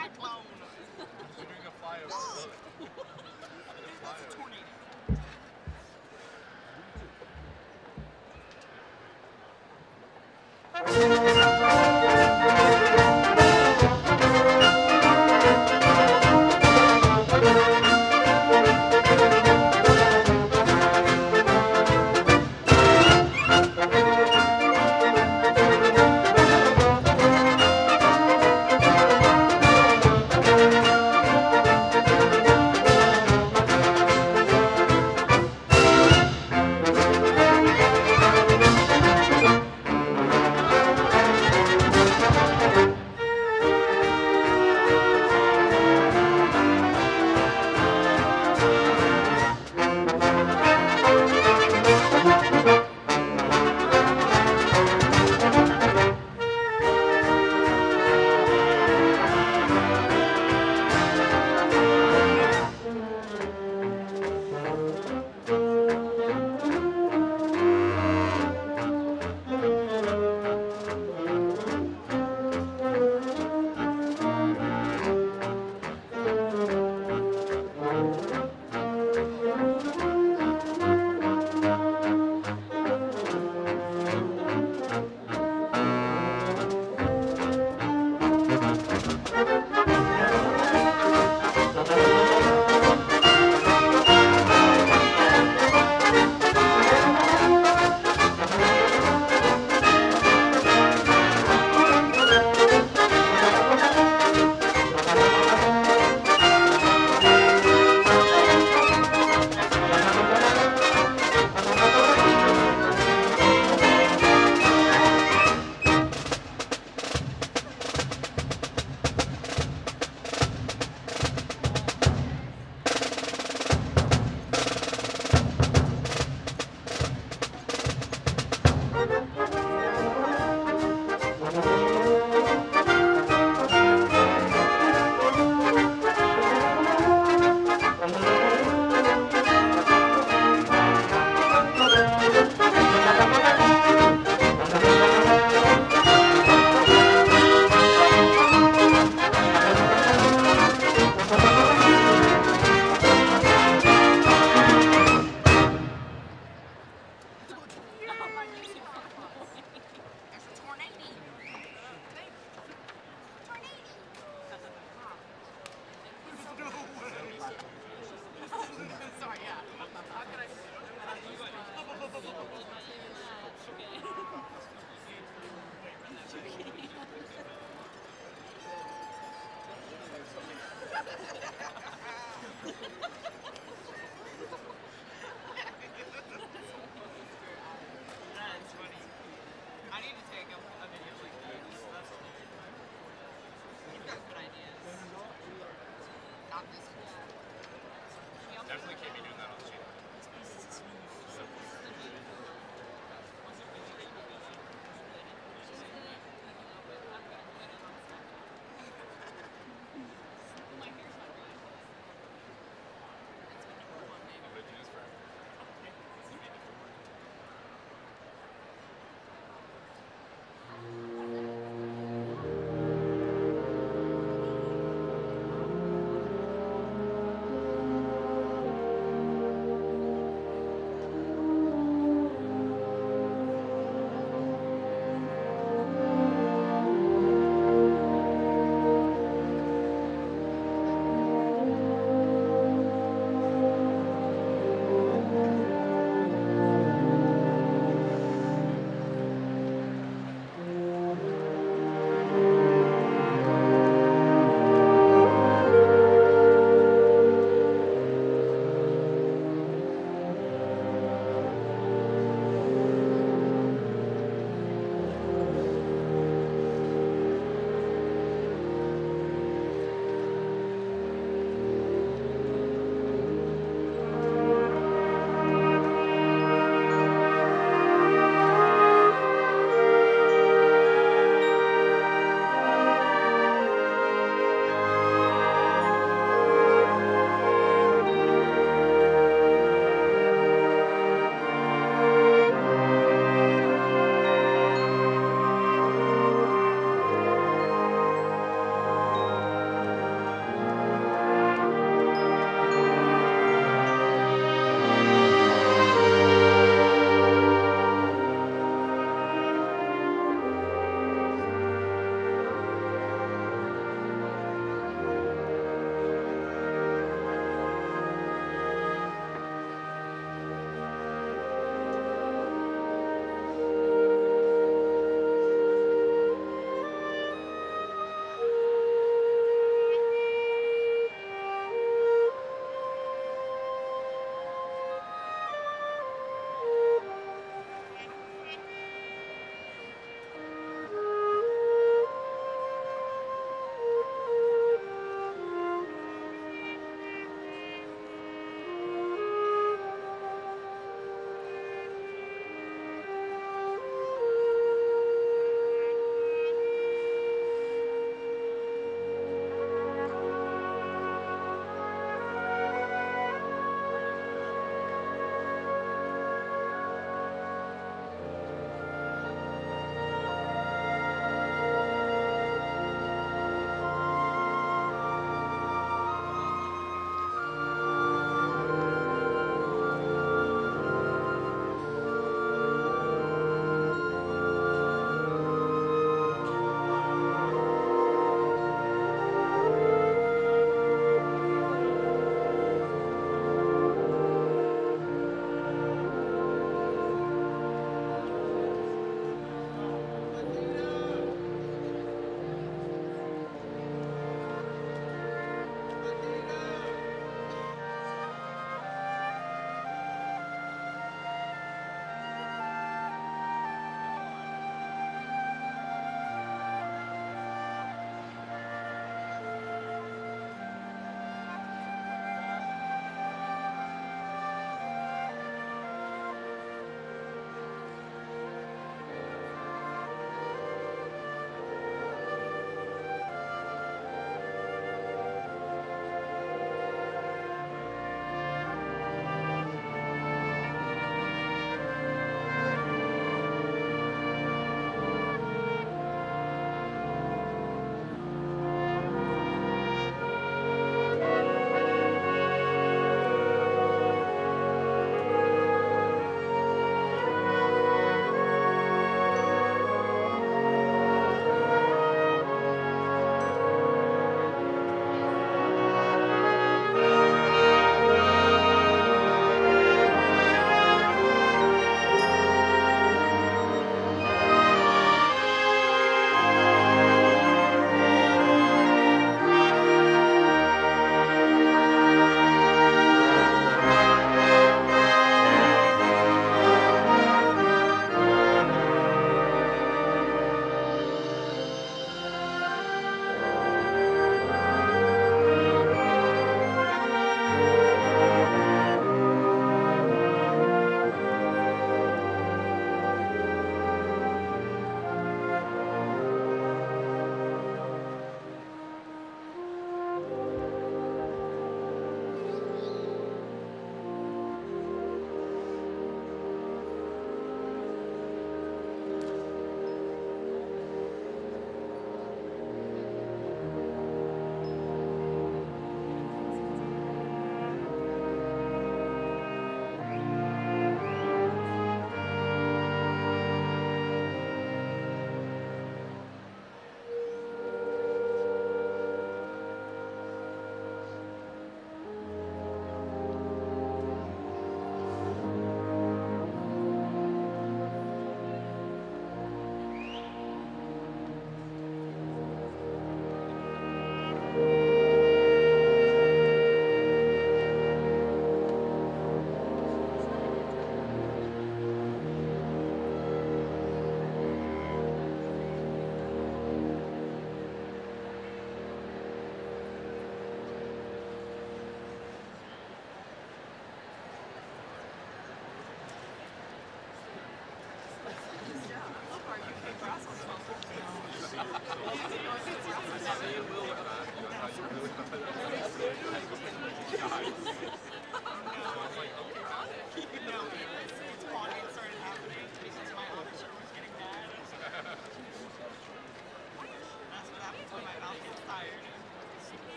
Cyclone. We're doing a flyover. That's a tornado. That is funny. I need to take a video like that. That's hilarious. You've got good ideas. Not this one. Definitely can't be doing that on the cheat. I'm gonna do this forever.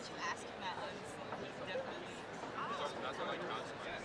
that you ask him that, honestly. He's definitely. That's what like consequence.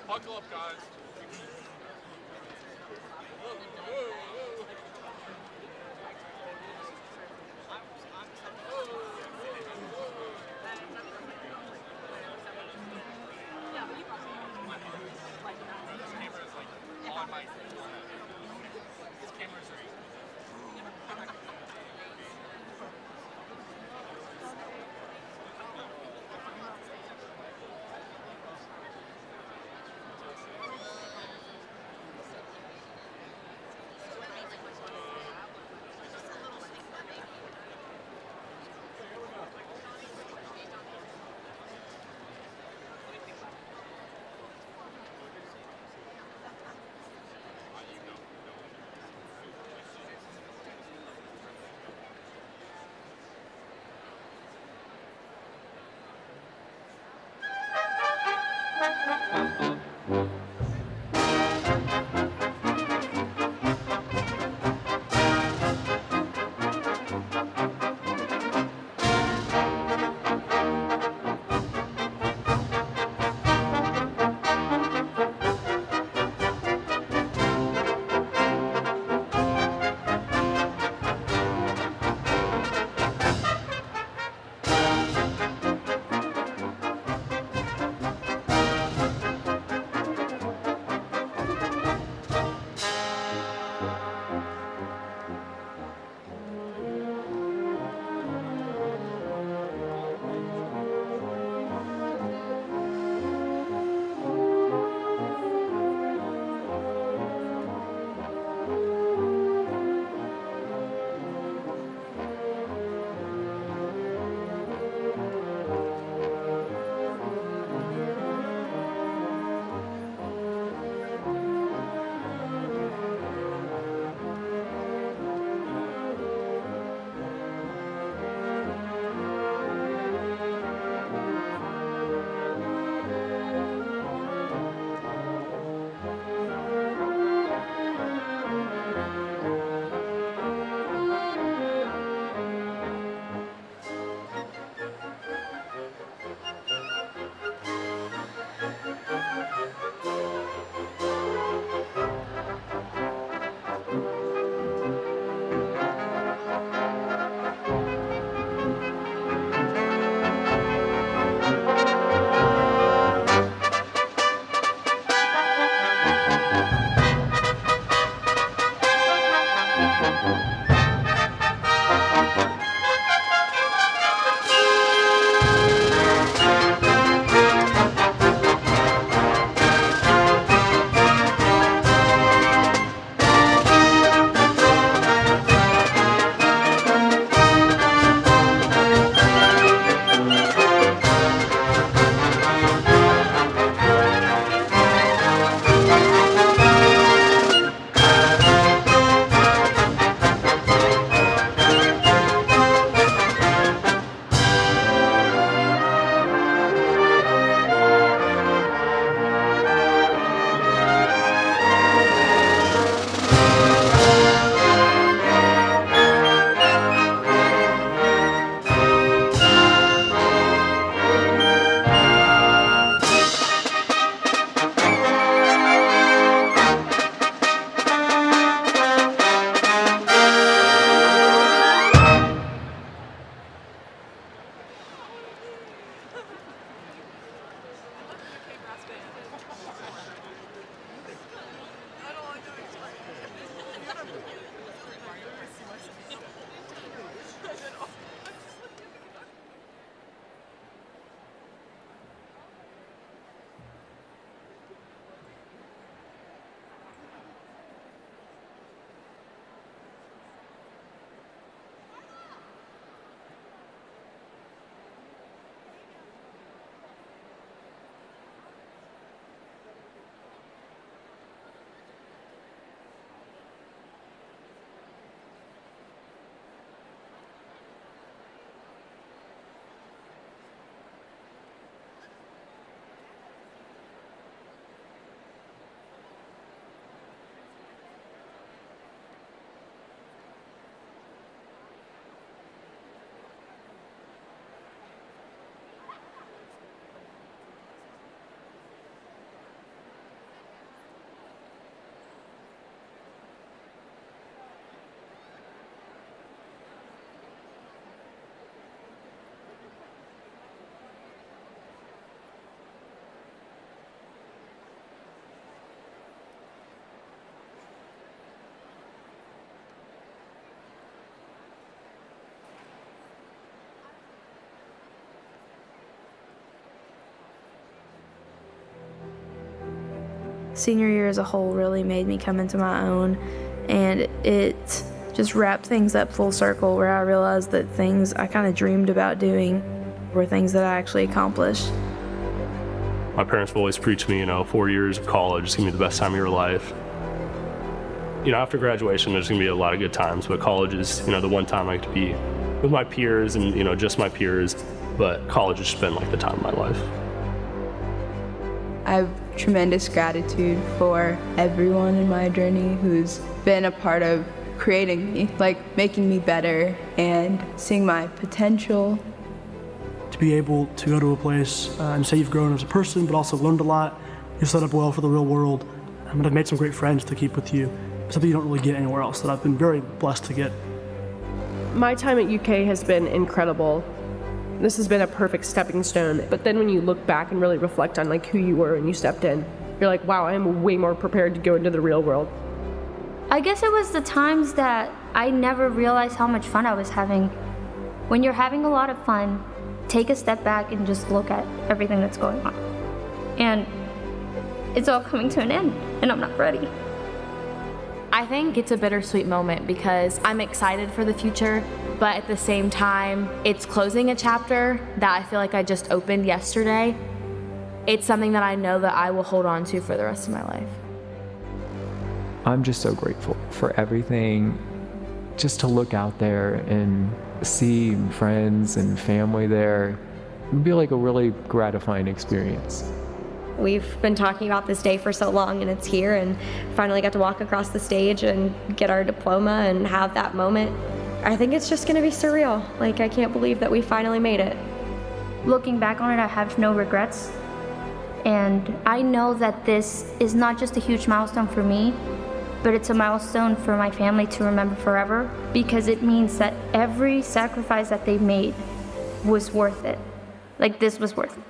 Buckle up, guys. Senior year as a whole really made me come into my own, and it just wrapped things up full circle where I realized that things I kind of dreamed about doing were things that I actually accomplished. My parents have always preached me, 4 years of college is going to be the best time of your life. After graduation, there's going to be a lot of good times, but college is, the one time I get to be with my peers and, just my peers, but college has just been like the time of my life. I have tremendous gratitude for everyone in my journey who's been a part of creating me, making me better and seeing my potential. To be able to go to a place and say you've grown as a person, but also learned a lot, you're set up well for the real world, and I've made some great friends to keep with you, something you don't really get anywhere else that I've been very blessed to get. My time at UK has been incredible. This has been a perfect stepping stone, but then when you look back and really reflect on who you were when you stepped in, you're like, wow, I am way more prepared to go into the real world. I guess it was the times that I never realized how much fun I was having. When you're having a lot of fun, take a step back and just look at everything that's going on. And it's all coming to an end, and I'm not ready. I think it's a bittersweet moment because I'm excited for the future, but at the same time, it's closing a chapter that I feel like I just opened yesterday. It's something that I know that I will hold on to for the rest of my life. I'm just so grateful for everything. Just to look out there and see friends and family there, it would be like a really gratifying experience. We've been talking about this day for so long, and it's here, and finally got to walk across the stage and get our diploma and have that moment. I think it's just gonna be surreal. I can't believe that we finally made it. Looking back on it, I have no regrets. And I know that this is not just a huge milestone for me, but it's a milestone for my family to remember forever, because it means that every sacrifice that they made was worth it. This was worth it.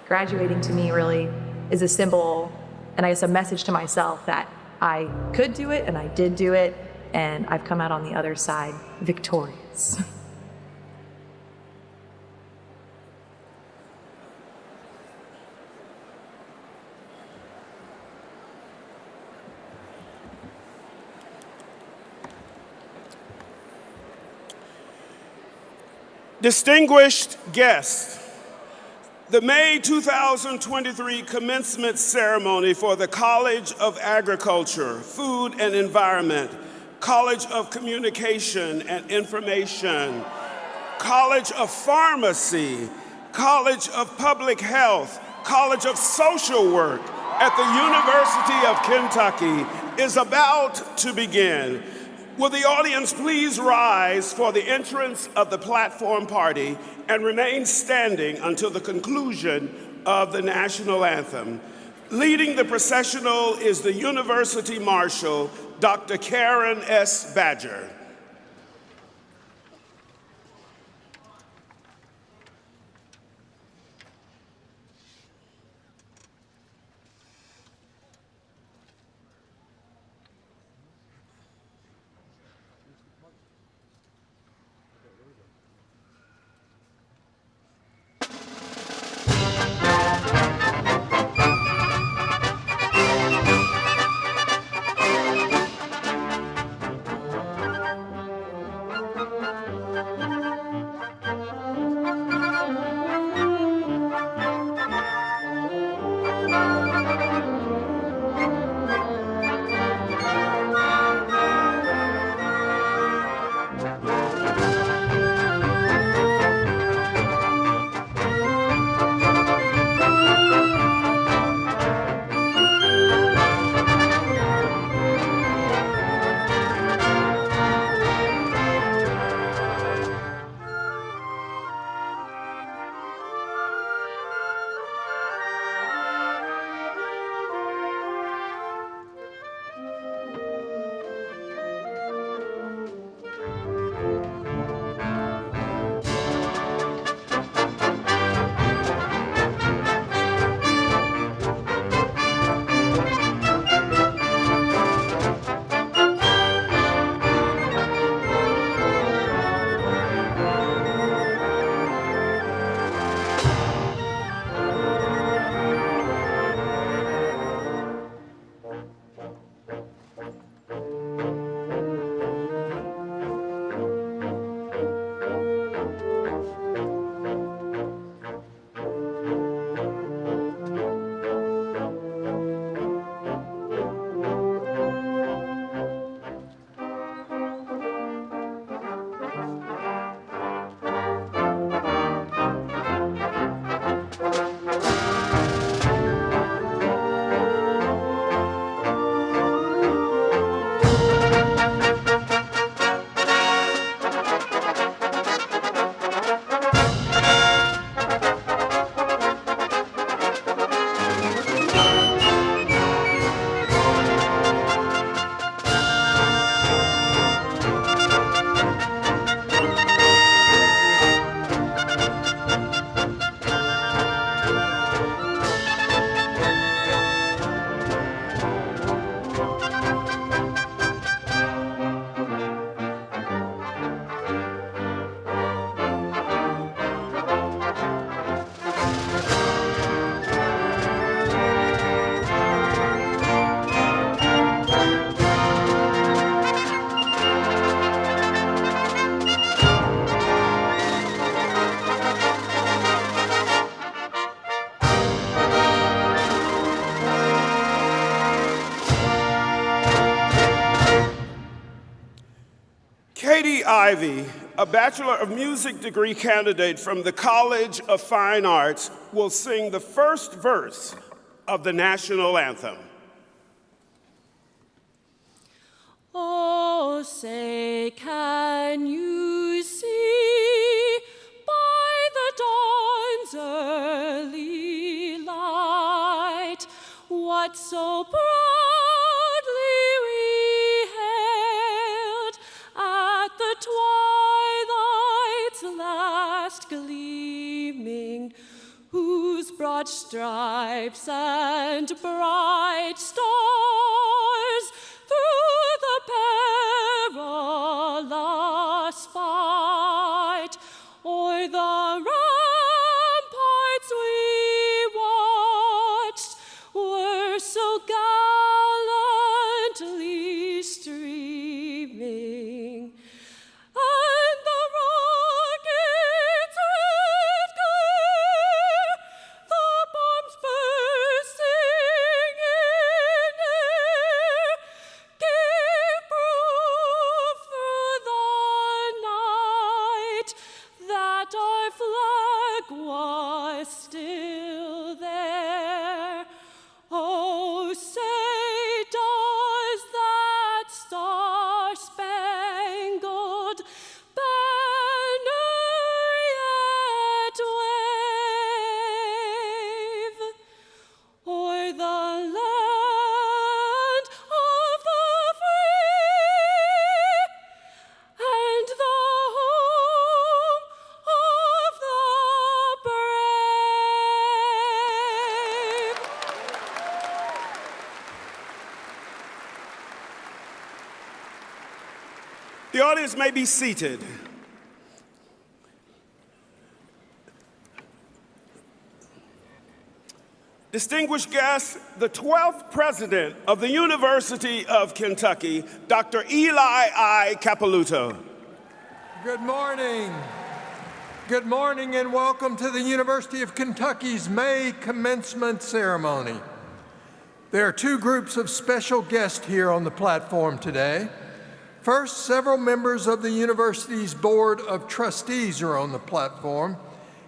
Graduating to me really is a symbol, and I guess a message to myself that I could do it and I did do it, and I've come out on the other side victorious. Distinguished guests, the May 2023 commencement ceremony for the College of Agriculture, Food and Environment, College of Communication and Information, College of Pharmacy, College of Public Health, College of Social Work at the University of Kentucky is about to begin. Will the audience please rise for the entrance of the platform party and remain standing until the conclusion of the national anthem. Leading the processional is the University Marshal, Dr. Karen S. Badger. Bree Ivy, a Bachelor of Music degree candidate from the College of Fine Arts, will sing the first verse of the national anthem. Oh, say, can you see by the dawn's early light what so proudly we hailed at the twilight's last gleaming, whose broad stripes and bright stars through the perilous fight o'er the ramparts we watched were so gallantly streaming, and the rockets red glare, the bombs bursting in air, gave proof through the night that our flag was still there. Oh, say, does that star-spangled banner yet wave o'er the land of the free and the home of the brave? The audience may be seated. Distinguished guests, the 12th president of the University of Kentucky, Dr. Eli I. Capilouto. Good morning. Good morning and welcome to the University of Kentucky's May commencement ceremony. There are two groups of special guests here on the platform today. First, several members of the university's Board of Trustees are on the platform,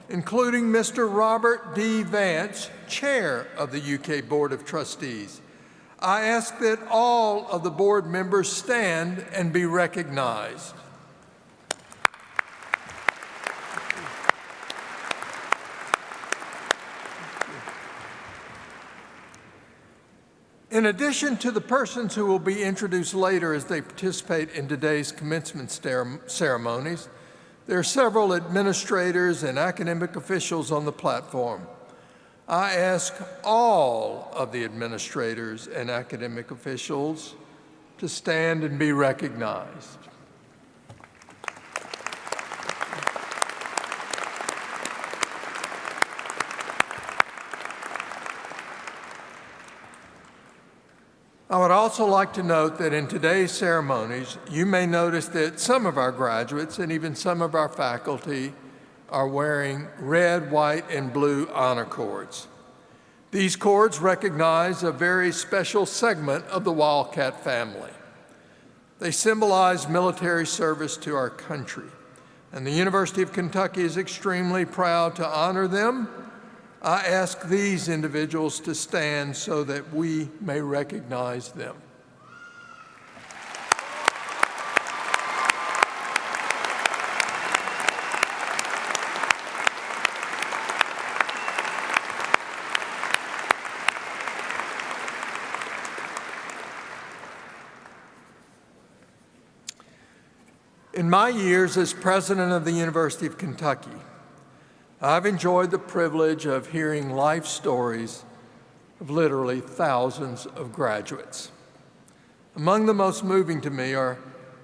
including Mr. Robert D. Vance, Chair of the UK Board of Trustees. I ask that all of the board members stand and be recognized. In addition to the persons who will be introduced later as they participate in today's commencement ceremonies, there are several administrators and academic officials on the platform. I ask all of the administrators and academic officials to stand and be recognized. I would also like to note that in today's ceremonies, you may notice that some of our graduates and even some of our faculty are wearing red, white, and blue honor cords. These cords recognize a very special segment of the Wildcat family. They symbolize military service to our country, and the University of Kentucky is extremely proud to honor them. I ask these individuals to stand so that we may recognize them. In my years as president of the University of Kentucky, I've enjoyed the privilege of hearing life stories of literally thousands of graduates. Among the most moving to me are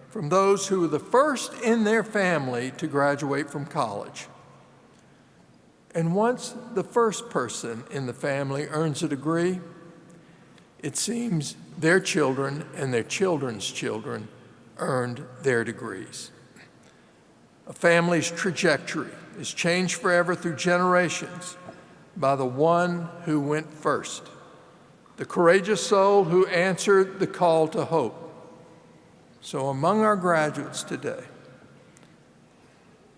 from those who were the first in their family to graduate from college. And once the first person in the family earns a degree, it seems their children and their children's children earned their degrees. A family's trajectory is changed forever through generations by the one who went first, the courageous soul who answered the call to hope. So among our graduates today,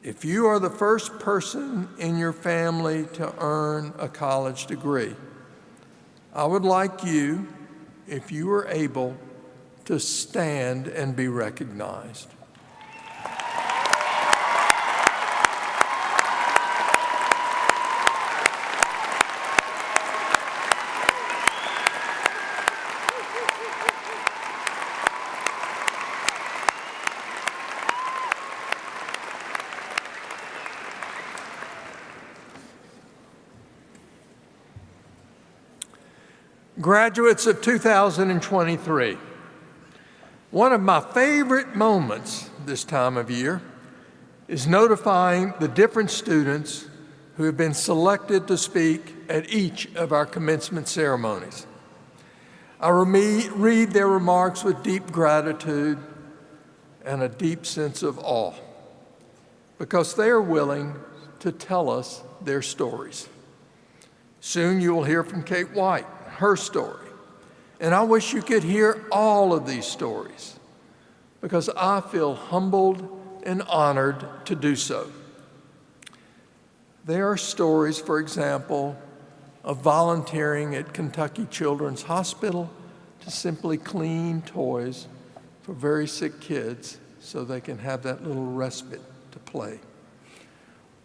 If you are the first person in your family to earn a college degree, I would like you, if you are able, to stand and be recognized. Graduates of 2023, one of my favorite moments this time of year is notifying the different students who have been selected to speak at each of our commencement ceremonies. I read their remarks with deep gratitude and a deep sense of awe because they are willing to tell us their stories. Soon you will hear from Kate White, her story. And I wish you could hear all of these stories because I feel humbled and honored to do so. There are stories, for example, of volunteering at Kentucky Children's Hospital to simply clean toys for very sick kids so they can have that little respite to play.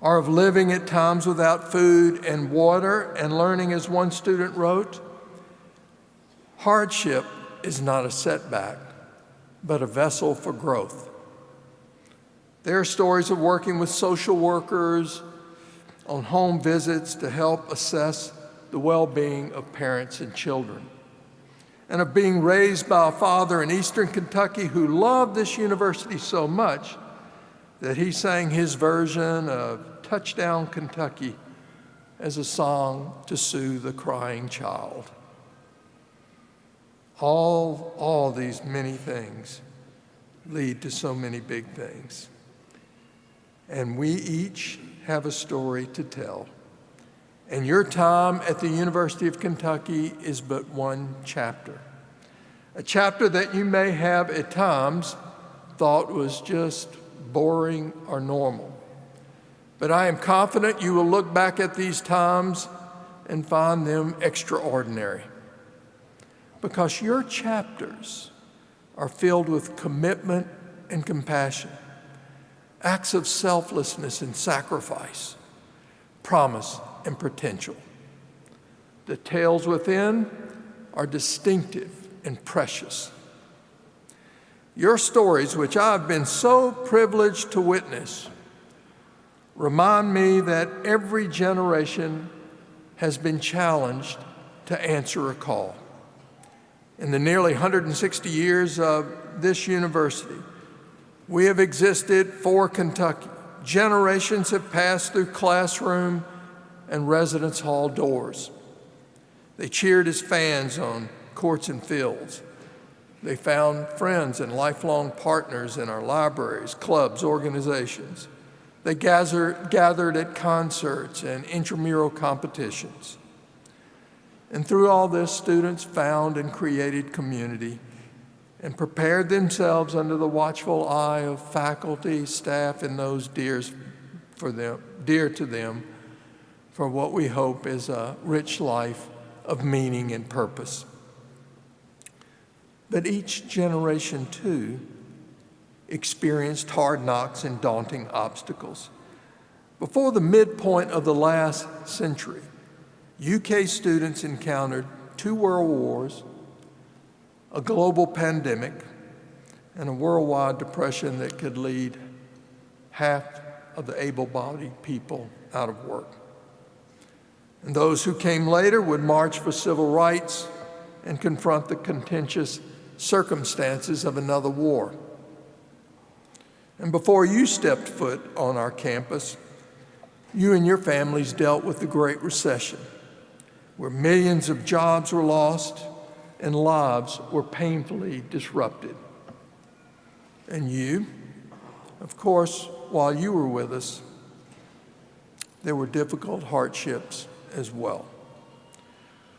Or of living at times without food and water and learning, as one student wrote, hardship is not a setback, but a vessel for growth. There are stories of working with social workers on home visits to help assess the well-being of parents and children, and of being raised by a father in Eastern Kentucky who loved this university so much that he sang his version of Touchdown Kentucky as a song to soothe a crying child. All these many things lead to so many big things. And we each have a story to tell. And your time at the University of Kentucky is but one chapter. A chapter that you may have at times thought was just boring or normal. But I am confident you will look back at these times and find them extraordinary. Because your chapters are filled with commitment and compassion, acts of selflessness and sacrifice, promise and potential. The tales within are distinctive and precious. Your stories, which I've been so privileged to witness, remind me that every generation has been challenged to answer a call. In the nearly 160 years of this university, we have existed for Kentucky. Generations have passed through classroom and residence hall doors. They cheered as fans on courts and fields. They found friends and lifelong partners in our libraries, clubs, organizations. They gathered at concerts and intramural competitions. And through all this, students found and created community and prepared themselves under the watchful eye of faculty, staff, and those dear to them for what we hope is a rich life of meaning and purpose. But each generation, too, experienced hard knocks and daunting obstacles. Before the midpoint of the last century, UK students encountered 2 world wars, a global pandemic, and a worldwide depression that could lead half of the able-bodied people out of work. And those who came later would march for civil rights and confront the contentious circumstances of another war. And before you stepped foot on our campus, you and your families dealt with the Great Recession, where millions of jobs were lost and lives were painfully disrupted. And you, of course, while you were with us, there were difficult hardships as well.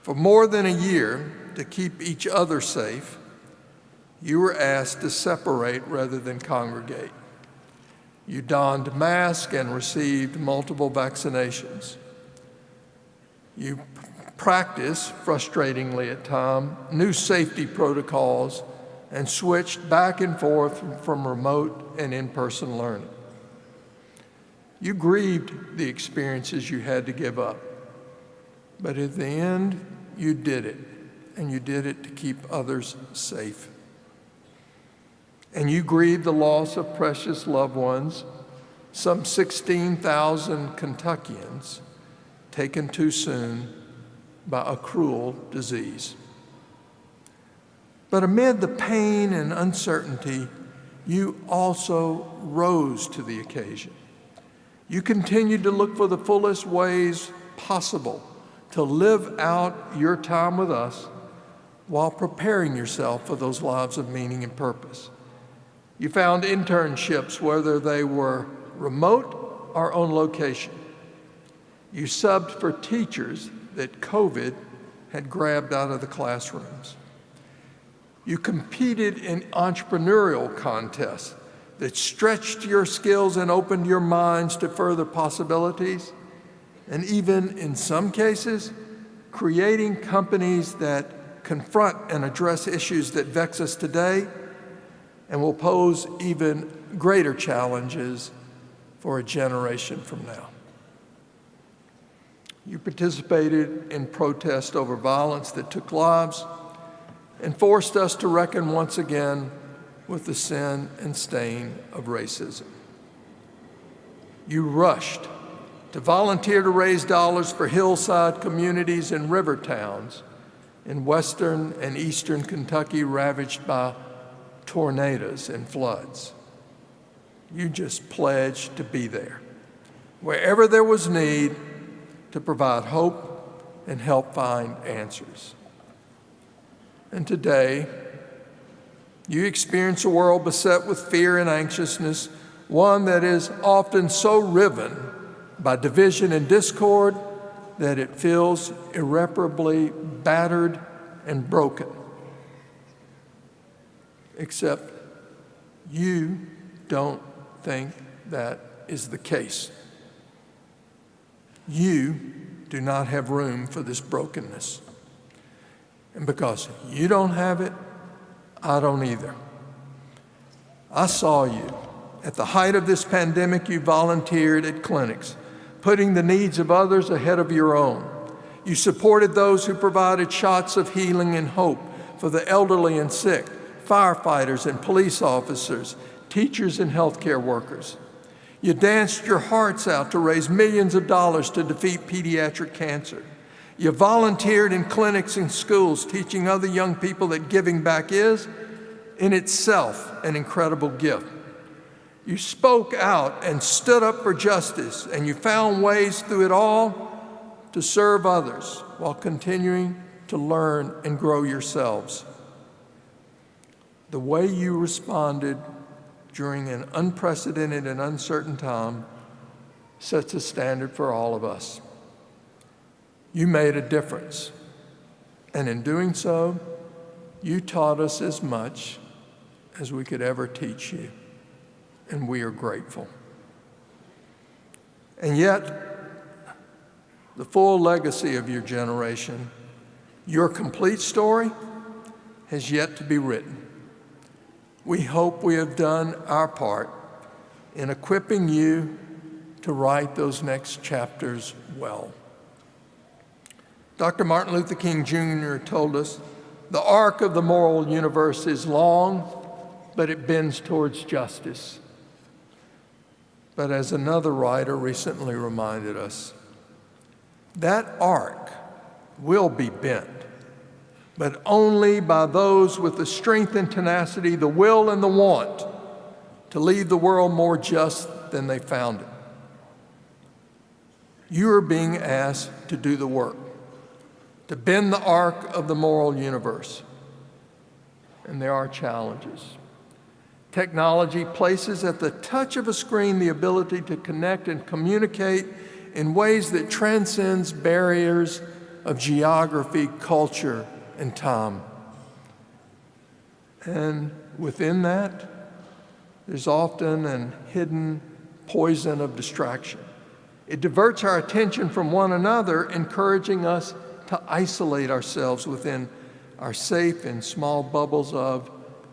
For more than a year, to keep each other safe, you were asked to separate rather than congregate. You donned masks and received multiple vaccinations. You practiced, frustratingly at times, new safety protocols and switched back and forth from remote and in-person learning. You grieved the experiences you had to give up, but at the end, you did it, and you did it to keep others safe. And you grieved the loss of precious loved ones, some 16,000 Kentuckians taken too soon by a cruel disease. But amid the pain and uncertainty, you also rose to the occasion. You continued to look for the fullest ways possible to live out your time with us while preparing yourself for those lives of meaning and purpose. You found internships, whether they were remote or on location. You subbed for teachers that COVID had grabbed out of the classrooms. You competed in entrepreneurial contests that stretched your skills and opened your minds to further possibilities, and even in some cases, creating companies that confront and address issues that vex us today and will pose even greater challenges for a generation from now. You participated in protests over violence that took lives and forced us to reckon once again with the sin and stain of racism. You rushed to volunteer to raise dollars for hillside communities and river towns in western and eastern Kentucky ravaged by tornadoes and floods. You just pledged to be there, wherever there was need, to provide hope and help find answers. And today, you experience a world beset with fear and anxiousness, one that is often so riven by division and discord that it feels irreparably battered and broken. Except you don't think that is the case. You do not have room for this brokenness. And because you don't have it, I don't either. I saw you. At the height of this pandemic, you volunteered at clinics, putting the needs of others ahead of your own. You supported those who provided shots of healing and hope for the elderly and sick, firefighters and police officers, teachers and healthcare workers. You danced your hearts out to raise millions of dollars to defeat pediatric cancer. You volunteered in clinics and schools, teaching other young people that giving back is, in itself, an incredible gift. You spoke out and stood up for justice, and you found ways through it all to serve others while continuing to learn and grow yourselves. The way you responded during an unprecedented and uncertain time sets a standard for all of us. You made a difference, and in doing so, you taught us as much as we could ever teach you, and we are grateful. And yet, the full legacy of your generation, your complete story, has yet to be written. We hope we have done our part in equipping you to write those next chapters well. Dr. Martin Luther King Jr. told us, the arc of the moral universe is long, but it bends towards justice. But as another writer recently reminded us, that arc will be bent, but only by those with the strength and tenacity, the will and the want to leave the world more just than they found it. You are being asked to do the work, to bend the arc of the moral universe. And there are challenges. Technology places at the touch of a screen the ability to connect and communicate in ways that transcends barriers of geography, culture, and time. And within that, there's often an hidden poison of distraction. It diverts our attention from one another, encouraging us to isolate ourselves within our safe and small bubbles of,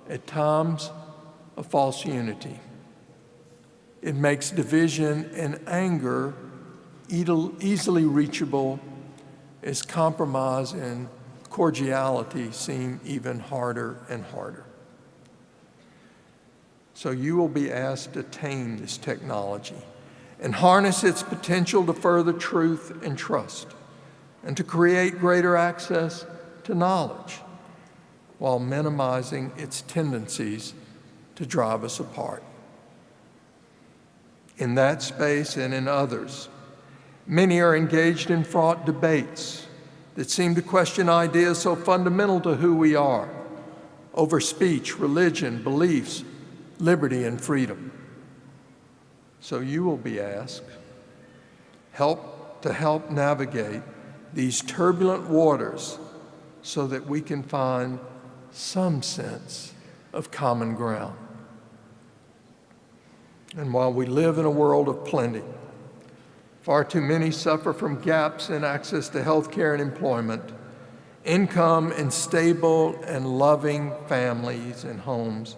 at times, a false unity. It makes division and anger easily reachable as compromise and cordiality seem even harder and harder. So you will be asked to tame this technology and harness its potential to further truth and trust, and to create greater access to knowledge while minimizing its tendencies to drive us apart. In that space and in others, many are engaged in fraught debates that seem to question ideas so fundamental to who we are over speech, religion, beliefs, liberty, and freedom. So you will be asked to help navigate these turbulent waters so that we can find some sense of common ground. And while we live in a world of plenty, far too many suffer from gaps in access to health care and employment, income, and stable and loving families and homes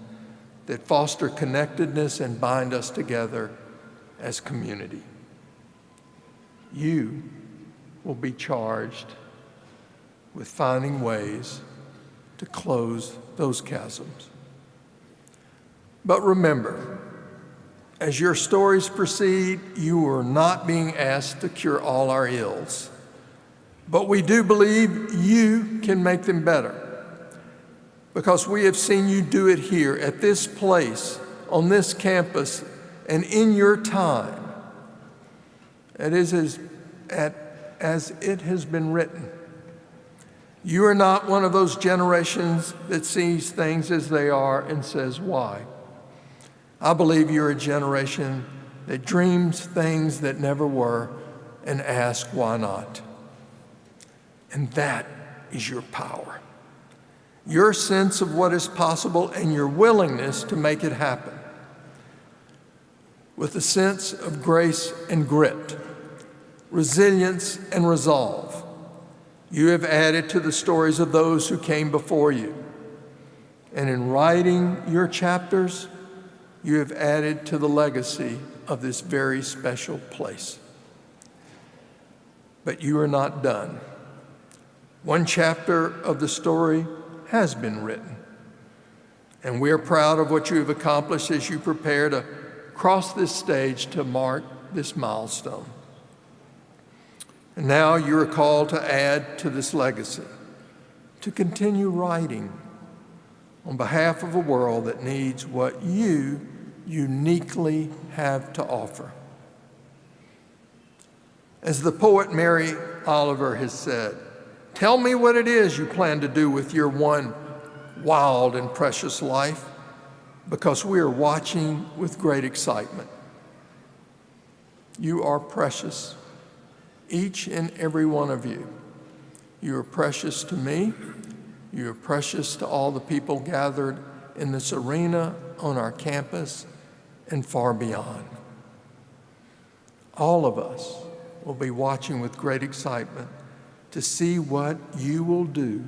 that foster connectedness and bind us together as community. You will be charged with finding ways to close those chasms. But remember, as your stories proceed, you are not being asked to cure all our ills, but we do believe you can make them better, because we have seen you do it here at this place, on this campus, and in your time. It is as it has been written. You are not one of those generations that sees things as they are and says, why? I believe you're a generation that dreams things that never were and asks, why not? And that is your power. Your sense of what is possible and your willingness to make it happen. With a sense of grace and grit, resilience and resolve, you have added to the stories of those who came before you. And in writing your chapters, you have added to the legacy of this very special place. But you are not done. One chapter of the story has been written, and we are proud of what you have accomplished as you prepare to cross this stage to mark this milestone. And now you are called to add to this legacy, to continue writing on behalf of a world that needs what you uniquely have to offer. As the poet Mary Oliver has said, tell me what it is you plan to do with your one wild and precious life, because we are watching with great excitement. You are precious, each and every one of you. You are precious to me. You are precious to all the people gathered in this arena, on our campus, and far beyond. All of us will be watching with great excitement to see what you will do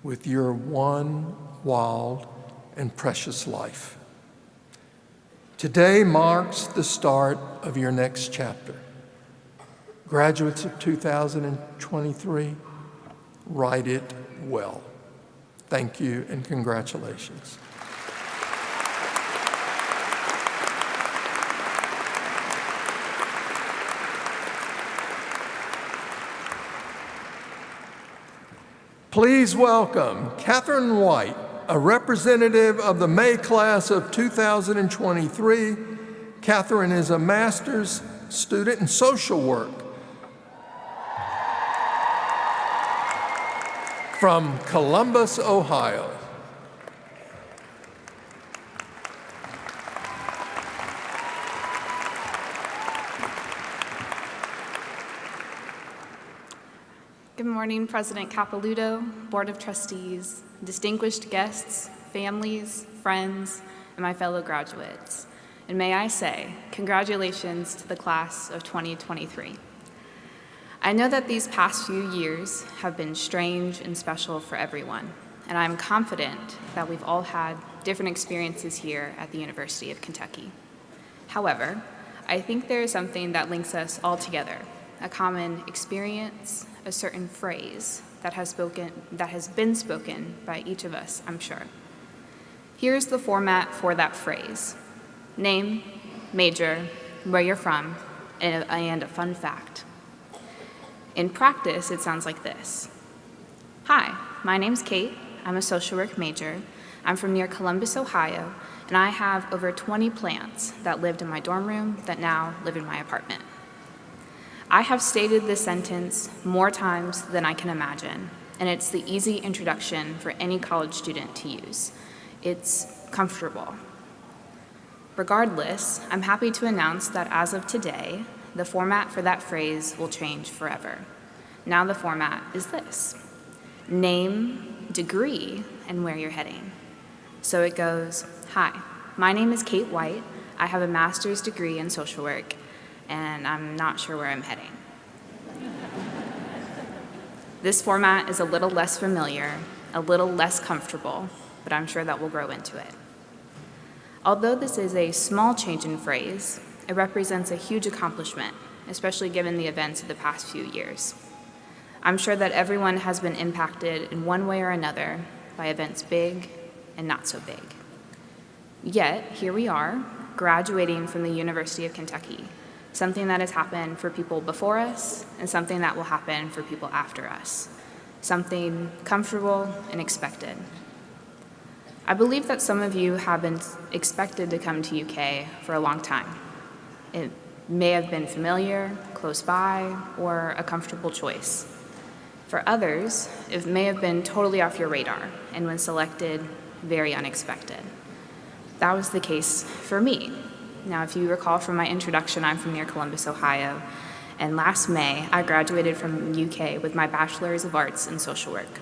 with your one wild and precious life. Today marks the start of your next chapter. Graduates of 2023, write it well. Thank you and congratulations. Please welcome Catherine White, a representative of the May class of 2023. Catherine is a master's student in social work from Columbus, Ohio. Good morning, President Capilouto, Board of Trustees, distinguished guests, families, friends, and my fellow graduates. and may I say, congratulations to the class of 2023. I know that these past few years have been strange and special for everyone, and I'm confident that we've all had different experiences here at the University of Kentucky. However, I think there is something that links us all together, a common experience, a certain phrase that has been spoken by each of us, I'm sure. Here's the format for that phrase: name, major, where you're from, and a fun fact. In practice, it sounds like this. Hi, my name's Kate. I'm a social work major. I'm from near Columbus, Ohio, and I have over 20 plants that lived in my dorm room that now live in my apartment. I have stated this sentence more times than I can imagine, and it's the easy introduction for any college student to use. It's comfortable. Regardless, I'm happy to announce that as of today, the format for that phrase will change forever. Now the format is this: name, degree, and where you're heading. So it goes, hi, my name is Kate White. I have a master's degree in social work, and I'm not sure where I'm heading. This format is a little less familiar, a little less comfortable, but I'm sure that we'll grow into it. Although this is a small change in phrase, it represents a huge accomplishment, especially given the events of the past few years. I'm sure that everyone has been impacted in one way or another by events big and not so big. Yet, here we are, graduating from the University of Kentucky, something that has happened for people before us and something that will happen for people after us, something comfortable and expected. I believe that some of you have been expected to come to UK for a long time. It may have been familiar, close by, or a comfortable choice. For others, it may have been totally off your radar and when selected, very unexpected. That was the case for me. Now, if you recall from my introduction, I'm from near Columbus, Ohio, and last May, I graduated from UK with my Bachelor's of Arts in Social Work.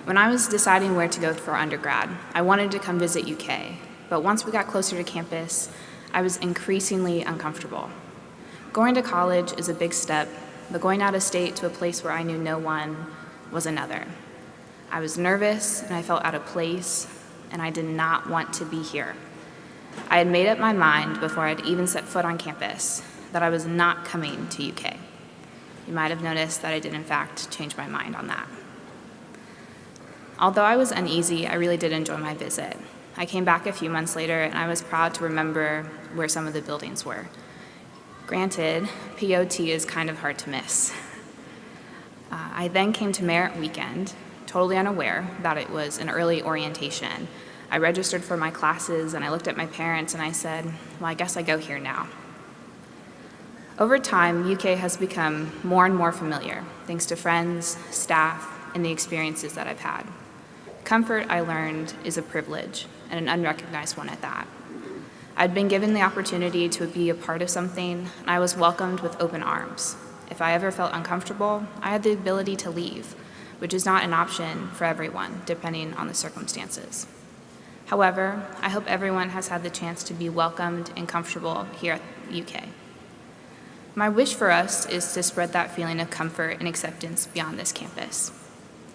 When I was deciding where to go for undergrad, I wanted to come visit UK, but once we got closer to campus, I was increasingly uncomfortable. Going to college is a big step, but going out of state to a place where I knew no one was another. I was nervous and I felt out of place, and I did not want to be here. I had made up my mind before I'd even set foot on campus that I was not coming to UK. You might have noticed that I did in fact change my mind on that. Although I was uneasy, I really did enjoy my visit. I came back a few months later and I was proud to remember where some of the buildings were. Granted, POT is kind of hard to miss. I then came to Merit Weekend, totally unaware that it was an early orientation. I registered for my classes and I looked at my parents and I said, well, I guess I go here now. Over time, UK has become more and more familiar, thanks to friends, staff, and the experiences that I've had. Comfort, I learned, is a privilege, and an unrecognized one at that. I'd been given the opportunity to be a part of something, and I was welcomed with open arms. If I ever felt uncomfortable, I had the ability to leave, which is not an option for everyone, depending on the circumstances. However, I hope everyone has had the chance to be welcomed and comfortable here at UK. My wish for us is to spread that feeling of comfort and acceptance beyond this campus.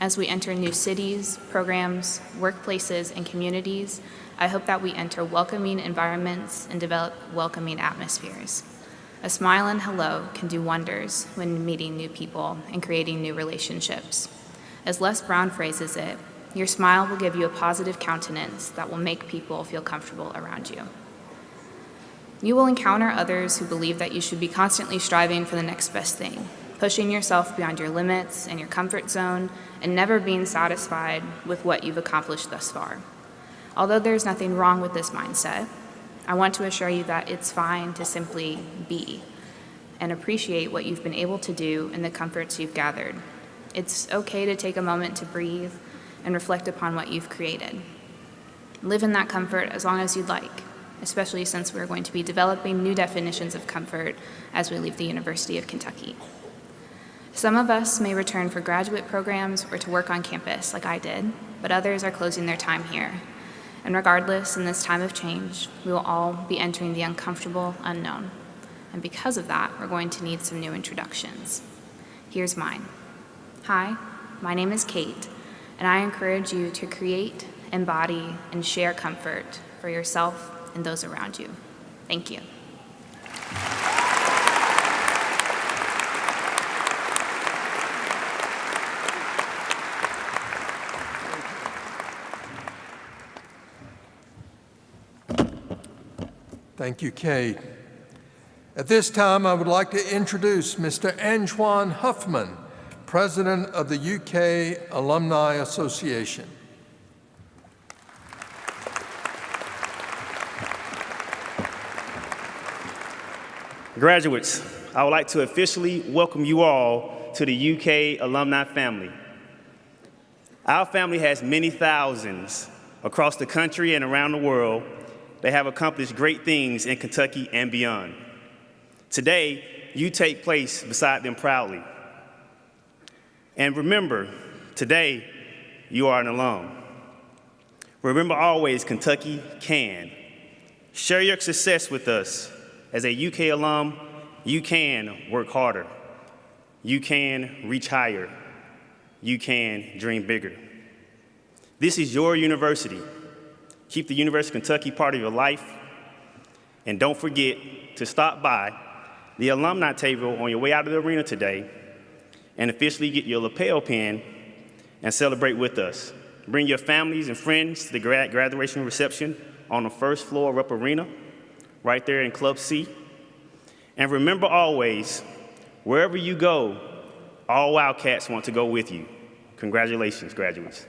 As we enter new cities, programs, workplaces, and communities, I hope that we enter welcoming environments and develop welcoming atmospheres. A smile and hello can do wonders when meeting new people and creating new relationships. As Les Brown phrases it, your smile will give you a positive countenance that will make people feel comfortable around you. You will encounter others who believe that you should be constantly striving for the next best thing, pushing yourself beyond your limits and your comfort zone, and never being satisfied with what you've accomplished thus far. Although there's nothing wrong with this mindset, I want to assure you that it's fine to simply be and appreciate what you've been able to do and the comforts you've gathered. It's okay to take a moment to breathe and reflect upon what you've created. Live in that comfort as long as you'd like, especially since we're going to be developing new definitions of comfort as we leave the University of Kentucky. Some of us may return for graduate programs or to work on campus like I did, but others are closing their time here. And regardless, in this time of change, we will all be entering the uncomfortable unknown. And because of that, we're going to need some new introductions. Here's mine. Hi, my name is Kate, and I encourage you to create, embody, and share comfort for yourself and those around you. Thank you. Thank you, Kate. At this time, I would like to introduce Mr. Antoine Huffman, President of the UK Alumni Association. Graduates, I would like to officially welcome you all to the UK Alumni family. Our family has many thousands across the country and around the world that have accomplished great things in Kentucky and beyond. Today, you take place beside them proudly. And remember, today, you are an alum. Remember always, Kentucky can. Share your success with us. As a UK alum, you can work harder. You can reach higher. You can dream bigger. This is your university. Keep the University of Kentucky part of your life. And don't forget to stop by the alumni table on your way out of the arena today and officially get your lapel pin and celebrate with us. Bring your families and friends to the graduation reception on the first floor of Rupp Arena, right there in Club C. And remember always, wherever you go, all Wildcats want to go with you. Congratulations, graduates.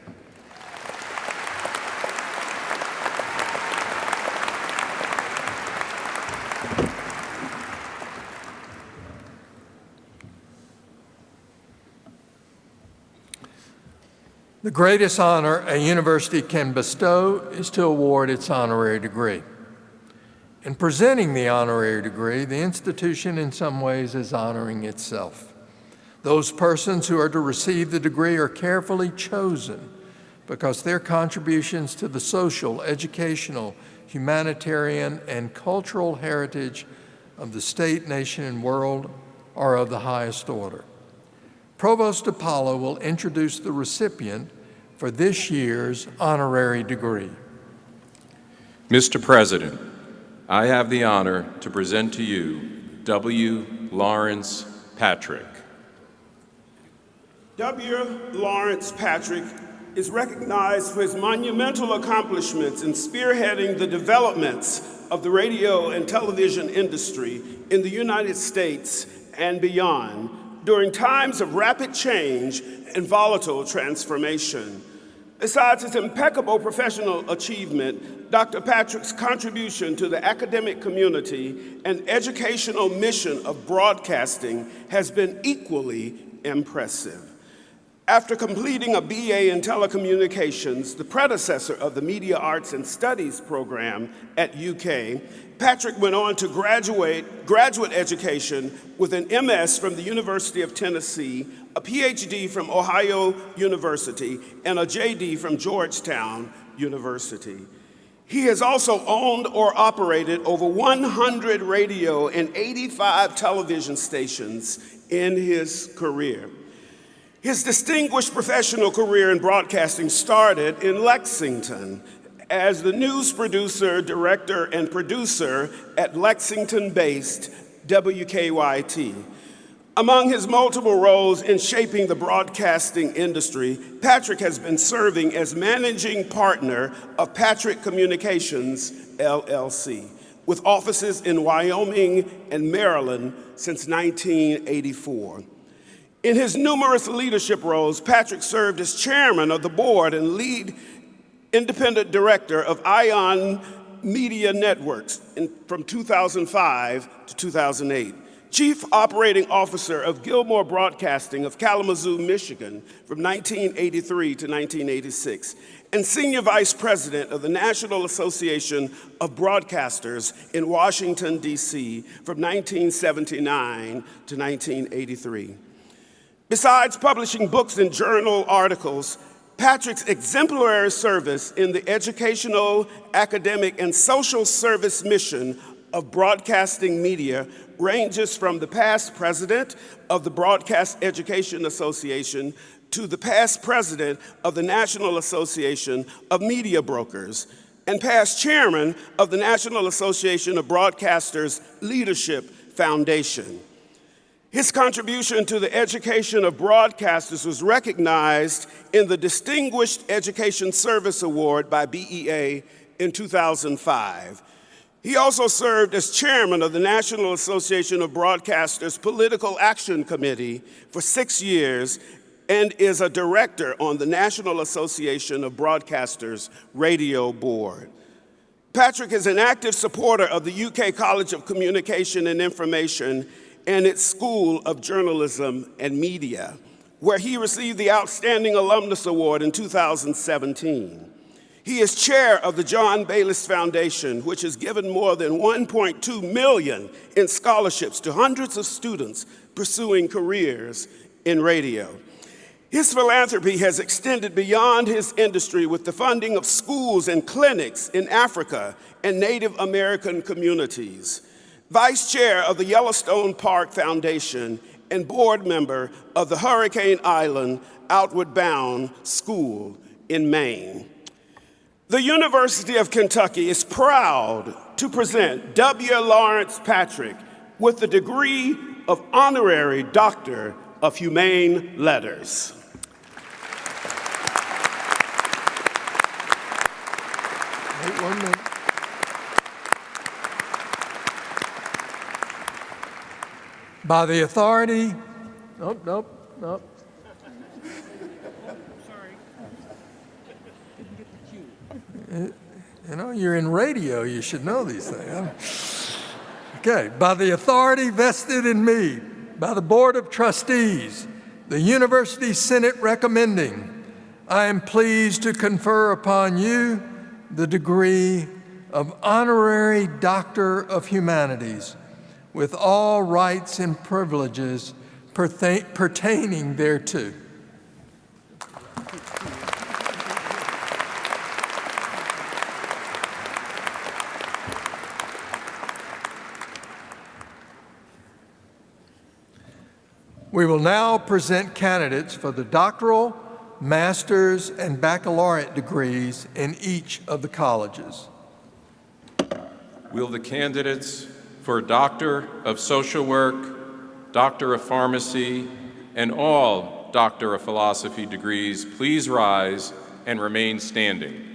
The greatest honor a university can bestow is to award its honorary degree. In presenting the honorary degree, the institution in some ways is honoring itself. Those persons who are to receive the degree are carefully chosen because their contributions to the social, educational, humanitarian, and cultural heritage of the state, nation, and world are of the highest order. Provost DePaula will introduce the recipient for this year's honorary degree. Mr. President, I have the honor to present to you W. Lawrence Patrick. W. Lawrence Patrick is recognized for his monumental accomplishments in spearheading the developments of the radio and television industry in the United States and beyond during times of rapid change and volatile transformation. Besides his impeccable professional achievement, Dr. Patrick's contribution to the academic community and educational mission of broadcasting has been equally impressive. After completing a BA in telecommunications, the predecessor of the Media Arts and Studies program at UK, Patrick went on to graduate education with an MS from the University of Tennessee, a PhD from Ohio University, and a JD from Georgetown University. He has also owned or operated over 100 radio and 85 television stations in his career. His distinguished professional career in broadcasting started in Lexington as the news producer, director, and producer at Lexington-based WKYT. Among his multiple roles in shaping the broadcasting industry, Patrick has been serving as managing partner of Patrick Communications, LLC, with offices in Wyoming and Maryland since 1984. In his numerous leadership roles, Patrick served as chairman of the board and lead independent director of ION Media Networks from 2005 to 2008. Chief Operating Officer of Gilmore Broadcasting of Kalamazoo, Michigan from 1983 to 1986, and Senior Vice President of the National Association of Broadcasters in Washington, D.C. from 1979 to 1983. Besides publishing books and journal articles, Patrick's exemplary service in the educational, academic, and social service mission of broadcasting media ranges from the past president of the Broadcast Education Association to the past president of the National Association of Media Brokers and past chairman of the National Association of Broadcasters Leadership Foundation. His contribution to the education of broadcasters was recognized in the Distinguished Education Service Award by BEA in 2005. He also served as chairman of the National Association of Broadcasters Political Action Committee for 6 years and is a director on the National Association of Broadcasters Radio Board. Patrick is an active supporter of the UK College of Communication and Information and its School of Journalism and Media, where he received the Outstanding Alumnus Award in 2017. He is chair of the John Bayliss Foundation, which has given more than $1.2 million in scholarships to hundreds of students pursuing careers in radio. His philanthropy has extended beyond his industry with the funding of schools and clinics in Africa and Native American communities. Vice chair of the Yellowstone Park Foundation and board member of the Hurricane Island Outward Bound School in Maine. The University of Kentucky is proud to present W. Lawrence Patrick with the degree of Honorary Doctor of Humane Letters. Wait 1 minute. By the authority, nope. Sorry. Didn't get the cue. You know, you're in radio, you should know these things. Okay, by the authority vested in me, by the Board of Trustees, the University Senate recommending, I am pleased to confer upon you the degree of Honorary Doctor of Humanities, with all rights and privileges pertaining thereto. We will now present candidates for the doctoral, master's, and baccalaureate degrees in each of the colleges. Will the candidates for Doctor of Social Work, Doctor of Pharmacy, and all Doctor of Philosophy degrees please rise and remain standing?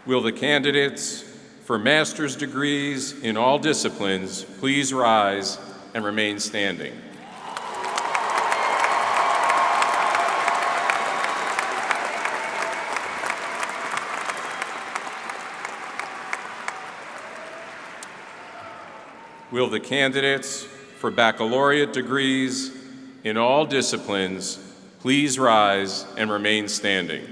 Will the candidates for master's degrees in all disciplines please rise and remain standing? Will the candidates for baccalaureate degrees in all disciplines please rise and remain standing?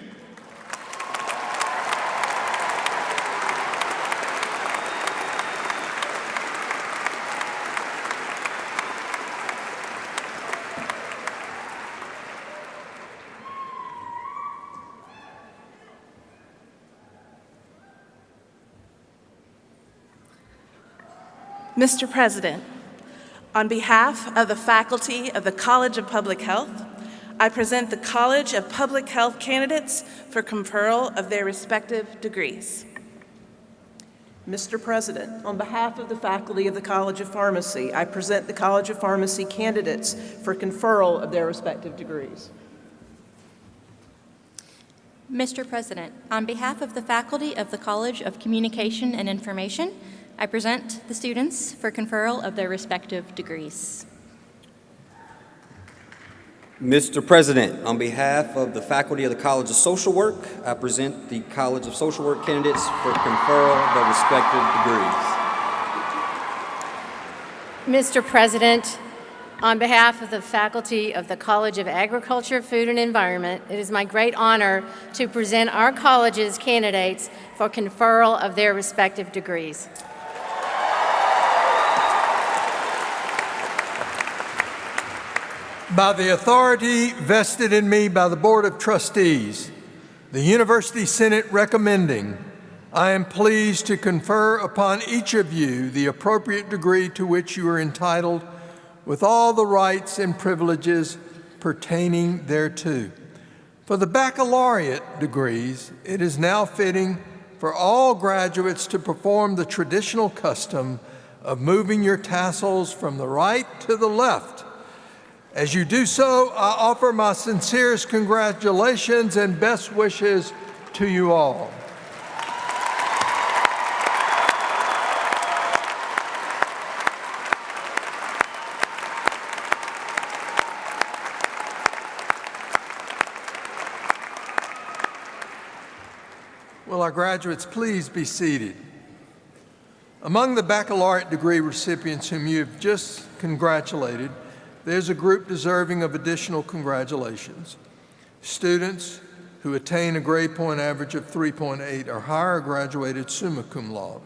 Mr. President, on behalf of the faculty of the College of Public Health, I present the College of Public Health candidates for conferral of their respective degrees. Mr. President, on behalf of the faculty of the College of Pharmacy, I present the College of Pharmacy candidates for conferral of their respective degrees. Mr. President, on behalf of the faculty of the College of Communication and Information, I present the students for conferral of their respective degrees. Mr. President, on behalf of the faculty of the College of Social Work, I present the College of Social Work candidates for conferral of their respective degrees. Mr. President, On behalf of the faculty of the College of Agriculture, Food, and Environment, it is my great honor to present our college's candidates for conferral of their respective degrees. By the authority vested in me by the Board of Trustees, the University Senate recommending, I am pleased to confer upon each of you the appropriate degree to which you are entitled, with all the rights and privileges pertaining thereto. For the baccalaureate degrees, it is now fitting for all graduates to perform the traditional custom of moving your tassels from the right to the left. As you do so, I offer my sincerest congratulations and best wishes to you all. Will our graduates please be seated? Among the baccalaureate degree recipients whom you have just congratulated, there's a group deserving of additional congratulations. Students who attain a grade point average of 3.8 or higher are graduated summa cum laude.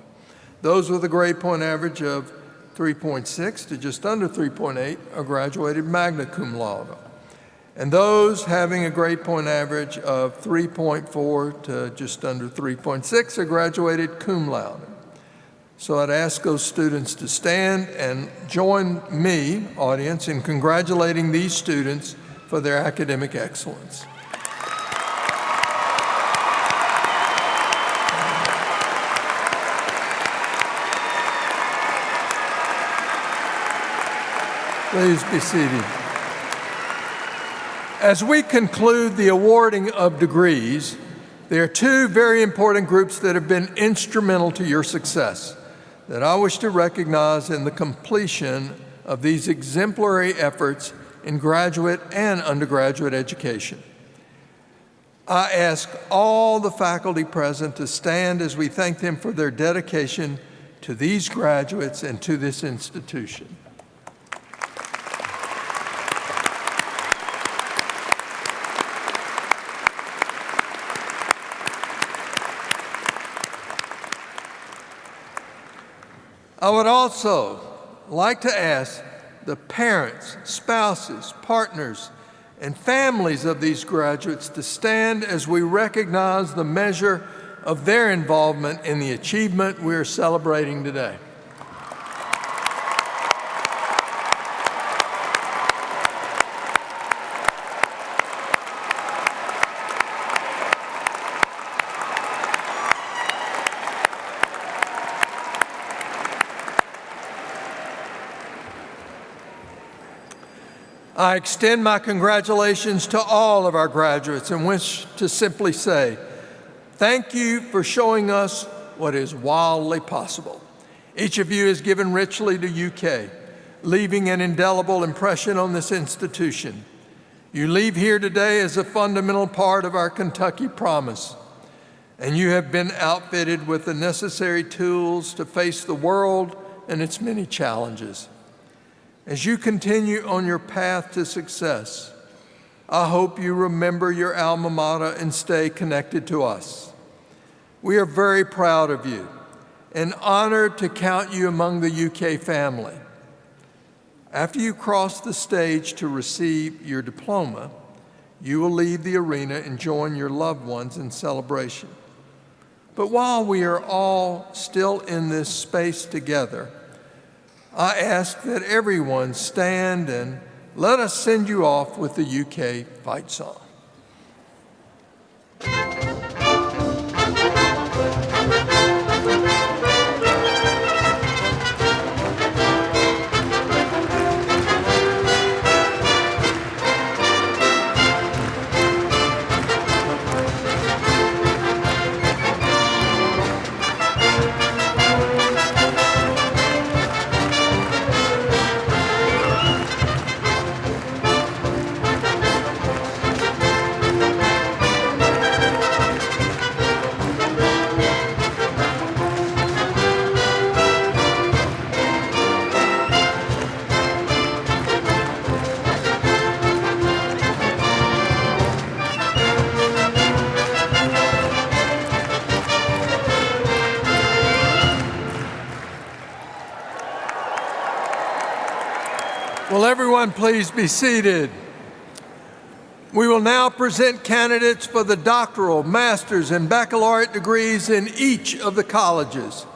Those with a grade point average of 3.6 to just under 3.8 are graduated magna cum laude. And those having a grade point average of 3.4 to just under 3.6 are graduated cum laude. So I'd ask those students to stand and join me, audience, in congratulating these students for their academic excellence. Please be seated. As we conclude the awarding of degrees, there are two very important groups that have been instrumental to your success that I wish to recognize in the completion of these exemplary efforts in graduate and undergraduate education. I ask all the faculty present to stand as we thank them for their dedication to these graduates and to this institution. I would also like to ask the parents, spouses, partners, and families of these graduates to stand as we recognize the measure of their involvement in the achievement we are celebrating today. I extend my congratulations to all of our graduates and wish to simply say, thank you for showing us what is wildly possible. Each of you has given richly to UK, leaving an indelible impression on this institution. You leave here today as a fundamental part of our Kentucky promise, and you have been outfitted with the necessary tools to face the world and its many challenges. As you continue on your path to success, I hope you remember your alma mater and stay connected to us. We are very proud of you and honored to count you among the UK family. After you cross the stage to receive your diploma, you will leave the arena and join your loved ones in celebration. But while we are all still in this space together, I ask that everyone stand and let us send you off with the UK fight song. Will everyone please be seated? We will now present candidates for the doctoral, master's, and baccalaureate degrees in each of the colleges.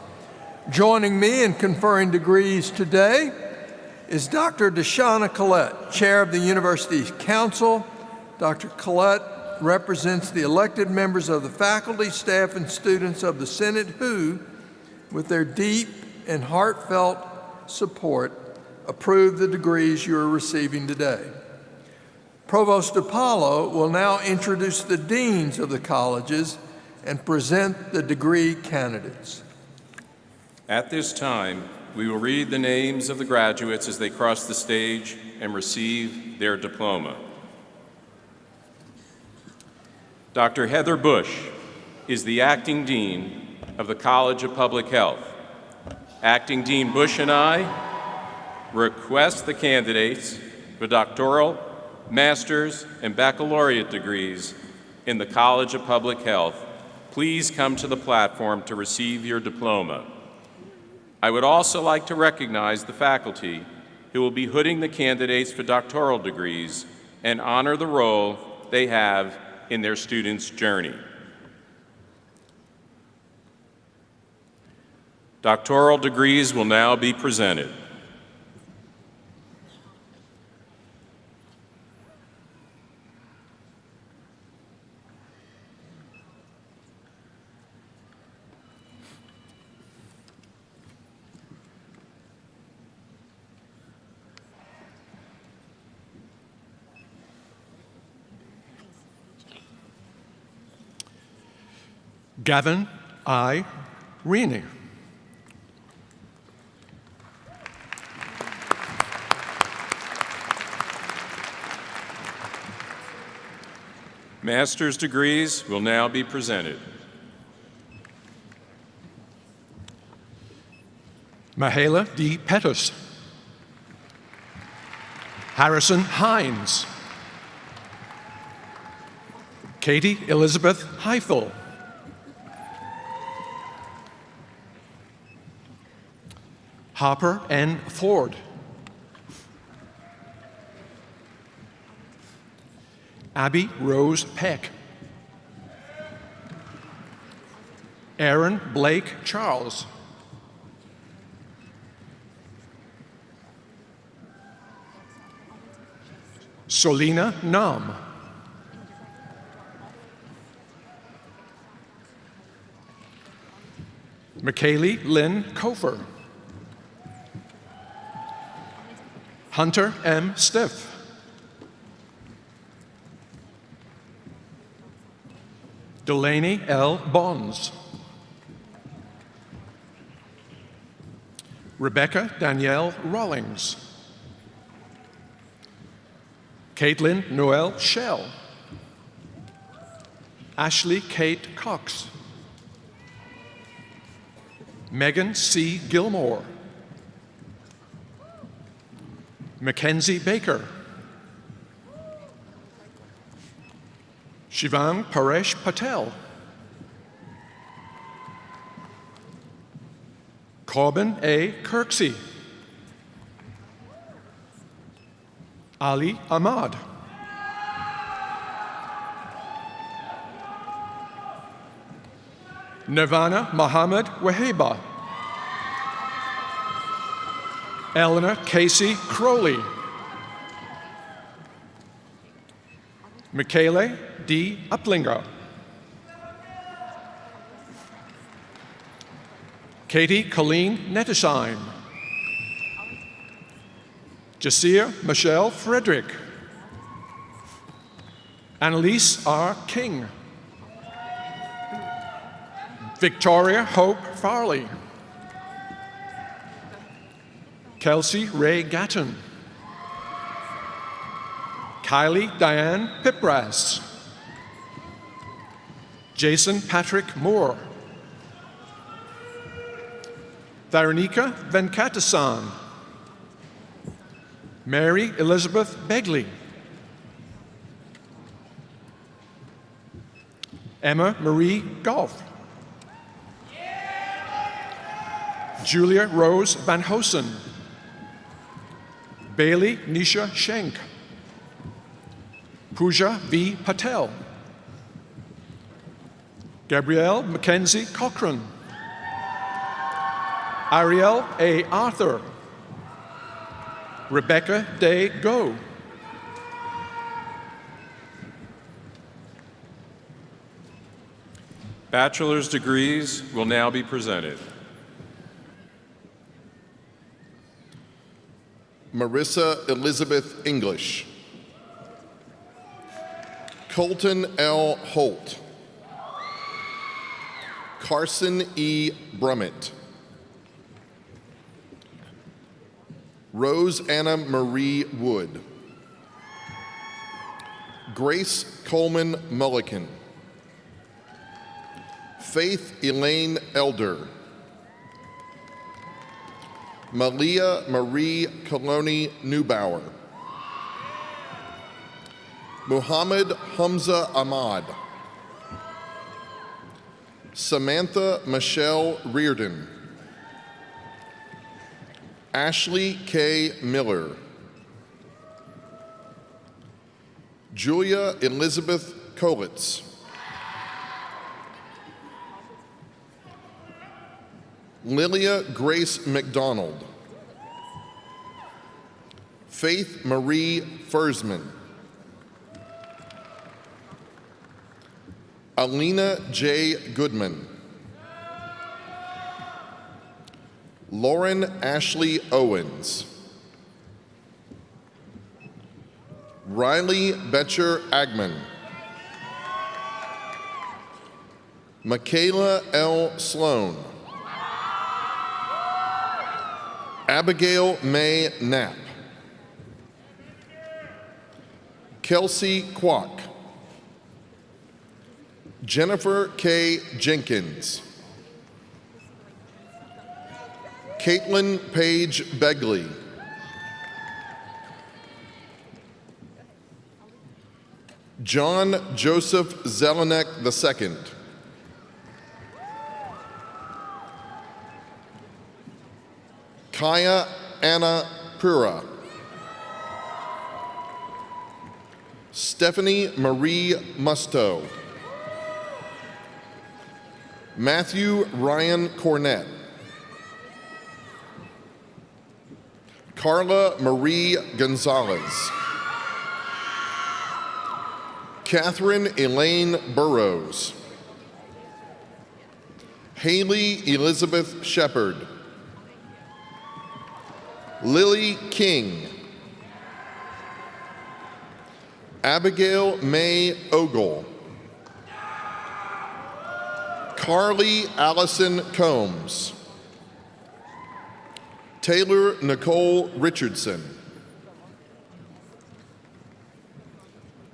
Joining me in conferring degrees today is Dr. Deshauna Collette, Chair of the University Council. Dr. Collette represents the elected members of the faculty, staff, and students of the Senate who, with their deep and heartfelt support, approve the degrees you are receiving today. Provost DiPaolo will now introduce the deans of the colleges and present the degree candidates. At this time, we will read the names of the graduates as they cross the stage and receive their diploma. Dr. Heather Bush is the acting dean of the College of Public Health. Acting Dean Bush and I request the candidates for doctoral, master's, and baccalaureate degrees in the College of Public Health, please come to the platform to receive your diploma. I would also like to recognize the faculty who will be hooding the candidates for doctoral degrees and honor the role they have in their students' journey. Doctoral degrees will now be presented. Gavin I. Reaney. Master's degrees will now be presented. Mahala D. Pettis. Harrison Hines. Katie Elizabeth Heifel. Harper N. Ford. Abby Rose Peck. Aaron Blake Charles. Solina Nam. McKaylee Lynn Kofer. Hunter M. Stiff. Delaney L. Bonds. Rebecca Danielle Rawlings. Caitlin Noel Shell. Ashley Kate Cox. Megan C. Gilmore. Mackenzie Baker. Shivang Paresh Patel. Corbin A. Kirksey. Ali Ahmad. Nirvana Muhammad Waheba. Eleanor Casey Crowley. Michele D. Uplinger. Katie Colleen Nettesheim. Jasir Michelle Frederick. Annalise R. King. Victoria Hope Farley. Kelsey Ray Gatton. Kylie Diane Pipras. Jason Patrick Moore. Tharanika Venkatasan. Mary Elizabeth Begley. Emma Marie Goff. Julia Rose Van Hosen. Bailey Nisha Shank. Pooja V. Patel. Gabrielle Mackenzie Cochran. Ariel A. Arthur. Rebecca Day Go. Bachelor's degrees will now be presented. Marissa Elizabeth English. Colton L. Holt. Carson E. Brummett. Rose Anna Marie Wood. Grace Coleman Mulliken. Faith Elaine Elder. Malia Marie Coloni Neubauer. Muhammad Hamza Ahmad. Samantha Michelle Reardon. Ashley K. Miller. Julia Elizabeth Kolitz. Lilia Grace McDonald. Faith Marie Fersman. Alina J. Goodman. Lauren Ashley Owens. Riley Betcher Agman. Michaela L. Sloan. Abigail May Knapp. Kelsey Kwok. Jennifer K. Jenkins. Caitlin Page Begley. John Joseph Zelenek II. Kaya Anna Pura. Stephanie Marie Musto. Matthew Ryan Cornett. Carla Marie Gonzalez. Catherine Elaine Burrows. Haley Elizabeth Shepard. Lily King. Abigail May Ogle. Carly Allison Combs. Taylor Nicole Richardson.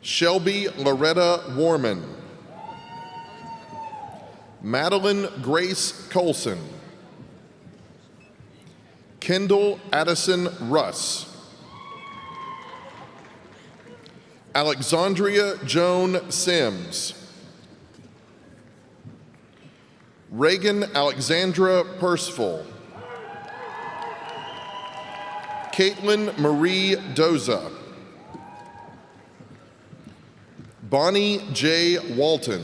Shelby Loretta Warman. Madeline Grace Colson. Kendall Addison Russ. Alexandria Joan Sims. Reagan Alexandra Percival. Caitlin Marie Doza. Bonnie J. Walton.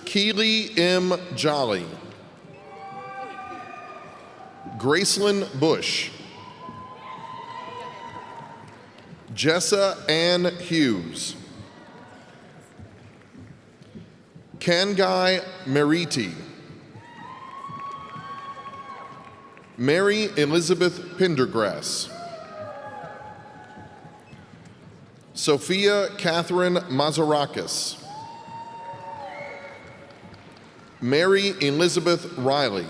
Keely M. Jolly. Gracelyn Bush. Jessa Ann Hughes. Kangai Meriti. Mary Elizabeth Pendergrass. Sophia Catherine Mazarakis. Mary Elizabeth Riley.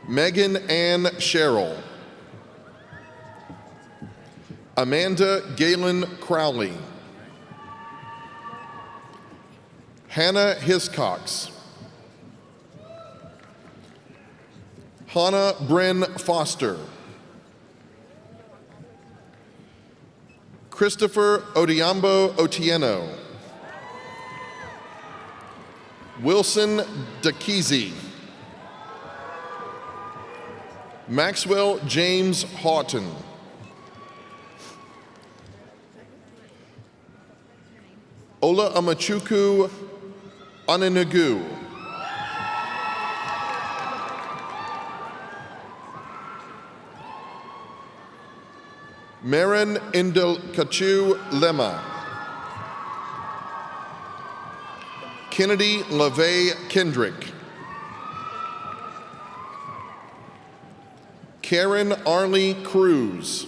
Megan Ann Sherrill. Amanda Galen Crowley. Hannah Hiscox. Hannah Bryn Foster. Christopher Odiambo Otieno. Wilson Dakizi. Maxwell James Houghton. Ola Amachuku Ananugu. Marin Indilkachu Lema. Kennedy LaVey Kendrick. Karen Arley Cruz.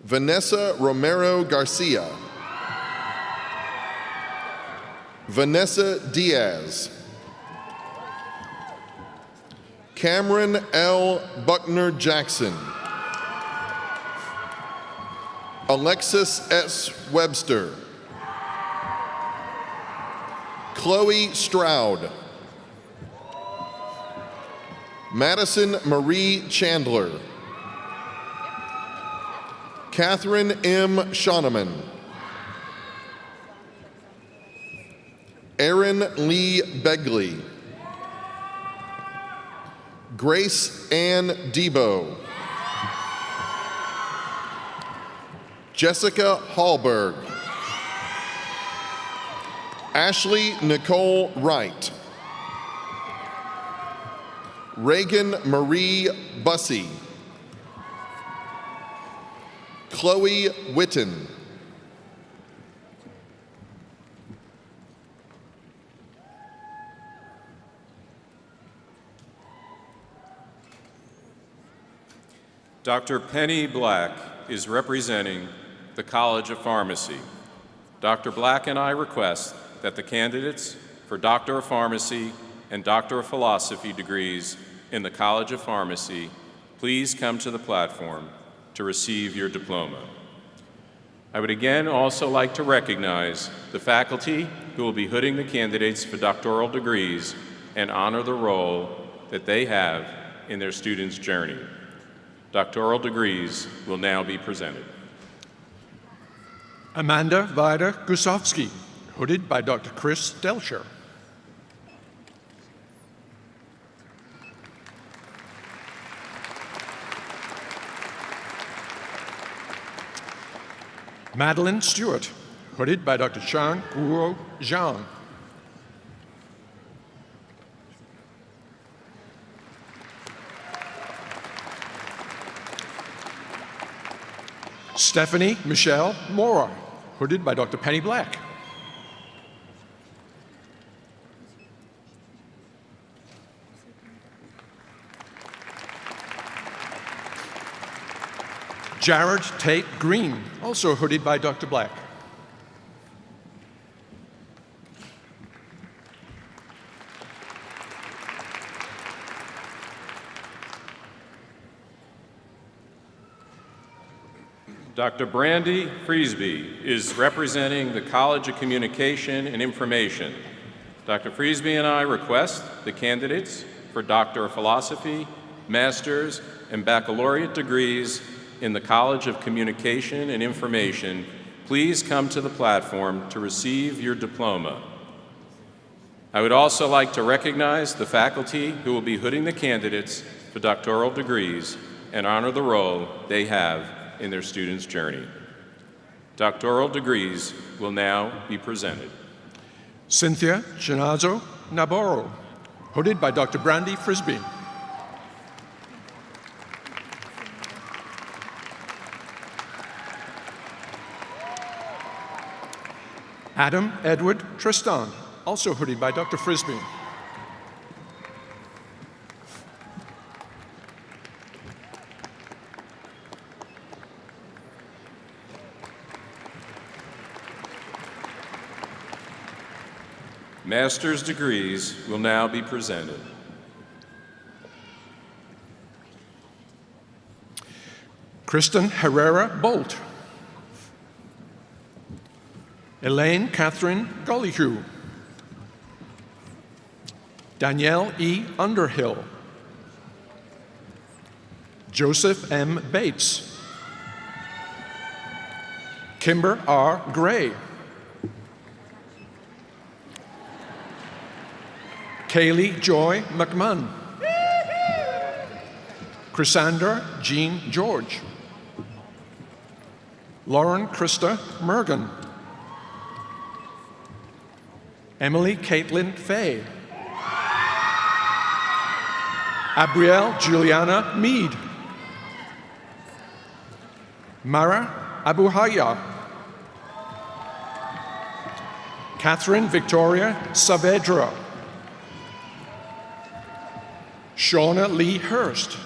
Vanessa Romero Garcia. Vanessa Diaz. Cameron L. Buckner Jackson. Alexis S. Webster. Chloe Stroud. Madison Marie Chandler. Catherine M. Shoneman. Erin Lee Begley. Grace Ann Debo. Jessica Hallberg. Ashley Nicole Wright. Reagan Marie Bussey. Chloe Witten. Dr. Penny Black is representing the College of Pharmacy. Dr. Black and I request that the candidates for Doctor of Pharmacy and Doctor of Philosophy degrees in the College of Pharmacy please come to the platform to receive your diploma. I would again also like to recognize the faculty who will be hooding the candidates for doctoral degrees and honor the role that they have in their students' journey. Doctoral degrees will now be presented. Amanda Vida Gusovsky, hooded by Dr. Chris Delcher. Madeline Stewart, hooded by Dr. Chang Guo Zhang. Stephanie Michelle Mora, hooded by Dr. Penny Black. Jared Tate Green, also hooded by Dr. Black. Dr. Brandy Friesby is representing the College of Communication and Information. Dr. Friesby and I request the candidates for Doctor of Philosophy, Master's, and Baccalaureate degrees in the College of Communication and Information please come to the platform to receive your diploma. I would also like to recognize the faculty who will be hooding the candidates for doctoral degrees and honor the role they have in their students' journey. Doctoral degrees will now be presented. Cynthia Chinazo Navarro, hooded by Dr. Brandy Frisbee. Adam Edward Tristan, also hooded by Dr. Frisbee. Master's degrees will now be presented. Kristen Herrera Bolt. Elaine Catherine Gollihu. Danielle E. Underhill. Joseph M. Bates. Kimber R. Gray. Kaylee Joy McMahon. Chrysandra Jean George. Lauren Krista Mergen. Emily Caitlin Fay. Abrielle Juliana Mead. Mara Abuhaya. Catherine Victoria Saavedra. Shauna Lee Hurst.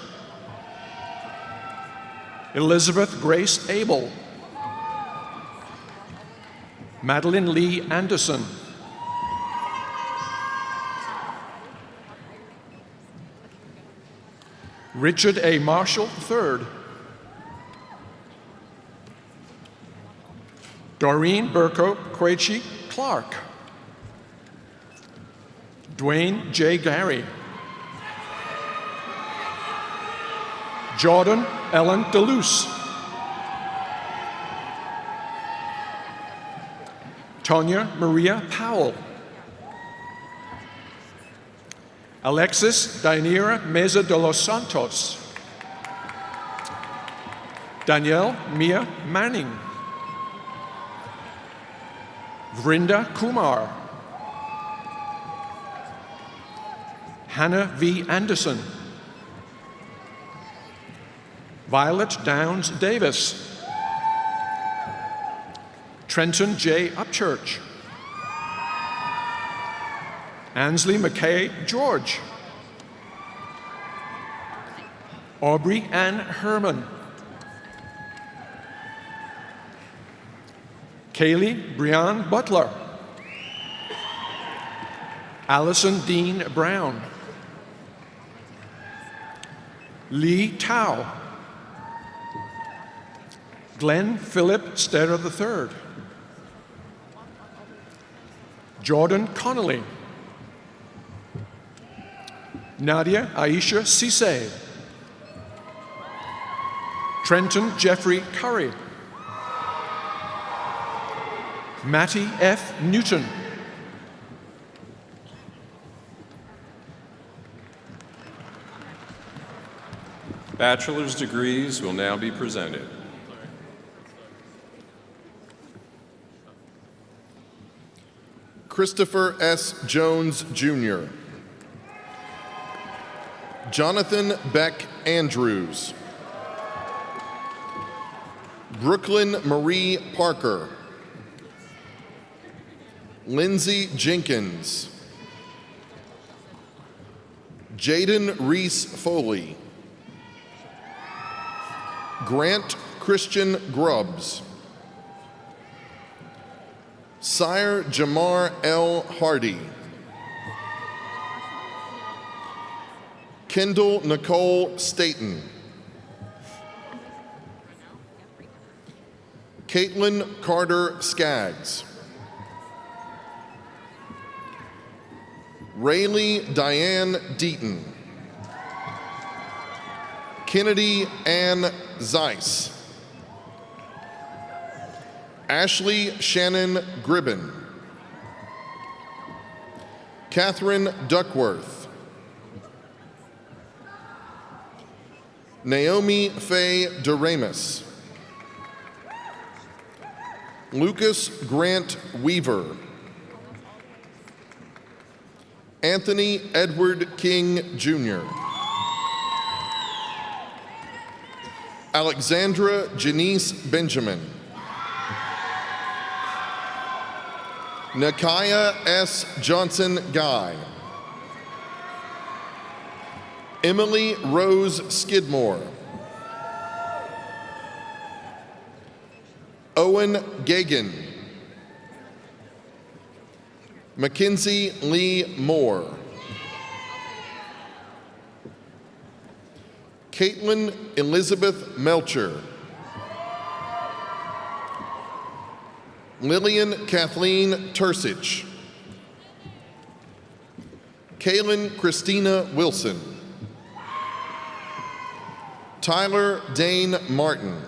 Elizabeth Grace Abel. Madeline Lee Anderson. Richard A. Marshall III. Doreen Burko Quechi Clark. Dwayne J. Gary. Jordan Ellen DeLuce. Tonya Maria Powell. Alexis Dainira Meza de los Santos. Danielle Mia Manning. Vrinda Kumar. Hannah V. Anderson. Violet Downs Davis. Trenton J. Upchurch. Ansley McKay George. Aubrey Ann Herman. Kaylee Brianne Butler. Allison Dean Brown. Lee Tao. Glenn Philip Sterra III. Jordan Connolly. Nadia Aisha Cisse. Trenton Jeffrey Curry. Matty F. Newton. Bachelor's degrees will now be presented. Christopher S. Jones, Jr. Jonathan Beck Andrews. Brooklyn Marie Parker. Lindsay Jenkins. Jaden Reese Foley. Grant Christian Grubbs. Sire Jamar L. Hardy. Kendall Nicole Staten. Caitlin Carter Skaggs. Rayleigh Diane Deaton. Kennedy Ann Zeiss. Ashley Shannon Gribben. Catherine Duckworth. Naomi Faye Doremus. Lucas Grant Weaver. Anthony Edward King, Jr. Alexandra Janice Benjamin. Nakaya S. Johnson Guy. Emily Rose Skidmore. Owen Gagan. Mackenzie Lee Moore. Caitlin Elizabeth Melcher. Lillian Kathleen Tursich. Kaylin Christina Wilson. Tyler Dane Martin.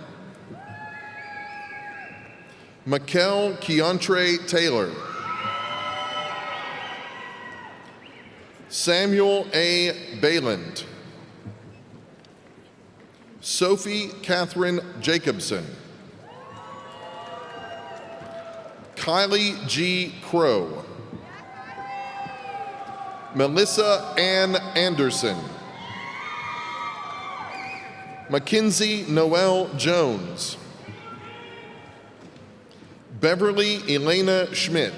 Mikkel Keontre Taylor. Samuel A. Bayland. Sophie Catherine Jacobson. Kylie G. Crow. Melissa Ann Anderson. Mackenzie Noel Jones. Beverly Elena Schmidt.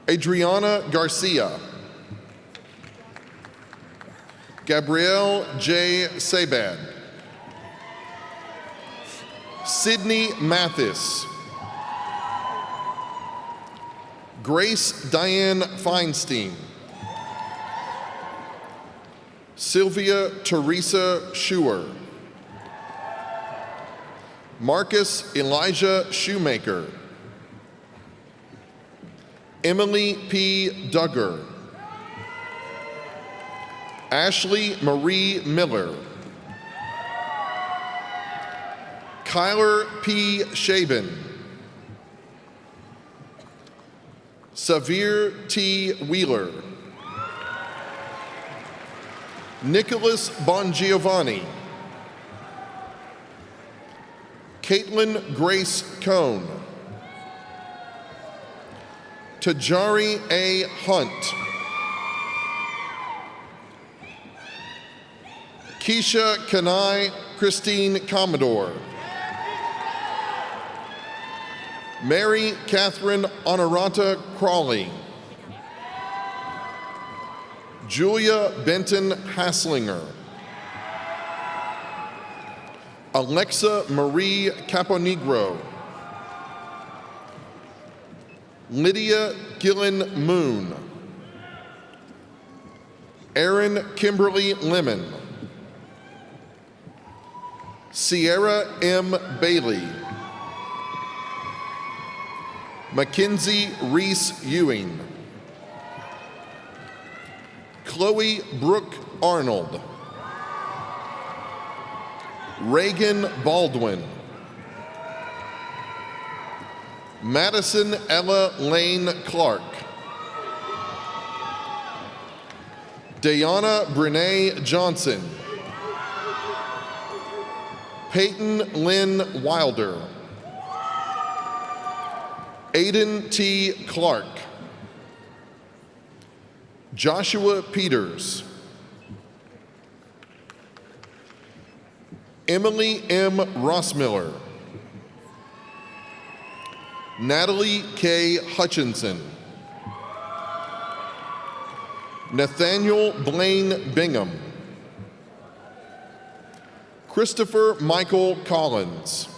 Adriana Garcia. Gabrielle J. Sabad. Sydney Mathis. Grace Diane Feinstein. Sylvia Teresa Schuer. Marcus Elijah Shoemaker. Emily P. Duggar. Ashley Marie Miller. Kyler P. Shaben. Savir T. Wheeler. Nicholas Bongiovanni. Caitlin Grace Cohn. Tajari A. Hunt. Keisha Kanai Christine Commodore. Mary Catherine Honorata Crawley. Julia Benton Hasslinger. Alexa Marie Caponegro. Lydia Gillen Moon. Erin Kimberly Lemon. Sierra M. Bailey. Mackenzie Reese Ewing. Chloe Brooke Arnold. Reagan Baldwin. Madison Ella Lane Clark. Dayana Brene Johnson. Peyton Lynn Wilder. Aiden T. Clark. Joshua Peters. Emily M. Rossmiller. Natalie K. Hutchinson. Nathaniel Blaine Bingham. Christopher Michael Collins.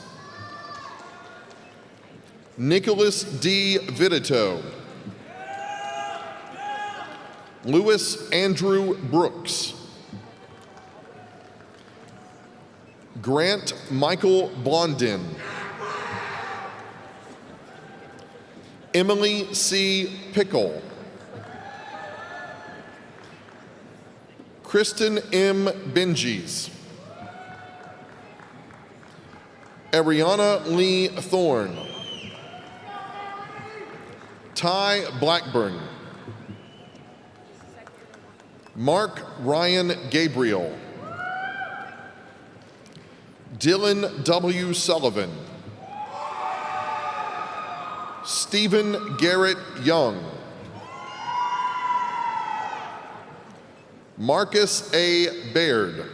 Nicholas D. Vitito. Louis Andrew Brooks. Grant Michael Blondin. Emily C. Pickle. Kristen M. Benjies. Ariana Lee Thorne. Ty Blackburn. Mark Ryan Gabriel. Dylan W. Sullivan. Stephen Garrett Young. Marcus A. Baird.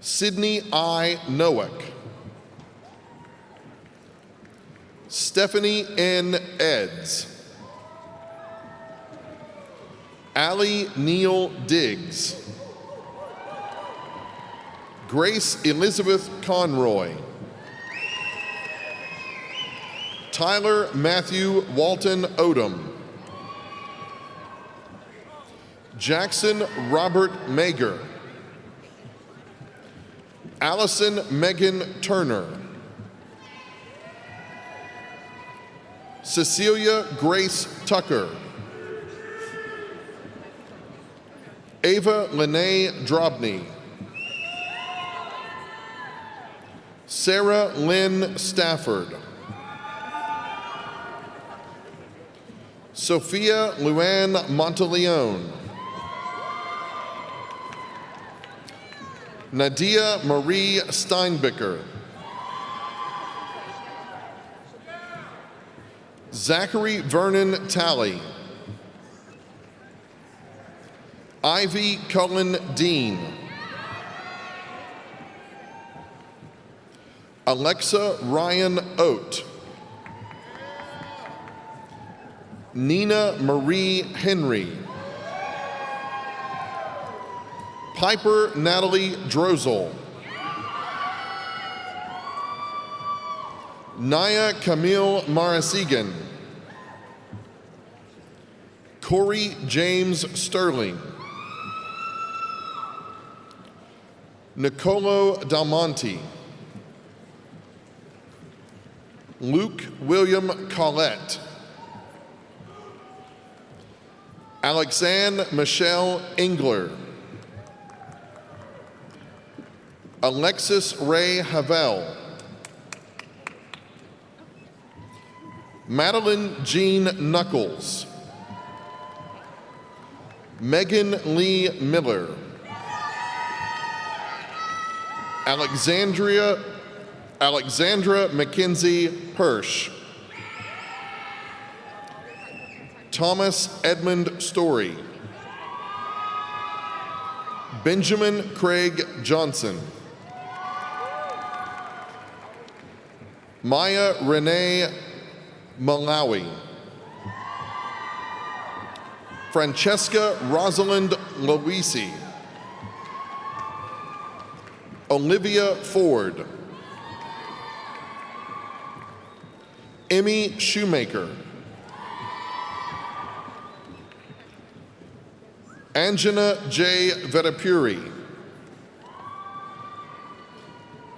Sydney I. Noack. Stephanie N. Eds. Allie Neal Diggs. Grace Elizabeth Conroy. Tyler Matthew Walton Odom. Jackson Robert Mager. Allison Megan Turner. Cecilia Grace Tucker. Ava Lene Drobny. Sarah Lynn Stafford. Sophia Luann Monteleone. Nadia Marie Steinbicker. Zachary Vernon Talley. Ivy Cullen Dean. Alexa Ryan Oat. Nina Marie Henry. Piper Natalie Drozel. Naya Camille Marasigan. Corey James Sterling. Nicolo Dalmonte. Luke William Collette. Alexandre Michelle Engler. Alexis Ray Havel. Madeline Jean Knuckles. Megan Lee Miller. Alexandra Mackenzie Hirsch. Thomas Edmund Story. Benjamin Craig Johnson. Maya Renee Malawi. Francesca Rosalind Loisi. Olivia Ford. Emmy Shoemaker. Anjana J. Vetapuri.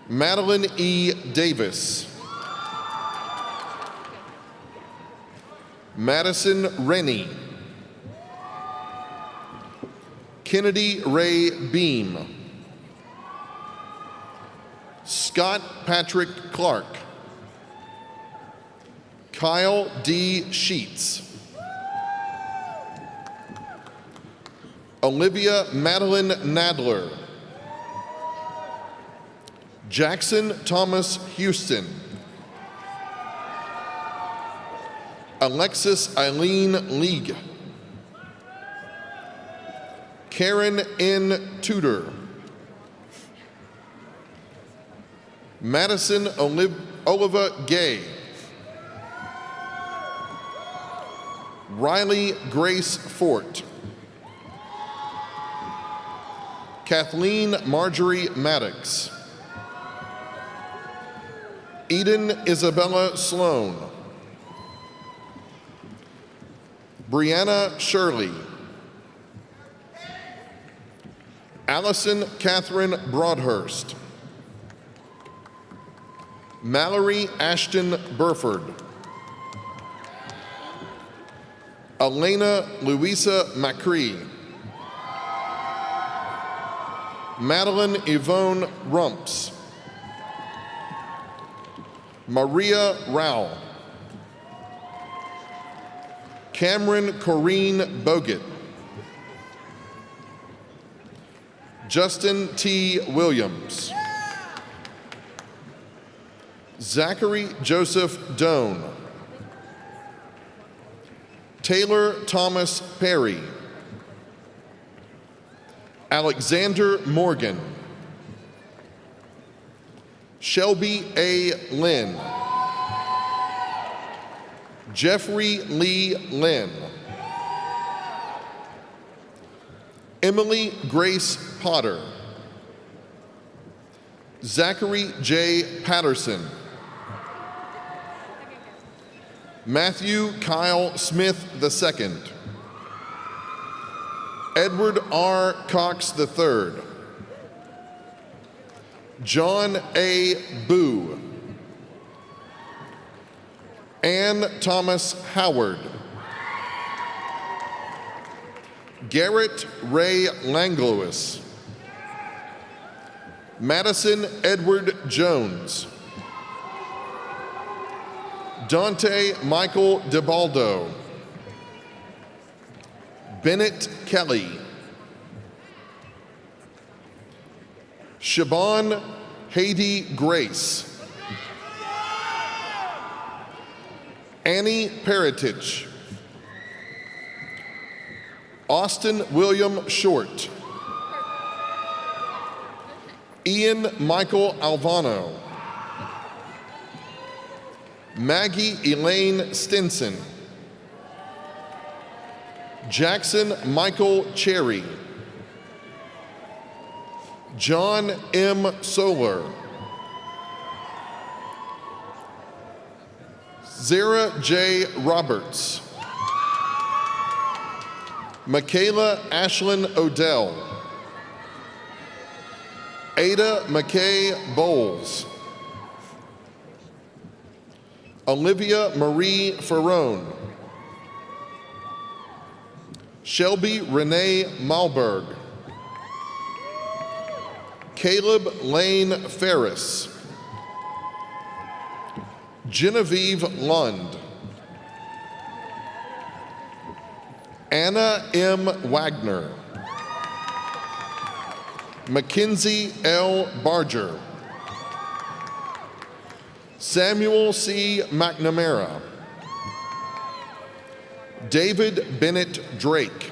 Madeline E. Davis. Madison Rennie. Kennedy Ray Beam. Scott Patrick Clark. Kyle D. Sheets. Olivia Madeline Nadler. Jackson Thomas Houston. Alexis Eileen League. Karen N. Tudor. Madison Oliva Gay. Riley Grace Fort. Kathleen Marjorie Maddox. Eden Isabella Sloan. Brianna Shirley. Allison Catherine Broadhurst. Mallory Ashton Burford. Elena Louisa McCree. Madeline Yvonne Rumps. Maria Rao. Cameron Corrine Bogut. Justin T. Williams. Zachary Joseph Doan. Taylor Thomas Perry. Alexander Morgan. Shelby A. Lynn. Jeffrey Lee Lynn. Emily Grace Potter. Zachary J. Patterson. Matthew Kyle Smith II. Edward R. Cox III. John A. Boo. Ann Thomas Howard. Garrett Ray Langlois. Madison Edward Jones. Dante Michael DeBaldo. Bennett Kelly. Siobhan Haiti Grace. Annie Peritich. Austin William Short. Ian Michael Alvano. Maggie Elaine Stinson. Jackson Michael Cherry. John M. Solar. Zara J. Roberts. Michaela Ashlyn Odell. Ada McKay Bowles. Olivia Marie Ferrone. Shelby Renee Malberg. Caleb Lane Ferris. Genevieve Lund. Anna M. Wagner. Mackenzie L. Barger. Samuel C. McNamara. David Bennett Drake.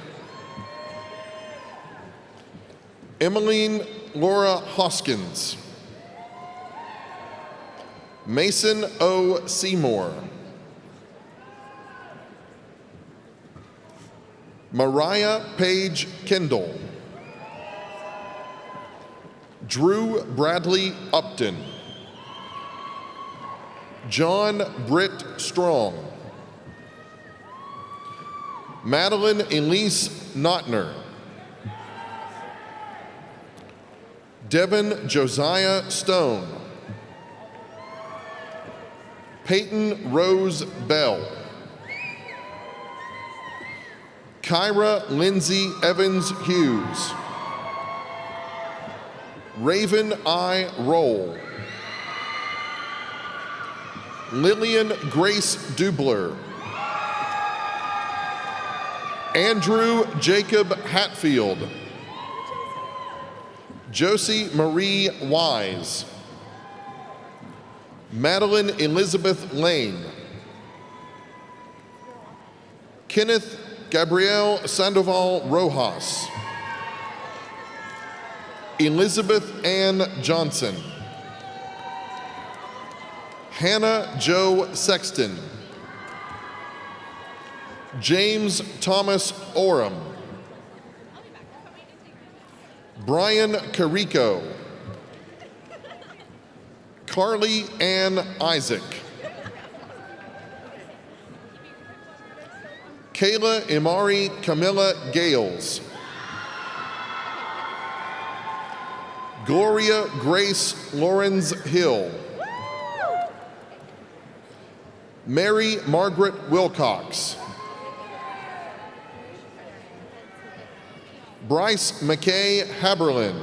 Emmeline Laura Hoskins. Mason O. Seymour. Mariah Page Kendall. Drew Bradley Upton. John Britt Strong. Madeline Elise Notner. Devin Josiah Stone. Peyton Rose Bell. Kyra Lindsay Evans Hughes. Raven I. Roll. Lillian Grace Dubler. Andrew Jacob Hatfield. Josie Marie Wise. Madeline Elizabeth Lane. Kenneth Gabrielle Sandoval Rojas. Elizabeth Ann Johnson. Hannah Joe Sexton. James Thomas Oram. Brian Carico. Carly Ann Isaac. Kayla Imari Camilla Gales. Gloria Grace Lawrence Hill. Mary Margaret Wilcox. Bryce McKay Haberlin.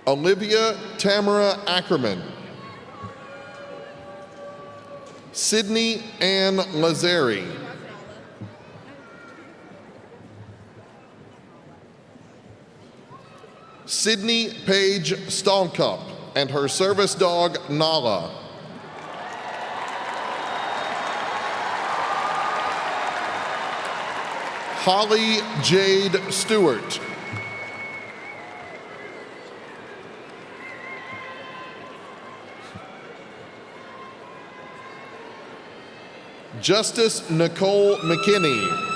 Olivia Tamara Ackerman. Sydney Ann Lazari. Sydney Paige Stallcup and her service dog Nala. Holly Jade Stewart. Justice Nicole McKinney.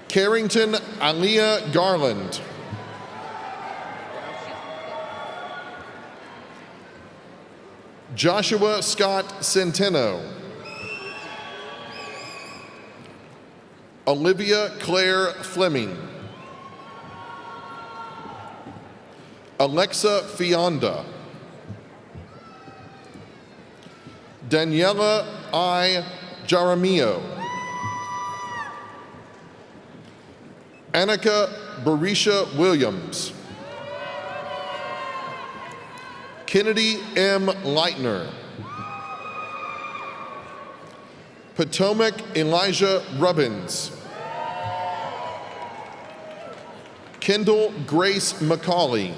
Carrington Aliyah Garland. Joshua Scott Centeno. Olivia Claire Fleming. Alexa Fionda. Daniela I. Jaramillo. Annika Barisha Williams. Kennedy M. Leitner. Potomac Elijah Rubbins. Kendall Grace McCauley.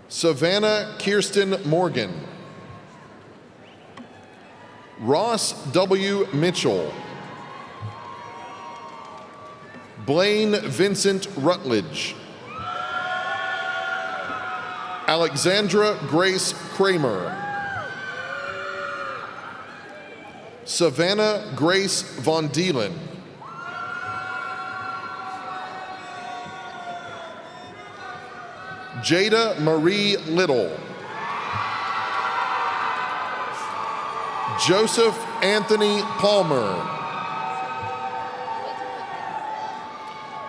Savannah Kirsten Morgan. Ross W. Mitchell. Blaine Vincent Rutledge. Alexandra Grace Kramer. Savannah Grace Von Deelen. Jada Marie Little. Joseph Anthony Palmer.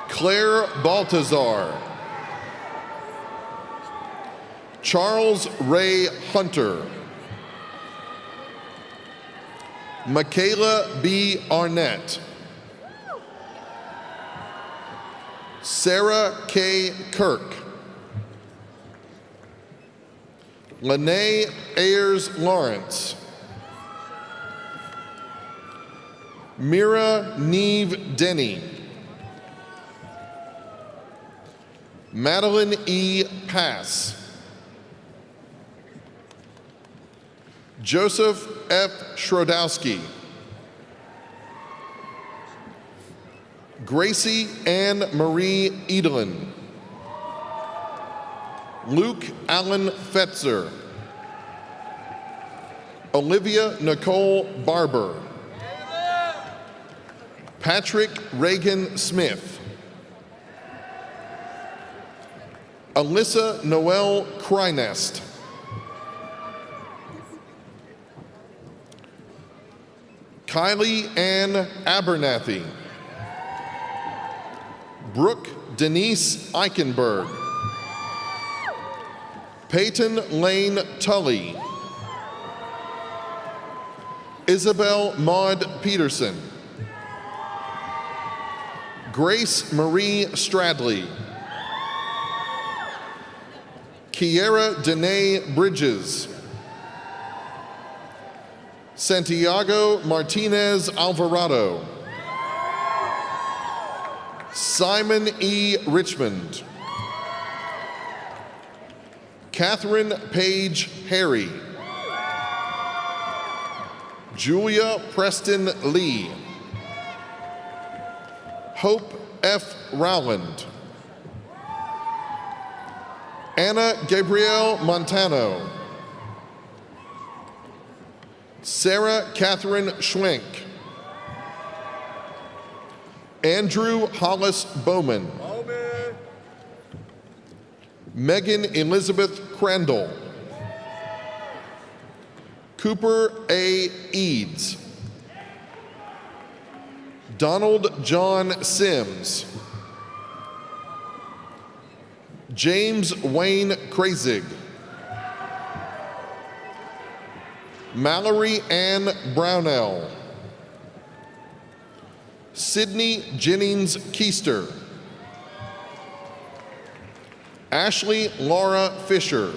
Claire Baltazar. Charles Ray Hunter. Michaela B. Arnett. Sarah K. Kirk. Lene Ayers Lawrence. Mira Neve Denny. Madeline E. Pass. Joseph F. Schrodowski. Gracie Ann Marie Edelin. Luke Allen Fetzer. Olivia Nicole Barber. Patrick Reagan Smith. Alyssa Noel Krynest. Kylie Ann Abernathy. Brooke Denise Eichenberg. Peyton Lane Tully. Isabel Maud Peterson. Grace Marie Stradley. Kiera Danae Bridges. Santiago Martinez Alvarado. Simon E. Richmond. Catherine Page Harry. Julia Preston Lee. Hope F. Rowland. Anna Gabrielle Montano. Sarah Catherine Schwenk. Andrew Hollis Bowman. Megan Elizabeth Crandall. Cooper A. Eads. Donald John Sims. James Wayne Krazig. Mallory Ann Brownell. Sydney Jennings Keister. Ashley Laura Fisher.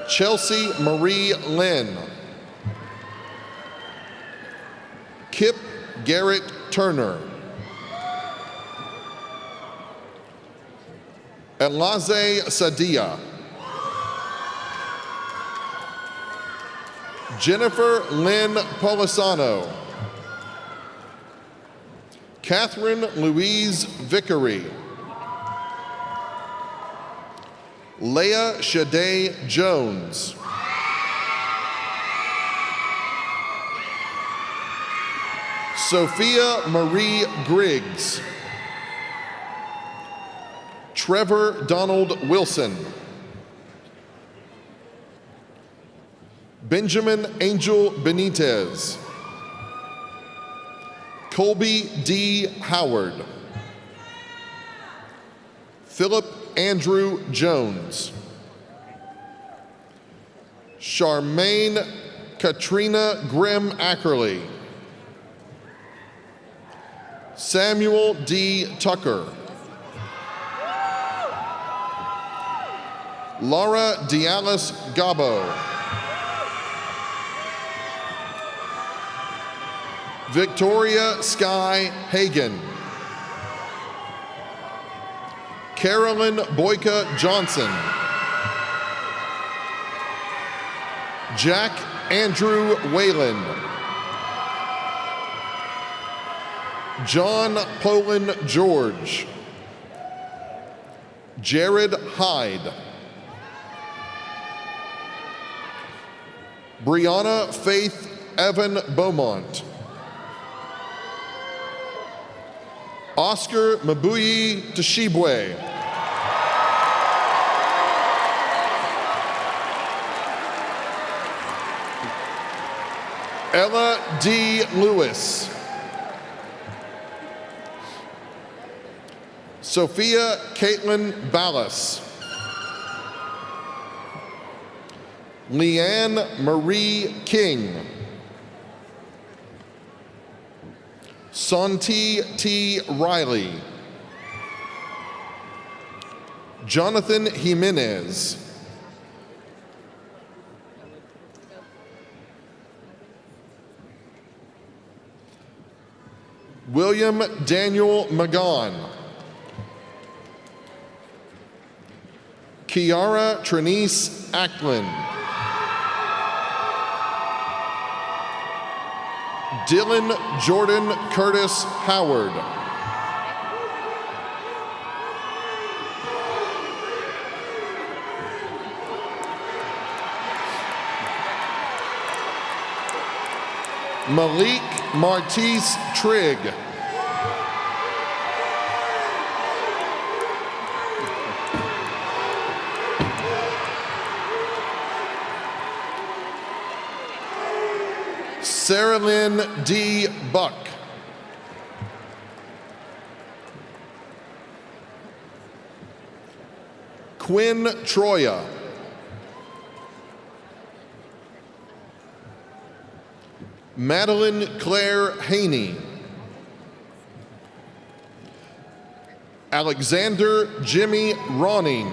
Chelsea Marie Lynn. Kip Garrett Turner. Elaze Sadia. Jennifer Lynn Polisano. Catherine Louise Vickery. Leah Shade Jones. Sophia Marie Griggs. Trevor Donald Wilson. Benjamin Angel Benitez. Colby D. Howard. Philip Andrew Jones. Charmaine Katrina Grimm Ackerley. Samuel D. Tucker. Laura Dialis Gabo. Victoria Sky Hagen. Carolyn Boyka Johnson. Jack Andrew Whalen. John Poland George. Jared Hyde. Brianna Faith Evan Beaumont. Oscar Mabuyi Tshibwe. Ella D. Lewis. Sophia Caitlin Ballas. Leanne Marie King. Santi T. Riley. Jonathan Jimenez. William Daniel Magon. Kiara Trinice Acklin. Dylan Jordan Curtis Howard. Malik Martise Trigg. Sarah Lynn D. Buck. Quinn Troya. Madeline Claire Haney. Alexander Jimmy Ronning.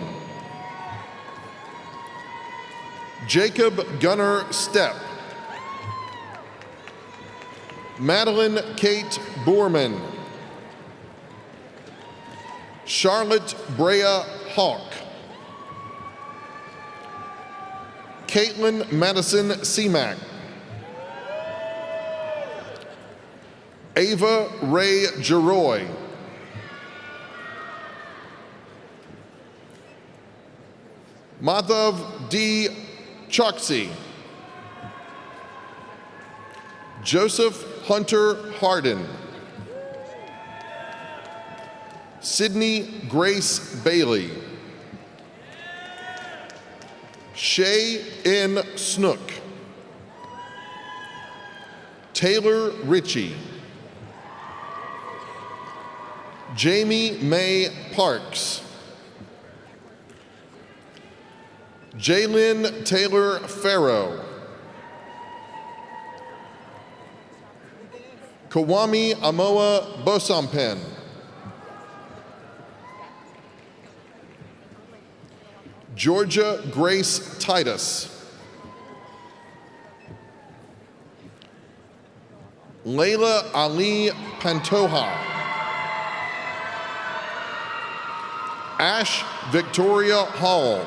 Jacob Gunnar Stepp. Madeline Kate Boorman. Charlotte Brea Hawk. Caitlin Madison Seamack. Ava Ray Geroy. Madhav D. Choksi. Joseph Hunter Hardin. Sydney Grace Bailey. Shay N. Snook. Taylor Ritchie. Jamie May Parks. Jalen Taylor Farrow. Kawami Amoa Bosampen. Georgia Grace Titus. Layla Ali Pantoja. Ash Victoria Hall.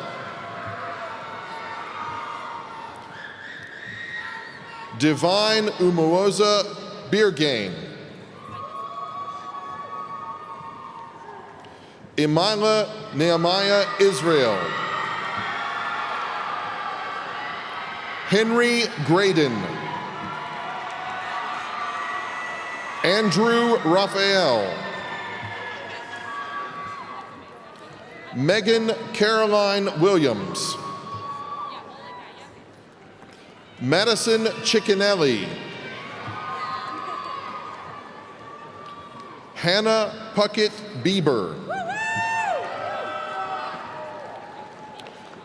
Divine Umuoza Biergain. Imila Nehemiah Israel. Henry Graydon. Andrew Raphael. Megan Caroline Williams. Madison Ciccinelli. Hannah Puckett Bieber.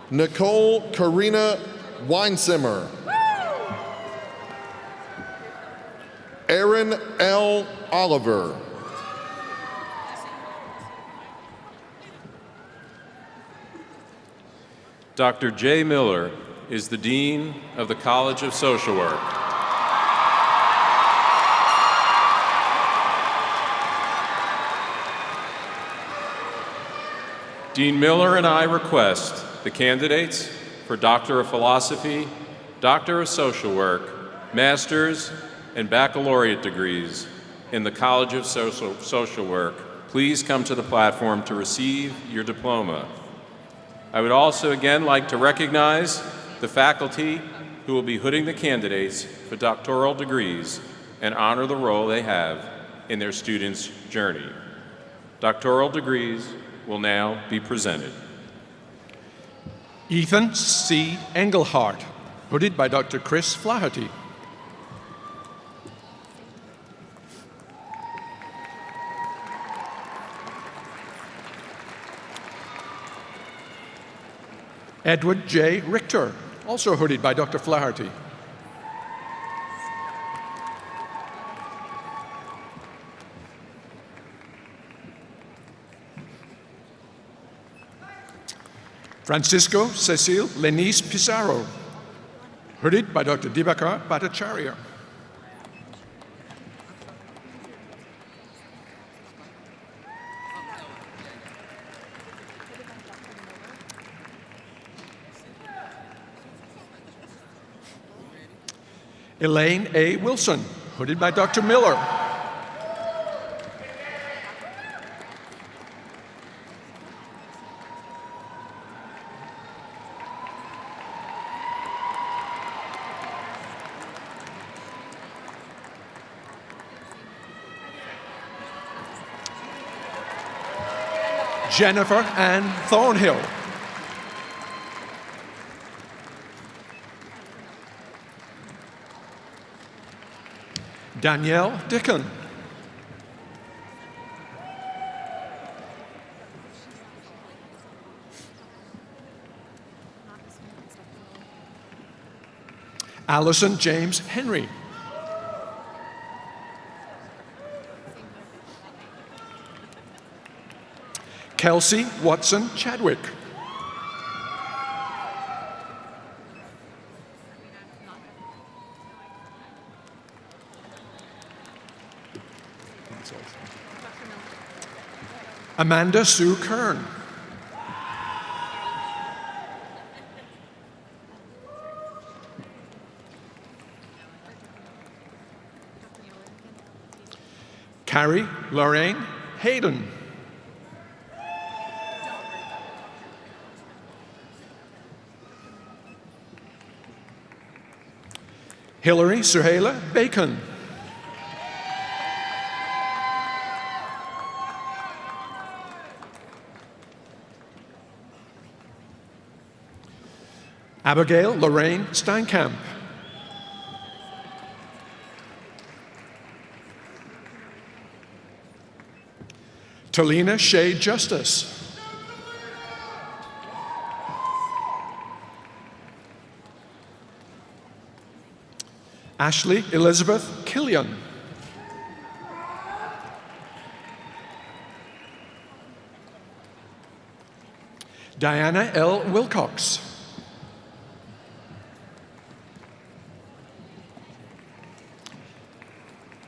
Nicole Karina Weinsimmer. Aaron L. Oliver. Dr. Jay Miller is the Dean of the College of Social Work. Dean Miller and I request the candidates for Doctor of Philosophy, Doctor of Social Work, Master's, and Baccalaureate degrees in the College of Social Work please come to the platform to receive your diploma. I would also again like to recognize the faculty who will be hooding the candidates for doctoral degrees and honor the role they have in their students' journey. Doctoral degrees will now be presented. Ethan C. Engelhardt, hooded by Dr. Chris Flaherty. Edward J. Richter, also hooded by Dr. Flaherty. Francisco Cecil Lenice Pizarro, hooded by Dr. Dibakar Bhattacharya. Elaine A. Wilson, hooded by Dr. Miller. Jennifer Ann Thornhill. Danielle Dickon. Allison James Henry. Kelsey Watson Chadwick. Amanda Sue Kern. Carrie Lorraine Hayden. Hillary Suhaila Bacon. Abigail Lorraine Steinkamp. Talina Shea Justice. Ashley Elizabeth Killian. Diana L. Wilcox.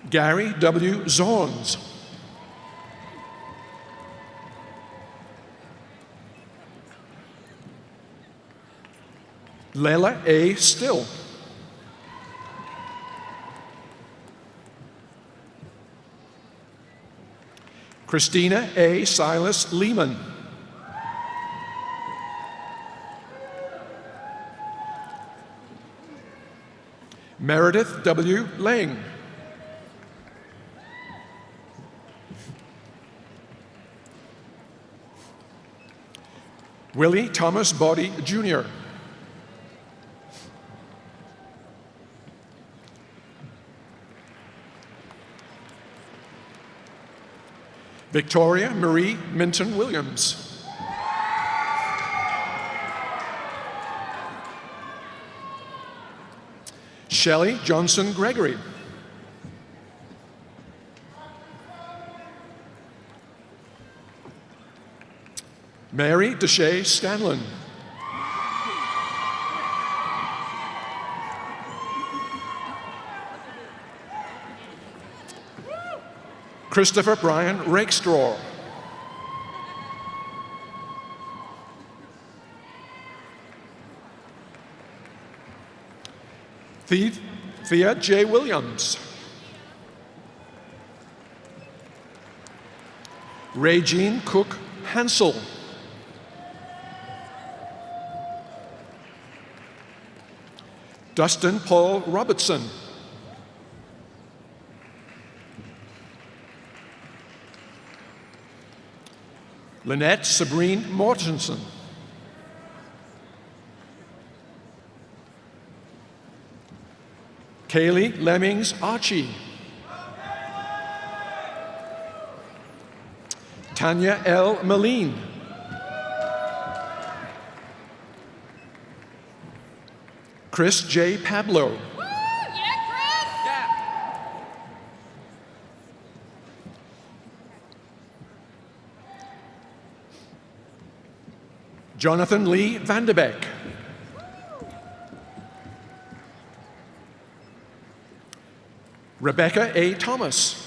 Gary W. Zorns. Lela A. Still. Christina A. Silas Lehman. Meredith W. Lang. Willie Thomas Body Jr. Victoria Marie Minton Williams. Shelley Johnson Gregory. Mary Deshay Stanlin. Christopher Brian Rakestraw. Thea J. Williams. Regine Cook Hansel. Dustin Paul Robertson. Lynette Sabrine Mortensen. Kaylee Lemmings Archie. Tanya L. Moline. Chris J. Pablo. Jonathan Lee Vanderbeck. Rebecca A. Thomas.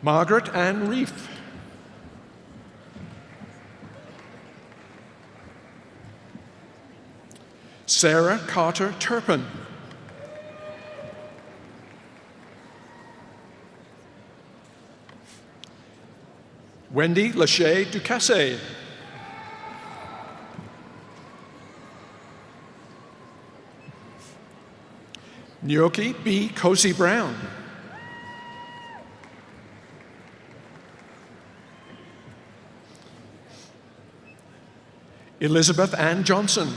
Margaret Ann Reef. Sarah Carter Turpin. Wendy Lachey Ducasse. Nyoki B. Cozy Brown. Elizabeth Ann Johnson.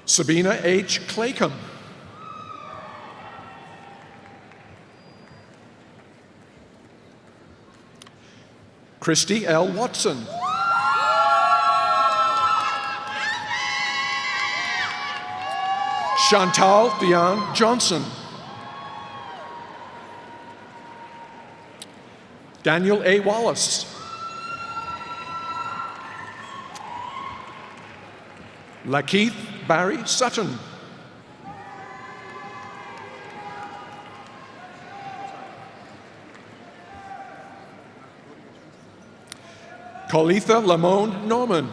Sabina H. Claycomb. Christy L. Watson. Chantal Dion Johnson. Daniel A. Wallace. Lakeith Barry Sutton. Colitha Lamone Norman.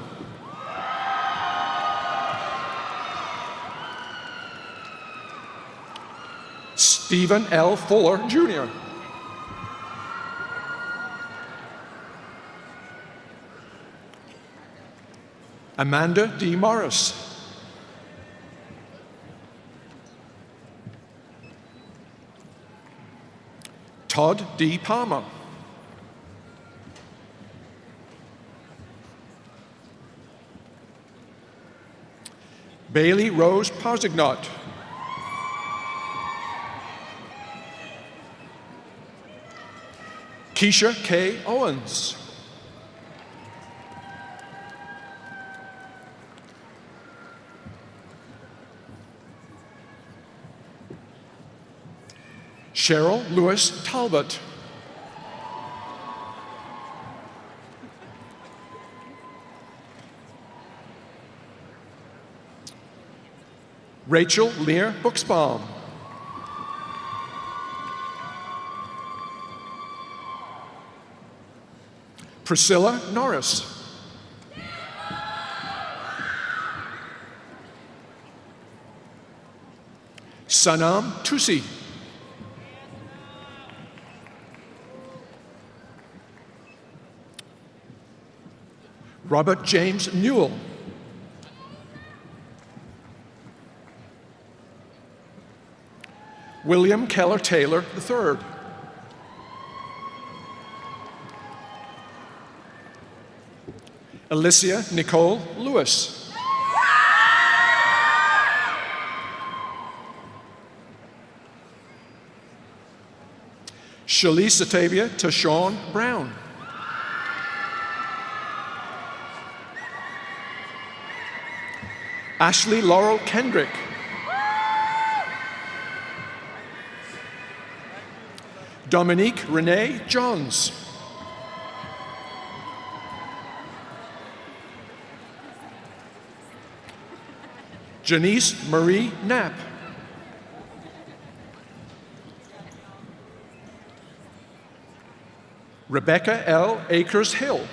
Stephen L. Fuller, Jr. Amanda D. Morris. Todd D. Palmer. Bailey Rose Parzignot. Keisha K. Owens. Cheryl Lewis Talbot. Rachel Lear Buxbaum. Priscilla Norris. Sanam Tusi. Robert James Newell. William Keller Taylor III. Alicia Nicole Lewis. Shalise Atavia Tashawn Brown. Ashley Laurel Kendrick. Dominique Renee Johns. Janice Marie Knapp. Rebecca L. Akers-Hill.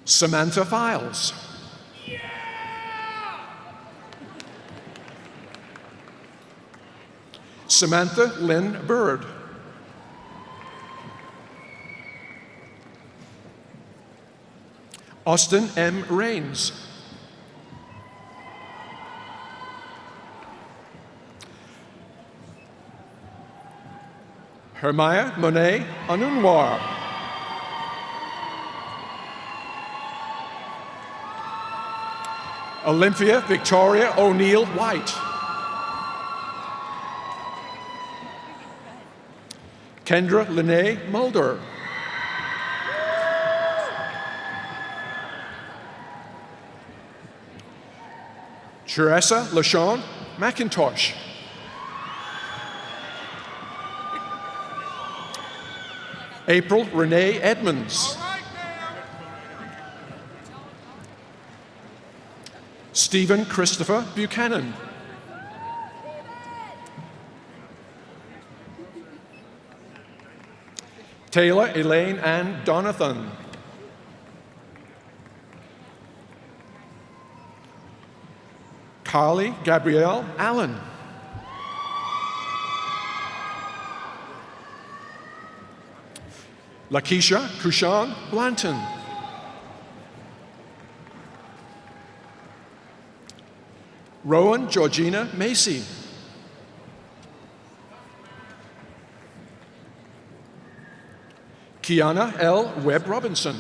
Samantha Files. Samantha Lynn Bird. Austin M. Rains. Hermia Monet Anunwar. Olympia Victoria O'Neill White. Kendra Lene Mulder. Teresa LaShawn McIntosh. April Renee Edmonds. Stephen Christopher Buchanan. Taylor Elaine Ann Donathan. Carly Gabrielle Allen. Lakeisha Kushan Blanton. Rowan Georgina Macy. Kiana L. Webb Robinson.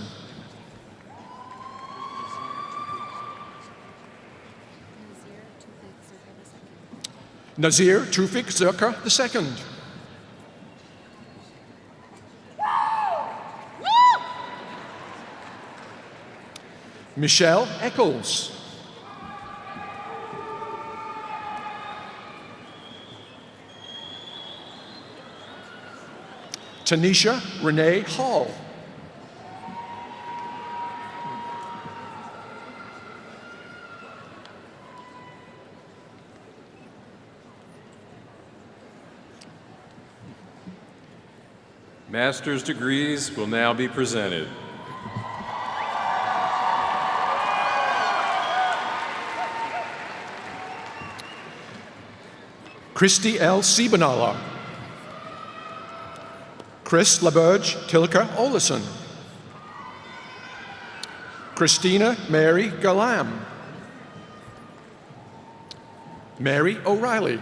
Nazir Tufik Zerka II. Michelle Eccles. Tanisha Renee Hall. Master's degrees will now be presented. Christy L. Siebenala. Chris LaBerge Tilka Olison. Christina Mary Galam. Mary O'Reilly.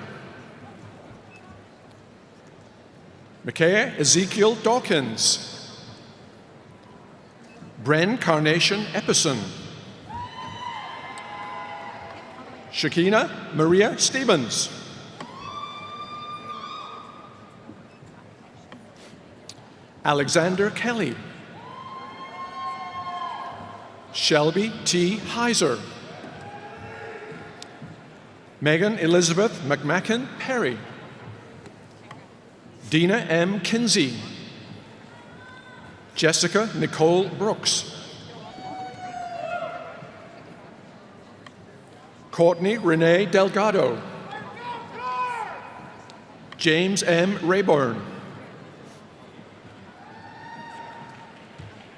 Micaiah Ezekiel Dawkins. Bren Carnation Epperson. Shakina Maria Stevens. Alexander Kelly. Shelby T. Heiser. Megan Elizabeth McMacken Perry. Dina M. Kinsey. Jessica Nicole Brooks. Courtney Renee Delgado. James M. Rayburn.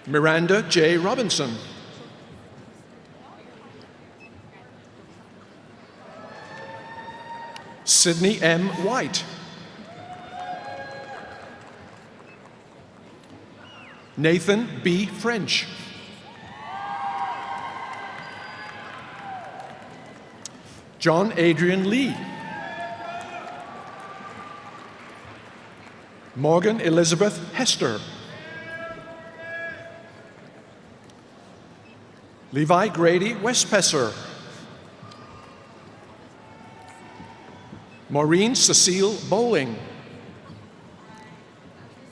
Miranda J. Robinson. Sydney M. White. Nathan B. French. John Adrian Lee. Morgan Elizabeth Hester. Levi Grady Westpesser. Maureen Cecile Bowling.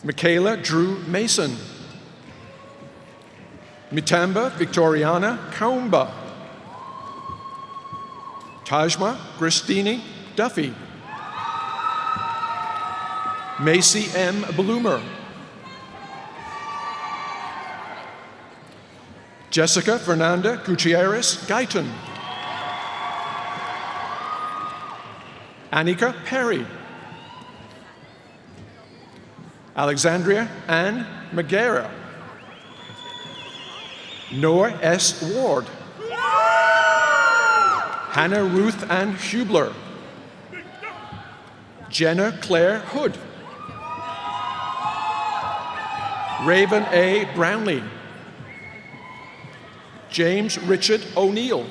Michaela Drew Mason. Mitamba Victoriana Kaumba. Tajma Christine Duffy. Macy M. Bloomer. Jessica Fernanda Gutierrez Guyton. Annika Perry, Alexandria Ann Magera, Noah S. Ward, Hannah Ruth Ann Hubler, Jenna Claire Hood, Raven A. Brownlee, James Richard O'Neill,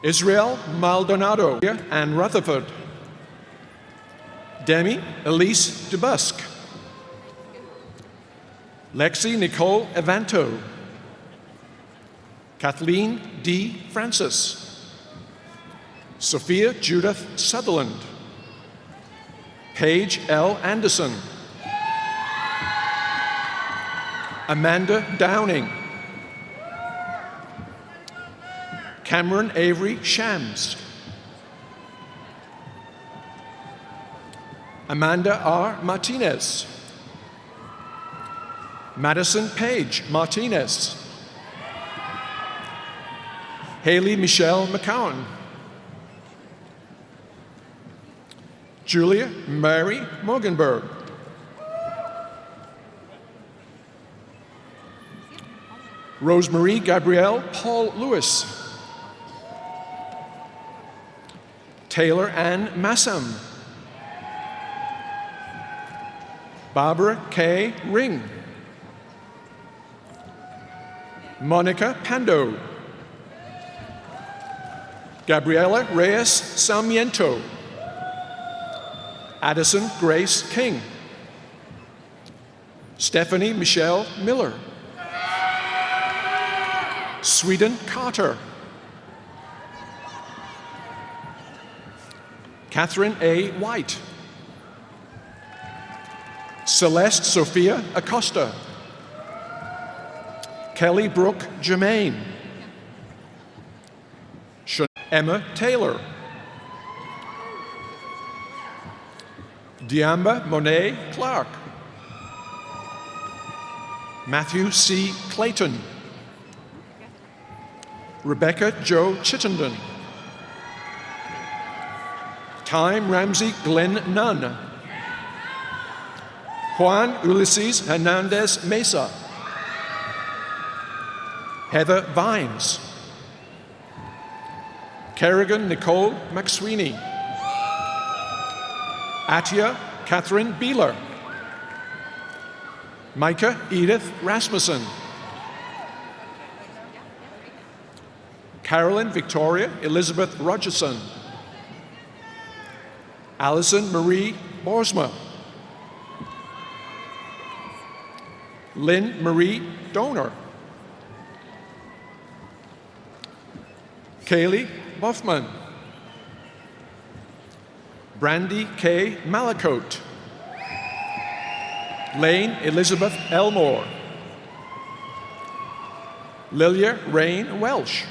Israel Maldonado and Rutherford, Demi Elise DeBusk, Lexi Nicole Evanto, Kathleen D. Francis, Sophia Judith Sutherland, Paige L. Anderson, Amanda Downing, Cameron Avery Shams, Amanda R. Martinez, Madison Page Martinez, Haley Michelle McCowan, Julia Mary Morgenberg, Rosemarie Gabrielle Paul Lewis, Taylor Ann Massam, Barbara K. Ring, Monica Pando, Gabriela Reyes Sarmiento, Addison Grace King, Stephanie Michelle Miller, Sweden Carter, Catherine A. White, Celeste Sophia Acosta, Kelly Brooke Germain, Emma Taylor, Diamba Monet Clark, Matthew C. Clayton, Rebecca Jo Chittenden, Time Ramsey Glenn Nunn, Juan Ulysses Hernandez Mesa, Heather Vines, Kerrigan Nicole McSweeney, Atia Catherine Beeler, Micah Edith Rasmussen, Carolyn Victoria Elizabeth Rogerson, Allison Marie Borsma, Lynn Marie Donor, Kaylee Buffman, Brandy K. Malacote, Lane Elizabeth Elmore, Lilia Rain Welsh,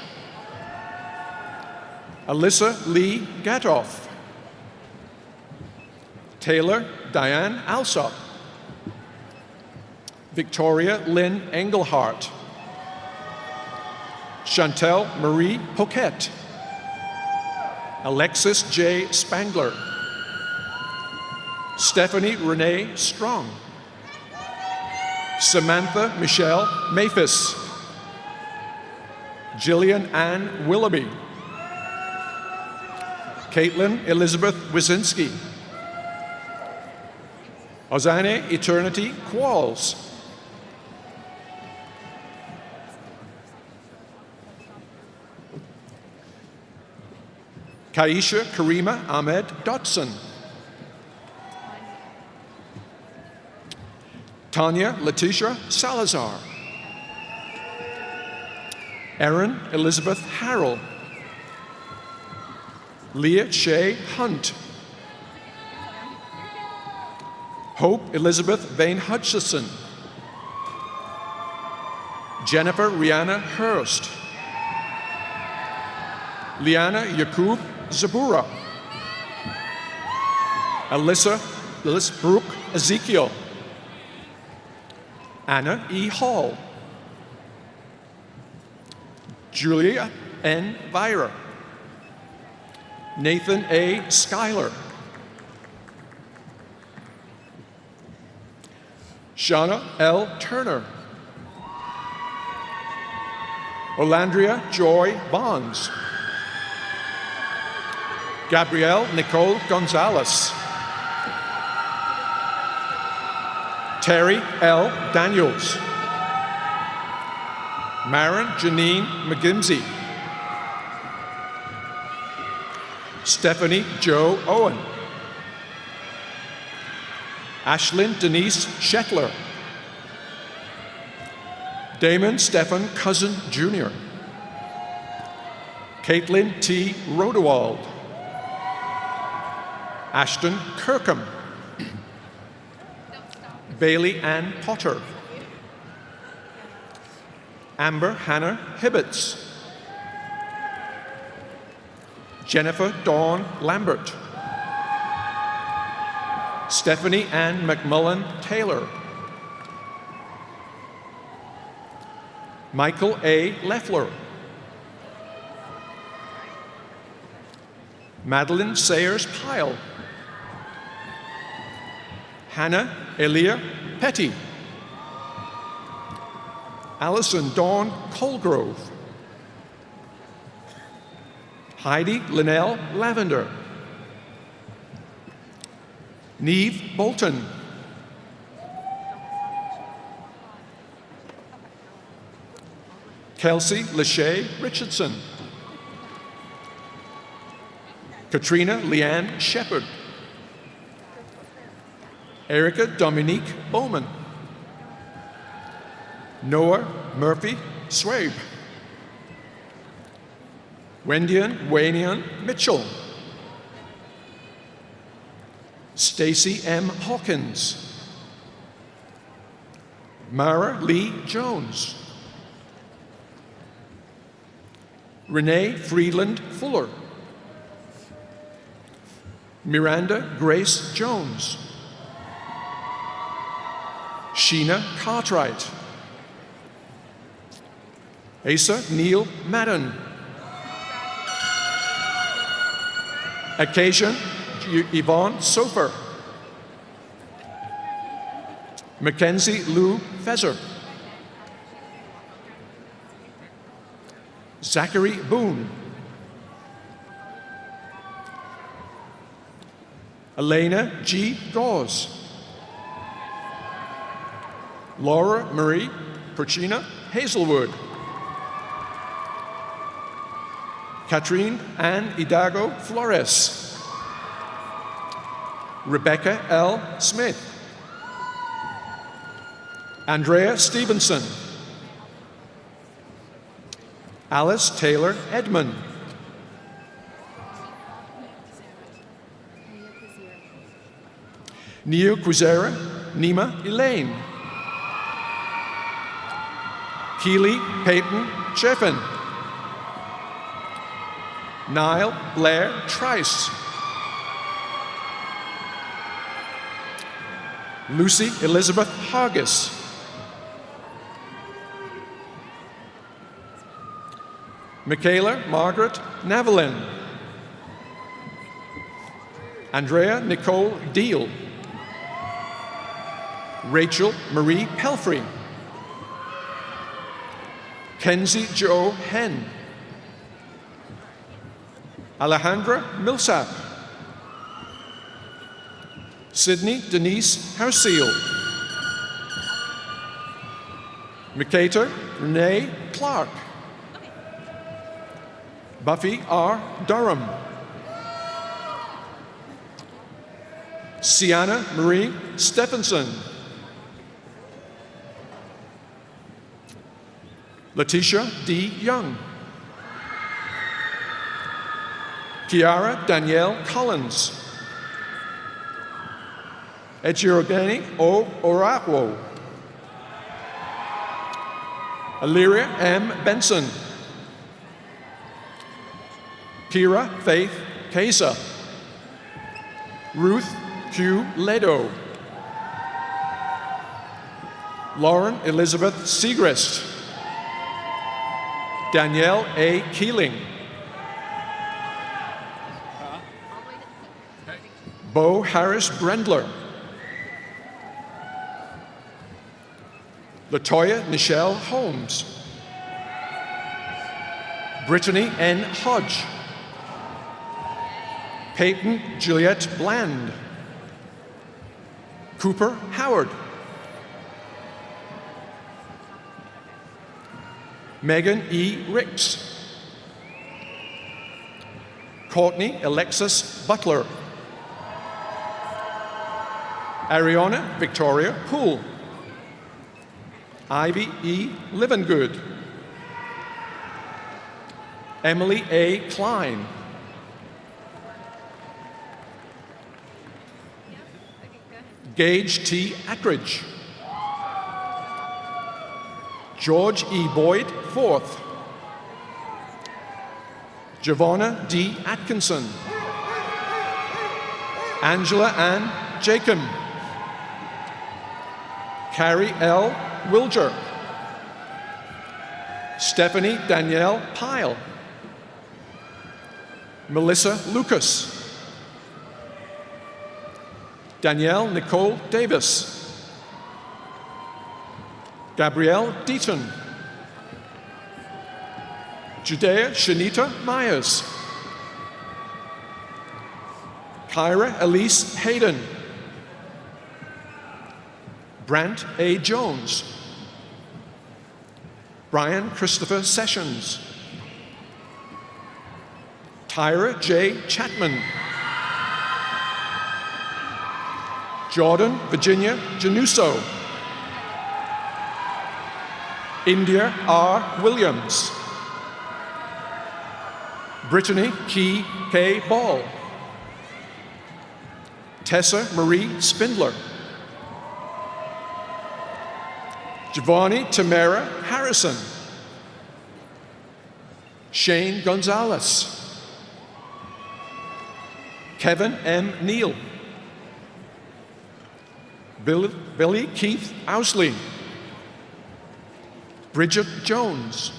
Alyssa Lee Gatoff, Taylor Diane Alsop, Victoria Lynn Engelhart, Chantel Marie Poquette, Alexis J. Spangler, Stephanie Renee Strong, Samantha Michelle Maphis, Jillian Ann Willoughby, Caitlin Elizabeth Wyszynski, Ozane Eternity Qualls, Kaisha Karima Ahmed Dotson, Tanya Letitia Salazar, Erin Elizabeth Harrell, Leah Shea Hunt, Hope Elizabeth Vane Hutchison, Jennifer Rihanna Hurst, Liana Yakub Zabura, Alyssa Brooke Ezekiel, Anna E. Hall, Julia N. Vira, Nathan A. Schuyler, Shauna L. Turner, Olandria Joy Bonds, Gabrielle Nicole Gonzalez, Terry L. Daniels, Maren Janine McGimsey, Stephanie Jo Owen, Ashlyn Denise Shetler, Damon Stephan Cousin Jr., Caitlin T. Rodewald, Ashton Kirkham, Bailey Ann Potter, Amber Hannah Hibbets, Jennifer Dawn Lambert, Stephanie Ann McMullen Taylor, Michael A. Leffler, Madeline Sayers Pyle, Hannah Elia Petty, Allison Dawn Colgrove, Heidi Linnell Lavender, Neve Bolton, Kelsey Lachey Richardson, Katrina Leanne Shepard, Erica Dominique Bowman, Noah Murphy Swabe, Wendian Waynian Mitchell, Stacy M. Hawkins, Mara Lee Jones, Renee Friedland Fuller, Miranda Grace Jones, Sheena Cartwright, Asa Neil Madden, Occasion Yvonne Sofer, Mackenzie Lou Fezer, Zachary Boone, Elena G. Gauze, Laura Marie Perchina Hazelwood, Catherine Ann Hidalgo Flores, Rebecca L. Smith, Andrea Stevenson, Alice Taylor Edmond, Neo Quizera Nima Elaine, Keely Peyton Cheffin, Niall Blair Trice, Lucy Elizabeth Hargis, Michaela Margaret Navalin, Andrea Nicole Deal, Rachel Marie Pelfrey, Kenzie Jo Hen, Alejandra Millsap, Sydney Denise Herseal, Mikata Renee Clark, Buffy R. Durham, Sienna Marie Stephenson, Letitia D. Young, Kiara Danielle Collins, Echirogani O. Orakwo, Illyria M. Benson, Kira Faith Kesa, Ruth Q. Ledo, Lauren Elizabeth Segrist, Danielle A. Keeling. Bo Harris Brendler. Latoya Nichelle Holmes. Brittany N. Hodge. Peyton Juliette Bland. Cooper Howard. Megan E. Ricks. Courtney Alexis Butler. Ariana Victoria Poole. Ivy E. Livengood. Emily A. Klein. Gage T. Attridge. George E. Boyd, 4th. Giovanna D. Atkinson. Angela Ann Jacob. Carrie L. Wilger. Stephanie Danielle Pyle. Melissa Lucas. Danielle Nicole Davis. Gabrielle Deaton. Judea Shanita Myers. Kyra Elise Hayden. Brant A. Jones. Brian Christopher Sessions. Tyra J. Chapman. Jordan Virginia Januso. India R. Williams. Brittany Key K. Ball. Tessa Marie Spindler. Giovanni Tamara Harrison. Shane Gonzalez. Kevin M. Neal. Billy Keith Ousley. Bridget Jones.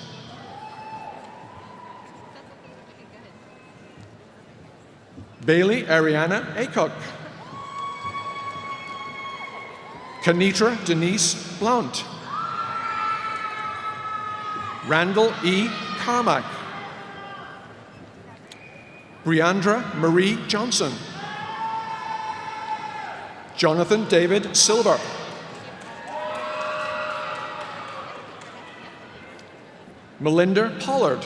Bailey Ariana Aycock. Kanitra Denise Blount. Randall E. Carmack. Briandra Marie Johnson. Jonathan David Silver. Melinda Pollard.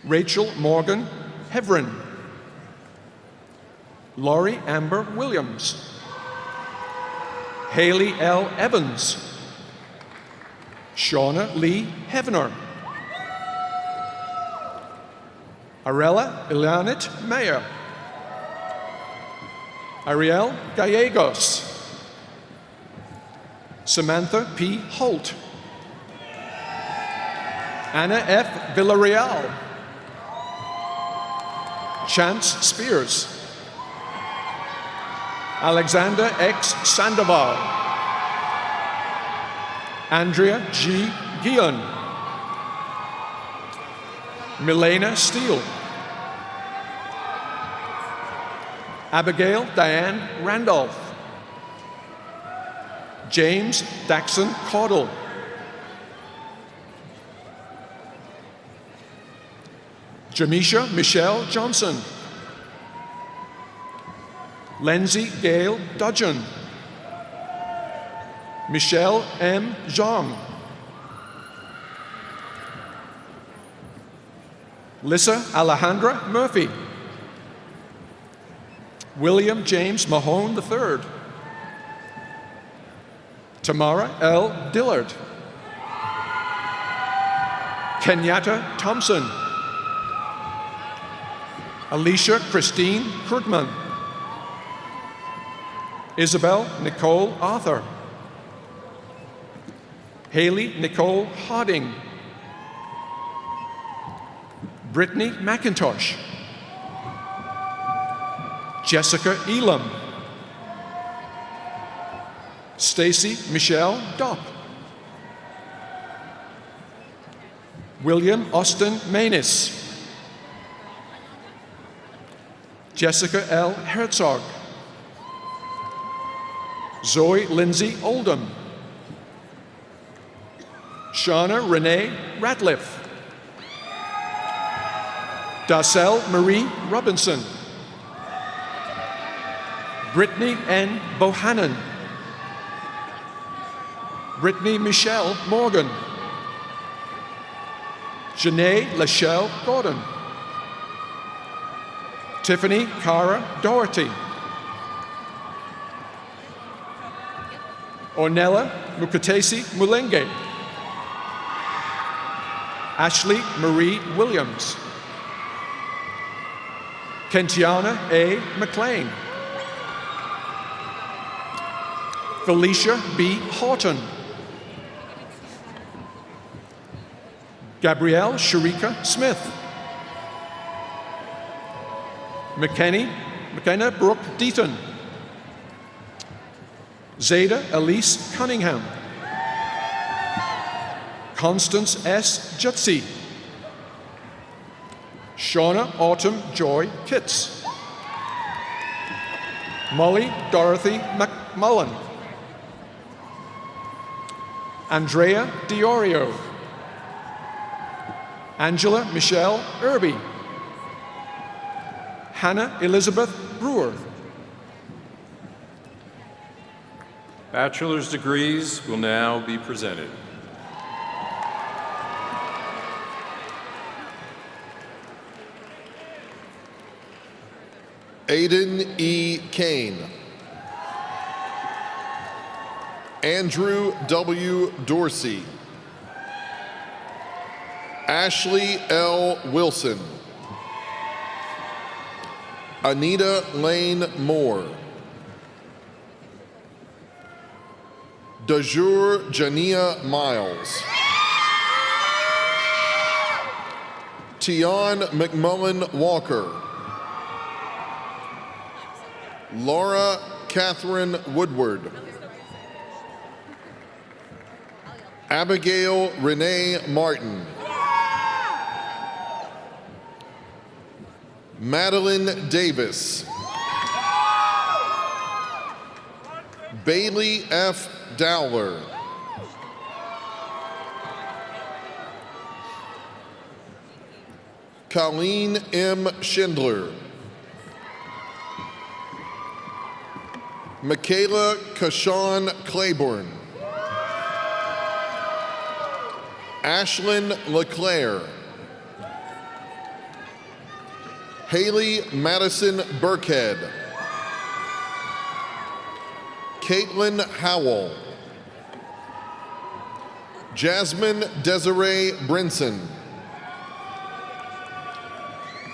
Rachel Morgan Heverin. Laurie Amber Williams. Haley L. Evans. Shauna Lee Hevener. Arella Ilanit Mayer. Ariel Gallegos. Samantha P. Holt. Anna F. Villarreal. Chance Spears. Alexander X. Sandoval. Andrea G. Guillon. Milena Steele. Abigail Diane Randolph. James Daxon Caudle. Jamisha Michelle Johnson. Lindsay Gail Dudgeon. Michelle M. Zhang. Lissa Alejandra Murphy. William James Mahone III. Tamara L. Dillard. Kenyatta Thompson. Alicia Christine Krugman. Isabel Nicole Arthur. Haley Nicole Harding. Brittany McIntosh. Jessica Elam. Stacy Michelle Dopp. William Austin Manis. Jessica L. Herzog. Zoe Lindsay Oldham. Shauna Renee Ratliff. Darcel Marie Robinson. Brittany N. Bohannon. Brittany Michelle Morgan. Janae Lachelle Gordon. Tiffany Cara Doherty. Ornella Mukatesi Mulenge. Ashley Marie Williams. Kentiana A. McLean. Felicia B. Horton. Gabrielle Sharika Smith. McKenna Brooke Deaton. Zada Elise Cunningham. Constance S. Jutsi. Shauna Autumn Joy Kitts. Molly Dorothy McMullen. Andrea Diorio. Angela Michelle Irby. Hannah Elizabeth Brewer. Bachelor's degrees will now be presented. Aiden E. Kane. Andrew W. Dorsey. Ashley L. Wilson. Anita Lane Moore. Dejur Jania Miles. Tion McMullen Walker. Laura Catherine Woodward. Abigail Renee Martin. Madeline Davis. Bailey F. Dowler. Colleen M. Schindler. Michaela Kashawn Claiborne. Ashlyn LeClaire. Haley Madison Burkhead. Caitlin Howell. Jasmine Desiree Brinson.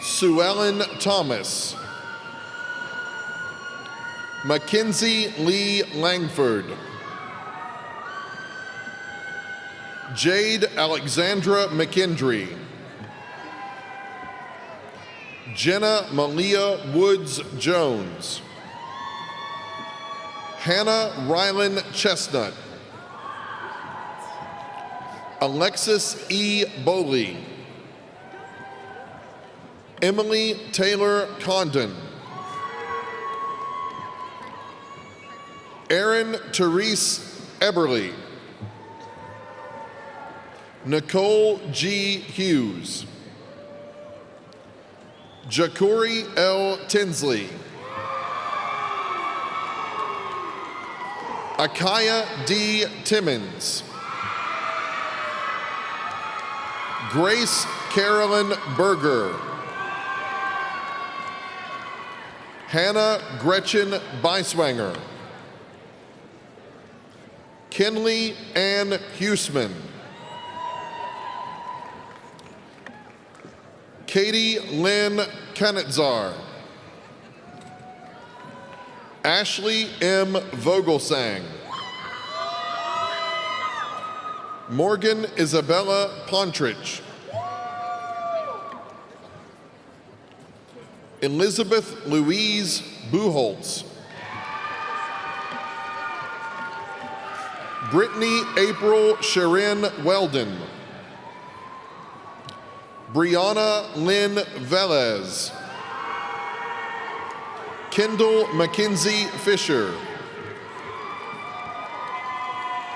Sue Ellen Thomas. Mackenzie Lee Langford. Jade Alexandra McKendry. Jenna Malia Woods Jones. Hannah Rylan Chestnut. Alexis E. Boley. Emily Taylor Condon. Erin Therese Eberly. Nicole G. Hughes. Jacori L. Tinsley. Akaya D. Timmons. Grace Carolyn Berger. Hannah Gretchen Beiswanger. Kinley Ann Huseman. Katie Lynn Kanitzar. Ashley M. Vogelsang. Morgan Isabella Pontrich. Elizabeth Louise Buholtz. Brittany April Sharon Weldon. Brianna Lynn Velez. Kendall Mackenzie Fisher.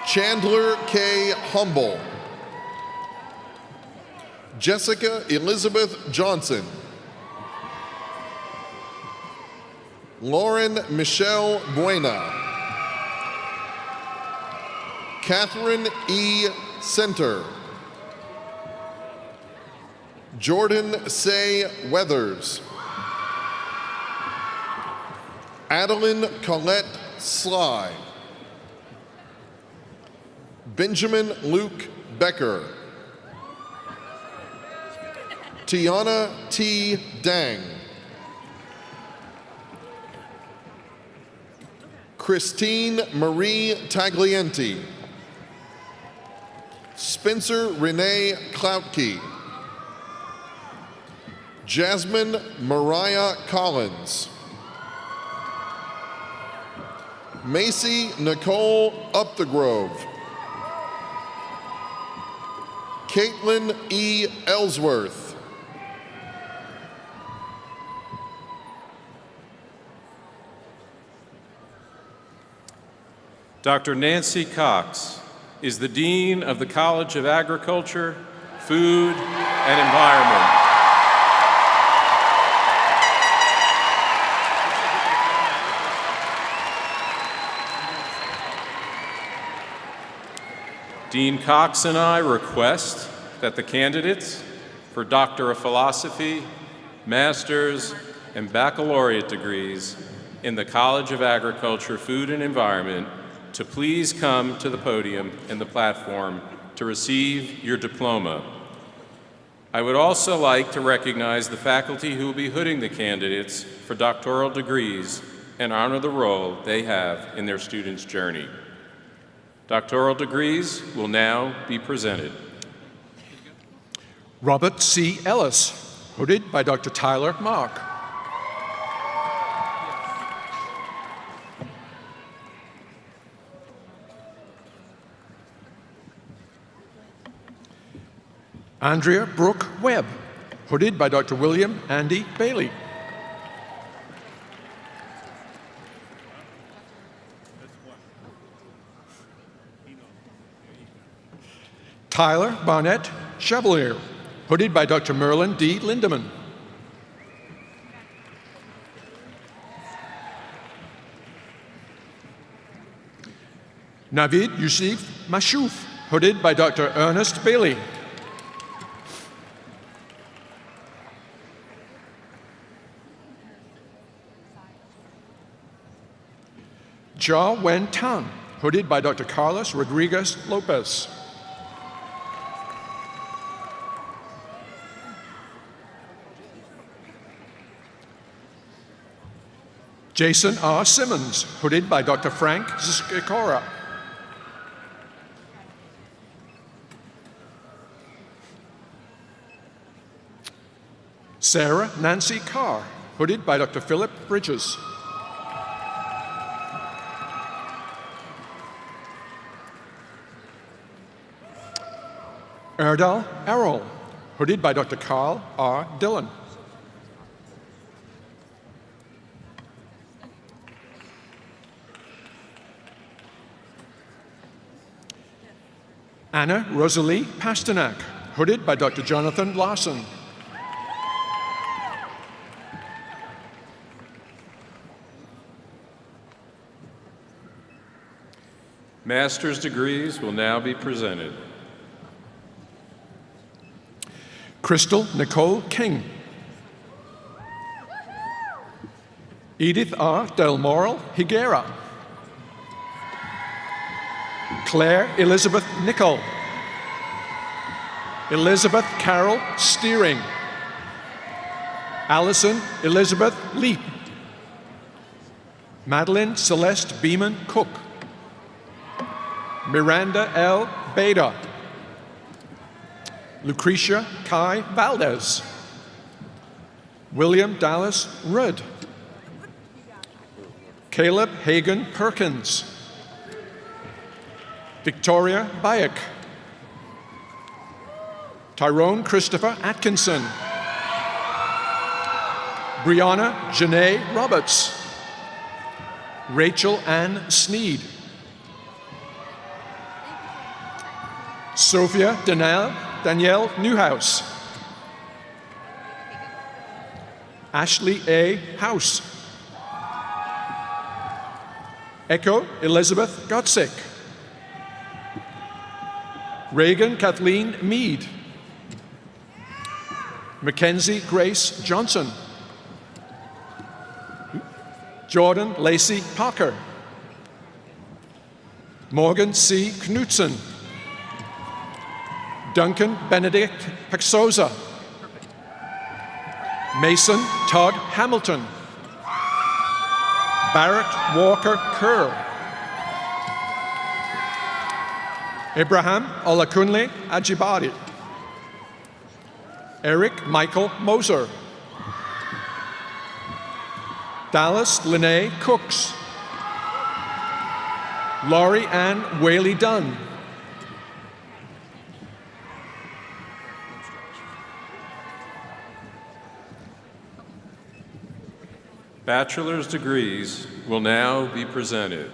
Chandler K. Humble. Jessica Elizabeth Johnson. Lauren Michelle Buena. Catherine E. Center. Jordan Say Weathers. Adeline Colette Sly. Benjamin Luke Becker. Tiana T. Dang. Christine Marie Taglienti. Spencer Renee Klautke. Jasmine Mariah Collins. Macy Nicole Upthegrove. Caitlin E. Ellsworth. Dr. Nancy Cox is the Dean of the College of Agriculture, Food, and Environment. Dean Cox and I request that the candidates for Doctor of Philosophy, Master's, and Baccalaureate degrees in the College of Agriculture, Food, and Environment to please come to the podium and the platform to receive your diploma. I would also like to recognize the faculty who will be hooding the candidates for doctoral degrees and honor the role they have in their students' journey. Doctoral degrees will now be presented. Robert C. Ellis, hooded by Dr. Tyler Mark. Andrea Brooke Webb, hooded by Dr. William Andy Bailey. Tyler Barnett Chevalier, hooded by Dr. Merlin D. Lindeman. Navid Yusuf Mashouf, hooded by Dr. Ernest Bailey. Jia Wen Tan, hooded by Dr. Carlos Rodriguez Lopez. Jason R. Simmons, hooded by Dr. Frank Zskikora. Sarah Nancy Carr, hooded by Dr. Philip Bridges. Erdal Errol, hooded by Dr. Carl R. Dillon. Anna Rosalie Pasternak, hooded by Dr. Jonathan Larson. Master's degrees will now be presented. Crystal Nicole King. Edith R. Del Moral Higuera. Claire Elizabeth Nicol. Elizabeth Carol Steering. Allison Elizabeth Leap. Madeline Celeste Beeman Cook. Miranda L. Beda. Lucretia Kai Valdez. William Dallas Rudd. Caleb Hagan Perkins. Victoria Bayek. Tyrone Christopher Atkinson. Brianna Janae Roberts. Rachel Ann Sneed. Sophia Danielle Newhouse. Ashley A. House. Echo Elizabeth Gottsick. Reagan Kathleen Mead. Mackenzie Grace Johnson. Jordan Lacey Parker. Morgan C. Knutson. Duncan Benedict Paxoza. Mason Todd Hamilton. Barrett Walker Kerr. Abraham Olakunle Ajibadi. Eric Michael Moser. Dallas Lene Cooks. Laurie Ann Whaley Dunn. Bachelor's degrees will now be presented.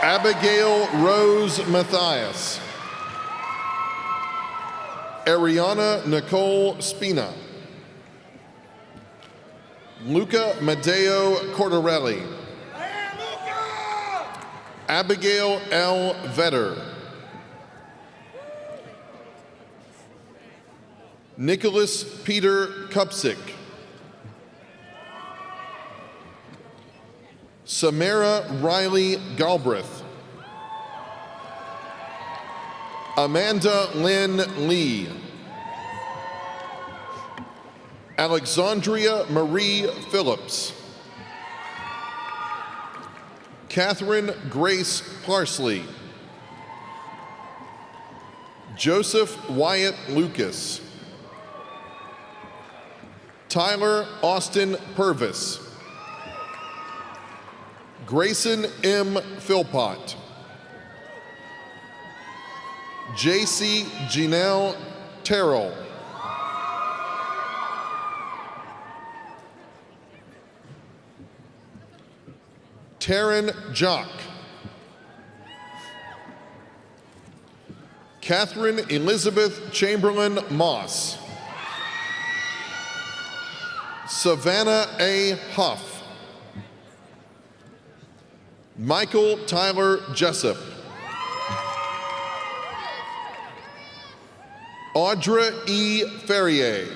Abigail Rose Mathias. Ariana Nicole Spina. Luca Medeo Cordarelli. Abigail L. Vetter. Nicholas Peter Kupsik. Samara Riley Galbraith. Amanda Lynn Lee. Alexandria Marie Phillips. Catherine Grace Parsley. Joseph Wyatt Lucas. Tyler Austin Purvis. Grayson M. Philpott. J.C. Janelle Terrell. Taryn Jock. Catherine Elizabeth Chamberlain Moss. Savannah A. Huff. Michael Tyler Jessup. Audra E. Ferrier.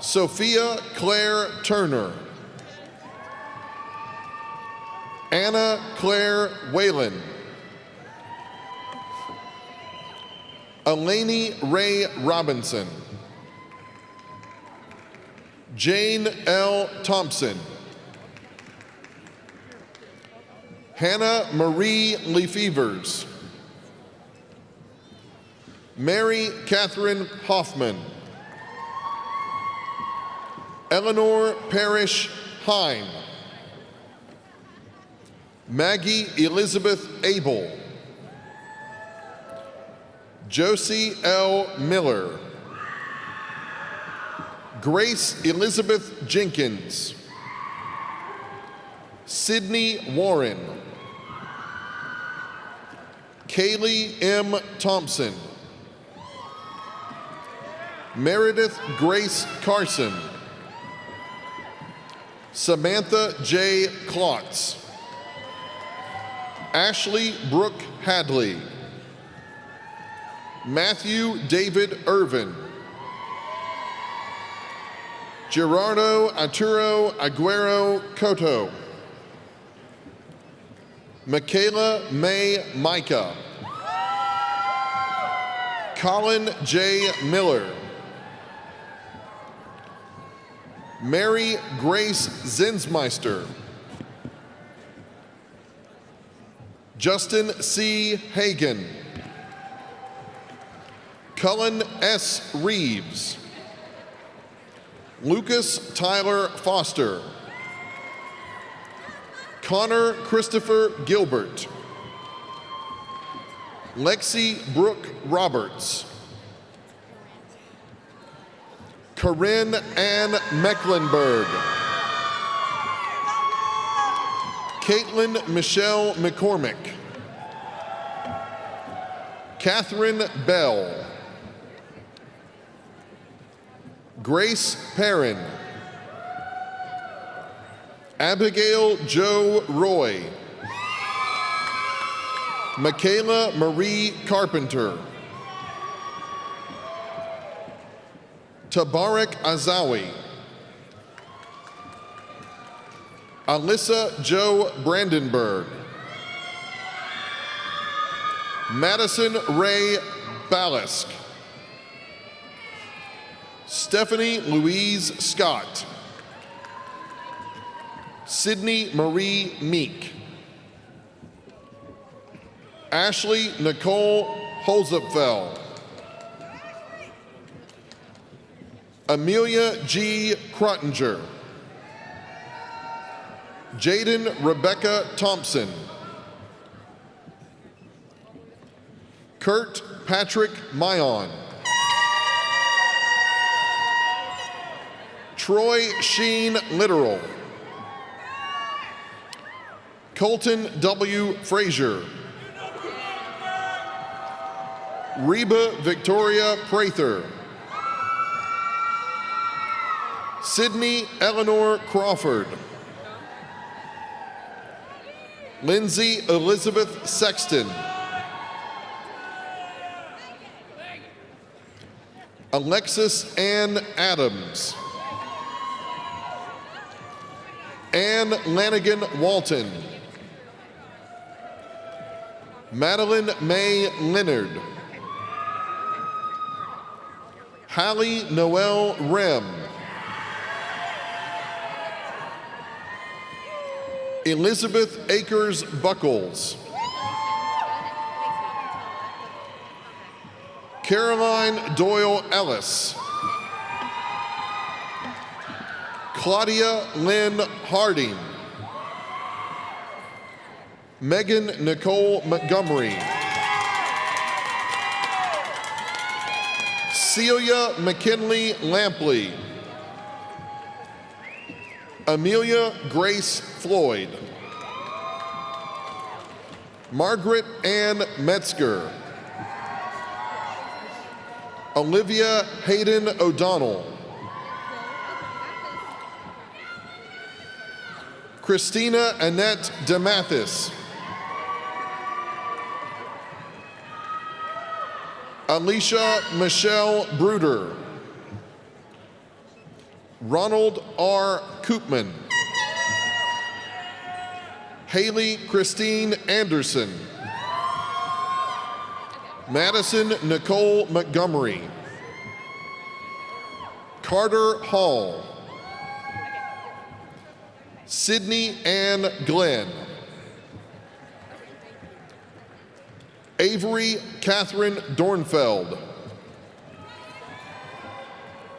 Sophia Claire Turner. Anna Claire Whalen. Elaney Ray Robinson. Jane L. Thompson. Hannah Marie Lefevers. Mary Catherine Hoffman. Eleanor Parrish Hine. Maggie Elizabeth Abel. Josie L. Miller. Grace Elizabeth Jenkins. Sydney Warren. Kaylee M. Thompson. Meredith Grace Carson. Samantha J. Klotz. Ashley Brooke Hadley. Matthew David Irvin. Gerardo Arturo Aguero Cotto. Michaela May Micah. Colin J. Miller. Mary Grace Zinsmeister. Justin C. Hagan. Cullen S. Reeves. Lucas Tyler Foster. Connor Christopher Gilbert. Lexi Brooke Roberts. Corinne Ann Mecklenburg. Caitlin Michelle McCormick. Catherine Bell. Grace Perrin. Abigail Jo Roy. Michaela Marie Carpenter. Tabarak Azawi. Alyssa Jo Brandenburg. Madison Ray Balisk. Stephanie Louise Scott. Sydney Marie Meek. Ashley Nicole Holzapfel. Amelia G. Krottinger. Jaden Rebecca Thompson. Kurt Patrick Mayon. Troy Sheen Literal. Colton W. Frazier. Reba Victoria Prather. Sydney Eleanor Crawford. Lindsay Elizabeth Sexton. Alexis Ann Adams. Ann Lanigan Walton. Madeline May Leonard. Hallie Noel Rem. Elizabeth Akers Buckles. Caroline Doyle Ellis. Claudia Lynn Harding. Megan Nicole Montgomery. Celia McKinley Lampley. Amelia Grace Floyd. Margaret Ann Metzger. Olivia Hayden O'Donnell. Christina Annette DeMathis. Alicia Michelle Bruder. Ronald R. Koopman. Haley Christine Anderson. Madison Nicole Montgomery. Carter Hall. Sydney Ann Glenn. Avery Catherine Dornfeld.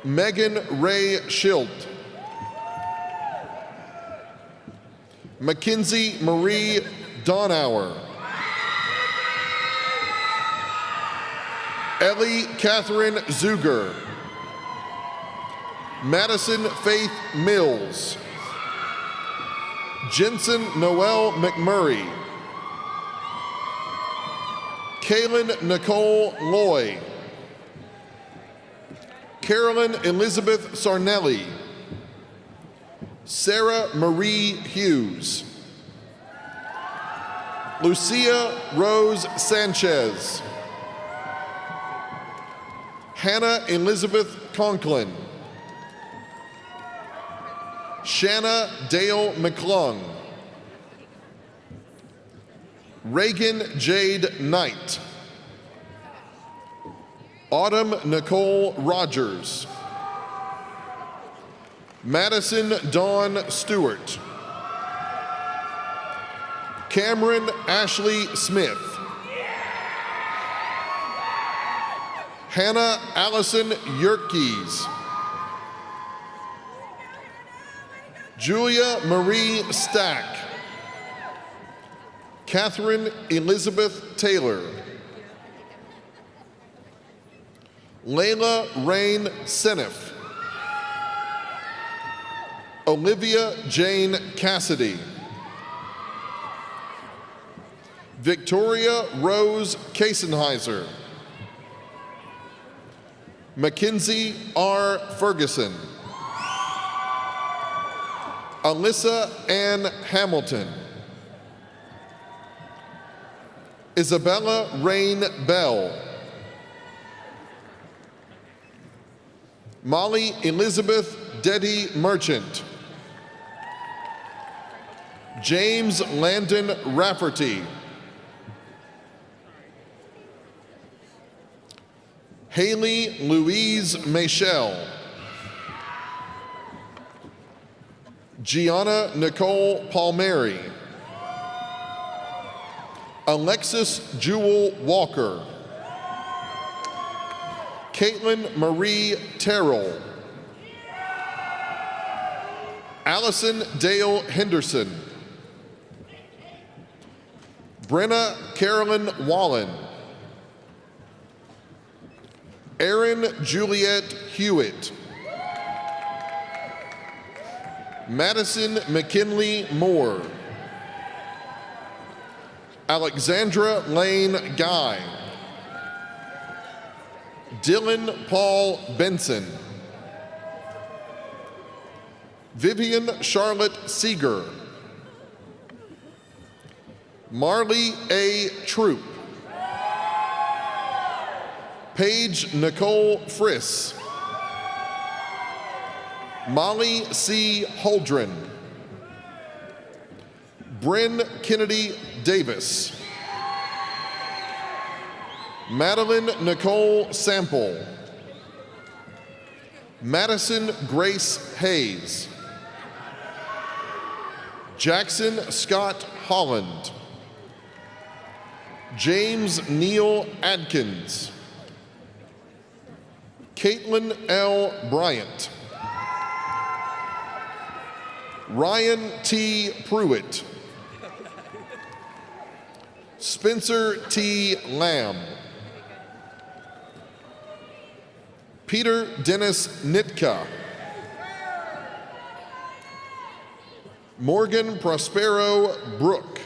Megan Ray Schilt. Mackenzie Marie Donauer. Ellie Catherine Zuger. Madison Faith Mills. Jensen Noel McMurray. Kaylin Nicole Loy. Carolyn Elizabeth Sarnelli. Sarah Marie Hughes. Lucia Rose Sanchez. Hannah Elizabeth Conklin. Shanna Dale McClung. Reagan Jade Knight. Autumn Nicole Rogers. Madison Dawn Stewart. Cameron Ashley Smith. Hannah Allison Yerkes. Julia Marie Stack. Catherine Elizabeth Taylor, Layla Rain Senef, Olivia Jane Cassidy, Victoria Rose Kasenheiser, Mackenzie R. Ferguson, Alyssa Ann Hamilton, Isabella Rain Bell, Molly Elizabeth Deddy Merchant, James Landon Rafferty, Haley Louise Michelle, Gianna Nicole Palmieri, Alexis Jewel Walker, Caitlin Marie Terrell, Allison Dale Henderson, Brenna Carolyn Wallen, Erin Juliet Hewitt, Madison McKinley Moore, Alexandra Lane Guy, Dylan Paul Benson, Vivian Charlotte Seeger, Marley A. Troop, Paige Nicole Friss, Molly C. Holdren, Bryn Kennedy Davis, Madeline Nicole Sample, Madison Grace Hayes, Jackson Scott Holland, James Neal Adkins, Caitlin L. Bryant, Ryan T. Pruitt, Spencer T. Lamb, Peter Dennis Nitka, Morgan Prospero Brook,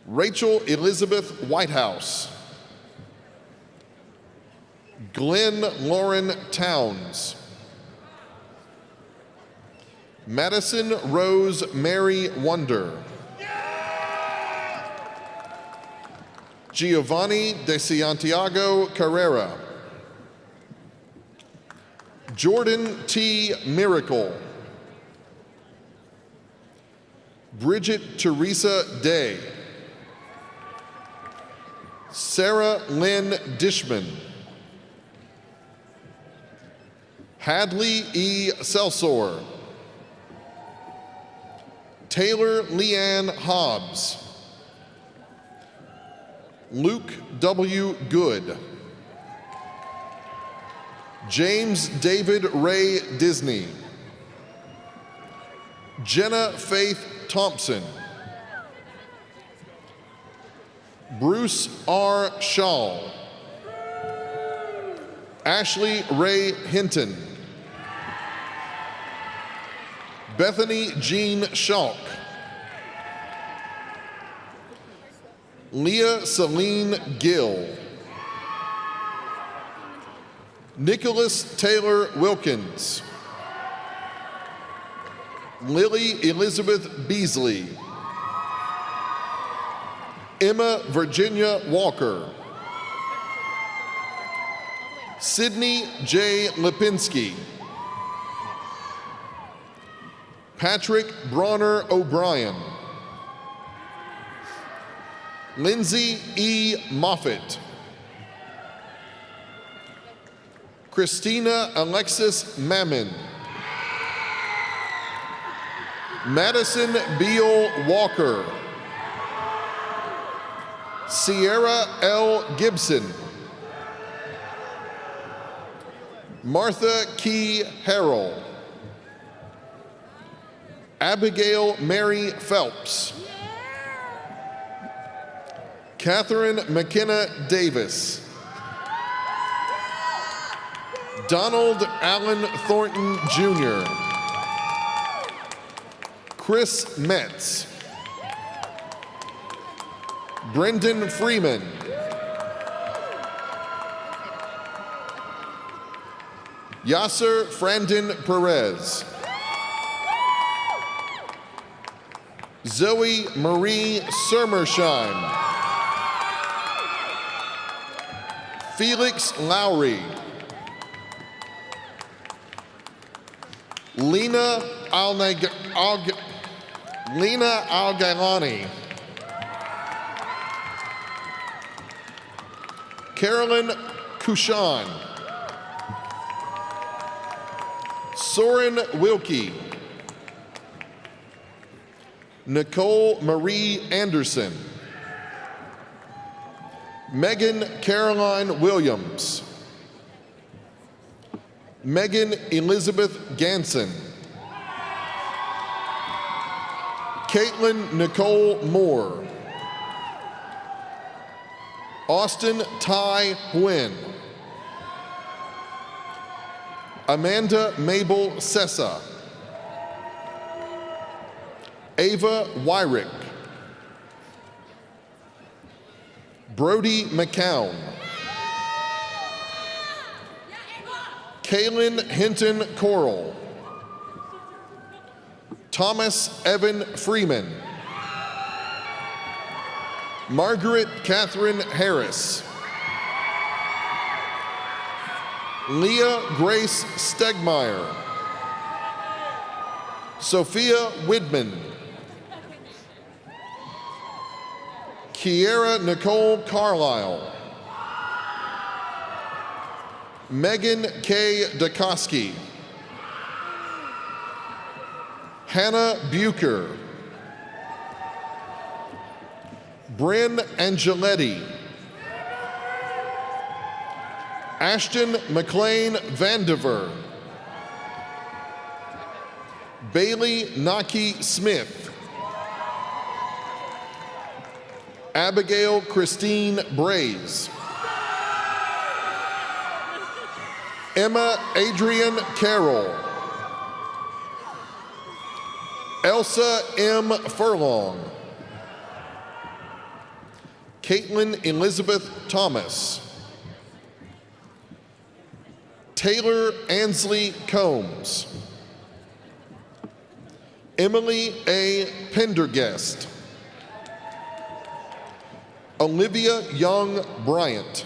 Rachel Elizabeth Whitehouse, Glenn Lauren Towns, Madison Rose Mary Wonder, Giovanni de Santiago Carrera, Jordan T. Miracle, Bridget Teresa Day, Sarah Lynn Dishman, Hadley E. Selsor, Taylor Leanne Hobbs, Luke W. Good, James David Ray Disney, Jenna Faith Thompson, Bruce R. Shaw, Ashley Ray Hinton, Bethany Jean Schalk, Leah Celine Gill, Nicholas Taylor Wilkins, Lily Elizabeth Beasley, Emma Virginia Walker, Sydney J. Lipinski, Patrick Bronner O'Brien, Lindsay E. Moffitt, Christina Alexis Mammon, Madison Beal Walker, Sierra L. Gibson, Martha Key Harrell, Abigail Mary Phelps. Catherine McKenna Davis. Donald Allen Thornton Jr. Chris Metz. Brendan Freeman. Yasser Frandon Perez. Zoe Marie Sermersheim. Felix Lowry. Lena Al-Gailani. Carolyn Kushan. Soren Wilkie. Nicole Marie Anderson. Megan Caroline Williams. Megan Elizabeth Ganson. Caitlin Nicole Moore. Austin Ty Nguyen. Amanda Mabel Sessa. Ava Wyrick. Brody McCown. Kaylin Hinton Coral. Thomas Evan Freeman. Margaret Catherine Harris. Leah Grace Stegmeyer. Sophia Widman. Kiera Nicole Carlisle. Megan K. Dukoski. Hannah Bucher. Bryn Angeletti. Ashton McLean Vandiver. Bailey Naki Smith. Abigail Christine Braze. Emma Adrian Carroll. Elsa M. Furlong. Caitlin Elizabeth Thomas. Taylor Ansley Combs. Emily A. Pendergast. Olivia Young Bryant.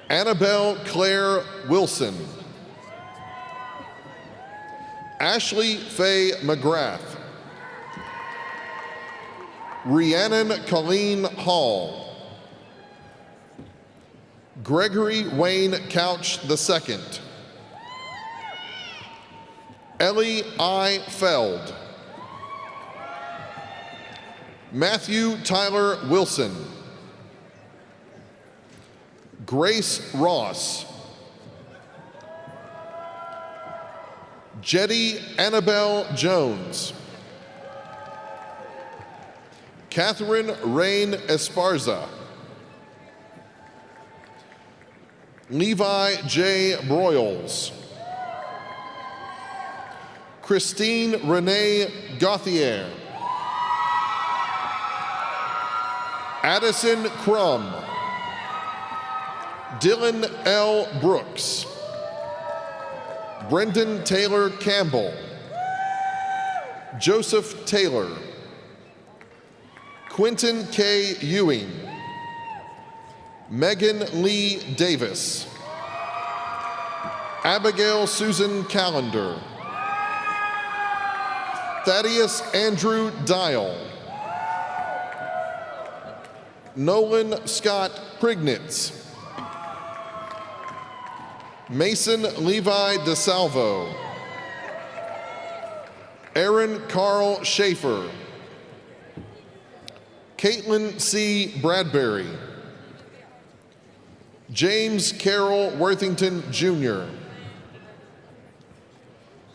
Annabelle Claire Wilson. Ashley Faye McGrath. Rhiannon Colleen Hall. Gregory Wayne Couch II. Ellie I. Feld. Matthew Tyler Wilson. Grace Ross. Jetty Annabelle Jones. Catherine Rain Esparza. Levi J. Broyles. Christine Renee Gauthier. Addison Crum. Dylan L. Brooks. Brendan Taylor Campbell. Joseph Taylor. Quentin K. Ewing. Megan Lee Davis. Abigail Susan Callender. Thaddeus Andrew Dial. Nolan Scott Prignitz. Mason Levi DeSalvo. Aaron Carl Schaefer. Caitlin C. Bradbury. James Carroll Worthington Jr.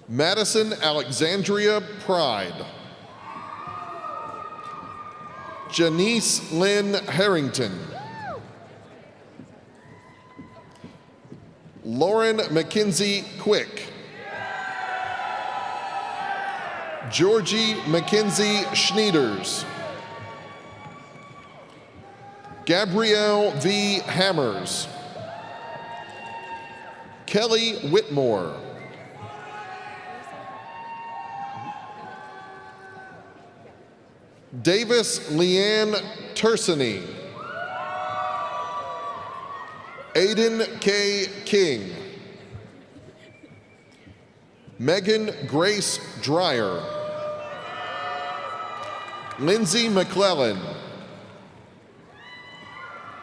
Madison Alexandria Pride. Janice Lynn Harrington. Lauren Mackenzie Quick. Georgie Mackenzie Schneiders. Gabrielle V. Hammers. Kelly Whitmore. Davis Leanne Tersany. Aiden K. King. Megan Grace Dreyer. Lindsay McClellan.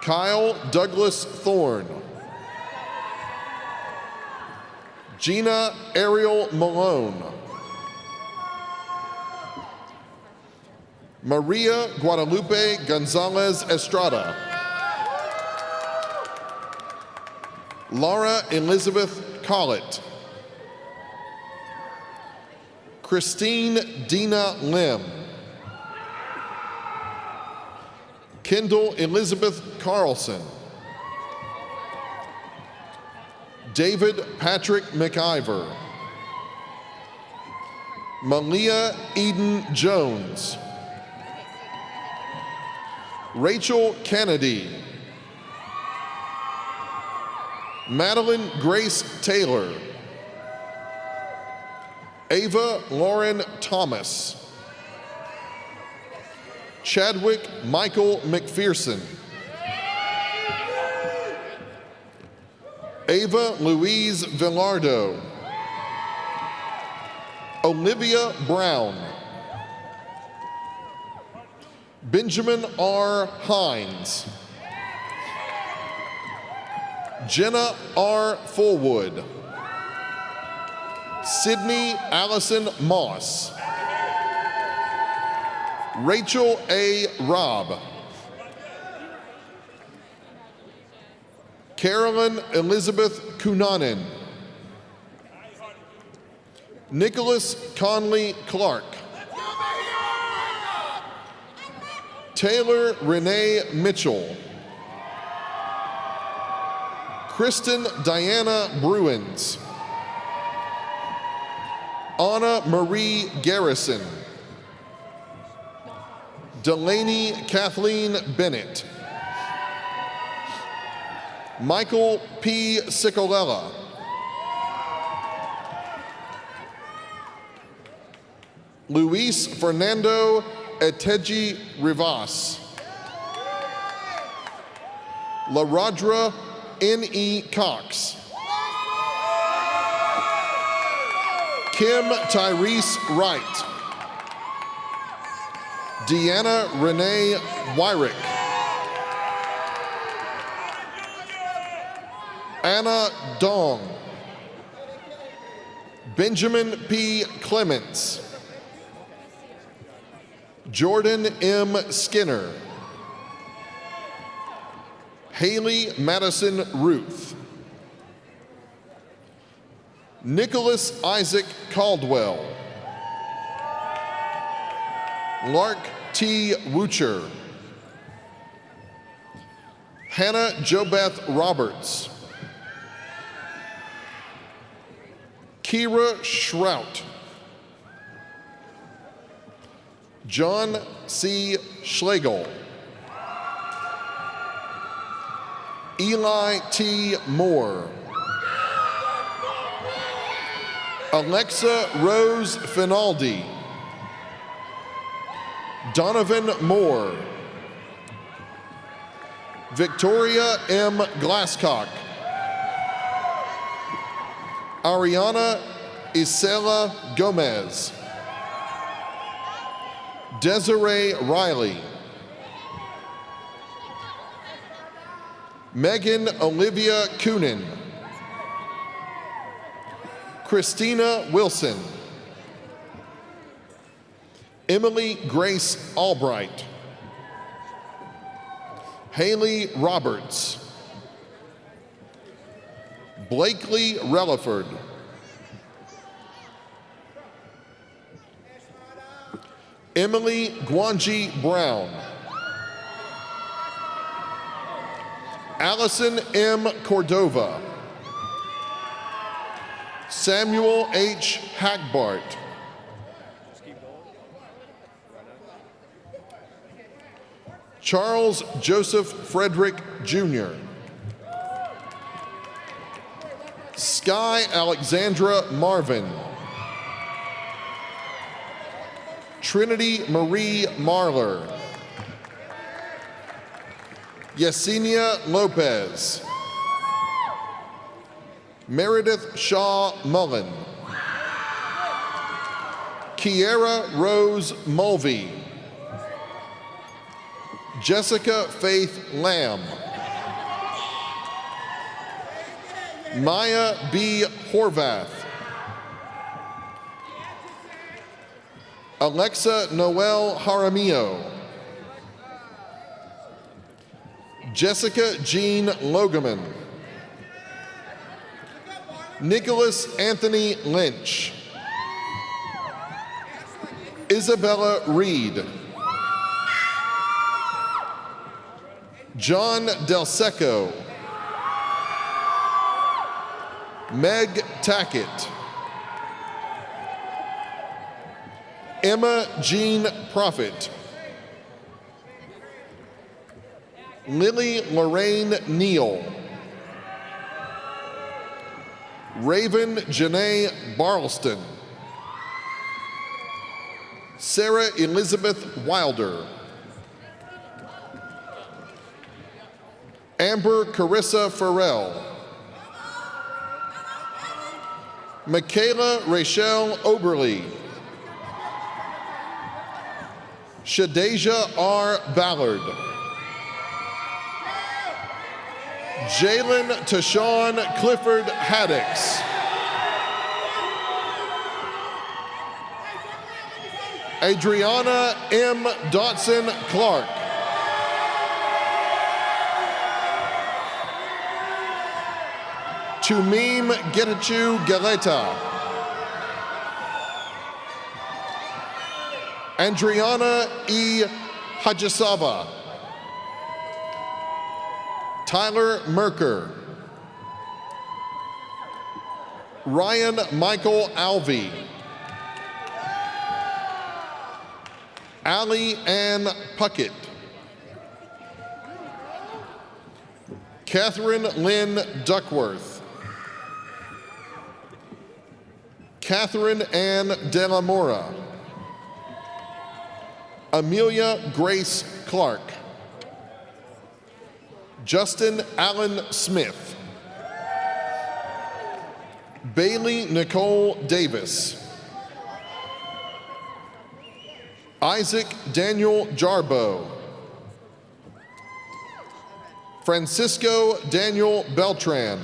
Kyle Douglas Thorne. Gina Ariel Malone. Maria Guadalupe Gonzalez Estrada. Laura Elizabeth Collett. Christine Dina Lim. Kendall Elizabeth Carlson. David Patrick McIver. Malia Eden Jones. Rachel Kennedy. Madeline Grace Taylor. Ava Lauren Thomas. Chadwick Michael McPherson. Ava Louise Villardo. Olivia Brown. Benjamin R. Hines. Jenna R. Fullwood. Sydney Allison Moss. Rachel A. Robb. Carolyn Elizabeth Kunanen. Nicholas Conley Clark. Taylor Renee Mitchell. Kristen Diana Bruins. Anna Marie Garrison. Delaney Kathleen Bennett. Michael P. Cicolella. Luis Fernando Eteji Rivas. LaRodra N.E. Cox. Kim Tyrese Wright. Deanna Renee Wyrick. Anna Dong. Benjamin P. Clements. Jordan M. Skinner. Haley Madison Ruth. Nicholas Isaac Caldwell. Lark T. Woocher. Hannah Jobeth Roberts. Kira Shrout. John C. Schlegel. Eli T. Moore. Alexa Rose Finaldi. Donovan Moore. Victoria M. Glasscock. Ariana Isela Gomez. Desiree Riley. Megan Olivia Coonan. Christina Wilson. Emily Grace Albright. Haley Roberts. Blakely Relaford. Emily Guanji Brown. Allison M. Cordova. Samuel H. Hagbart. Charles Joseph Frederick Jr. Sky Alexandra Marvin. Trinity Marie Marler. Yesenia Lopez. Meredith Shaw Mullen. Kiera Rose Mulvey. Jessica Faith Lamb. Maya B. Horvath. Alexa Noel Jaramillo. Jessica Jean Logeman. Nicholas Anthony Lynch. Isabella Reed. John Del Secco. Meg Tackett. Emma Jean Prophet. Lily Lorraine Neal. Raven Janae Barlston. Sarah Elizabeth Wilder. Amber Carissa Farrell. Michaela Rachel Oberly. Shadeja R. Ballard. Jalen Tashawn Clifford Haddix. Adriana M. Dotson Clark. Tumim Getachew Galeta. Andriana E. Hajasava. Tyler Merker. Ryan Michael Alvey. Allie Ann Puckett. Catherine Lynn Duckworth. Catherine Ann De La Mora. Amelia Grace Clark. Justin Allen Smith. Bailey Nicole Davis. Isaac Daniel Jarbo. Francisco Daniel Beltran.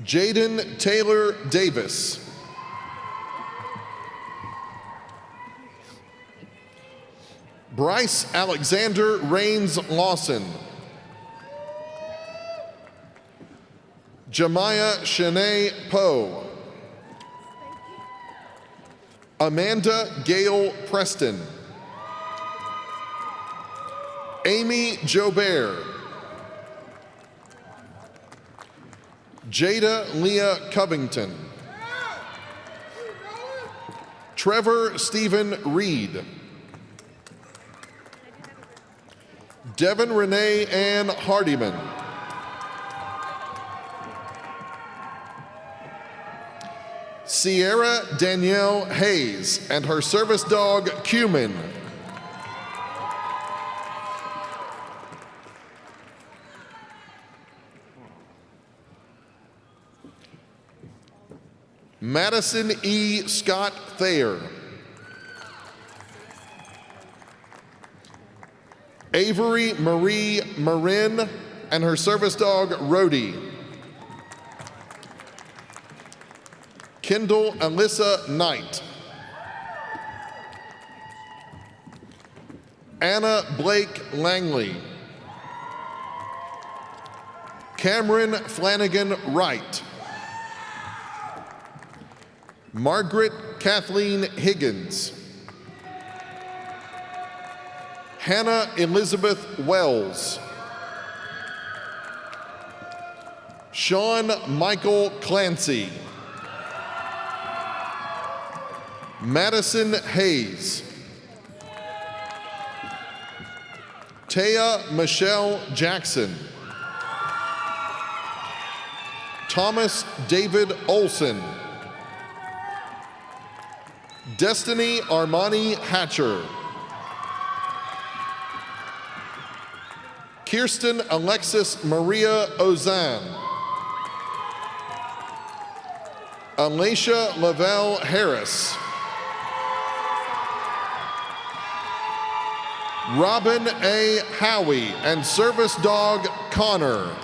Jaden Taylor Davis. Bryce Alexander Rains Lawson. Jemiah Shanae Poe. Amanda Gail Preston. Amy Jobert. Jada Leah Covington. Trevor Stephen Reed. Devin Renee Ann Hardiman. Sierra Danielle Hayes and her service dog, Cumin. Madison E. Scott Thayer. Avery Marie Marin and her service dog, Rhodey. Kendall Alyssa Knight. Anna Blake Langley. Cameron Flanagan Wright. Margaret Kathleen Higgins. Hannah Elizabeth Wells. Sean Michael Clancy. Madison Hayes. Taya Michelle Jackson. Thomas David Olson. Destiny Armani Hatcher. Kirsten Alexis Maria Ozan. Alicia Lavelle Harris. Robin A. Howie and service dog Connor.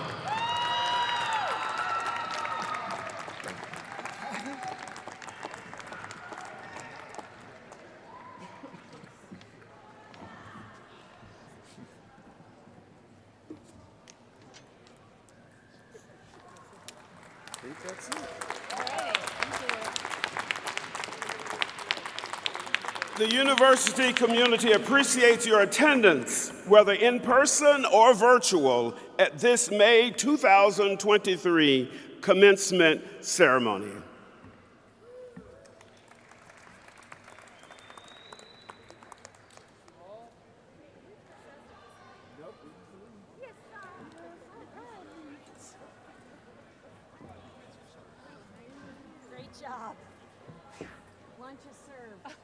The university community appreciates your attendance, whether in person or virtual, at this May 2023 commencement ceremony. Great job. Lunch is served.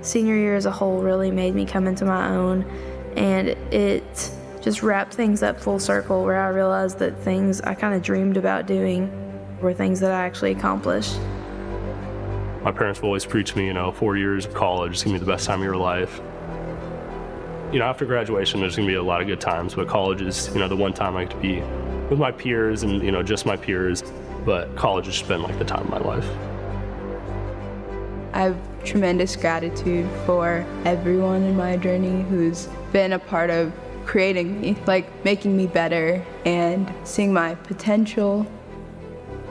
Senior year as a whole really made me come into my own, and it just wrapped things up full circle where I realized that things I kind of dreamed about doing were things that I actually accomplished. My parents have always preached me, 4 years of college is gonna be the best time of your life. After graduation, there's gonna be a lot of good times, but college is, the one time I get to be with my peers and, just my peers, but college has just been like the time of my life. I have tremendous gratitude for everyone in my journey who's been a part of creating me, making me better and seeing my potential.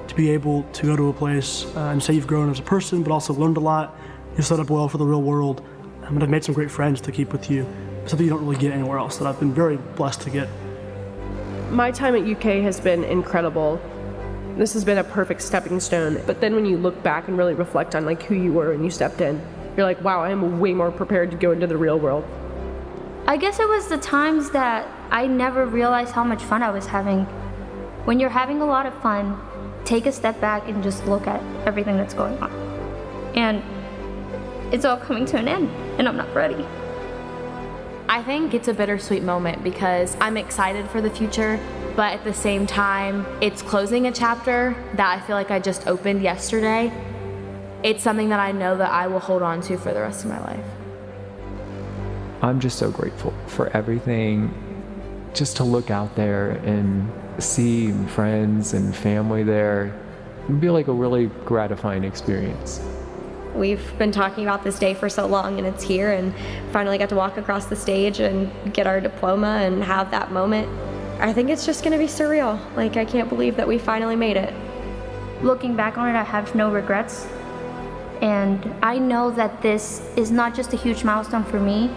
To be able to go to a place and say you've grown as a person, but also learned a lot, you're set up well for the real world, and I've made some great friends to keep with you, something you don't really get anywhere else that I've been very blessed to get. My time at UK has been incredible. This has been a perfect stepping stone, but then when you look back and really reflect on who you were when you stepped in, you're like, wow, I am way more prepared to go into the real world. I guess it was the times that I never realized how much fun I was having. When you're having a lot of fun, take a step back and just look at everything that's going on. And it's all coming to an end, and I'm not ready. I think it's a bittersweet moment because I'm excited for the future, but at the same time, it's closing a chapter that I feel like I just opened yesterday. It's something that I know that I will hold on to for the rest of my life. I'm just so grateful for everything. Just to look out there and see friends and family there, it would be like a really gratifying experience. We've been talking about this day for so long, and it's here, and finally got to walk across the stage and get our diploma and have that moment. I think it's just gonna be surreal. I can't believe that we finally made it. Looking back on it, I have no regrets. And I know that this is not just a huge milestone for me,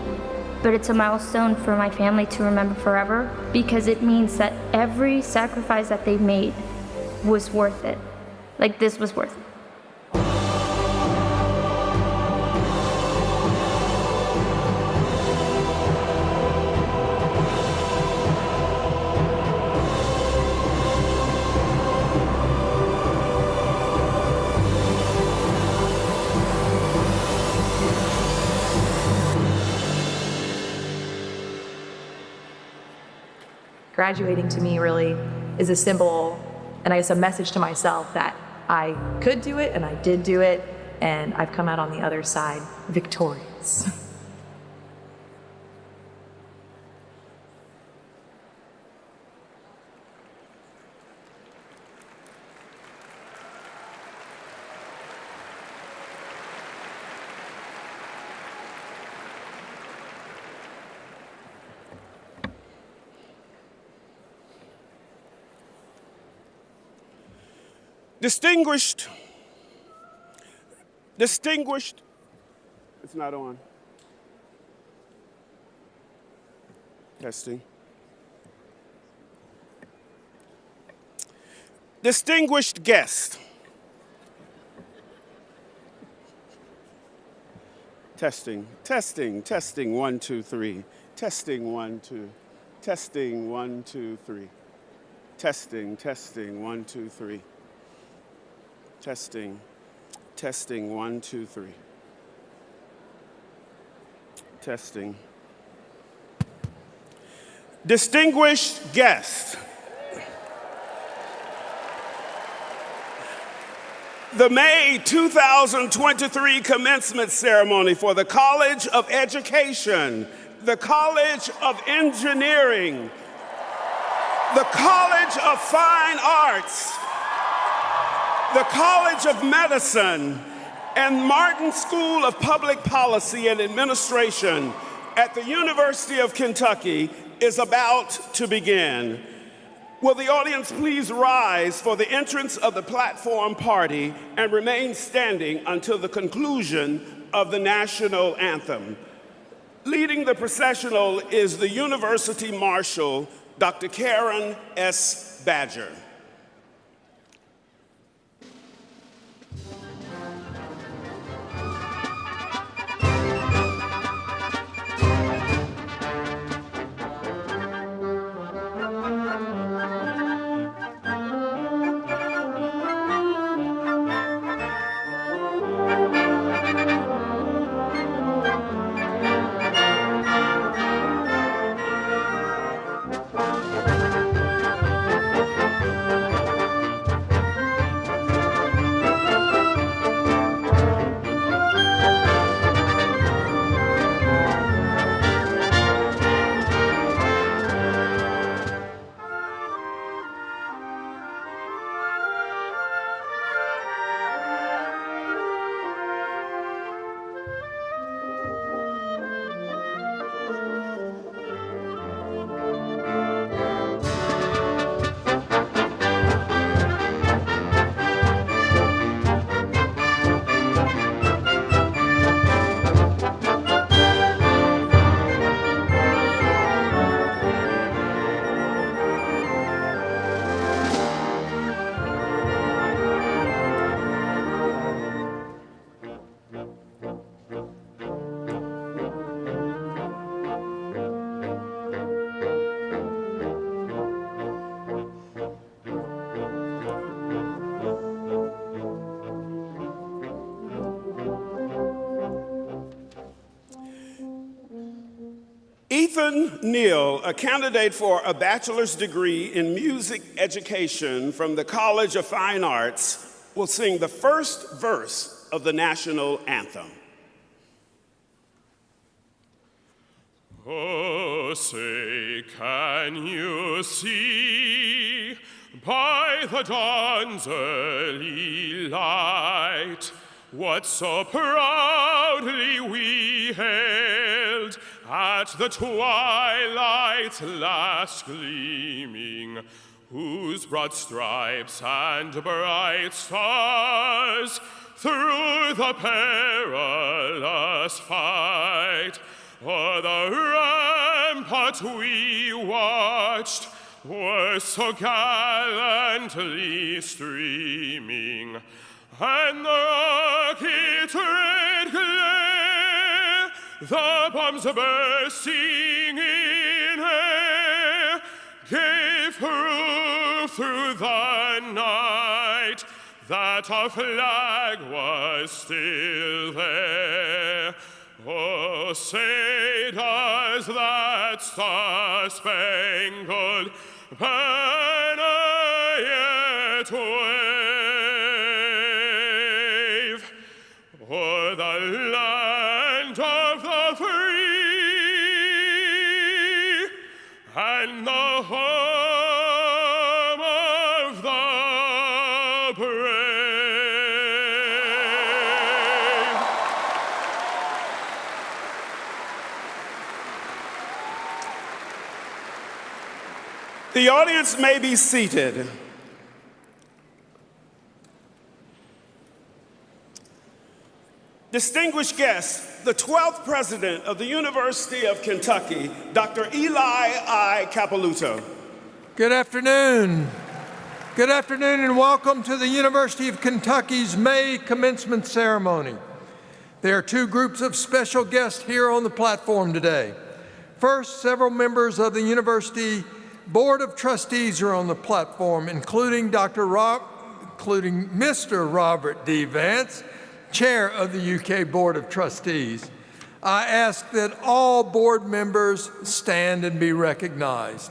but it's a milestone for my family to remember forever, because it means that every sacrifice that they made was worth it. This was worth it. Graduating to me really is a symbol, and I guess a message to myself that I could do it and I did do it, and I've come out on the other side victorious. Distinguished, it's not on. Testing. Distinguished guest. Testing, 1, 2, 3. Testing, 1, 2. Testing, 1, 2, 3. Testing, 1, 2, 3. Testing, 1, 2, 3. Testing. Distinguished guests, the May 2023 commencement ceremony for the College of Education, the College of Engineering, the College of Fine Arts, the College of Medicine, and Martin School of Public Policy and Administration at the University of Kentucky is about to begin. Will the audience please rise for the entrance of the platform party and remain standing until the conclusion of the national anthem. Leading the processional is the University Marshal, Dr. Karen S. Badger. Ethan Neal, a candidate for a bachelor's degree in music education from the College of Fine Arts, will sing the first verse of the national anthem. Oh, say, can you see by the dawn's early light what so proudly we hailed at the twilight's last gleaming, whose broad stripes and bright stars through the perilous fight o'er the ramparts we watched were so gallantly streaming, and the rocket's red glare, the bombs bursting in air, gave proof through the night that our flag was still there. Oh, say does that star-spangled banner yet wave o'er the land of the free and the home of the brave? The audience may be seated. Distinguished guests, the 12th president of the University of Kentucky, Dr. Eli I. Capilouto. Good afternoon. Good afternoon and welcome to the University of Kentucky's May commencement ceremony. There are two groups of special guests here on the platform today. First, several members of the University Board of Trustees are on the platform, including Mr. Robert D. Vance, Chair of the UK Board of Trustees. I ask that all board members stand and be recognized.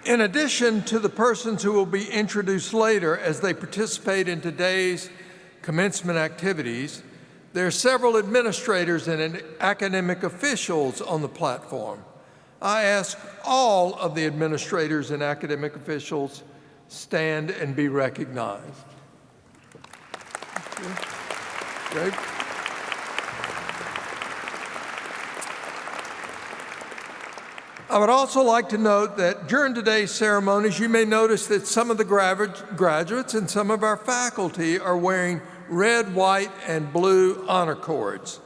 In addition to the persons who will be introduced later as they participate in today's commencement activities, there are several administrators and academic officials on the platform. I ask all of the administrators and academic officials stand and be recognized. Great. I would also like to note that during today's ceremonies, you may notice that some of the graduates and some of our faculty are wearing red, white, and blue honor cords.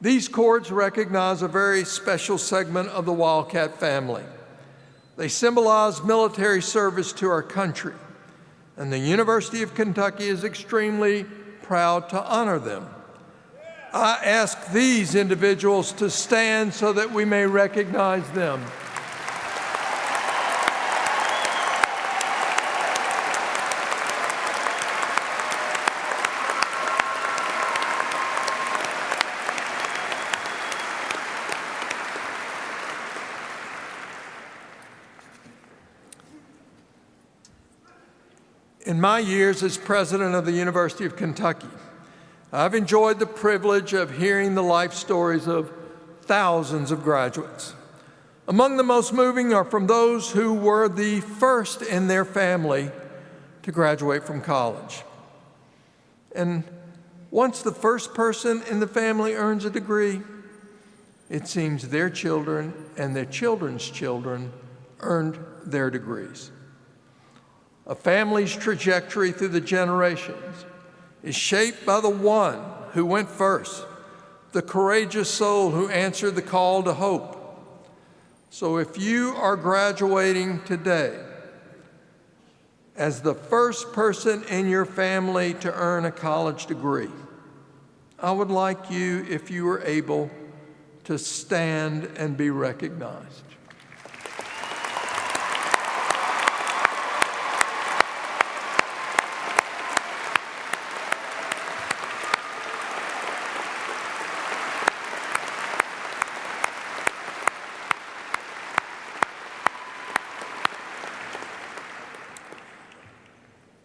These cords recognize a very special segment of the Wildcat family. They symbolize military service to our country, and the University of Kentucky is extremely proud to honor them. I ask these individuals to stand so that we may recognize them. In my years as president of the University of Kentucky, I've enjoyed the privilege of hearing the life stories of thousands of graduates. Among the most moving are from those who were the first in their family to graduate from college. And once the first person in the family earns a degree, it seems their children and their children's children earned their degrees. A family's trajectory through the generations is shaped by the one who went first, the courageous soul who answered the call to hope. So if you are graduating today as the first person in your family to earn a college degree, I would like you, if you are able, to stand and be recognized.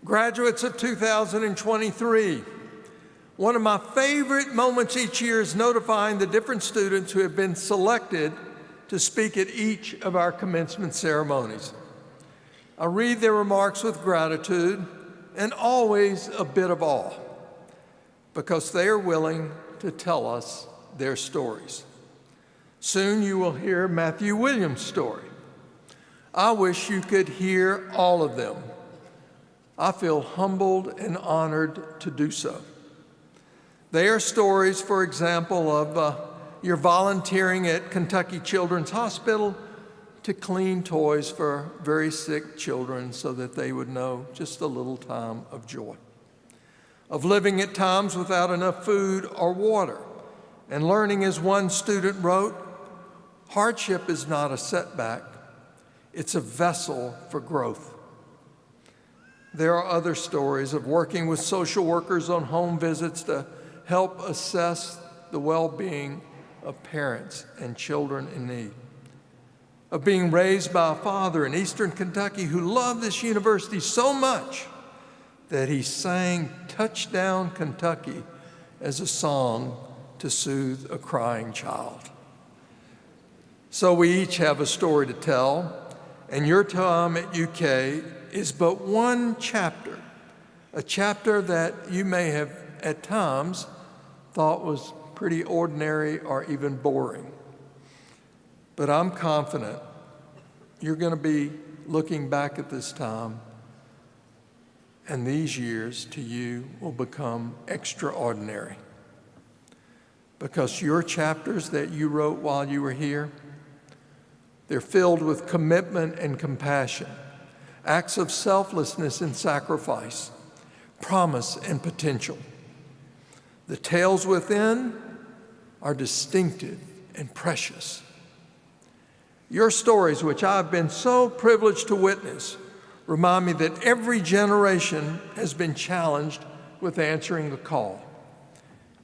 Graduates of 2023, one of my favorite moments each year is notifying the different students who have been selected to speak at each of our commencement ceremonies. I read their remarks with gratitude and always a bit of awe, because they are willing to tell us their stories. Soon you will hear Matthew Williams' story. I wish you could hear all of them. I feel humbled and honored to do so. They are stories, for example, of your volunteering at Kentucky Children's Hospital to clean toys for very sick children so that they would know just a little time of joy. Of living at times without enough food or water, and learning, as one student wrote, hardship is not a setback, it's a vessel for growth. There are other stories of working with social workers on home visits to help assess the well-being of parents and children in need. Of being raised by a father in Eastern Kentucky who loved this university so much that he sang Touchdown Kentucky as a song to soothe a crying child. So we each have a story to tell, and your time at UK is but one chapter, a chapter that you may have at times thought was pretty ordinary or even boring. But I'm confident you're going to be looking back at this time, and these years to you will become extraordinary. Because your chapters that you wrote while you were here, they're filled with commitment and compassion, acts of selflessness and sacrifice, promise and potential. The tales within are distinctive and precious. Your stories, which I've been so privileged to witness, remind me that every generation has been challenged with answering the call.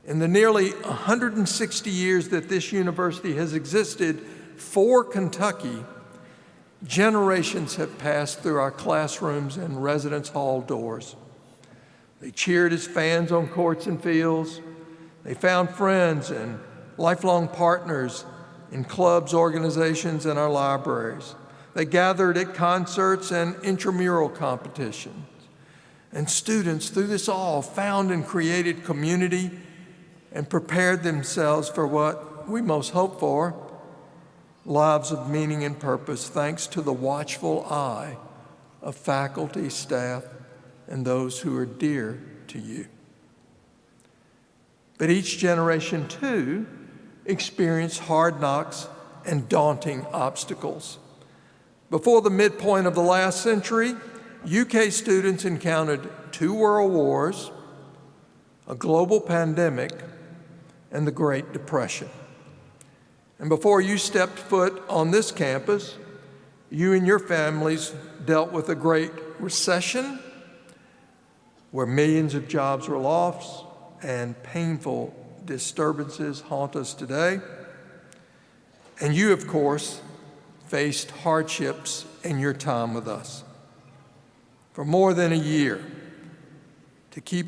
In the nearly 160 years that this university has existed for Kentucky, generations have passed through our classrooms and residence hall doors. They cheered as fans on courts and fields. They found friends and lifelong partners in clubs, organizations, and our libraries. They gathered at concerts and intramural competitions. And students, through this all, found and created community and prepared themselves for what we most hope for, lives of meaning and purpose, thanks to the watchful eye of faculty, staff, and those who are dear to you. But each generation, too, experienced hard knocks and daunting obstacles. Before the midpoint of the last century, UK students encountered 2 world wars, a global pandemic, and the Great Depression. And before you stepped foot on this campus, you and your families dealt with a Great Recession, where millions of jobs were lost and painful disturbances haunt us today. And you, of course, faced hardships in your time with us. For more than a year, to keep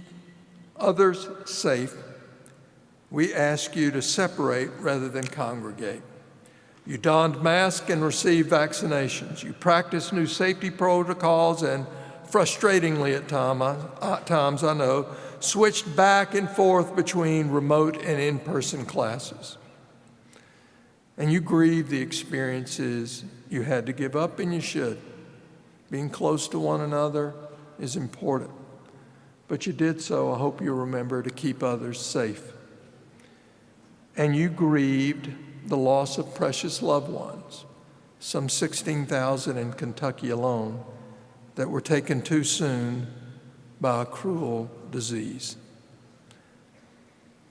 others safe, we ask you to separate rather than congregate. You donned masks and received vaccinations. You practiced new safety protocols and, frustratingly at times, I know, switched back and forth between remote and in-person classes. And you grieved the experiences you had to give up, and you should. Being close to one another is important. But you did so, I hope you'll remember, to keep others safe. And you grieved the loss of precious loved ones, some 16,000 in Kentucky alone, that were taken too soon by a cruel disease.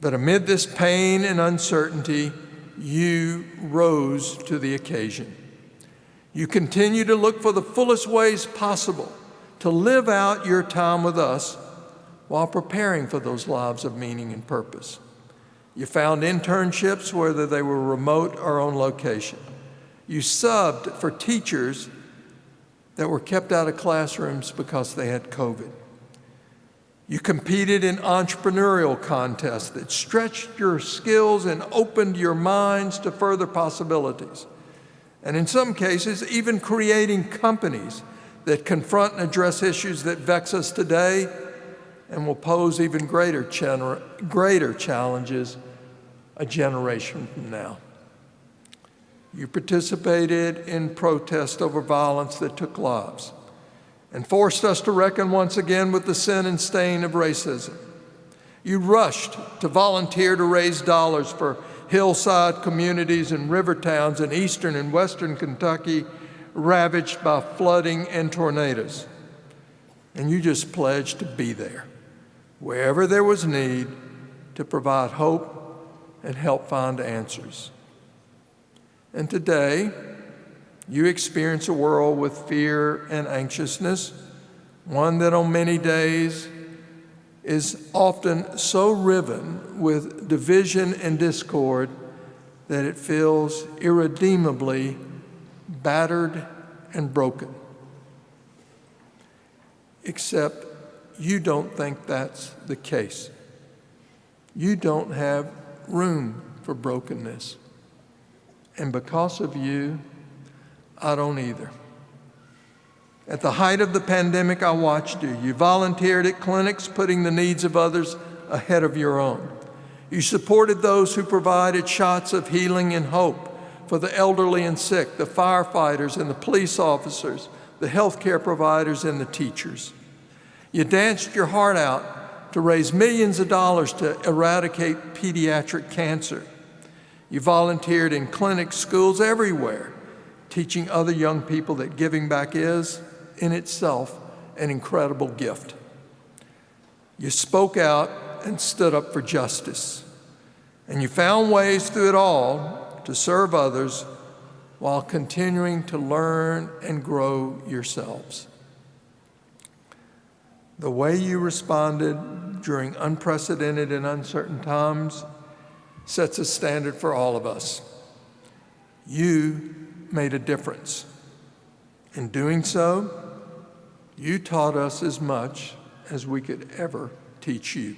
But amid this pain and uncertainty, you rose to the occasion. You continue to look for the fullest ways possible to live out your time with us while preparing for those lives of meaning and purpose. You found internships, whether they were remote or on location. You subbed for teachers that were kept out of classrooms because they had COVID. You competed in entrepreneurial contests that stretched your skills and opened your minds to further possibilities. And in some cases, even creating companies that confront and address issues that vex us today and will pose even greater challenges a generation from now. You participated in protests over violence that took lives and forced us to reckon once again with the sin and stain of racism. You rushed to volunteer to raise dollars for hillside communities and river towns in eastern and western Kentucky ravaged by flooding and tornadoes. And you just pledged to be there, wherever there was need, to provide hope and help find answers. And today, you experience a world with fear and anxiousness, one that on many days is often so riven with division and discord that it feels irredeemably battered and broken. Except you don't think that's the case. You don't have room for brokenness. And because of you, I don't either. At the height of the pandemic, I watched you. You volunteered at clinics, putting the needs of others ahead of your own. You supported those who provided shots of healing and hope for the elderly and sick, the firefighters and the police officers, the healthcare providers and the teachers. You danced your heart out to raise millions of dollars to eradicate pediatric cancer. You volunteered in clinics, schools everywhere, teaching other young people that giving back is, in itself, an incredible gift. You spoke out and stood up for justice, and you found ways through it all to serve others while continuing to learn and grow yourselves. The way you responded during unprecedented and uncertain times sets a standard for all of us. You made a difference. In doing so, you taught us as much as we could ever teach you.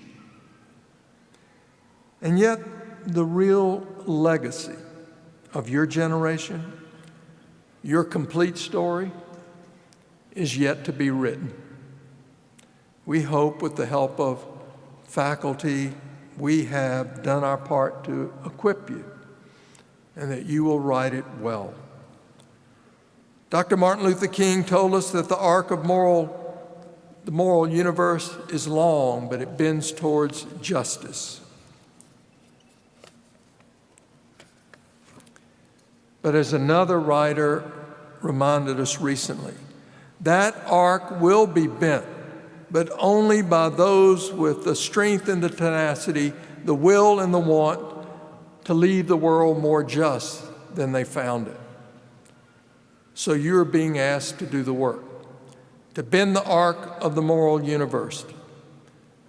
And yet, the real legacy of your generation, your complete story, is yet to be written. We hope with the help of faculty, we have done our part to equip you, and that you will write it well. Dr. Martin Luther King told us that the arc of the moral universe is long, but it bends towards justice. But as another writer reminded us recently, that arc will be bent, but only by those with the strength and the tenacity, the will and the want to leave the world more just than they found it. So you're being asked to do the work, to bend the arc of the moral universe,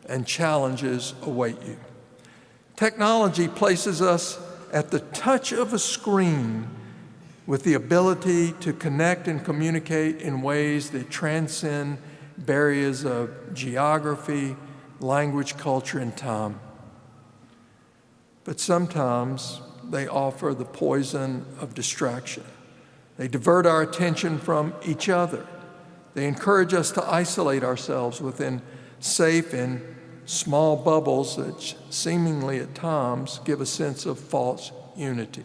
and challenges await you. Technology places us at the touch of a screen with the ability to connect and communicate in ways that transcend barriers of geography, language, culture, and time. But sometimes they offer the poison of distraction. They divert our attention from each other. They encourage us to isolate ourselves within safe and small bubbles that seemingly at times give a sense of false unity.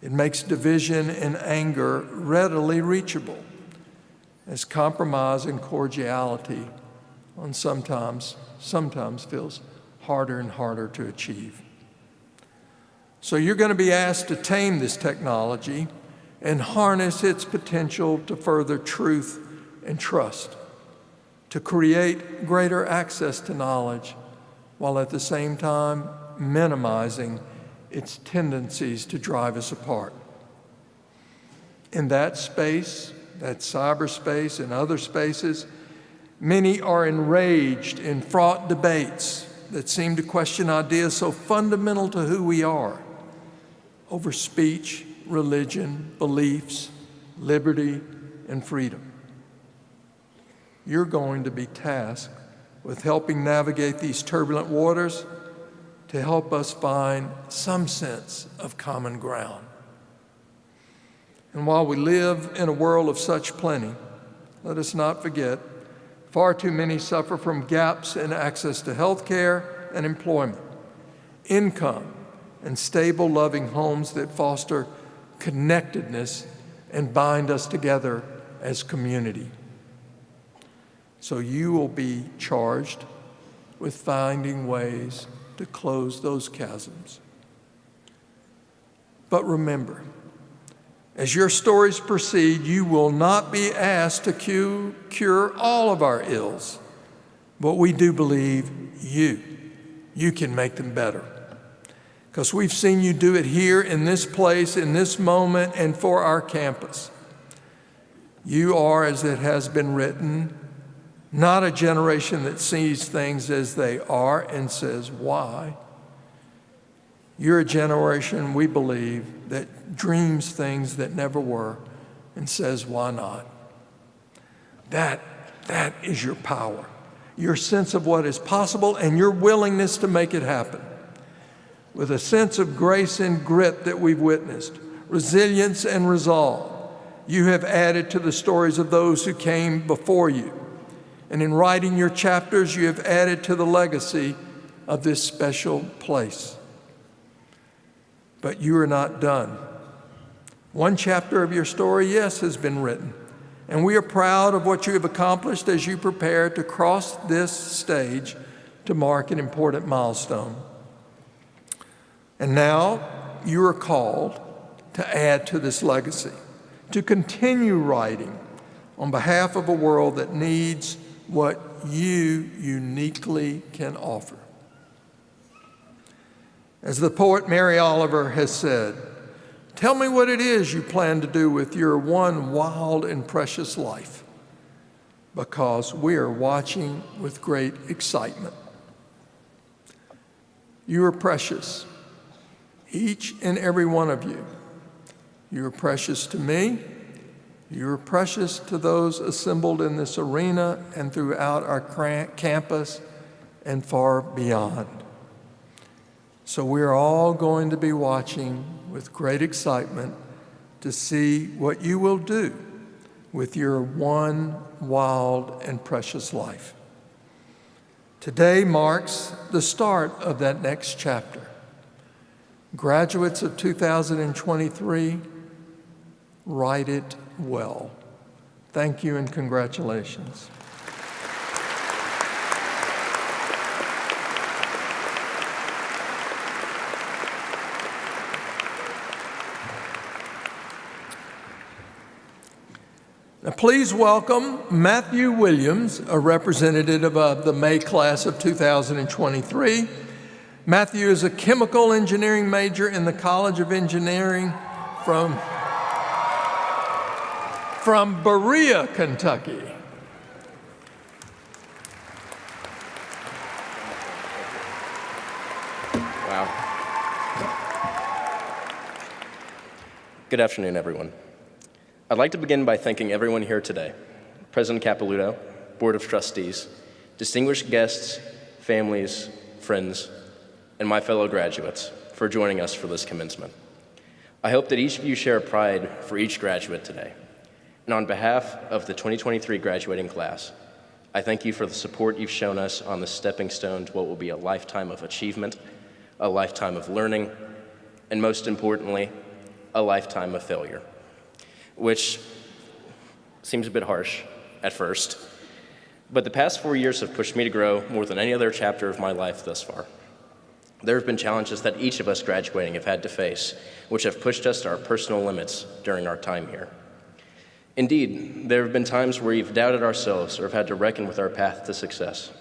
It makes division and anger readily reachable, as compromise and cordiality sometimes feels harder and harder to achieve. So you're going to be asked to tame this technology and harness its potential to further truth and trust, to create greater access to knowledge, while at the same time minimizing its tendencies to drive us apart. In that space, that cyberspace and other spaces, many are enraged in fraught debates that seem to question ideas so fundamental to who we are over speech, religion, beliefs, liberty, and freedom. You're going to be tasked with helping navigate these turbulent waters to help us find some sense of common ground. And while we live in a world of such plenty, let us not forget, far too many suffer from gaps in access to health care and employment, income, and stable, loving homes that foster connectedness and bind us together as community. So you will be charged with finding ways to close those chasms. But remember, as your stories proceed, you will not be asked to cure all of our ills, but we do believe you can make them better. Because we've seen you do it here in this place, in this moment, and for our campus. You are, as it has been written, not a generation that sees things as they are and says, why? You're a generation, we believe, that dreams things that never were and says, why not? That is your power, your sense of what is possible and your willingness to make it happen. With a sense of grace and grit that we've witnessed, resilience and resolve, you have added to the stories of those who came before you. And in writing your chapters, you have added to the legacy of this special place. But you are not done. One chapter of your story, yes, has been written, and we are proud of what you have accomplished as you prepare to cross this stage to mark an important milestone. And now you are called to add to this legacy, to continue writing on behalf of a world that needs what you uniquely can offer. As the poet Mary Oliver has said, tell me what it is you plan to do with your one wild and precious life, because we are watching with great excitement. You are precious, each and every one of you. You are precious to me. You are precious to those assembled in this arena and throughout our campus and far beyond. So we're all going to be watching with great excitement to see what you will do with your one wild and precious life. Today marks the start of that next chapter. Graduates of 2023, write it well. Thank you and congratulations. Now please welcome Matthew Williams, a representative of the May class of 2023. Matthew is a chemical engineering major in the College of Engineering from Berea, Kentucky. Wow. Good afternoon, everyone. I'd like to begin by thanking everyone here today, President Capilouto, Board of Trustees, distinguished guests, families, friends, and my fellow graduates for joining us for this commencement. I hope that each of you share pride for each graduate today. And on behalf of the 2023 graduating class, I thank you for the support you've shown us on the stepping stone to what will be a lifetime of achievement, a lifetime of learning, and most importantly, a lifetime of failure, which seems a bit harsh at first, but the past 4 years have pushed me to grow more than any other chapter of my life thus far. There have been challenges that each of us graduating have had to face, which have pushed us to our personal limits during our time here. Indeed, there have been times where we've doubted ourselves or have had to reckon with our path to success,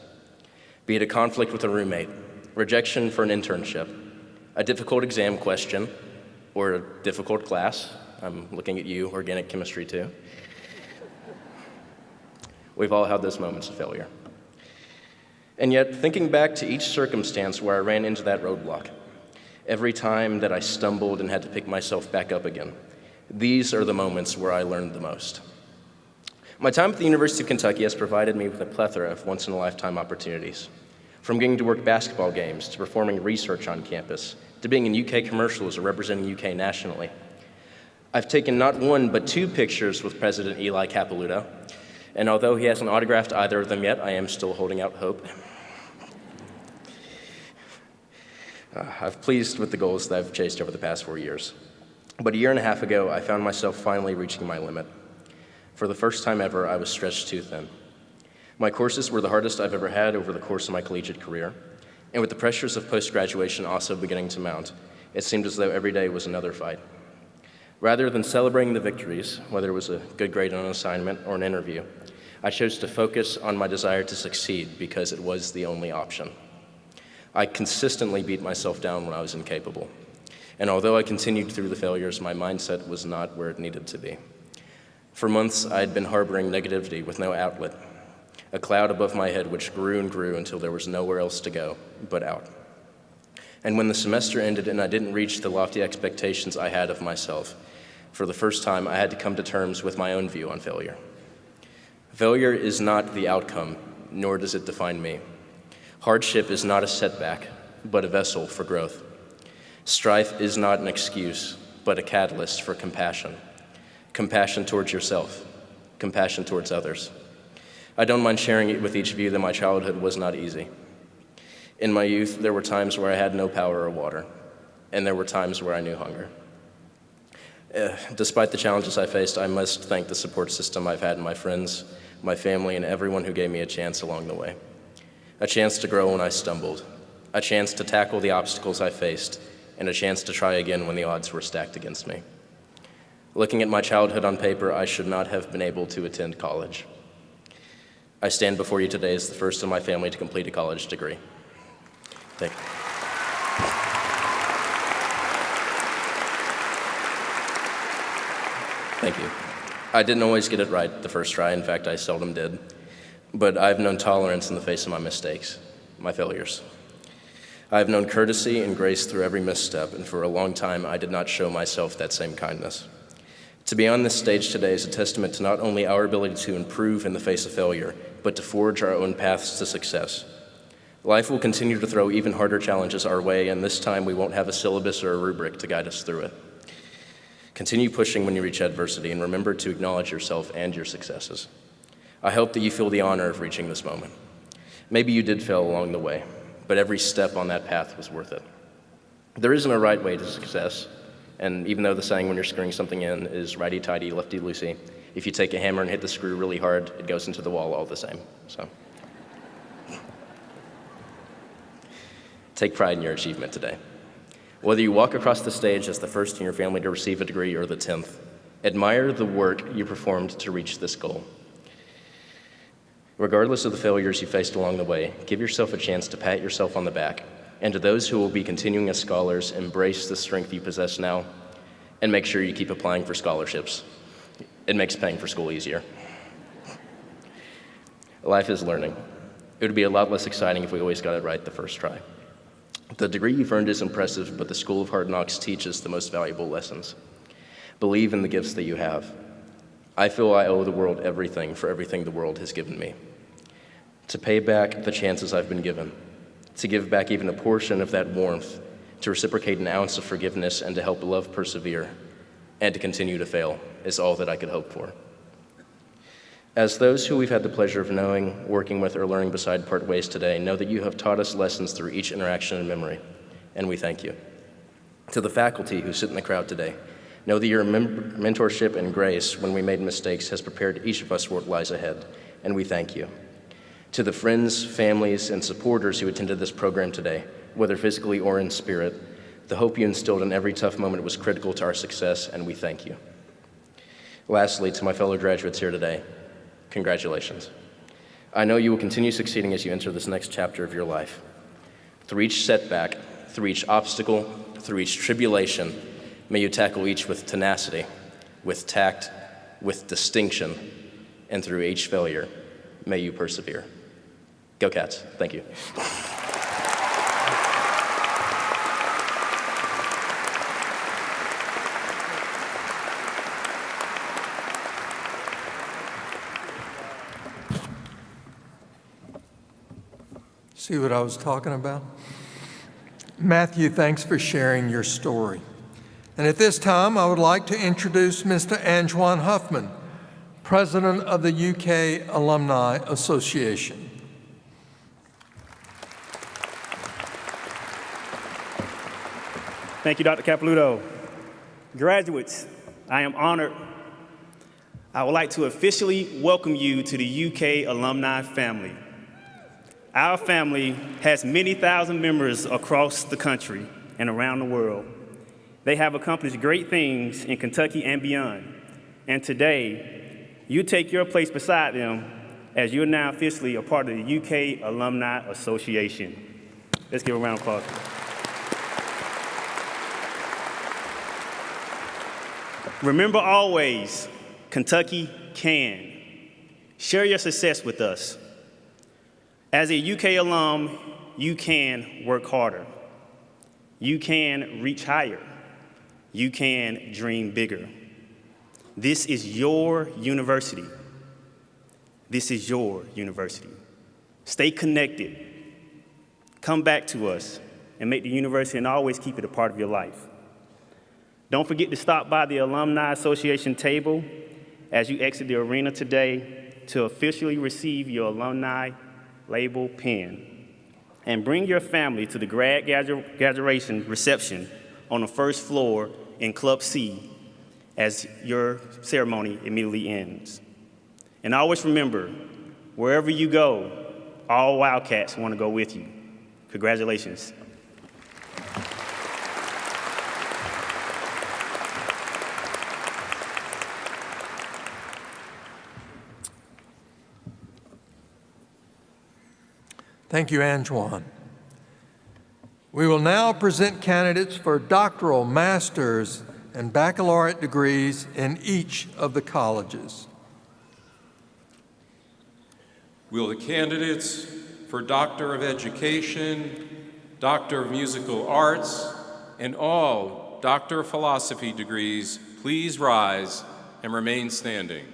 be it a conflict with a roommate, rejection for an internship, a difficult exam question, or a difficult class. I'm looking at you, organic chemistry too. We've all had those moments of failure. And yet, thinking back to each circumstance where I ran into that roadblock, every time that I stumbled and had to pick myself back up again, these are the moments where I learned the most. My time at the University of Kentucky has provided me with a plethora of once-in-a-lifetime opportunities, from getting to work basketball games, to performing research on campus, to being in UK commercials or representing UK nationally. I've taken not one, but 2 pictures with President Eli Capilouto, and although he hasn't autographed either of them yet, I am still holding out hope. I'm pleased with the goals that I've chased over the past 4 years. But a year and a half ago, I found myself finally reaching my limit. For the first time ever, I was stretched too thin. My courses were the hardest I've ever had over the course of my collegiate career, and with the pressures of post-graduation also beginning to mount, it seemed as though every day was another fight. Rather than celebrating the victories, whether it was a good grade on an assignment or an interview, I chose to focus on my desire to succeed because it was the only option. I consistently beat myself down when I was incapable, and although I continued through the failures, my mindset was not where it needed to be. For months, I had been harboring negativity with no outlet, a cloud above my head which grew and grew until there was nowhere else to go but out. And when the semester ended and I didn't reach the lofty expectations I had of myself, for the first time, I had to come to terms with my own view on failure. Failure is not the outcome, nor does it define me. Hardship is not a setback, but a vessel for growth. Strife is not an excuse, but a catalyst for compassion. Compassion towards yourself, compassion towards others. I don't mind sharing it with each of you that my childhood was not easy. In my youth, there were times where I had no power or water, and there were times where I knew hunger. Despite the challenges I faced, I must thank the support system I've had in my friends, my family, and everyone who gave me a chance along the way. A chance to grow when I stumbled, a chance to tackle the obstacles I faced, and a chance to try again when the odds were stacked against me. Looking at my childhood on paper, I should not have been able to attend college. I stand before you today as the first in my family to complete a college degree. Thank you. Thank you. I didn't always get it right the first try. In fact, I seldom did. But I've known tolerance in the face of my mistakes, my failures. I've known courtesy and grace through every misstep, and for a long time, I did not show myself that same kindness. To be on this stage today is a testament to not only our ability to improve in the face of failure, but to forge our own paths to success. Life will continue to throw even harder challenges our way, and this time we won't have a syllabus or a rubric to guide us through it. Continue pushing when you reach adversity, and remember to acknowledge yourself and your successes. I hope that you feel the honor of reaching this moment. Maybe you did fail along the way, but every step on that path was worth it. There isn't a right way to success, and even though the saying when you're screwing something in is righty-tighty, lefty-loosey, if you take a hammer and hit the screw really hard, it goes into the wall all the same. So, take pride in your achievement today. Whether you walk across the stage as the first in your family to receive a degree or the 10th, admire the work you performed to reach this goal. Regardless of the failures you faced along the way, give yourself a chance to pat yourself on the back. And to those who will be continuing as scholars, embrace the strength you possess now, and make sure you keep applying for scholarships. It makes paying for school easier. Life is learning. It would be a lot less exciting if we always got it right the first try. The degree you've earned is impressive, but the School of Hard Knocks teaches the most valuable lessons. Believe in the gifts that you have. I feel I owe the world everything for everything the world has given me. To pay back the chances I've been given, to give back even a portion of that warmth, to reciprocate an ounce of forgiveness, and to help love persevere, and to continue to fail is all that I could hope for. As those who we've had the pleasure of knowing, working with, or learning beside part ways today, know that you have taught us lessons through each interaction and memory, and we thank you. To the faculty who sit in the crowd today, know that your mentorship and grace when we made mistakes has prepared each of us for what lies ahead, and we thank you. To the friends, families, and supporters who attended this program today, whether physically or in spirit, the hope you instilled in every tough moment was critical to our success, and we thank you. Lastly, to my fellow graduates here today, congratulations. I know you will continue succeeding as you enter this next chapter of your life. Through each setback, through each obstacle, through each tribulation, may you tackle each with tenacity, with tact, with distinction, and through each failure, may you persevere. Go Cats. Thank you. See what I was talking about? Matthew, thanks for sharing your story. And at this time, I would like to introduce Mr. Antoine Huffman, President of the UK Alumni Association. Thank you, Dr. Capelouto. Graduates, I am honored. I would like to officially welcome you to the UK Alumni family. Our family has many thousand members across the country and around the world. They have accomplished great things in Kentucky and beyond. And today, you take your place beside them as you're now officially a part of the UK Alumni Association. Let's give a round of applause. Remember always, Kentucky can. Share your success with us. As a UK alum, you can work harder. You can reach higher. You can dream bigger. This is your university. This is your university. Stay connected. Come back to us and make the university and always keep it a part of your life. Don't forget to stop by the Alumni Association table as you exit the arena today to officially receive your alumni label pin. And bring your family to the grad graduation reception on the first floor in Club C as your ceremony immediately ends. And always remember, wherever you go, all Wildcats want to go with you. Congratulations. Thank you, Antoine. We will now present candidates for doctoral, master's, and baccalaureate degrees in each of the colleges. Will the candidates for Doctor of Education, Doctor of Musical Arts, and all Doctor of Philosophy degrees please rise and remain standing?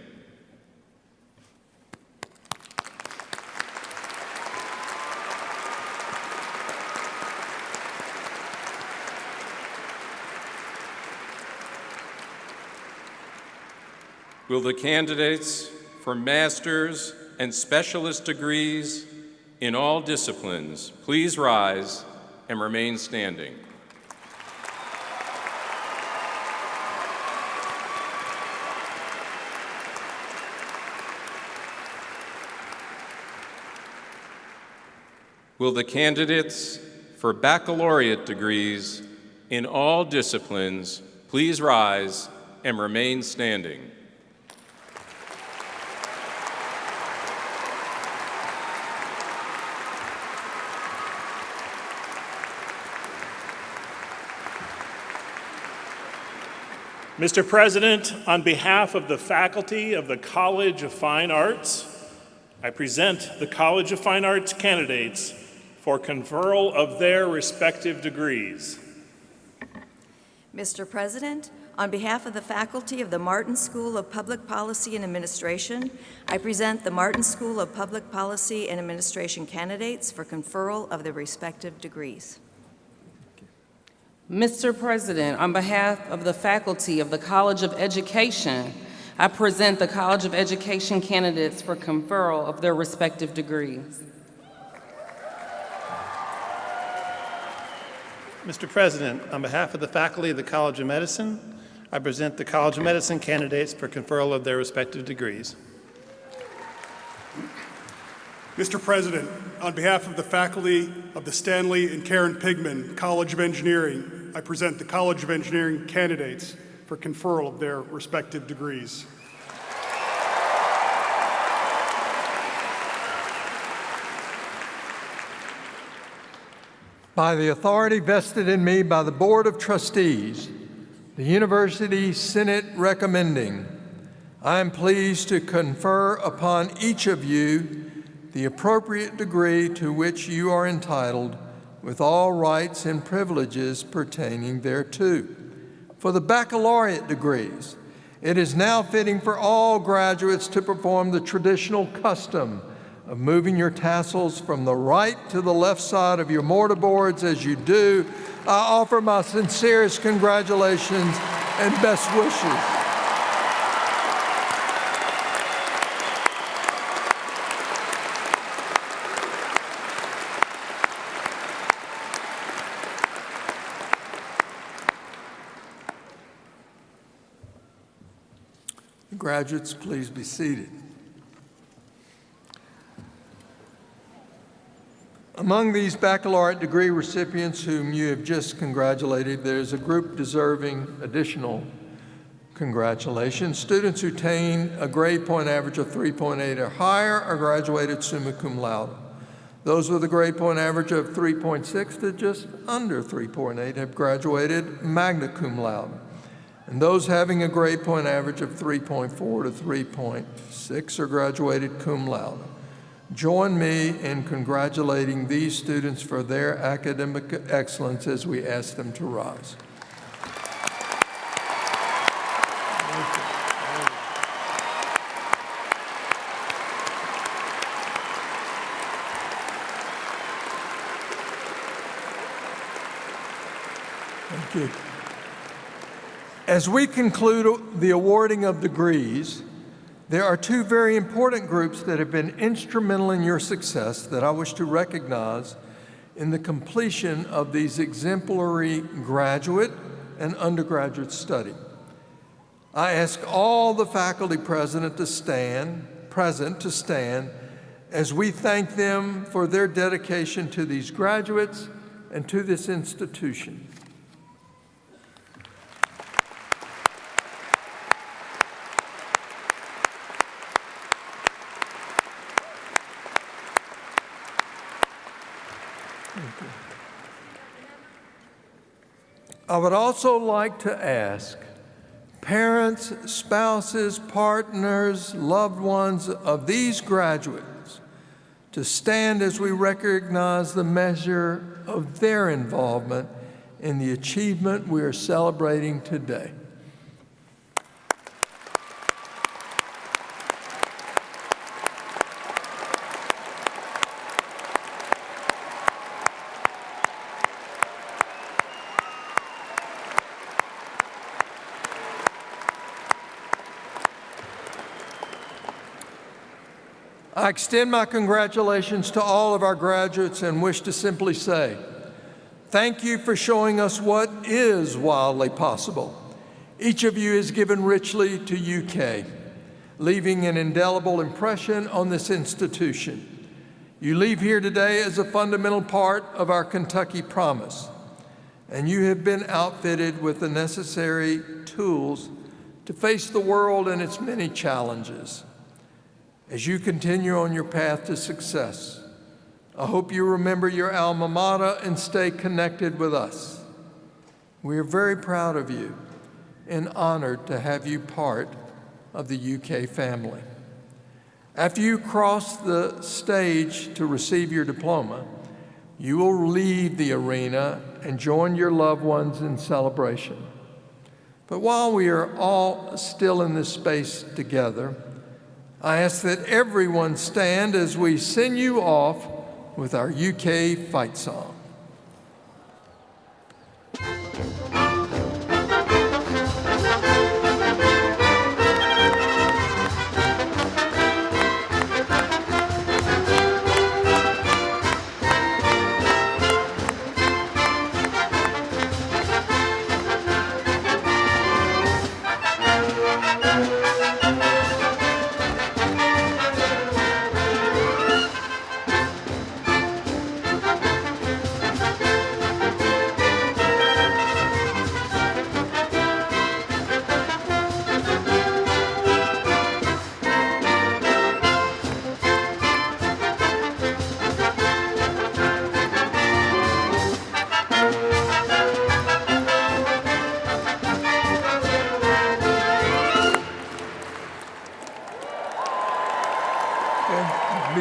Will the candidates for master's and specialist degrees in all disciplines please rise and remain standing? Will the candidates for baccalaureate degrees in all disciplines please rise and remain standing? Mr. President, on behalf of the faculty of the College of Fine Arts, I present the College of Fine Arts candidates for conferral of their respective degrees. Mr. President, on behalf of the faculty of the Martin School of Public Policy and Administration, I present the Martin School of Public Policy and Administration candidates for conferral of their respective degrees. Mr. President, on behalf of the faculty of the College of Education, I present the College of Education candidates for conferral of their respective degrees. Mr. President, on behalf of the faculty of the College of Medicine, I present the College of Medicine candidates for conferral of their respective degrees. Mr. President, on behalf of the faculty of the Stanley and Karen Pigman College of Engineering, I present the College of Engineering candidates for conferral of their respective degrees. By the authority vested in me by the Board of Trustees, the University Senate recommending, I am pleased to confer upon each of you the appropriate degree to which you are entitled, with all rights and privileges pertaining thereto. For the baccalaureate degrees, it is now fitting for all graduates to perform the traditional custom of moving your tassels from the right to the left side of your mortarboards as you do. I offer my sincerest congratulations and best wishes. Graduates, please be seated. Among these baccalaureate degree recipients whom you have just congratulated, there's a group deserving additional congratulations. Students who attain a grade point average of 3.8 or higher are graduated summa cum laude. Those with a grade point average of 3.6 to just under 3.8 have graduated magna cum laude. And those having a grade point average of 3.4 to 3.6 are graduated cum laude. Join me in congratulating these students for their academic excellence as we ask them to rise. Thank you. As we conclude the awarding of degrees, there are two very important groups that have been instrumental in your success that I wish to recognize in the completion of these exemplary graduate and undergraduate study. I ask all the faculty present to stand as we thank them for their dedication to these graduates and to this institution. I would also like to ask parents, spouses, partners, loved ones of these graduates to stand as we recognize the measure of their involvement in the achievement we are celebrating today. I extend my congratulations to all of our graduates and wish to simply say, thank you for showing us what is wildly possible. Each of you has given richly to UK, leaving an indelible impression on this institution. You leave here today as a fundamental part of our Kentucky promise, and you have been outfitted with the necessary tools to face the world and its many challenges. As you continue on your path to success, I hope you remember your alma mater and stay connected with us. We are very proud of you and honored to have you part of the UK family. After you cross the stage to receive your diploma, you will leave the arena and join your loved ones in celebration. But while we are all still in this space together, I ask that everyone stand as we send you off with our UK fight song.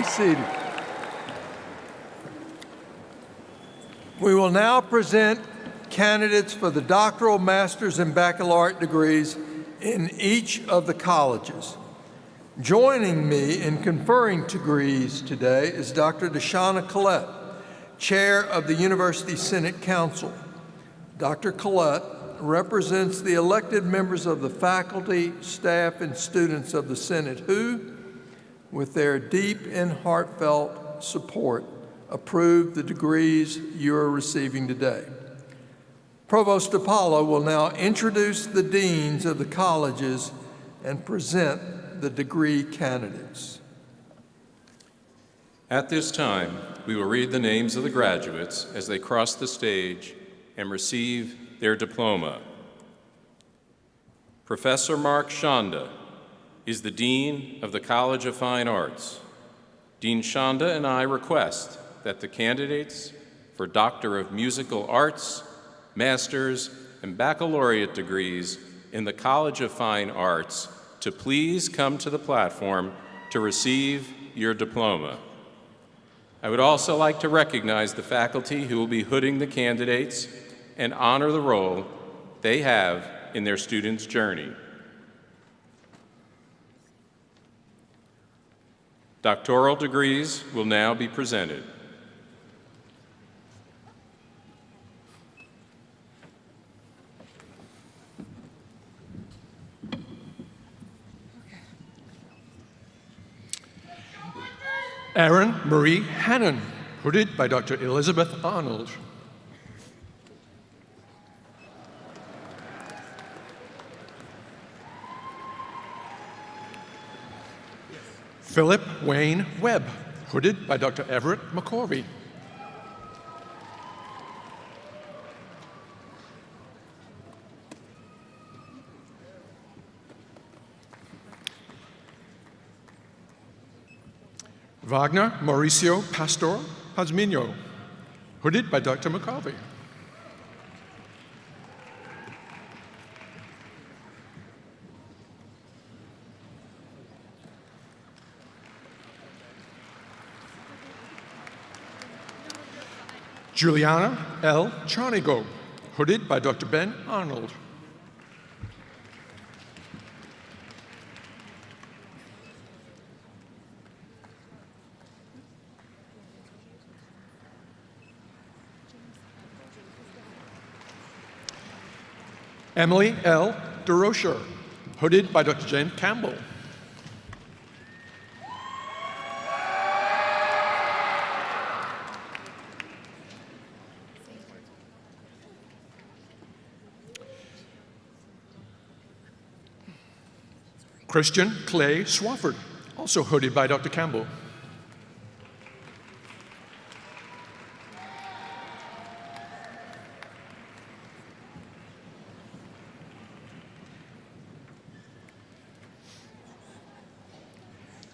Seated. We will now present candidates for the doctoral, master's, and baccalaureate degrees in each of the colleges. Joining me in conferring degrees today is Dr. Deshauna Collette, Chair of the University Senate Council. Dr. Collette represents the elected members of the faculty, staff, and students of the Senate who, with their deep and heartfelt support, approved the degrees you are receiving today. Provost DiPaolo will now introduce the deans of the colleges and present the degree candidates. At this time, we will read the names of the graduates as they cross the stage and receive their diploma. Professor Mark Shanda is the Dean of the College of Fine Arts. Dean Shanda and I request that the candidates for Doctor of Musical Arts, Master's, and Baccalaureate degrees in the College of Fine Arts to please come to the platform to receive your diploma. I would also like to recognize the faculty who will be hooding the candidates and honor the role they have in their students' journey. Doctoral degrees will now be presented. Erin Marie Hannon, hooded by Dr. Elizabeth Arnold. Philip Wayne Webb, hooded by Dr. Everett McCorvey. Wagner Mauricio Pastor Pazmino, hooded by Dr. McCarvey. Juliana L. Charnigo, hooded by Dr. Ben Arnold. Emily L. DeRocher, hooded by Dr. Jen Campbell. Christian Clay Swafford, also hooded by Dr. Campbell.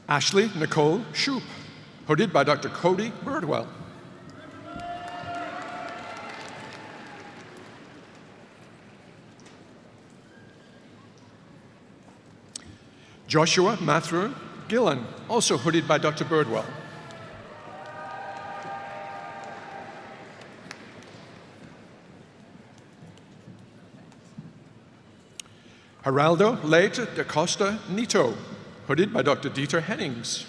Ashley Nicole Shoup, hooded by Dr. Cody Birdwell. Joshua Matthew Gillen, also hooded by Dr. Birdwell. Geraldo Leite da Costa Nito, hooded by Dr. Dieter Hennings.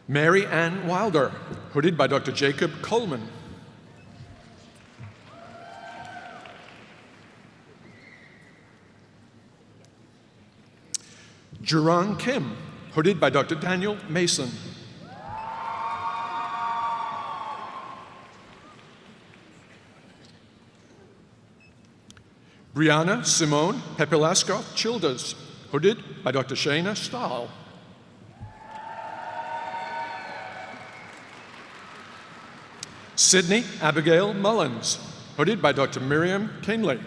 Mary Ann Wilder, hooded by Dr. Jacob Coleman. Jurong Kim, hooded by Dr. Daniel Mason. Brianna Simone Pepilasco Childers, hooded by Dr. Shana Stahl. Sydney Abigail Mullins, hooded by Dr. Miriam Kinley.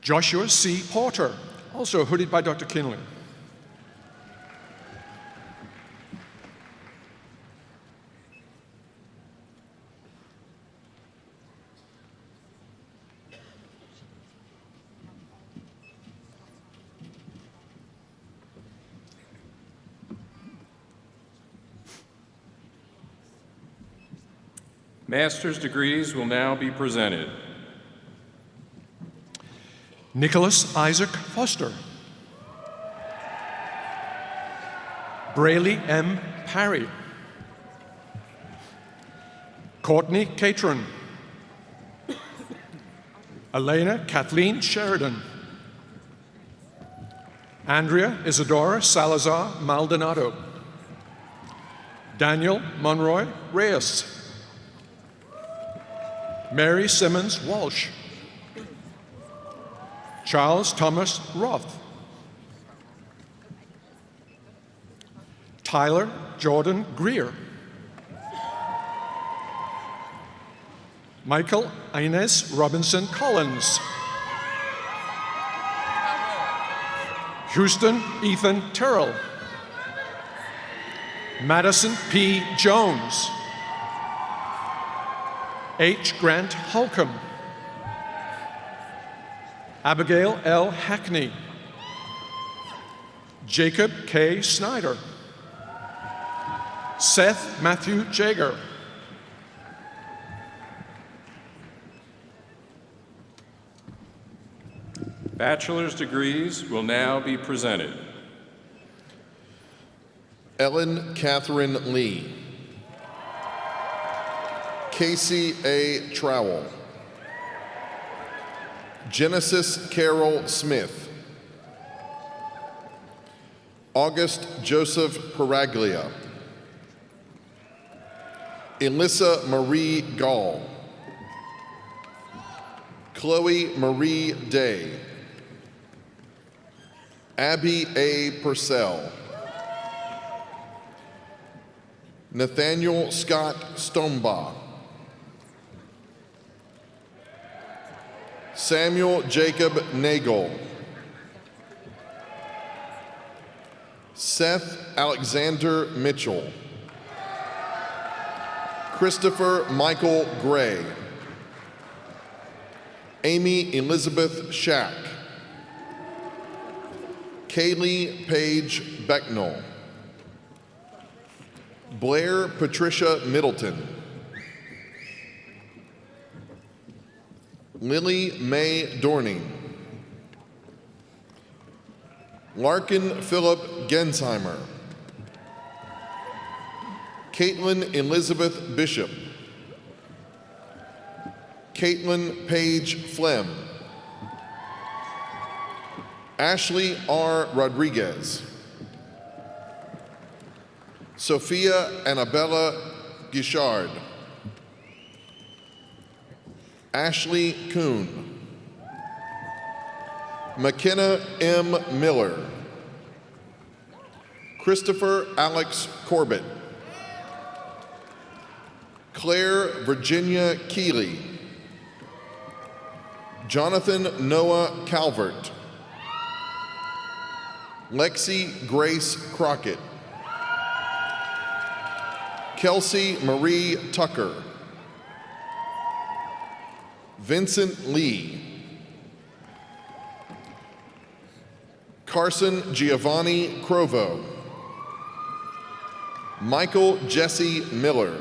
Joshua C. Porter, also hooded by Dr. Kinley. Master's degrees will now be presented. Nicholas Isaac Foster. Braley M. Parry. Courtney Catron. Elena Kathleen Sheridan. Andrea Isadora Salazar Maldonado. Daniel Monroy Reyes. Mary Simmons Walsh. Charles Thomas Roth. Tyler Jordan Greer. Michael Inez Robinson Collins. Houston Ethan Terrell. Madison P. Jones. H. Grant Holcomb. Abigail L. Hackney. Jacob K. Snyder. Seth Matthew Jager. Bachelor's degrees will now be presented. Ellen Catherine Lee. Casey A. Trowell. Genesis Carol Smith. August Joseph Paraglia. Elissa Marie Gall. Chloe Marie Day. Abby A. Purcell. Nathaniel Scott Stonebaugh. Samuel Jacob Nagel. Seth Alexander Mitchell. Christopher Michael Gray. Amy Elizabeth Shack. Kaylee Paige Becknell. Blair Patricia Middleton. Lily Mae Dorning. Larkin Philip Gensheimer. Caitlin Elizabeth Bishop. Caitlin Paige Flem. Ashley R. Rodriguez. Sophia Annabella Guichard. Ashley Kuhn. McKenna M. Miller. Christopher Alex Corbett. Claire Virginia Keeley. Jonathan Noah Calvert. Lexi Grace Crockett. Kelsey Marie Tucker. Vincent Lee. Carson Giovanni Crovo. Michael Jesse Miller.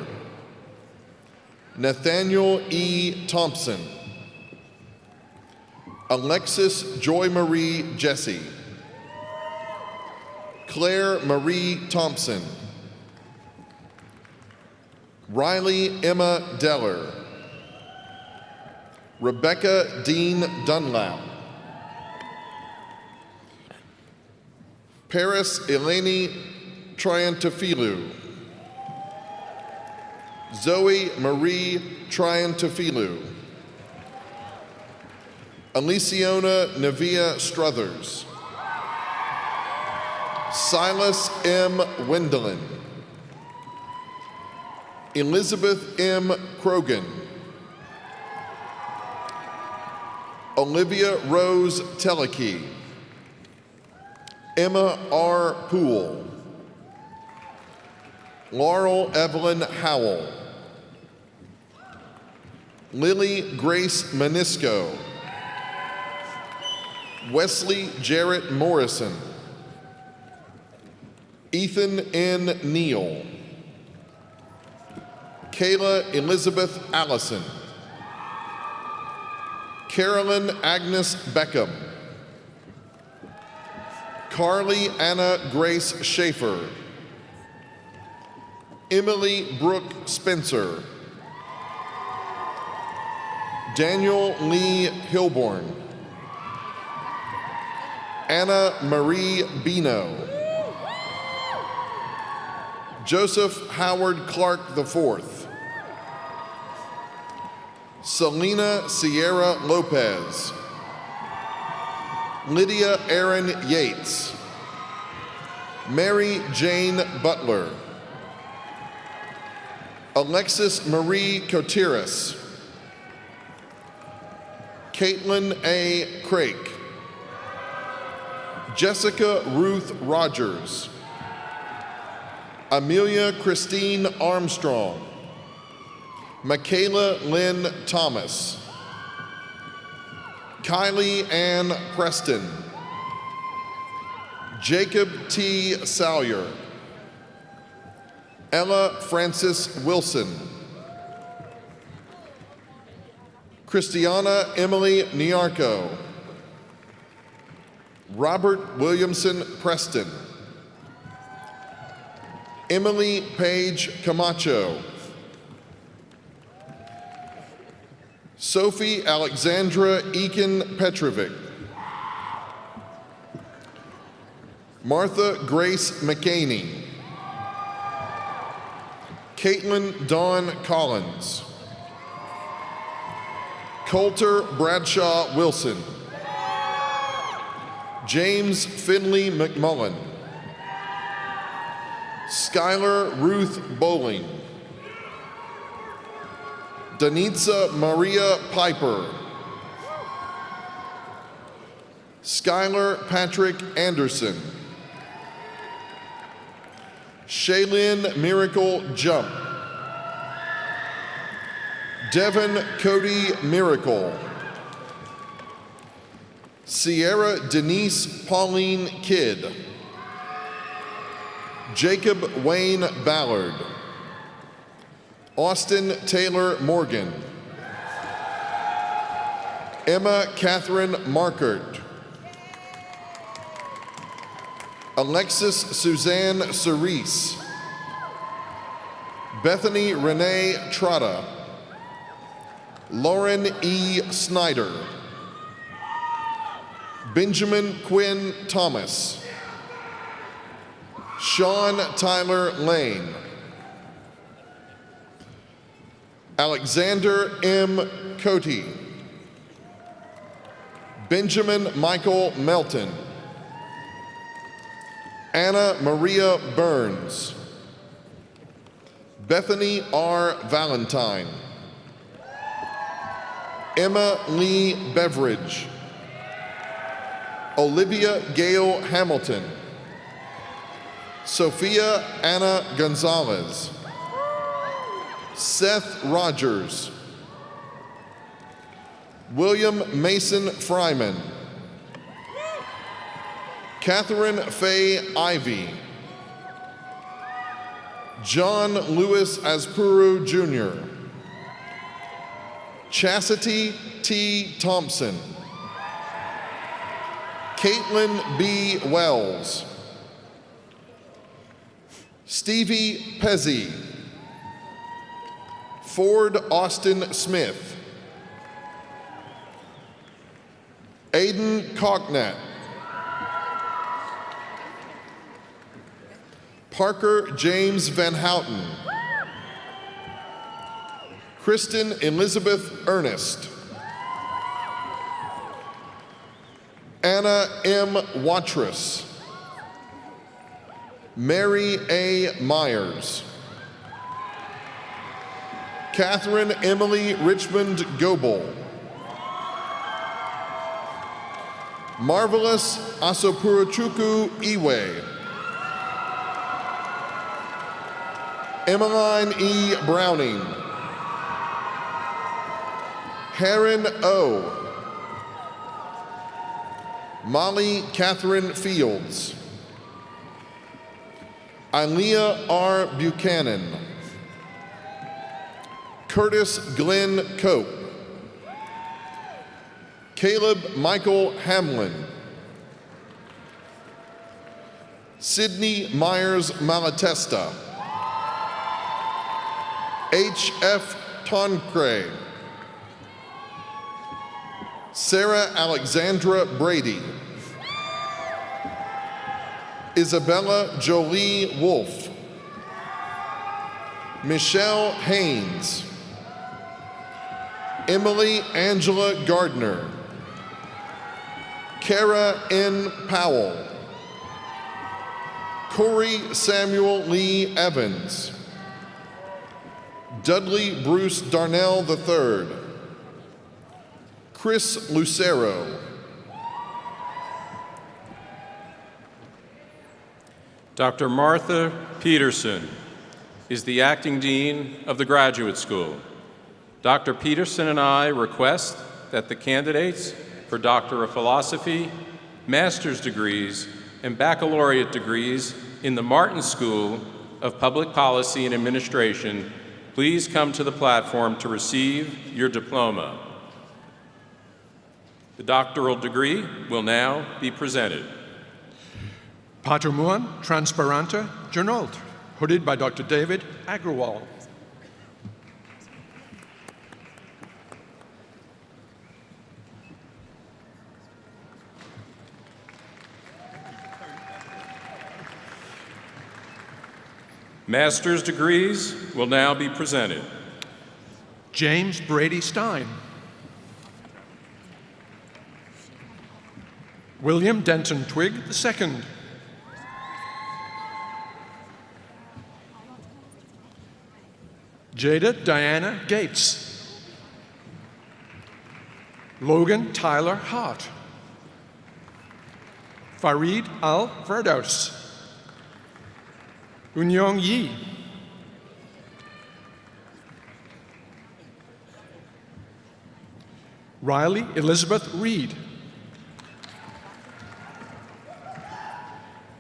Nathaniel E. Thompson. Alexis Joy Marie Jesse. Claire Marie Thompson. Riley Emma Deller. Rebecca Dean Dunlap. Paris Eleni Triantafilou. Zoe Marie Triantafilou. Aliciona Nevia Struthers. Silas M. Wendelin. Elizabeth M. Krogan. Olivia Rose Teleki. Emma R. Poole. Laurel Evelyn Howell. Lily Grace Manisco. Wesley Jarrett Morrison. Ethan N. Neal. Kayla Elizabeth Allison, Carolyn Agnes Beckham, Carly Anna Grace Schaefer, Emily Brooke Spencer, Daniel Lee Hilborn, Anna Marie Bino, Joseph Howard Clark IV, Selena Sierra Lopez, Lydia Erin Yates, Mary Jane Butler, Alexis Marie Cotiris, Caitlin A. Crake, Jessica Ruth Rogers, Amelia Christine Armstrong, Michaela Lynn Thomas, Kylie Ann Preston, Jacob T. Salyer, Ella Frances Wilson, Christiana Emily Niarco, Robert Williamson Preston, Emily Page Camacho, Sophie Alexandra Eakin Petrovic, Martha Grace McCaney, Caitlin Dawn Collins, Coulter Bradshaw Wilson, James Finley McMullen, Skylar Ruth Bowling, Danitza Maria Piper, Skylar Patrick Anderson, Shaylin Miracle Jump, Devin Cody Miracle, Sierra Denise Pauline Kidd, Jacob Wayne Ballard, Austin Taylor Morgan, Emma Catherine Markert, Alexis Suzanne Cerise, Bethany Renee Trotta, Lauren E. Snyder, Benjamin Quinn Thomas, Sean Tyler Lane, Alexander M. Cote, Benjamin Michael Melton, Anna Maria Burns, Bethany R. Valentine, Emma Lee Beveridge, Olivia Gail Hamilton, Sophia Anna Gonzalez, Seth Rogers, William Mason Fryman, Catherine Faye Ivy, John Lewis Aspuru Jr., Chastity T. Thompson, Caitlin B. Wells, Stevie Pezzi, Ford Austin Smith, Aiden Cocknett, Parker James Van Houten, Kristen Elizabeth Ernest, Anna M. Watrous, Mary A. Myers, Catherine Emily Richmond Goebel, Marvelous Asopuruchukwu Iwe, Emmeline E. Browning, Heron O., Molly Catherine Fields, Ilea R. Buchanan, Curtis Glenn Cope. Caleb Michael Hamlin. Sydney Myers Malatesta. H.F. Toncray. Sarah Alexandra Brady. Isabella Jolie Wolf. Michelle Haynes. Emily Angela Gardner. Kara N. Powell. Corey Samuel Lee Evans. Dudley Bruce Darnell III. Chris Lucero. Dr. Martha Peterson is the acting dean of the graduate school. Dr. Peterson and I request that the candidates for Doctor of Philosophy, master's degrees, and baccalaureate degrees in the Martin School of Public Policy and Administration please come to the platform to receive your diploma. The doctoral degree will now be presented. Patrimoine Transparente Journal, hooded by Dr. David Agrawal. Master's degrees will now be presented. James Brady Stein. William Denton Twigg II. Jada Diana Gates. Logan Tyler Hart. Farid Al-Firdaus. Unyong Yi. Riley Elizabeth Reed.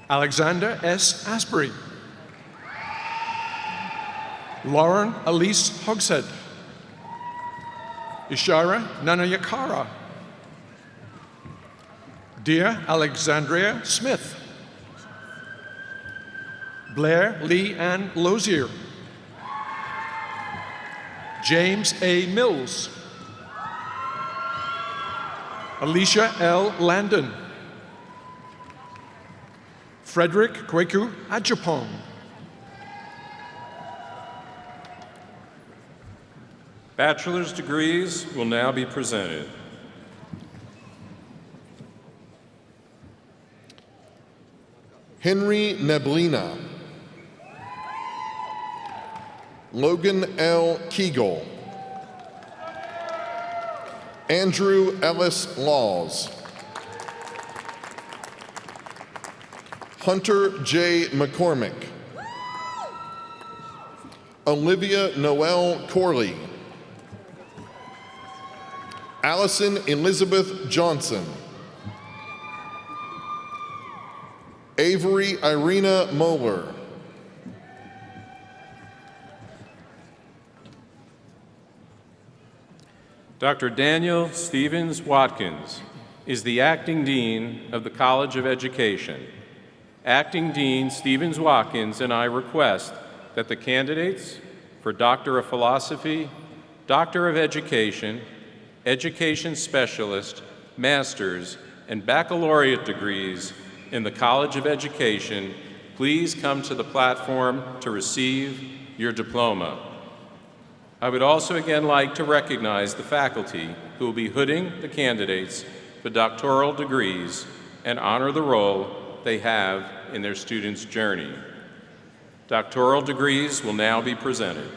Alexander S. Asbury. Lauren Elise Hogshead. Ishara Nanayakara. Dear Alexandria Smith. Blair Lee Ann Lozier. James A. Mills. Alicia L. Landon. Frederick Kweku Adjapong. Bachelor's degrees will now be presented. Henry Neblina. Logan L. Keegle. Andrew Ellis Laws. Hunter J. McCormick. Olivia Noel Corley. Allison Elizabeth Johnson. Avery Irina Moeller. Dr. Daniel Stevens Watkins is the acting dean of the College of Education. Acting Dean Stevens Watkins and I request that the candidates for Doctor of Philosophy, Doctor of Education, Education Specialist, Master's, and Baccalaureate degrees in the College of Education please come to the platform to receive your diploma. I would also again like to recognize the faculty who will be hooding the candidates for doctoral degrees and honor the role they have in their students' journey. Doctoral degrees will now be presented.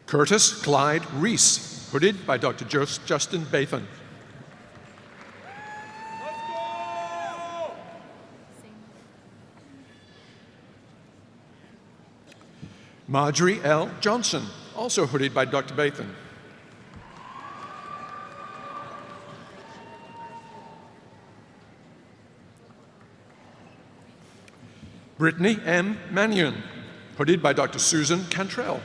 Curtis Clyde Reese, hooded by Dr. Justin Bathan. Marjorie L. Johnson, also hooded by Dr. Bathan. Brittany M. Mannion, hooded by Dr. Susan Cantrell.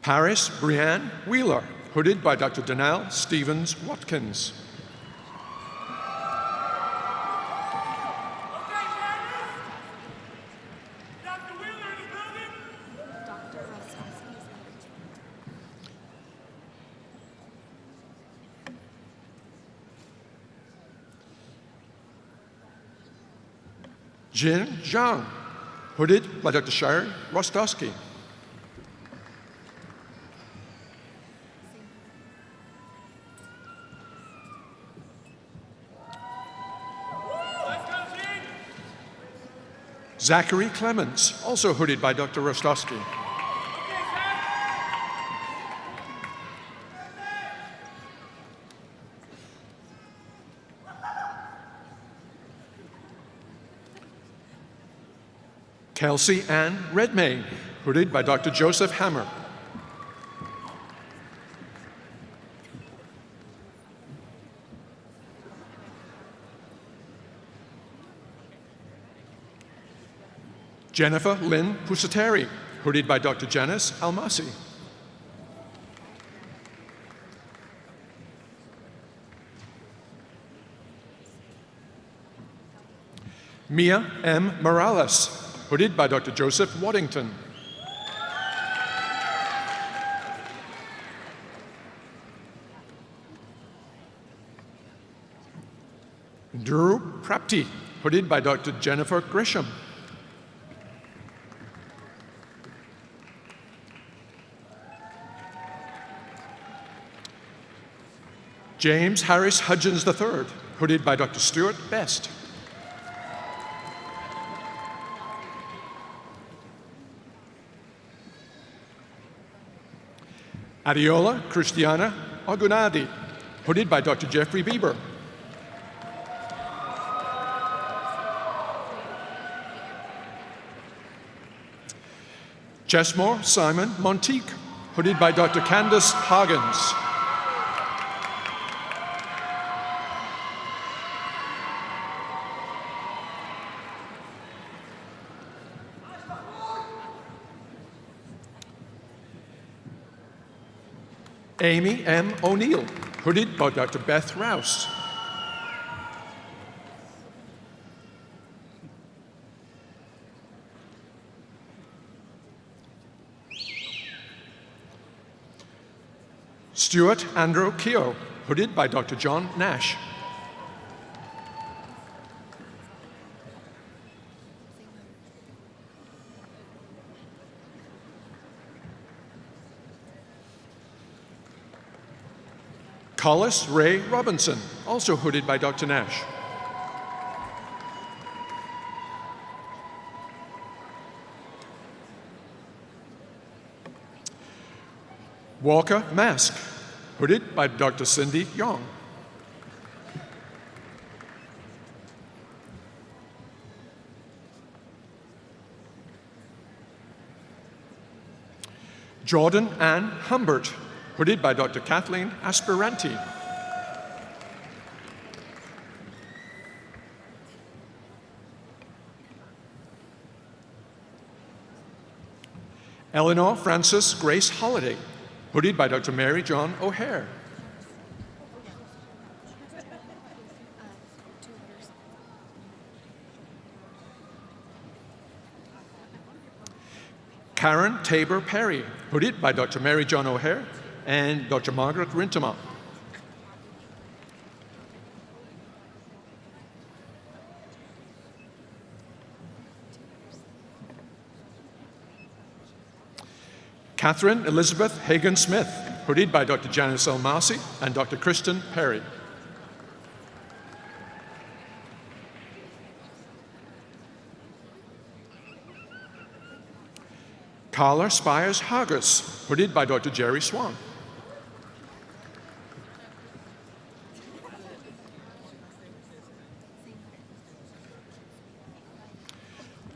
Paris Brianne Wheeler, hooded by Dr. Danelle Stevens Watkins. Jin Zhang, hooded by Dr. Sharon Rostowski. Zachary Clements, also hooded by Dr. Rostowski. Kelsey Ann Redmayne, hooded by Dr. Joseph Hammer. Jennifer Lynn Pusateri, hooded by Dr. Janice Almasi. Mia M. Morales, hooded by Dr. Joseph Waddington. Drew Prapti, hooded by Dr. Jennifer Grisham. James Harris Hudgens III, hooded by Dr. Stuart Best. Adiola Christiana Ogunadi, hooded by Dr. Jeffrey Bieber. Chesmore Simon Montique, hooded by Dr. Candace Hagens. Amy M. O'Neill, hooded by Dr. Beth Rouse. Stuart Andrew Keogh, hooded by Dr. John Nash. Collis Ray Robinson, also hooded by Dr. Nash. Walker Mask, hooded by Dr. Cindy Young. Jordan Ann Humbert, hooded by Dr. Kathleen Aspiranti. Eleanor Frances Grace Holliday, hooded by Dr. Mary John O'Hare. Karen Tabor Perry, hooded by Dr. Mary John O'Hare and Dr. Margaret Rintema. Catherine Elizabeth Hagan-Smith, hooded by Dr. Janice Almasi and Dr. Kristen Perry. Carla Spires Hargis, hooded by Dr. Jerry Swan.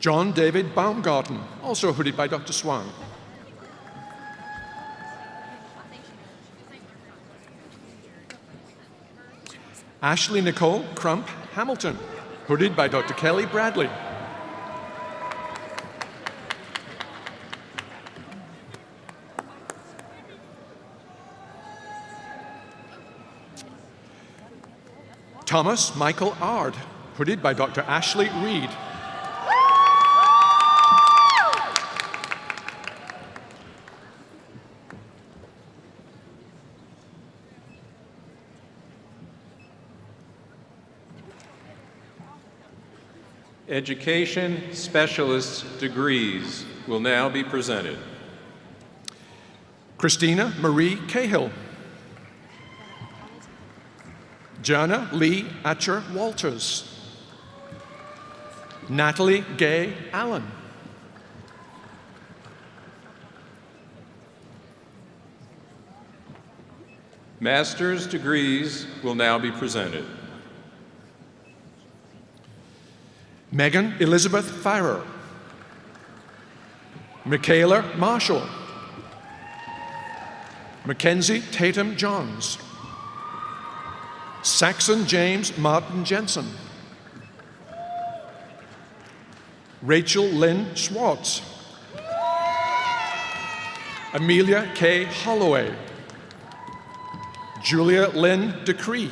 John David Baumgarten, also hooded by Dr. Swan. Ashley Nicole Crump Hamilton, hooded by Dr. Kelly Bradley. Thomas Michael Ard, hooded by Dr. Ashley Reed. Education Specialist degrees will now be presented. Christina Marie Cahill. Jana Lee Atcher Walters. Natalie Gay Allen. Master's degrees will now be presented. Megan Elizabeth Farrer. Michaela Marshall. Mackenzie Tatum Johns. Saxon James Martin Jensen. Rachel Lynn Schwartz. Amelia K. Holloway. Julia Lynn Decree.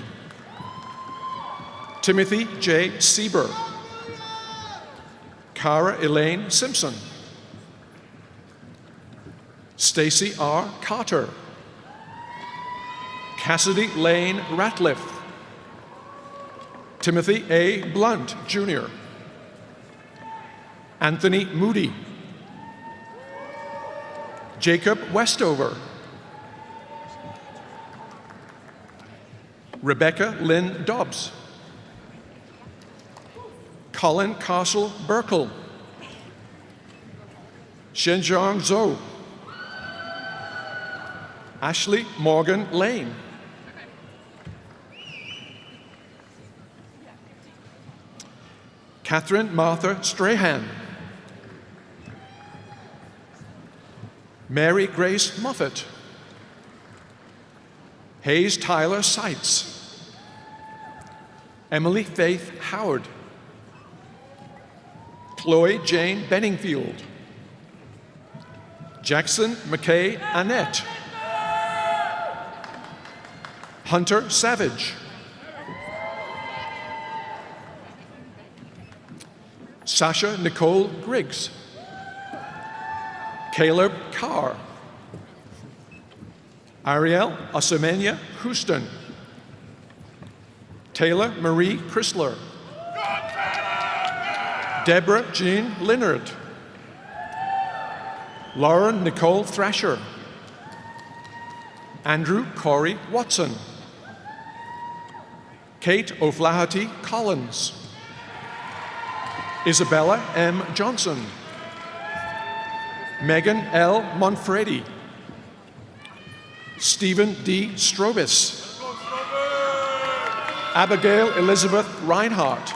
Timothy J. Sieber. Cara Elaine Simpson. Stacy R. Carter. Cassidy Lane Ratliff. Timothy A. Blunt, Jr. Anthony Moody. Jacob Westover. Rebecca Lynn Dobbs. Colin Castle Burkle. Shenjiang Zhou. Ashley Morgan Lane. Catherine Martha Strahan. Mary Grace Moffett. Hayes Tyler Seitz. Emily Faith Howard. Chloe Jane Benningfield. Jackson McKay Annette. Hunter Savage. Sasha Nicole Griggs. Caleb Carr. Ariel Osemenia Houston. Taylor Marie Chrysler. Deborah Jean Linnard. Lauren Nicole Thrasher. Andrew Corey Watson. Kate O'Flaherty Collins. Isabella M. Johnson. Megan L. Monfredi. Stephen D. Strobis. Abigail Elizabeth Reinhardt.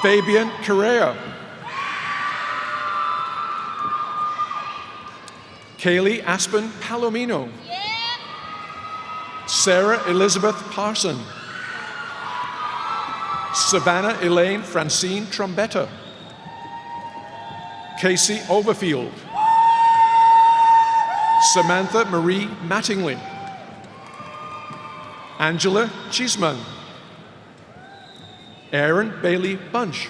Fabian Correa. Kaylee Aspen Palomino. Sarah Elizabeth Parson. Savannah Elaine Francine Trombetta. Casey Overfield. Samantha Marie Mattingly. Angela Cheeseman. Aaron Bailey Bunch.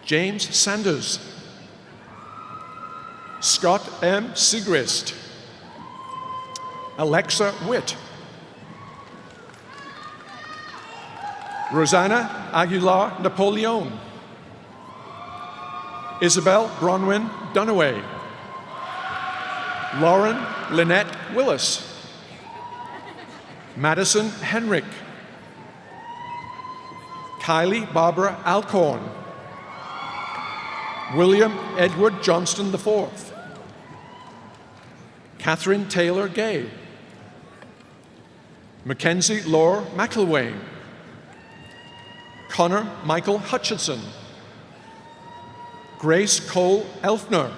James Sanders. Scott M. Sigrist. Alexa Witt. Rosanna Aguilar Napoleon. Isabel Bronwyn Dunaway. Lauren Lynette Willis. Madison Henrik. Kylie Barbara Alcorn. William Edward Johnston IV. Catherine Taylor Gay. Mackenzie Laura McIlwain. Connor Michael Hutchinson. Grace Cole Elfner.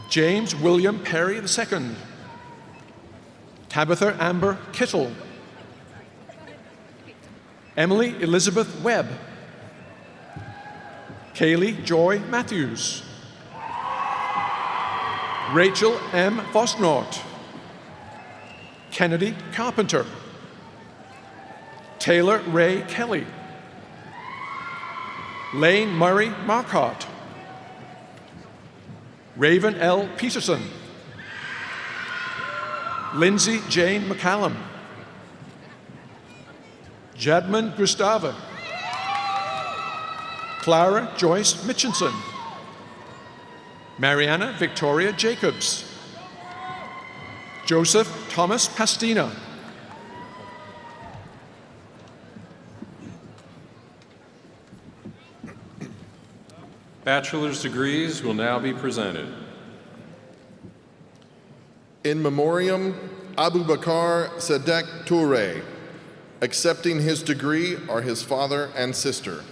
James William Perry II. Tabitha Amber Kittle. Emily Elizabeth Webb. Kaylee Joy Matthews. Rachel M. Vosnort. Kennedy Carpenter, Taylor Ray Kelly, Lane Murray Marcotte, Raven L. Peterson, Lindsay Jane McCallum, Jadman Gustava, Clara Joyce Mitchinson, Mariana Victoria Jacobs, Joseph Thomas Pastina, Bachelor's degrees will now be presented. In memoriam, Abu Bakar Sadek Toure. Accepting his degree are his father and sister.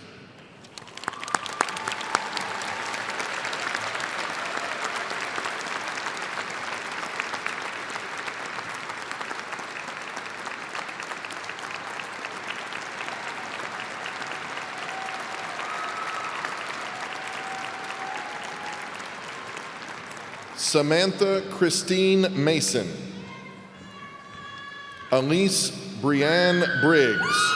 Samantha Christine Mason, Elise Brianne Briggs,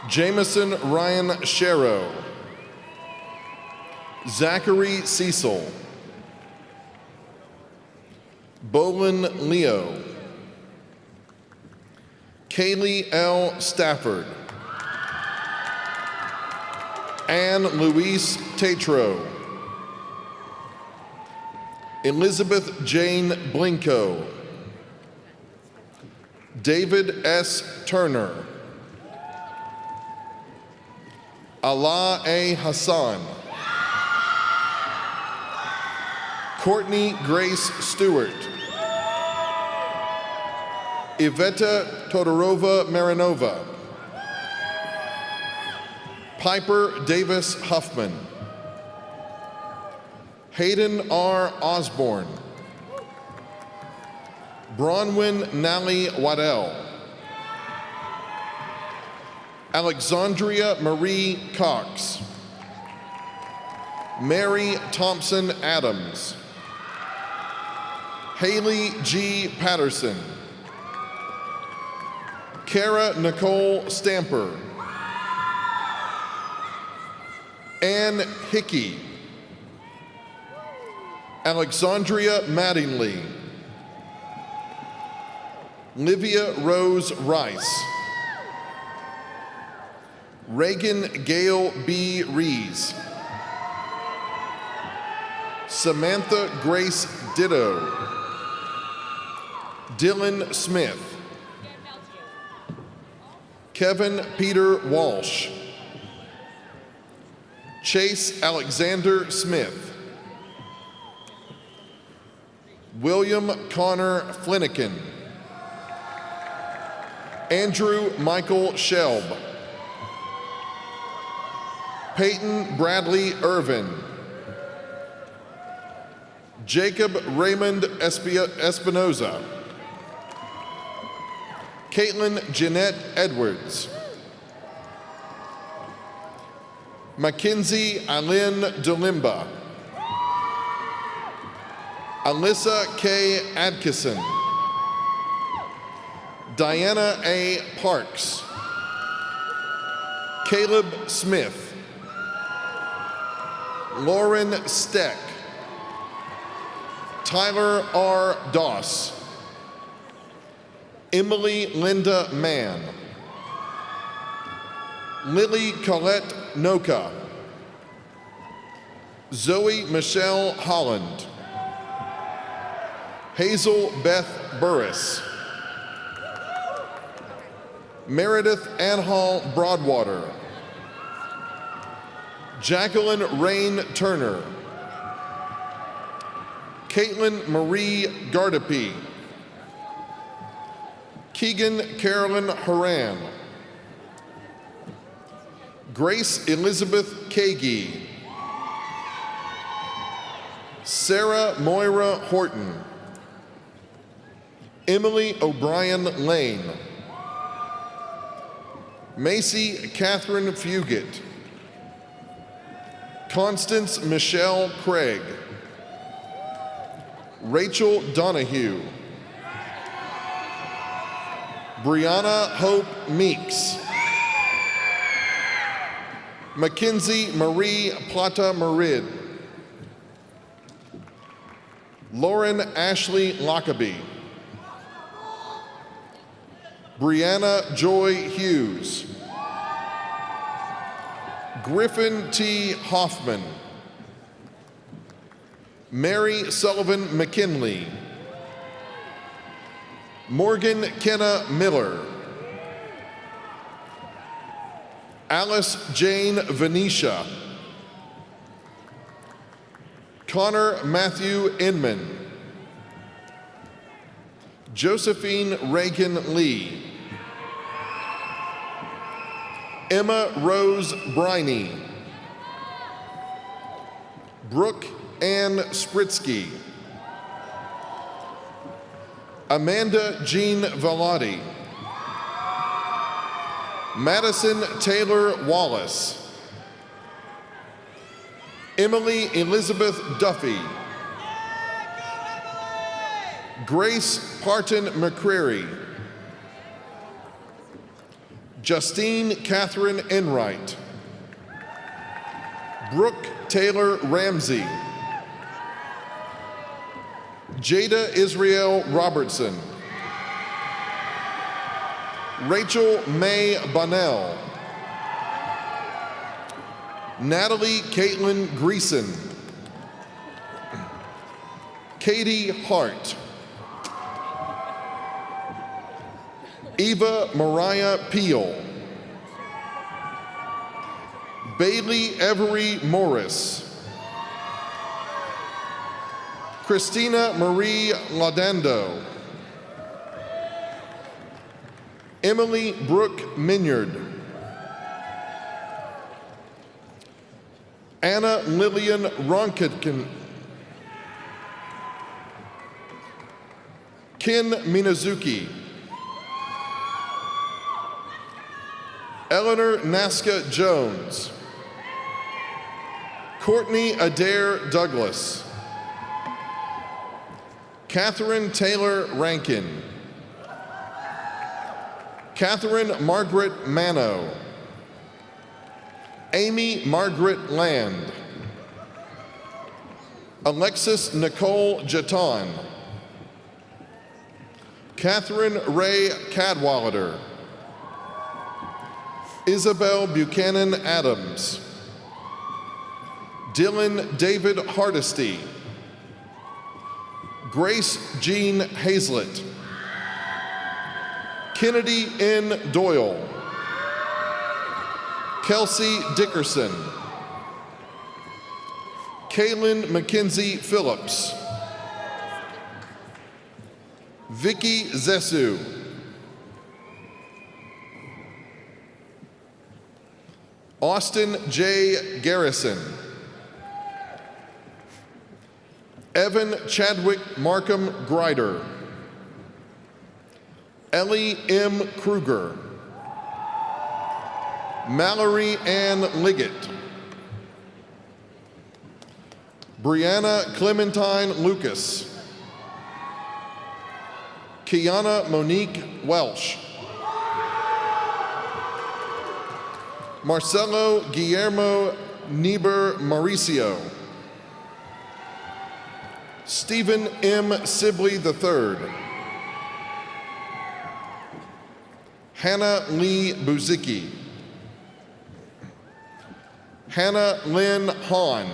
Jameson Ryan Sharrow, Zachary Cecil, Bolin Leo, Kaylee L. Stafford, Anne Louise Tatro, Elizabeth Jane Blinko, David S. Turner, Allah A. Hassan, Courtney Grace Stewart, Iveta Todorova Marinova, Piper Davis Huffman, Hayden R. Osborne, Bronwyn Nally Waddell, Alexandria Marie Cox, Mary Thompson Adams, Haley G. Patterson, Kara Nicole Stamper, Ann Hickey, Alexandria Mattingly, Livia Rose Rice, Reagan Gail B. Rees, Samantha Grace Ditto, Dylan Smith, Kevin Peter Walsh, Chase Alexander Smith, William Connor Flanagan, Andrew Michael Shelb, Peyton Bradley Irvin, Jacob Raymond Espinoza, Caitlin Jeanette Edwards, Mackenzie Alyn Delimba, Alyssa K. Adkisson, Diana A. Parks, Caleb Smith, Lauren Steck, Tyler R. Doss, Emily Linda Mann, Lily Colette Noka, Zoe Michelle Holland, Hazel Beth Burris, Meredith Anhall Broadwater, Jacqueline Rain Turner, Caitlin Marie Gardepy, Keegan Carolyn Horan, Grace Elizabeth Kagi, Sarah Moira Horton, Emily O'Brien Lane, Macy Catherine Fugit, Constance Michelle Craig, Rachel Donahue. Brianna Hope Meeks. Mackenzie Marie Plata Marid. Lauren Ashley Lockaby. Brianna Joy Hughes. Griffin T. Hoffman. Mary Sullivan McKinley. Morgan Kenna Miller. Alice Jane Venetia. Connor Matthew Inman. Josephine Reagan Lee. Emma Rose Briney. Brooke Ann Spritsky. Amanda Jean Vellotti. Madison Taylor Wallace. Emily Elizabeth Duffy. Grace Parton McCreary. Justine Catherine Enright. Brooke Taylor Ramsey. Jada Israel Robertson. Rachel May Bonnell. Natalie Caitlin Greason. Katie Hart. Eva Mariah Peel. Bailey Every Morris. Christina Marie Laudando. Emily Brooke Minyard. Anna Lillian Ronkitkin. Ken Minazuki. Eleanor Naska Jones. Courtney Adair Douglas. Catherine Taylor Rankin. Catherine Margaret Mano. Amy Margaret Land. Alexis Nicole Jeton. Catherine Ray Cadwallader. Isabel Buchanan Adams. Dylan David Hardesty. Grace Jean Hazlett. Kennedy N. Doyle. Kelsey Dickerson. Kaylin Mackenzie Phillips. Vicky Zesu. Austin J. Garrison. Evan Chadwick Markham Grider. Ellie M. Kruger. Mallory Ann Liggett. Brianna Clementine Lucas. Kiana Monique Welsh. Marcelo Guillermo Nieber Mauricio. Stephen M. Sibley III. Hannah Lee Buzicki. Hannah Lynn Hahn.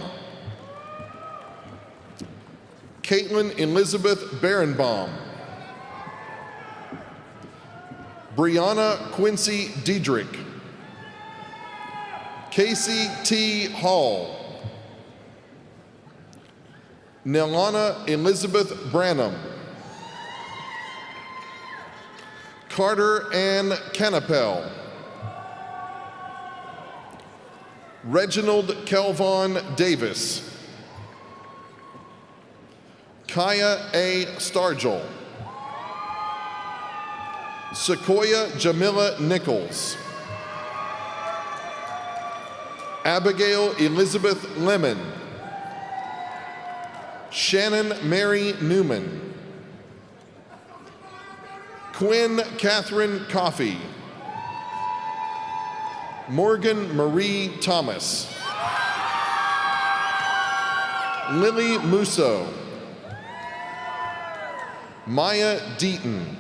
Caitlin Elizabeth Berenbaum. Brianna Quincy Diedrich. Casey T. Hall. Nelana Elizabeth Branham. Carter Ann Canapel. Reginald Kelvon Davis. Kaya A. Stargel. Sequoia Jamila Nichols. Abigail Elizabeth Lemon. Shannon Mary Newman. Quinn Catherine Coffey. Morgan Marie Thomas. Lily Musso. Maya Deaton.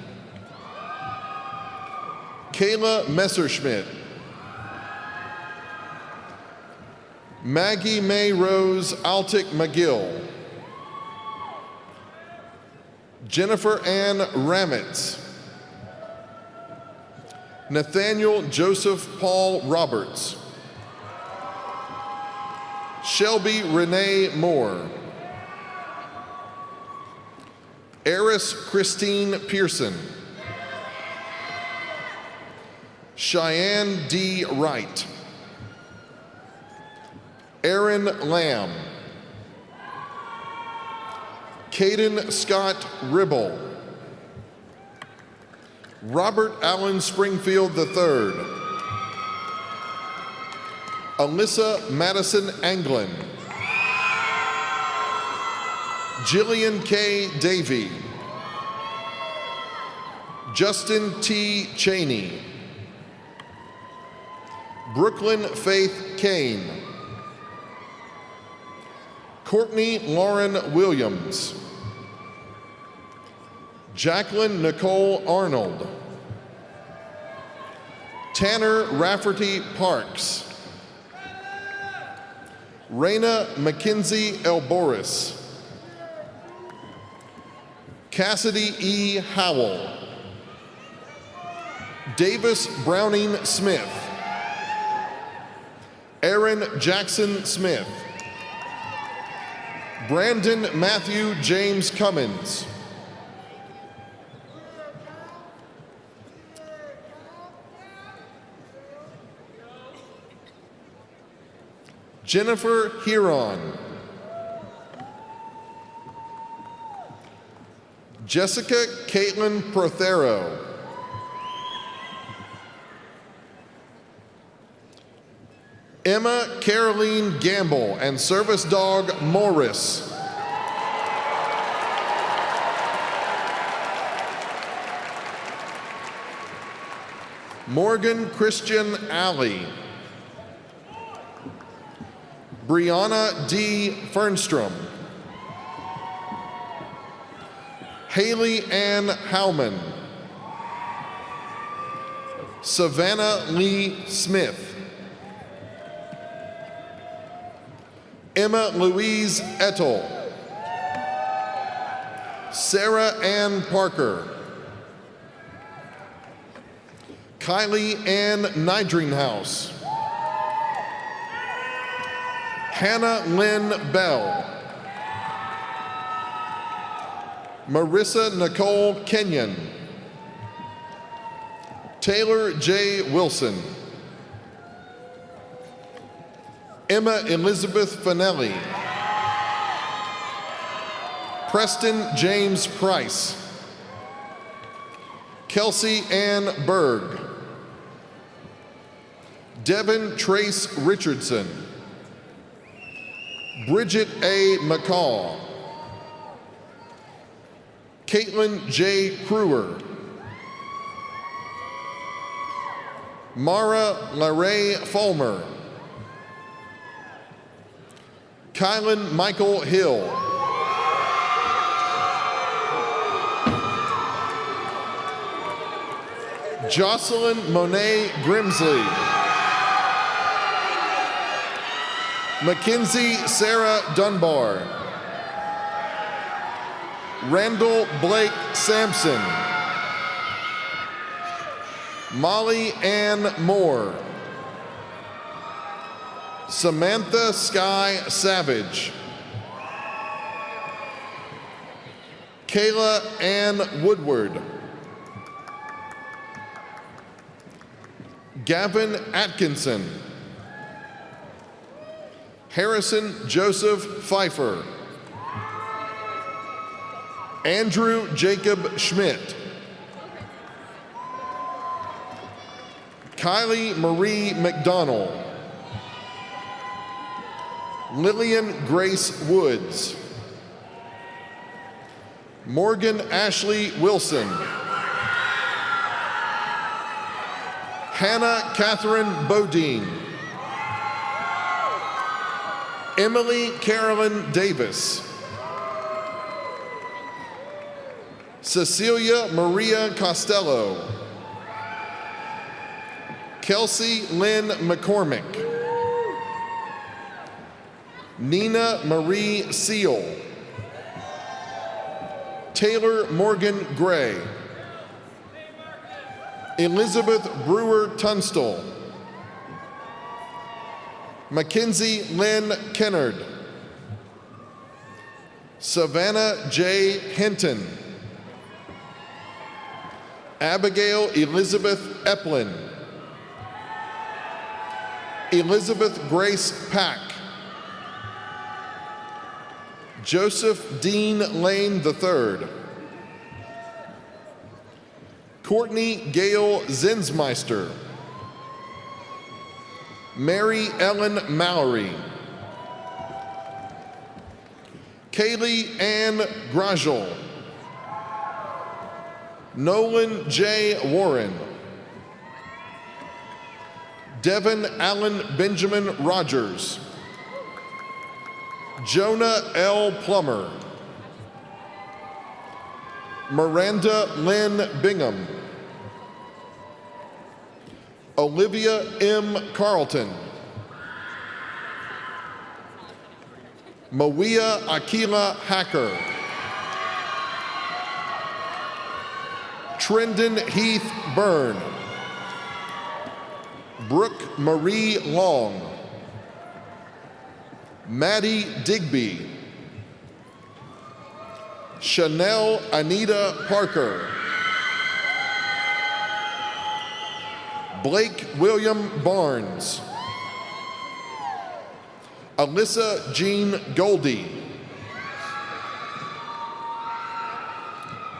Kayla Messerschmidt. Maggie May Rose Altick McGill. Jennifer Ann Ramitz. Nathaniel Joseph Paul Roberts. Shelby Renee Moore. Eris Christine Pearson. Cheyenne D. Wright. Aaron Lamb. Caden Scott Ribble. Robert Allen Springfield III. Alyssa Madison Anglin. Jillian K. Davey. Justin T. Cheney. Brooklyn Faith Kane. Courtney Lauren Williams. Jacqueline Nicole Arnold. Tanner Rafferty Parks. Raina McKenzie Elboris. Cassidy E. Howell. Davis Browning Smith. Aaron Jackson Smith. Brandon Matthew James Cummins. Jennifer Huron. Jessica Caitlin Prothero. Emma Caroline Gamble and service dog Morris. Morgan Christian Alley. Brianna D. Fernstrom. Haley Ann Howman. Savannah Lee Smith. Emma Louise Ettel. Sarah Ann Parker. Kylie Ann Nydringhouse. Hannah Lynn Bell. Marissa Nicole Kenyon. Taylor J. Wilson. Emma Elizabeth Finelli. Preston James Price. Kelsey Ann Berg. Devin Trace Richardson. Bridget A. McCall. Caitlin J. Crewer. Mara LaRae Fulmer. Kylan Michael Hill. Jocelyn Monet Grimsley. Mackenzie Sarah Dunbar. Randall Blake Sampson. Molly Ann Moore. Samantha Sky Savage. Kayla Ann Woodward. Gavin Atkinson. Harrison Joseph Pfeiffer. Andrew Jacob Schmidt. Kylie Marie McDonald. Lillian Grace Woods. Morgan Ashley Wilson. Hannah Catherine Bodine. Emily Carolyn Davis. Cecilia Maria Costello. Kelsey Lynn McCormick. Nina Marie Seal. Taylor Morgan Gray. Elizabeth Brewer Tunstall. Mackenzie Lynn Kennard. Savannah J. Hinton. Abigail Elizabeth Eplin. Elizabeth Grace Pack. Joseph Dean Lane III. Courtney Gail Zinsmeister. Mary Ellen Mallory. Kaylee Ann Grajol. Nolan J. Warren. Devin Allen Benjamin Rogers. Jonah L. Plummer. Miranda Lynn Bingham. Olivia M. Carlton. Mawia Akila Hacker. Trendon Heath Byrne. Brooke Marie Long. Maddie Digby. Chanel Anita Parker. Blake William Barnes. Alyssa Jean Goldie.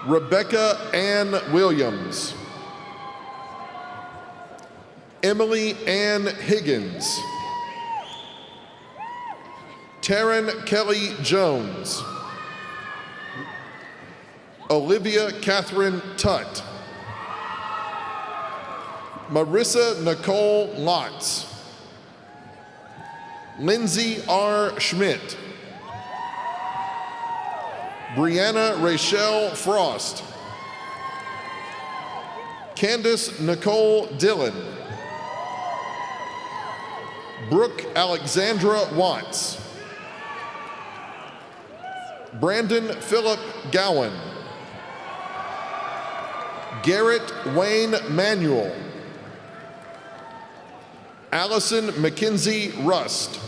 Rebecca Ann Williams. Emily Ann Higgins. Taryn Kelly Jones. Olivia Catherine Tutt. Marissa Nicole Lotz. Lindsay R. Schmidt. Brianna Rachelle Frost. Candace Nicole Dillon. Brooke Alexandra Watts. Brandon Philip Gowan. Garrett Wayne Manuel. Allison Mackenzie Rust.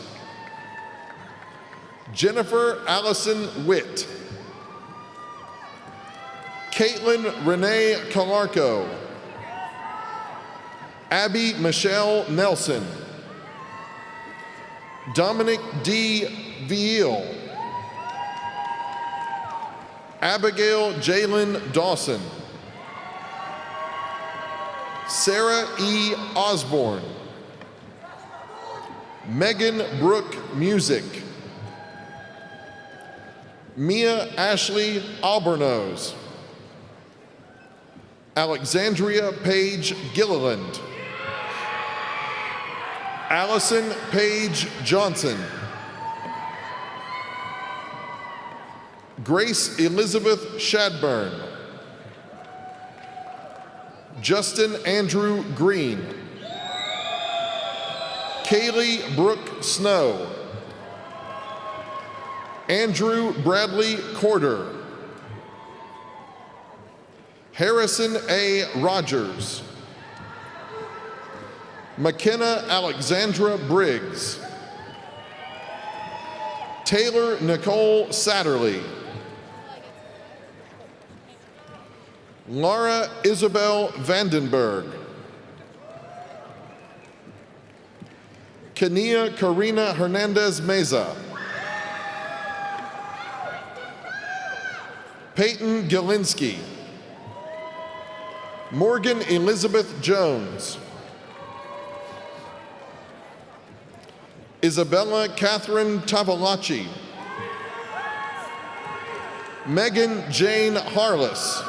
Jennifer Allison Witt. Caitlin Renee Calarco. Abby Michelle Nelson. Dominic D. Viel. Abigail Jalen Dawson. Sarah E. Osborne. Megan Brooke Music. Mia Ashley Albornoz. Alexandria Paige Gilliland. Allison Paige Johnson. Grace Elizabeth Shadburn. Justin Andrew Green. Kaylee Brooke Snow. Andrew Bradley Corder. Harrison A. Rogers. McKenna Alexandra Briggs. Taylor Nicole Satterley. Laura Isabel Vandenberg. Kania Karina Hernandez Meza. Peyton Gilinski. Morgan Elizabeth Jones. Isabella Catherine Tavalacci. Megan Jane Harless,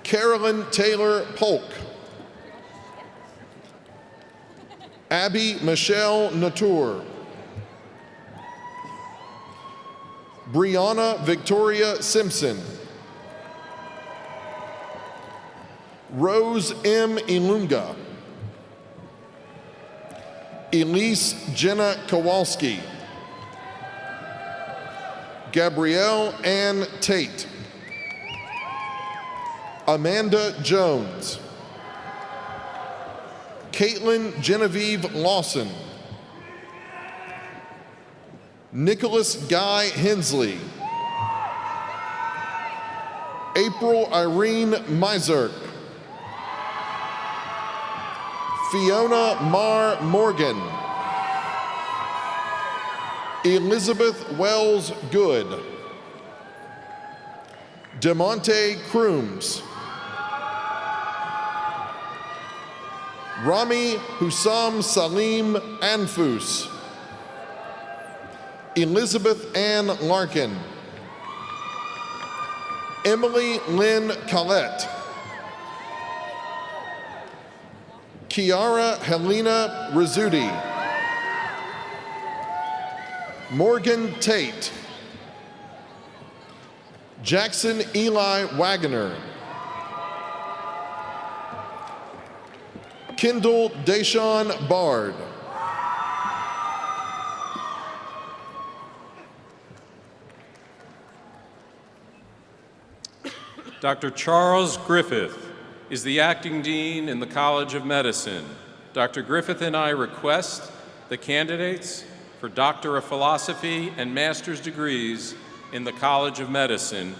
Carolyn Taylor Polk, Abby Michelle Natour, Brianna Victoria Simpson, Rose M. Ilunga, Elise Jenna Kowalski, Gabrielle Ann Tate, Amanda Jones, Caitlin Genevieve Lawson, Nicholas Guy Hensley, April Irene Mizerk, Fiona Mar Morgan, Elizabeth Wells Good, DeMonte Crooms, Rami Hussam Salim Anfus, Elizabeth Ann Larkin, Emily Lynn Collette, Kiara Helena Rizzuti, Morgan Tate, Jackson Eli Wagoner, Kendall Deshawn Bard, Dr. Charles Griffith is the acting dean in the College of Medicine. Dr. Griffith and I request the candidates for Doctor of Philosophy and Master's degrees in the College of Medicine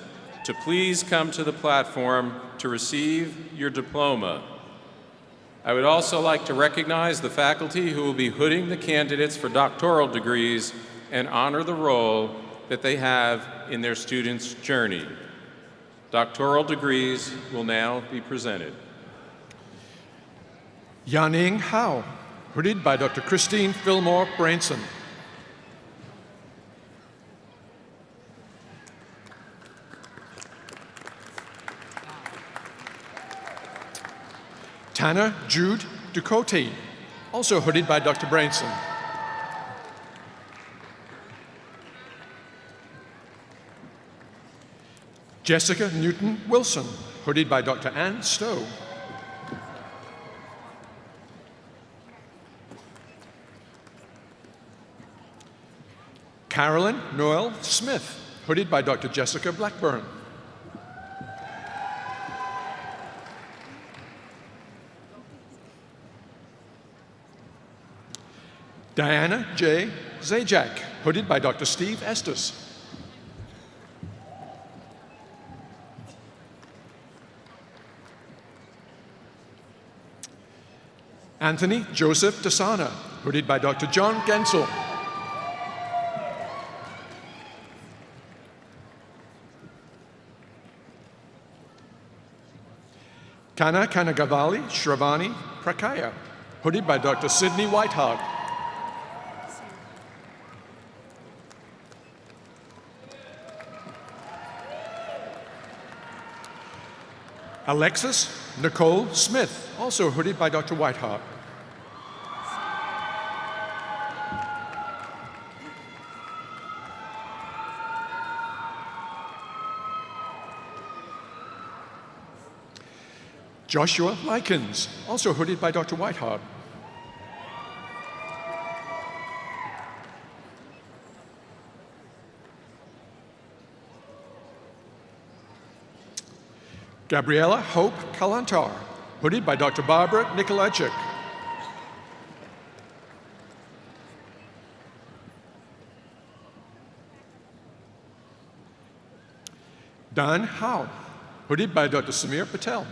to please come to the platform to receive your diploma. I would also like to recognize the faculty who will be hooding the candidates for doctoral degrees and honor the role that they have in their students' journey. Doctoral degrees will now be presented. Yaning Hao, hooded by Dr. Christine Fillmore Branson. Tanner Jude Ducote, also hooded by Dr. Branson. Jessica Newton Wilson, hooded by Dr. Ann Stowe. Carolyn Noel Smith, hooded by Dr. Jessica Blackburn. Diana J. Zajac, hooded by Dr. Steve Estes. Anthony Joseph Dasana, hooded by Dr. John Gensel. Kana Kanagavali Shravani Prakaya, hooded by Dr. Sidney Whitehog. Alexis Nicole Smith, also hooded by Dr. Whitehog. Joshua Likens, also hooded by Dr. Whitehog. Gabriella Hope Kalantar, hooded by Dr. Barbara Nikolajczyk. Dan Howe, hooded by Dr. Samir Patel.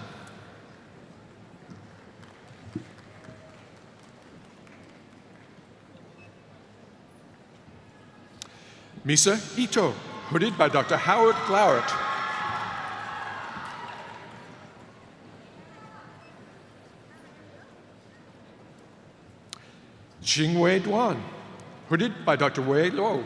Misa Ito, hooded by Dr. Howard Glowert. Jingwei Duan, hooded by Dr. Wei Luo.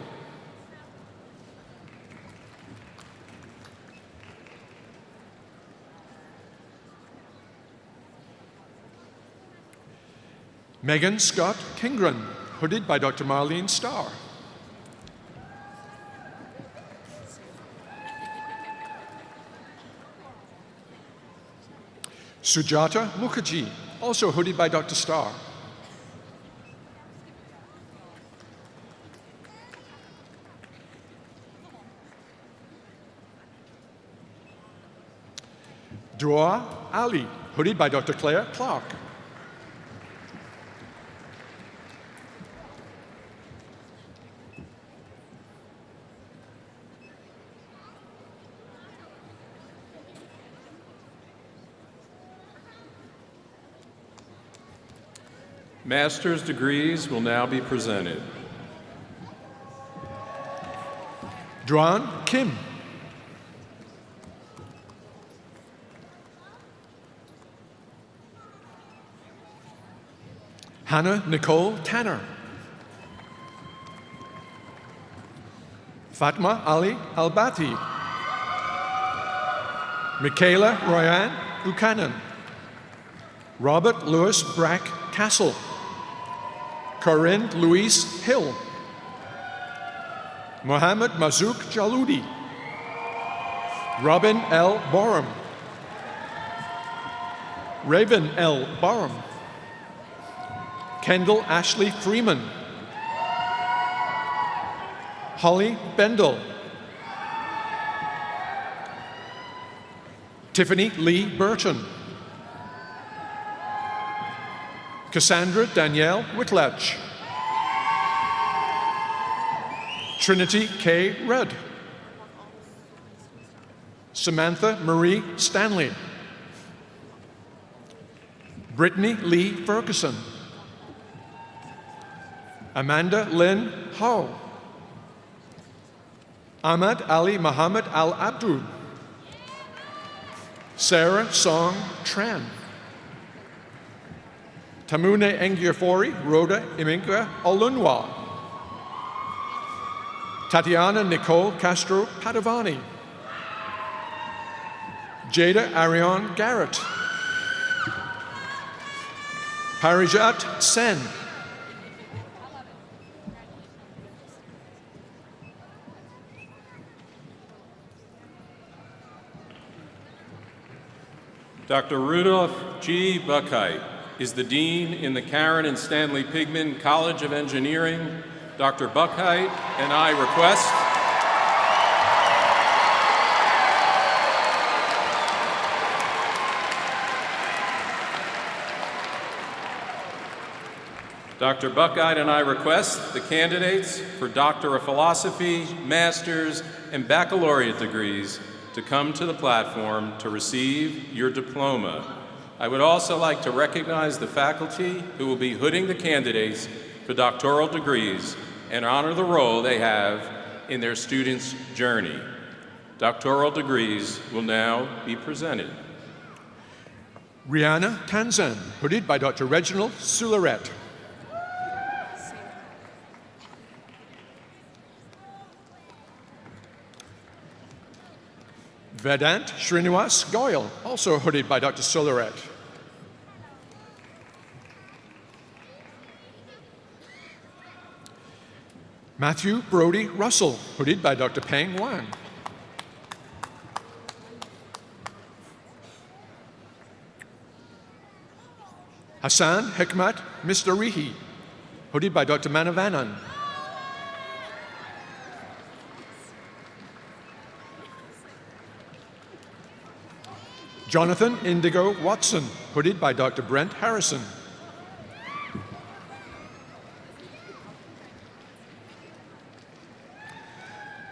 Megan Scott Kingren, hooded by Dr. Marlene Starr. Sujata Mukherjee, also hooded by Dr. Starr. Dua Ali, hooded by Dr. Claire Clark. Master's degrees will now be presented. Duan Kim. Hannah Nicole Tanner. Fatma Ali Albati. Michaela Royan Buchanan. Robert Lewis Brack Castle. Corinne Louise Hill. Mohammed Mazouk Jaloudi. Robin L. Borum. Raven L. Borum. Kendall Ashley Freeman. Holly Bendel. Tiffany Lee Burton. Cassandra Danielle Whitlatch. Trinity K. Rudd. Samantha Marie Stanley. Brittany Lee Ferguson. Amanda Lynn Howe. Ahmad Ali Muhammad Al Abdul. Sarah Song Tran. Tamune Engiafori Rhoda Iminka Olunwa. Tatiana Nicole Castro Padovani. Jada Ariane Garrett. Parijat Sen. Dr. Rudolph G. Buckheit is the Dean in the Karen and Stanley Pigman College of Engineering. Dr. Buckheit and I request Dr. Buckheit and I request the candidates for Doctor of Philosophy, Master's, and Baccalaureate degrees to come to the platform to receive your diploma. I would also like to recognize the faculty who will be hooding the candidates for doctoral degrees and honor the role they have in their students' journey. Doctoral degrees will now be presented. Rihanna Tanzan, hooded by Dr. Reginald Soularet. Vedant Srinivas Goyal, also hooded by Dr. Soularet. Matthew Brody Russell, hooded by Dr. Peng Wang. Hassan Hekmat Mistarihi, hooded by Dr. Manavanan. Jonathan Indigo Watson, hooded by Dr. Brent Harrison.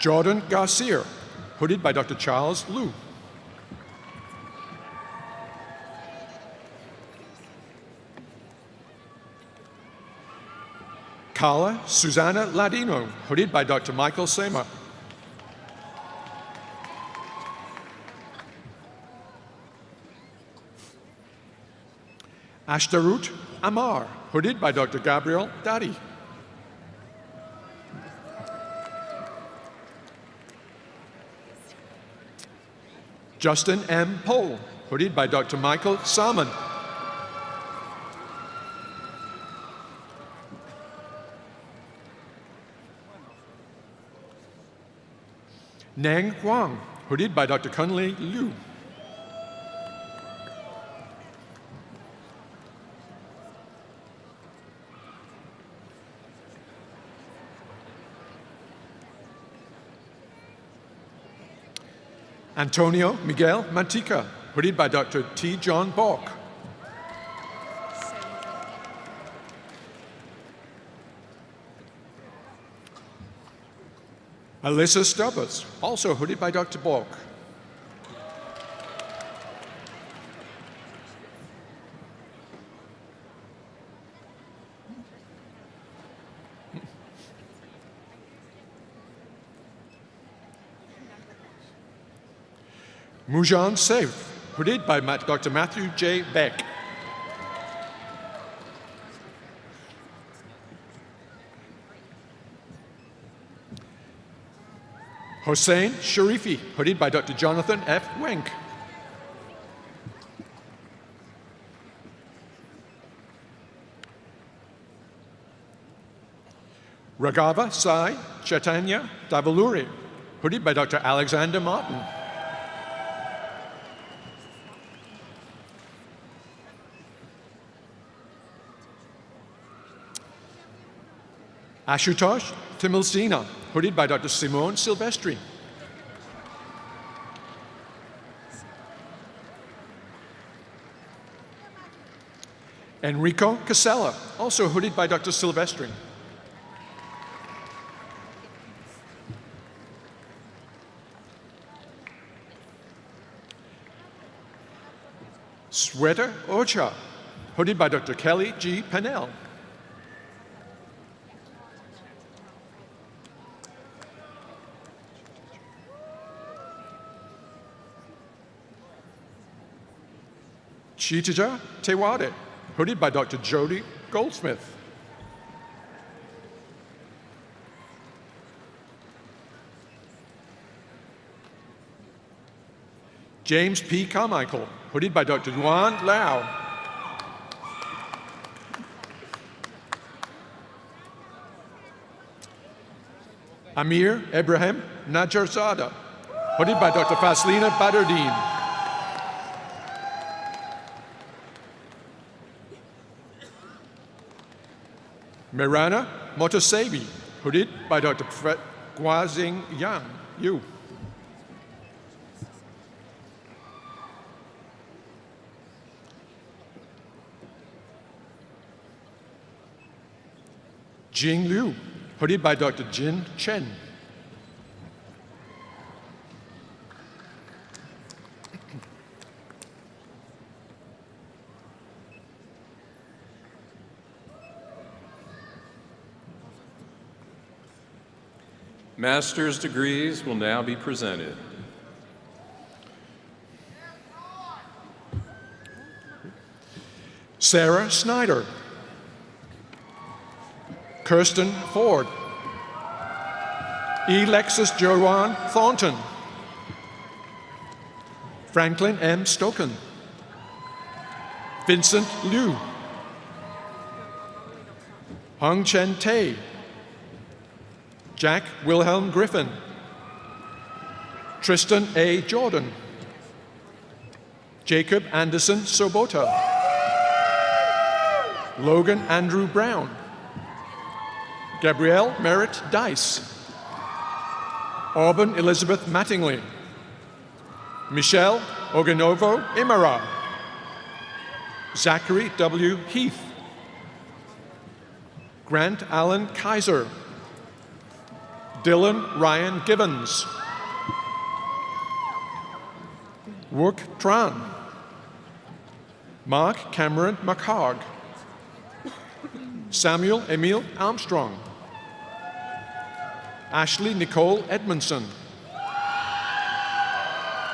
Jordan Garcia, hooded by Dr. Charles Liu. Carla Susanna Ladino, hooded by Dr. Michael Sema. Ashtarut Amar, hooded by Dr. Gabriel Dadi. Justin M. Pohl, hooded by Dr. Michael Salmon. Neng Huang, hooded by Dr. Kunli Liu. Antonio Miguel Mantica, hooded by Dr. T. John Bork. Alyssa Stubbers, also hooded by Dr. Bork. Mujan Saif, hooded by Dr. Matthew J. Beck. Hossein Sharifi, hooded by Dr. Jonathan F. Wenk. Raghava Sai Chaitanya Davaluri, hooded by Dr. Alexander Martin. Ashutosh Timilsina, hooded by Dr. Simone Silvestri. Enrico Casella, also hooded by Dr. Silvestri. Sweta Ocha, hooded by Dr. Kelly G. Pennell. Chitija Tewade, hooded by Dr. Jody Goldsmith. James P. Carmichael, hooded by Dr. Yuan Lau. Amir Ibrahim Najarzada, hooded by Dr. Faslina Badardine. Mirana Motosebi, hooded by Dr. Guazing Yang Yu. Jing Liu, hooded by Dr. Jin Chen. Master's degrees will now be presented. Sarah Snyder. Kirsten Ford. E. Lexus Joanne Thornton. Franklin M. Stoken. Vincent Liu. Hung Chen Tay. Jack Wilhelm Griffin. Tristan A. Jordan. Jacob Anderson Sobota. Logan Andrew Brown. Gabrielle Merritt Dice. Auburn Elizabeth Mattingly. Michelle Oganovo Imara. Zachary W. Heath. Grant Allen Kaiser. Dylan Ryan Gibbons. Wook Tran. Mark Cameron McHarg. Samuel Emil Armstrong. Ashley Nicole Edmondson.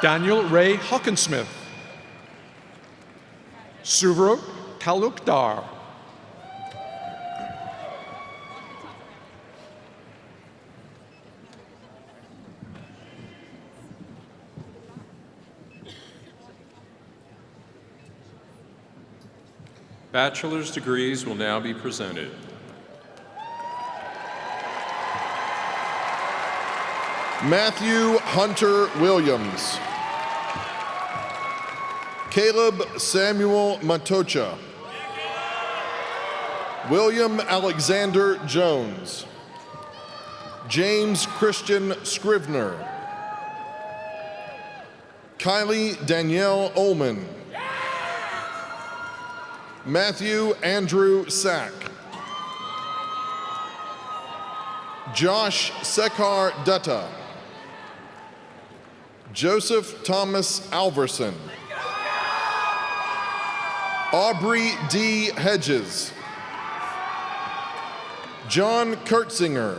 Daniel Ray Hockensmith. Suvro Talukdar. Bachelor's degrees will now be presented. Matthew Hunter Williams. Caleb Samuel Matocha. William Alexander Jones. James Christian Scrivener. Kylie Danielle Ullman. Matthew Andrew Sack. Josh Sekar Dutta. Joseph Thomas Alverson. Aubrey D. Hedges. John Kurtzinger.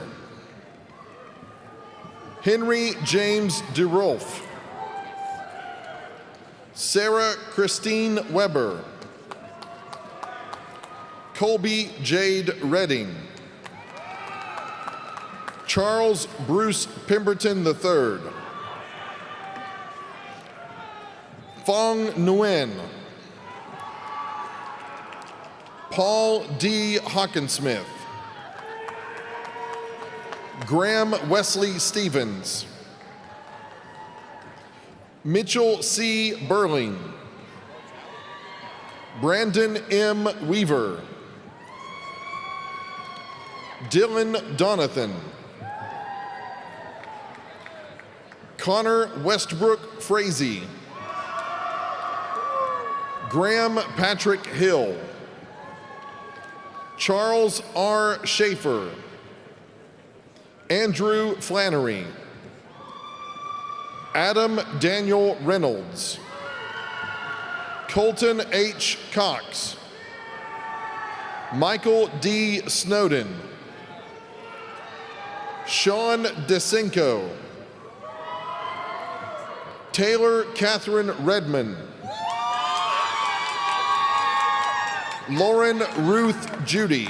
Henry James DeRolf. Sarah Christine Weber. Colby Jade Redding. Charles Bruce Pemberton III. Fong Nguyen. Paul D. Hockensmith. Graham Wesley Stevens. Mitchell C. Burling. Brandon M. Weaver. Dylan Donathan. Connor Westbrook Frazee. Graham Patrick Hill. Charles R. Schaefer. Andrew Flannery. Adam Daniel Reynolds. Colton H. Cox. Michael D. Snowden. Sean DeCinco. Taylor Catherine Redmond. Lauren Ruth Judy.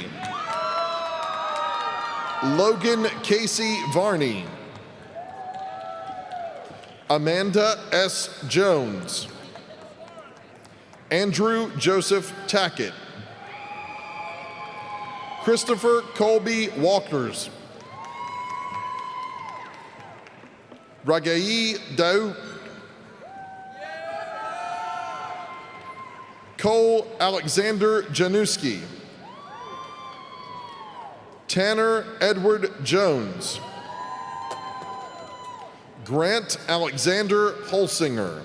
Logan Casey Varney. Amanda S. Jones. Andrew Joseph Tackett. Christopher Colby Walkers. Ragai Daoud. Cole Alexander Januski. Tanner Edward Jones. Grant Alexander Holsinger.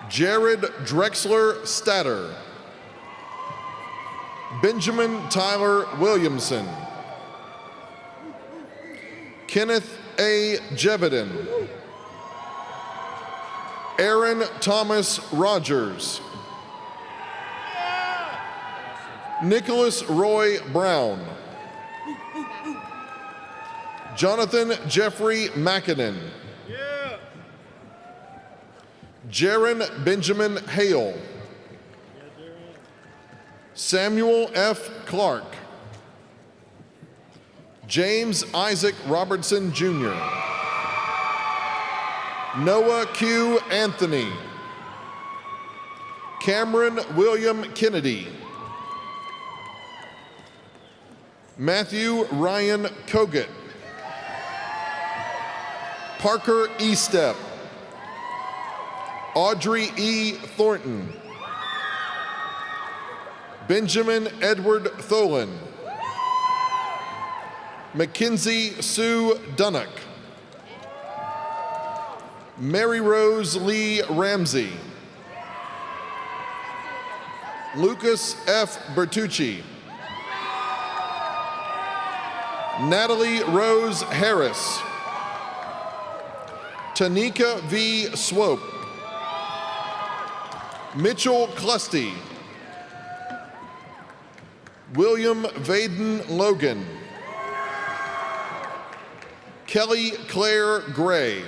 Jared Drexler Statter. Benjamin Tyler Williamson. Kenneth A. Jevedin. Aaron Thomas Rogers. Nicholas Roy Brown. Jonathan Jeffrey Mackinnon. Jaron Benjamin Hale. Samuel F. Clark. James Isaac Robertson Jr. Noah Q. Anthony. Cameron William Kennedy. Matthew Ryan Kogut. Parker Estep. Audrey E. Thornton. Benjamin Edward Tholen. Mackenzie Sue Dunnock. Mary Rose Lee Ramsey. Lucas F. Bertucci. Natalie Rose Harris. Tanika V. Swope. Mitchell Clusty. William Vaden Logan. Kelly Claire Gray.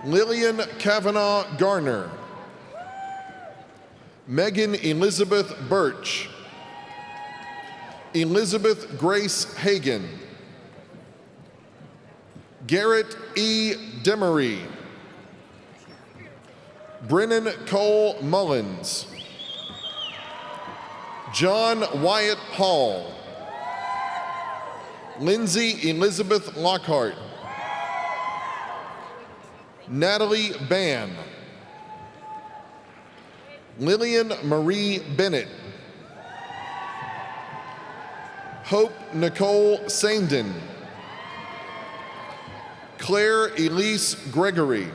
Lillian Kavanaugh Garner. Megan Elizabeth Birch. Elizabeth Grace Hagan. Garrett E. Demery. Brennan Cole Mullins. John Wyatt Hall. Lindsay Elizabeth Lockhart. Natalie Ban. Lillian Marie Bennett. Hope Nicole Sandin. Claire Elise Gregory.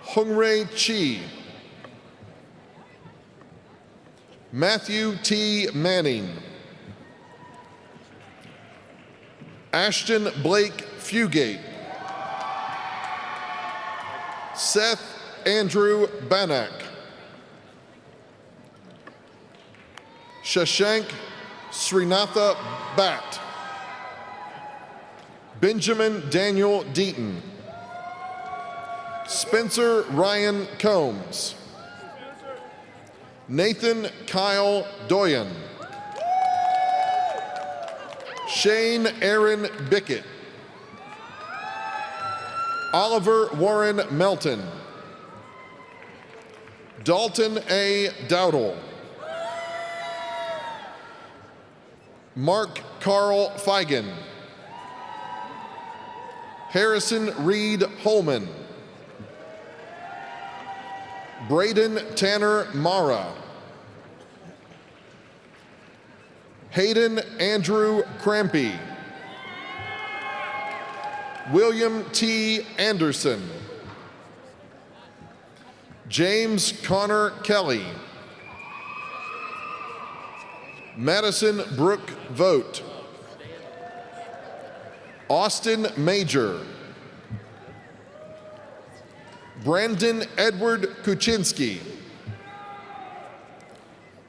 Hungray Chi. Matthew T. Manning. Ashton Blake Fugate. Seth Andrew Banak. Shashank Srinatha Bhatt. Benjamin Daniel Deaton. Spencer Ryan Combs. Nathan Kyle Doyen. Shane Aaron Bickett. Oliver Warren Melton. Dalton A. Dowdle. Mark Carl Feigen. Harrison Reed Holman. Braden Tanner Mara. Hayden Andrew Crampy. William T. Anderson. James Connor Kelly. Madison Brooke Vogt. Austin Major. Brandon Edward Kuczynski.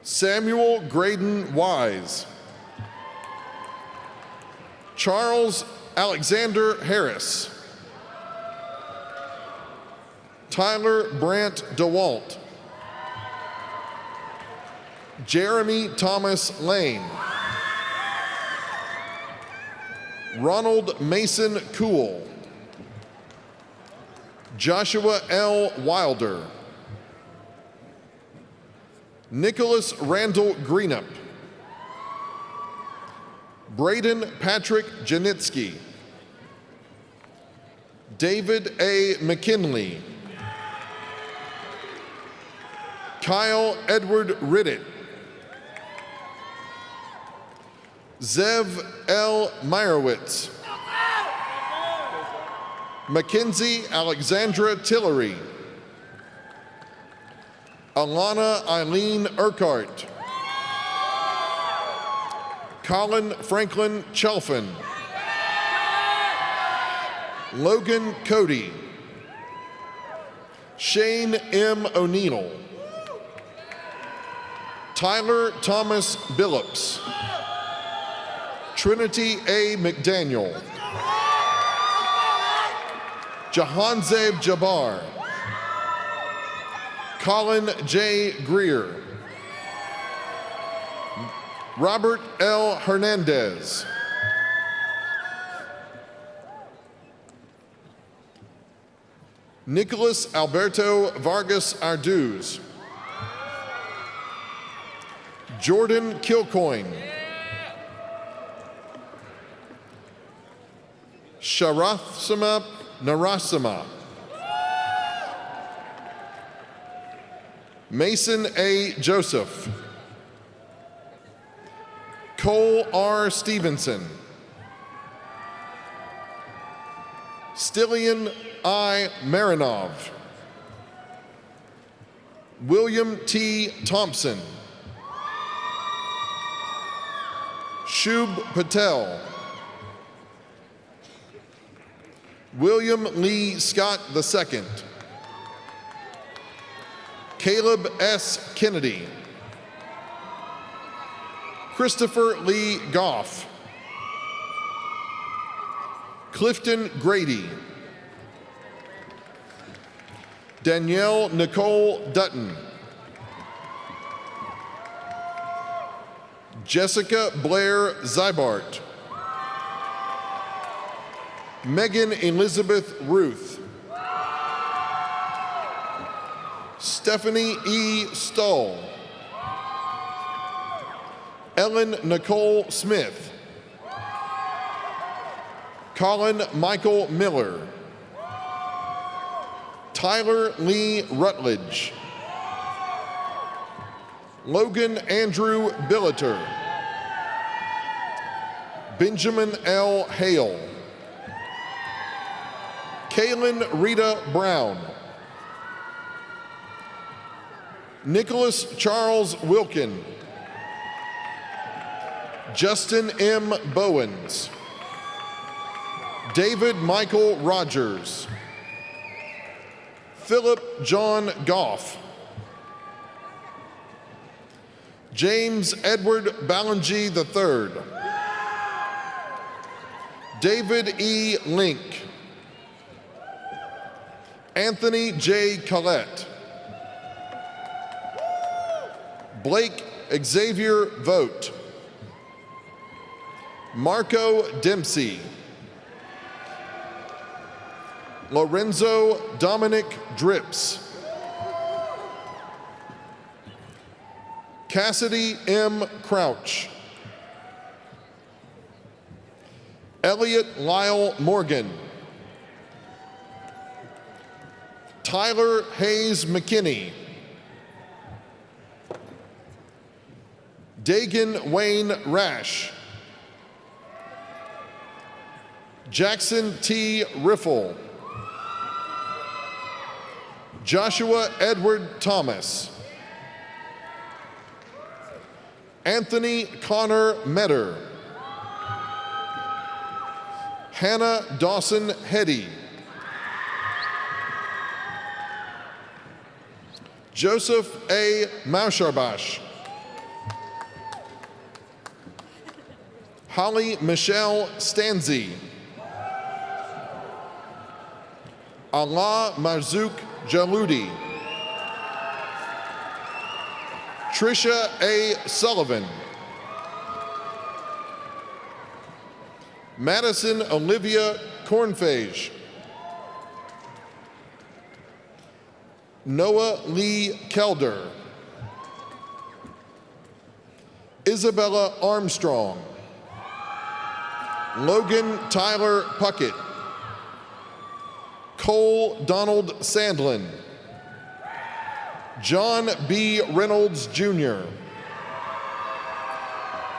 Samuel Graydon Wise. Charles Alexander Harris. Tyler Brant DeWalt. Jeremy Thomas Lane. Ronald Mason Cool. Joshua L. Wilder. Nicholas Randall Greenup. Braden Patrick Janitsky. David A. McKinley. Kyle Edward Ridditt. Zev L. Meyerowitz. Mackenzie Alexandra Tillery. Alana Eileen Urquhart. Colin Franklin Chelfin. Logan Cody. Shane M. O'Neill. Tyler Thomas Billups. Trinity A. McDaniel. Jahanzeb Jabbar. Colin J. Greer. Robert L. Hernandez. Nicholas Alberto Vargas Arduz. Jordan Kilcoyne. Sharathsama Narasama. Mason A. Joseph. Cole R. Stevenson. Stillian I. Marinov. William T. Thompson. Shub Patel. William Lee Scott II. Caleb S. Kennedy. Christopher Lee Goff. Clifton Grady. Danielle Nicole Dutton. Jessica Blair Zybart. Megan Elizabeth Ruth. Stephanie E. Stoll. Ellen Nicole Smith. Colin Michael Miller. Tyler Lee Rutledge. Logan Andrew Billiter. Benjamin L. Hale. Kaylin Rita Brown. Nicholas Charles Wilkin. Justin M. Bowens. David Michael Rogers. Philip John Goff. James Edward Ballingy III. David E. Link. Anthony J. Collette. Blake Xavier Vogt. Marco Dempsey. Lorenzo Dominic Drips. Cassidy M. Crouch. Elliot Lyle Morgan. Tyler Hayes McKinney. Dagan Wayne Rash. Jackson T. Riffle. Joshua Edward Thomas. Anthony Connor Metter. Hannah Dawson Heddy. Joseph A. Mausharbash. Holly Michelle Stanzi. Allah Marzouk Jaludi. Trisha A. Sullivan. Madison Olivia Cornfage. Noah Lee Kelder. Isabella Armstrong. Logan Tyler Puckett. Cole Donald Sandlin. John B. Reynolds Jr.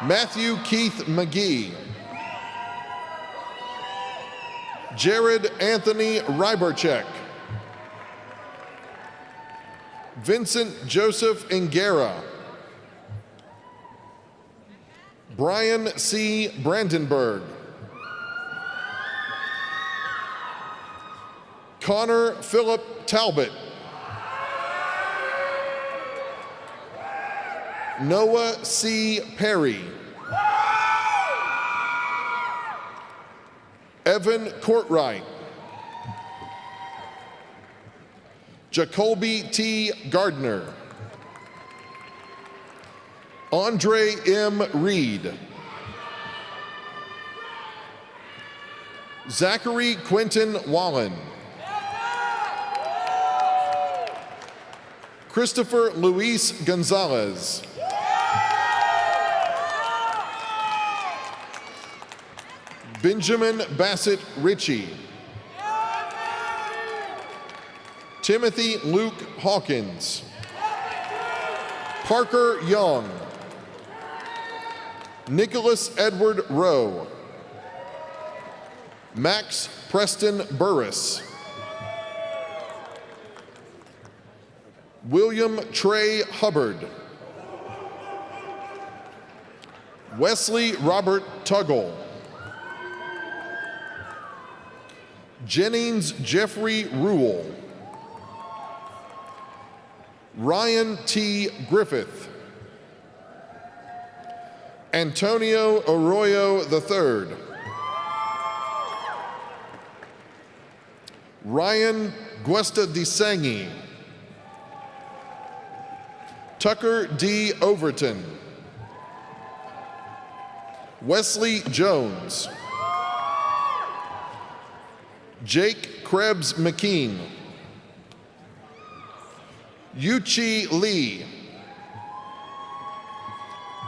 Matthew Keith McGee. Jared Anthony Ryberchek. Vincent Joseph Ingera. Brian C. Brandenburg. Connor Philip Talbot. Noah C. Perry. Evan Courtwright. Jacoby T. Gardner. Andre M. Reed. Zachary Quinton Wallen. Christopher Luis Gonzalez. Benjamin Bassett Ritchie. Timothy Luke Hawkins. Parker Young. Nicholas Edward Rowe. Max Preston Burris. William Trey Hubbard. Wesley Robert Tuggle. Jennings Jeffrey Rule. Ryan T. Griffith. Antonio Arroyo III. Ryan Guesta DeSangi. Tucker D. Overton. Wesley Jones. Jake Krebs McKean. Yuchi Lee.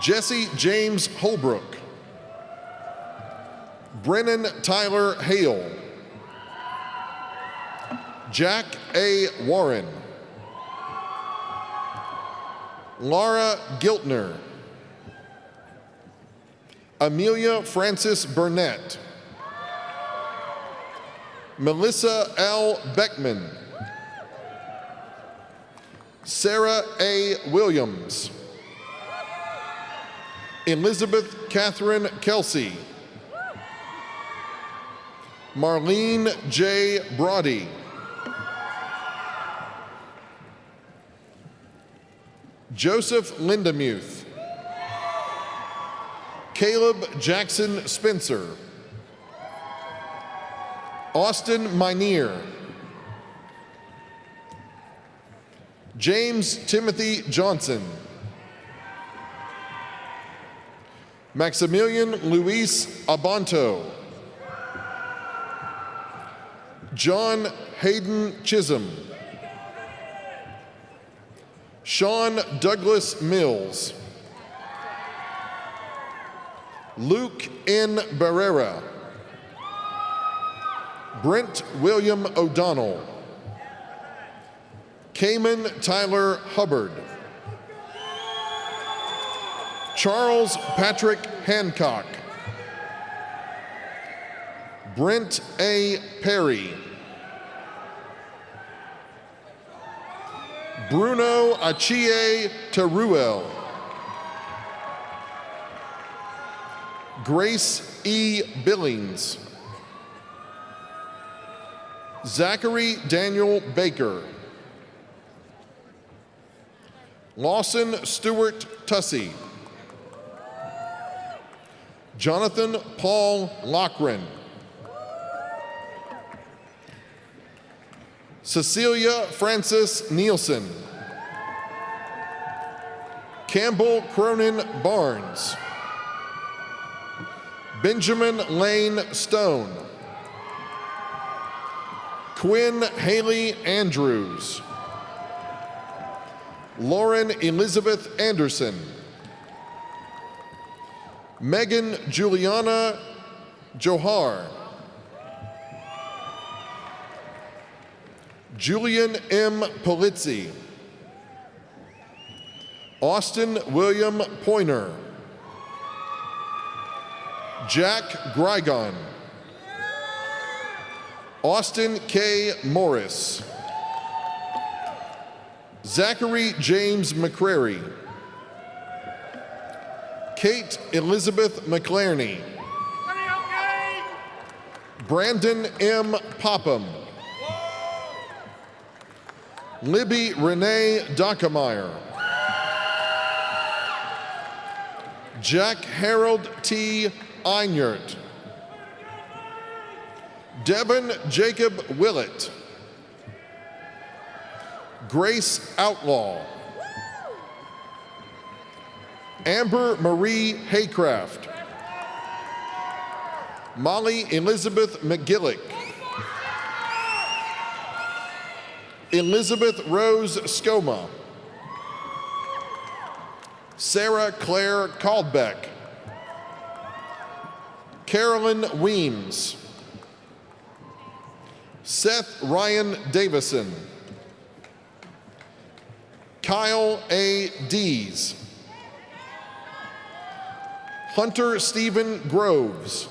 Jesse James Holbrook. Brennan Tyler Hale. Jack A. Warren. Laura Giltner. Amelia Francis Burnett. Melissa L. Beckman. Sarah A. Williams. Elizabeth Catherine Kelsey. Marlene J. Brody. Joseph Lindemuth. Caleb Jackson Spencer. Austin Minear. James Timothy Johnson. Maximilian Luis Abanto. John Hayden Chisholm. Sean Douglas Mills. Luke N. Barrera. Brent William O'Donnell. Cayman Tyler Hubbard. Charles Patrick Hancock. Brent A. Perry. Bruno Achille Teruel. Grace E. Billings. Zachary Daniel Baker. Lawson Stewart Tussey. Jonathan Paul Lochran. Cecilia Francis Nielsen. Campbell Cronin Barnes. Benjamin Lane Stone. Quinn Haley Andrews. Lauren Elizabeth Anderson. Megan Juliana Johar. Julian M. Polizzi. Austin William Pointer. Jack Grygon. Austin K. Morris. Zachary James McCrary. Kate Elizabeth McLarney. Brandon M. Popham. Libby Renee Dockemeyer. Jack Harold T. Einert. Devin Jacob Willett. Grace Outlaw. Amber Marie Haycraft. Molly Elizabeth McGillick. Elizabeth Rose Skoma. Sarah Claire Caldbeck. Carolyn Weems. Seth Ryan Davison. Kyle A. Dees. Hunter Stephen Groves.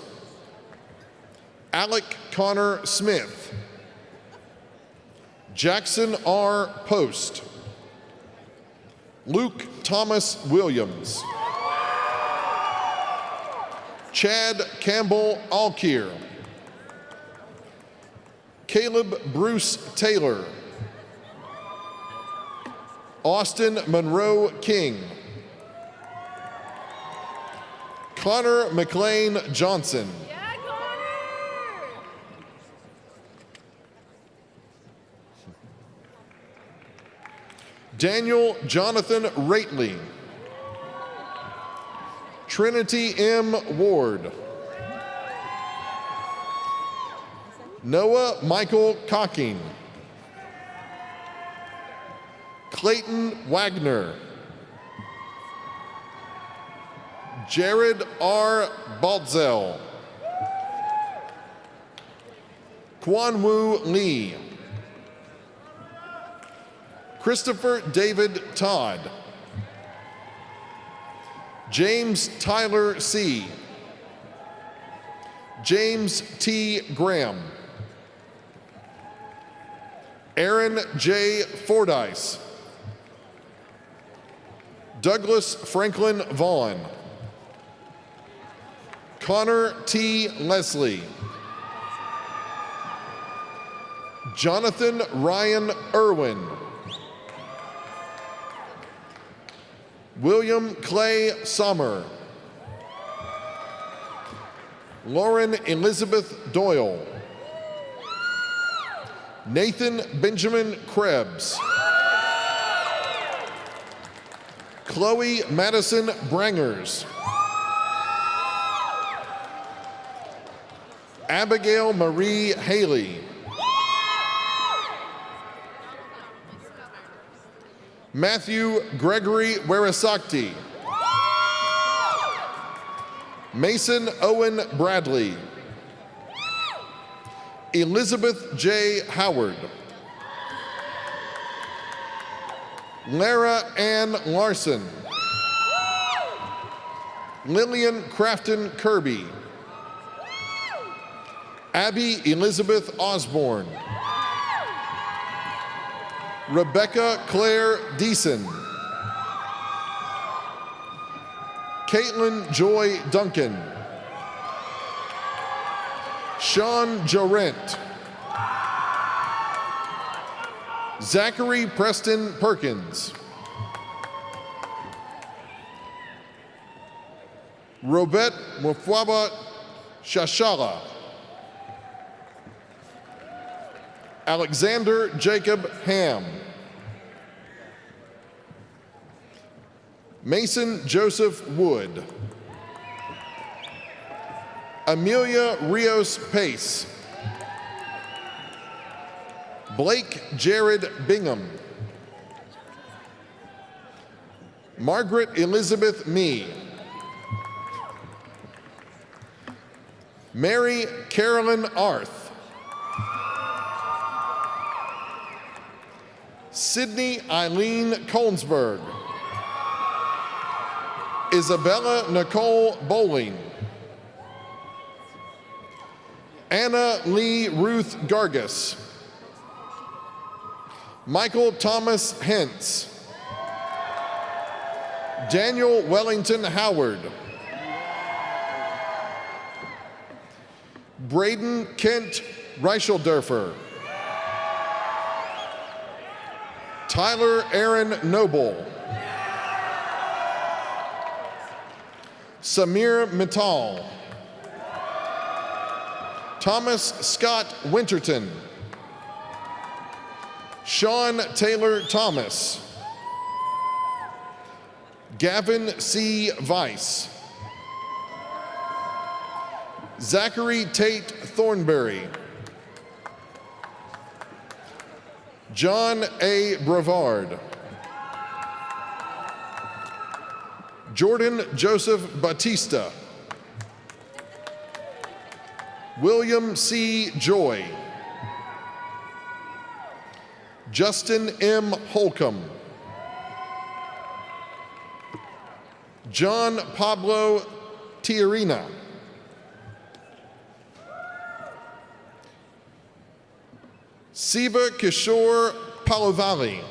Alec Connor Smith. Jackson R. Post. Luke Thomas Williams. Chad Campbell Alkier. Caleb Bruce Taylor. Austin Monroe King. Connor McLean Johnson. Daniel Jonathan Rately. Trinity M. Ward. Noah Michael Cocking. Clayton Wagner. Jared R. Baltzel. Kwan-Woo Lee. Christopher David Todd. James Tyler C. James T. Graham. Aaron J. Fordyce. Douglas Franklin Vaughn. Connor T. Leslie. Jonathan Ryan Irwin. William Clay Sommer. Lauren Elizabeth Doyle. Nathan Benjamin Krebs. Chloe Madison Brangers. Abigail Marie Haley. Matthew Gregory Werisakti. Mason Owen Bradley. Elizabeth J. Howard. Lara Ann Larson. Lillian Crafton Kirby. Abby Elizabeth Osborne. Rebecca Claire Deason. Caitlin Joy Duncan. Sean Jorent. Zachary Preston Perkins. Robert Mufwaba Shashala. Alexander Jacob Ham. Mason Joseph Wood. Amelia Rios Pace. Blake Jared Bingham. Margaret Elizabeth Mee. Mary Carolyn Arth. Sydney Eileen Kolnsberg. Isabella Nicole Bowling. Anna Lee Ruth Gargus. Michael Thomas Hentz. Daniel Wellington Howard. Braden Kent Reichelderfer. Tyler Aaron Noble. Samir Mittal. Thomas Scott Winterton. Sean Taylor Thomas. Gavin C. Weiss. Zachary Tate Thornberry. John A. Brevard. Jordan Joseph Batista. William C. Joy. Justin M. Holcomb. John Pablo Tiarina. Siva Kishore Palavali.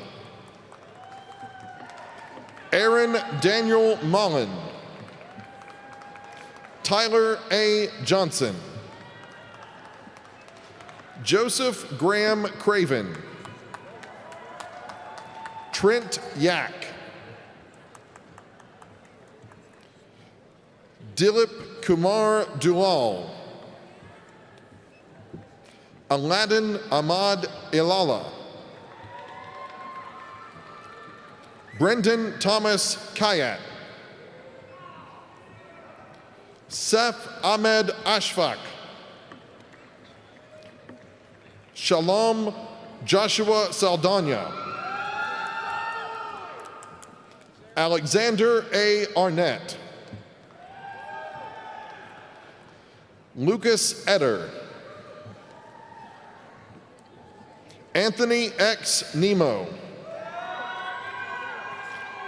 Aaron Daniel Mullen. Tyler A. Johnson. Joseph Graham Craven. Trent Yak. Dilip Kumar Dulal. Aladdin Ahmad Ilala. Brendan Thomas Kayat. Seth Ahmed Ashfaq. Shalom Joshua Saldana. Alexander A. Arnett. Lucas Etter, Anthony X. Nemo,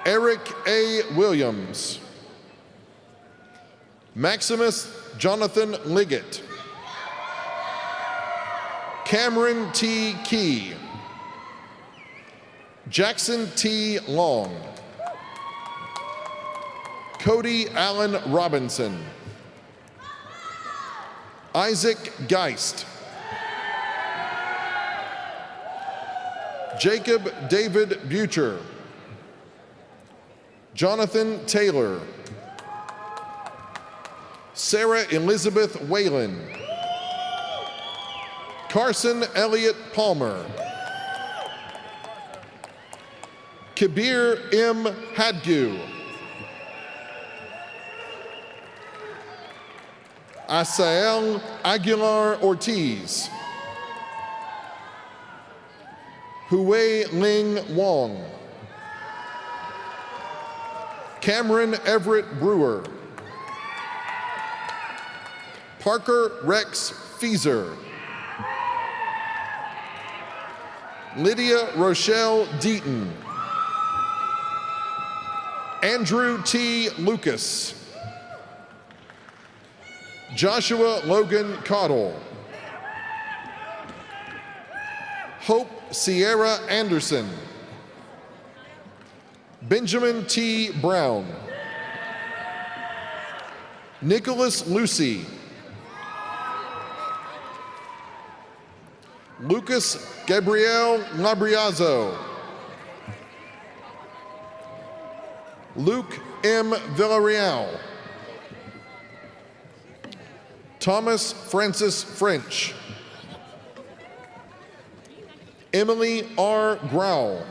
Eric A. Williams, Maximus Jonathan Liggett, Cameron T. Key, Jackson T. Long, Cody Allen Robinson, Isaac Geist, Jacob David Butcher, Jonathan Taylor, Sarah Elizabeth Whalen, Carson Elliott Palmer, Kabir M. Hadgu, Asael Aguilar Ortiz, Hui Ling Wong, Cameron Everett Brewer, Parker Rex Feezer, Lydia Rochelle Deaton, Andrew T. Lucas, Joshua Logan Cottle, Hope Sierra Anderson, Benjamin T. Brown, Nicholas Lucy, Lucas Gabriel Labriazo, Luke M. Villarreal, Thomas Francis French, Emily R. Growl,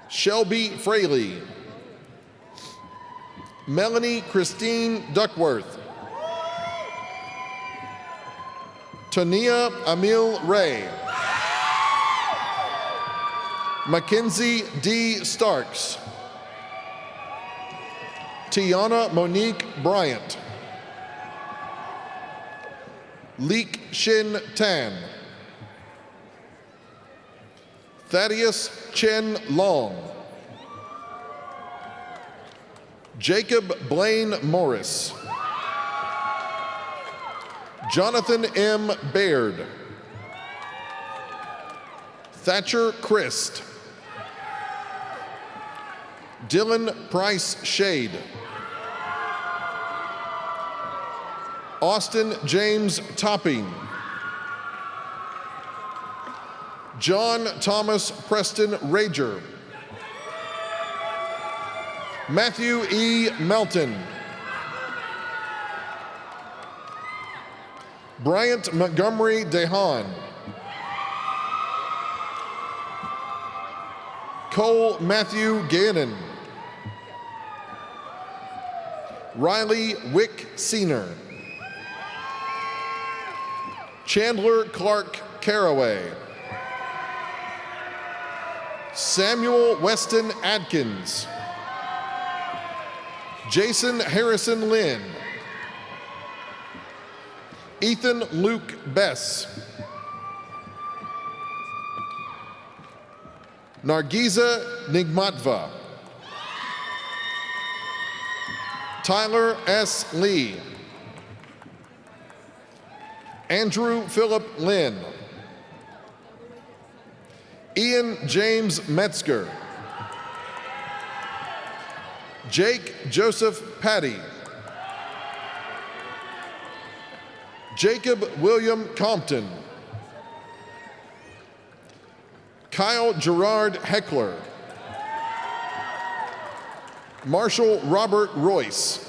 Shelby Fraley, Melanie Christine Duckworth, Tania Emil Ray, Mackenzie D. Starks, Tiana Monique Bryant, Leek Shin Tan, Thaddeus Chen Long, Jacob Blaine Morris, Jonathan M. Baird, Thatcher Christ, Dylan Price Shade, Austin James Topping, John Thomas Preston Rager, Matthew E. Melton, Bryant Montgomery DeHaan, Cole Matthew Gannon, Riley Wick Senior, Chandler Clark Caraway, Samuel Weston Adkins, Jason Harrison Lynn, Ethan Luke Bess, Nargiza Nigmatva, Tyler S. Lee, Andrew Philip Lynn, Ian James Metzger, Jake Joseph Patty, Jacob William Compton, Kyle Gerard Heckler, Marshall Robert Royce,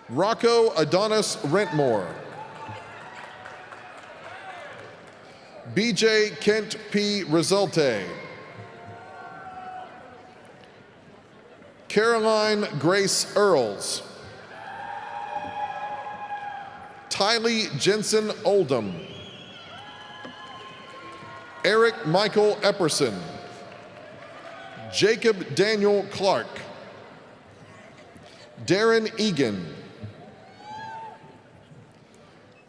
Rocco Adonis Rentmore, BJ Kent P. Resulte, Caroline Grace Earls, Tylee Jensen Oldham, Eric Michael Epperson, Jacob Daniel Clark, Darren Egan,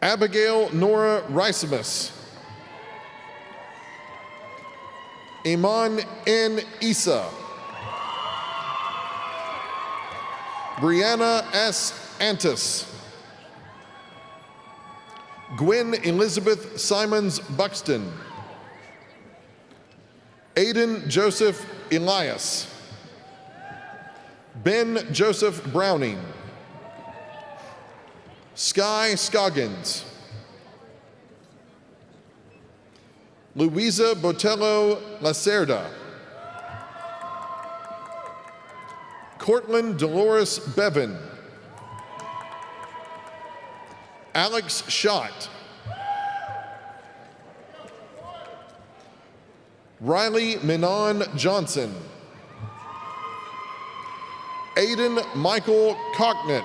Abigail Nora Ricemus, Iman N. Isa, Brianna S. Antis, Gwen Elizabeth Simons Buxton, Aiden Joseph Elias, Ben Joseph Browning, Sky Scoggins, Luisa Botello Lacerda, Cortland Dolores Bevan, Alex Schott, Riley Minon Johnson, Aiden Michael Cocknett,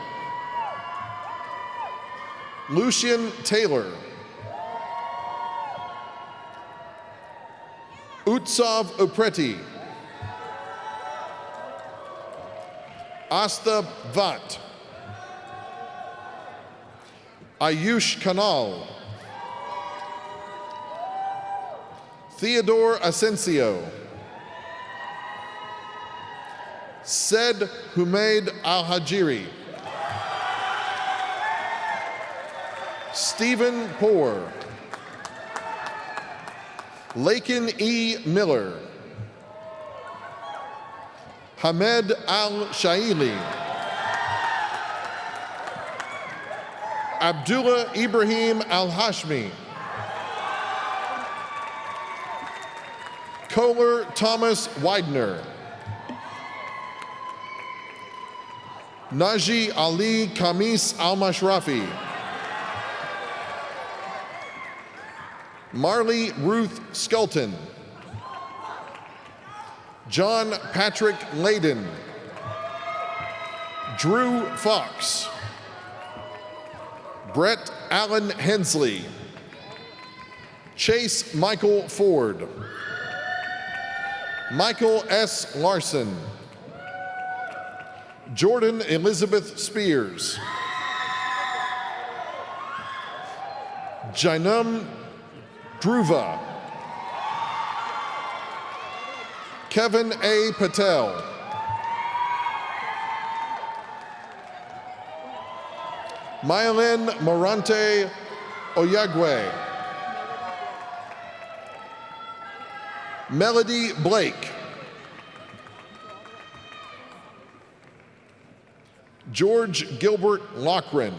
Lucian Taylor, Utsav Upreti, Asta Vat, Ayush Kanal, Theodore Asensio, Said Humaid Al-Hajiri, Stephen Poor, Lakin E. Miller, Hamed Al-Shaili, Abdullah Ibrahim Al-Hashmi, Kohler Thomas Widener, Naji Ali Kamis Al-Mashrafi, Marley Ruth Skelton, John Patrick Layden, Drew Fox, Brett Allen Hensley, Chase Michael Ford, Michael S. Larson, Jordan Elizabeth Spears, Jainam Dhruva, Kevin A. Patel, Myelin Morante Oyagwe, Melody Blake, George Gilbert Lochran,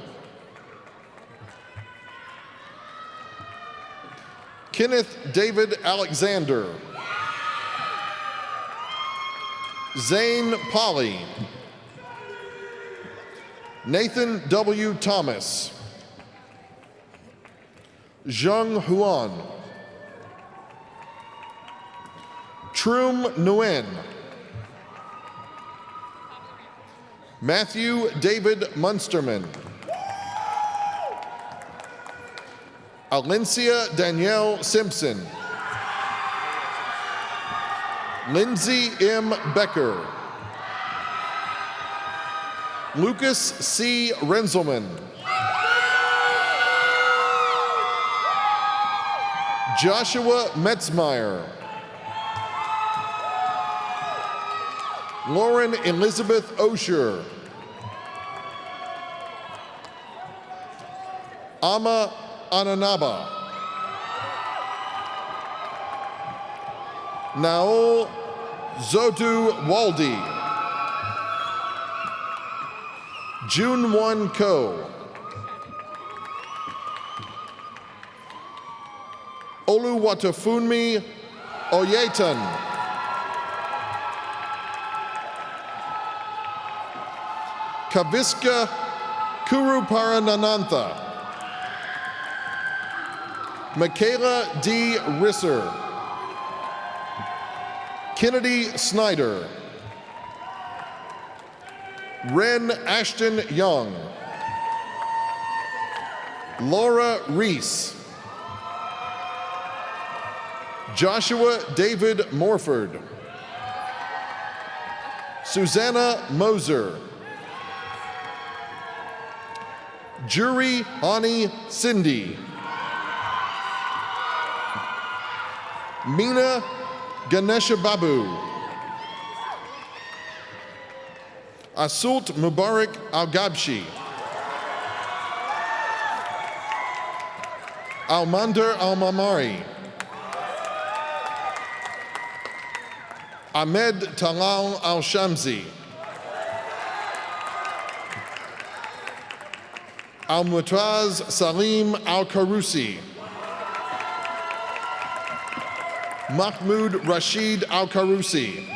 Kenneth David Alexander, Zane Polly, Nathan W. Thomas, Zheng Huan, Trum Nguyen, Matthew David Munsterman, Alencia Danielle Simpson, Lindsay M. Becker, Lucas C. Renzelman, Joshua Metzmeyer, Lauren Elizabeth Osher, Ama Ananaba, Naol Zodu Waldi, June 1 Ko, Oluwatofunmi Oyetan, Kaviska Kuruparananantha, Michaela D. Risser, Kennedy Snyder, Ren Ashton Young, Laura Reese, Joshua David Morford, Susanna Moser, Juri Hani Cindy. Meena Ganesha Babu. Asult Mubarak Al-Gabshi. Almander Al-Mamari. Ahmed Talal Al-Shamsi. Al-Mutaz Salim Al-Karusi. Mahmoud Rashid Al-Karusi.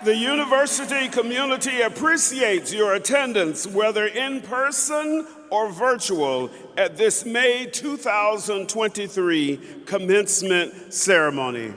The university community appreciates your attendance, whether in person or virtual, at this May 2023 commencement ceremony.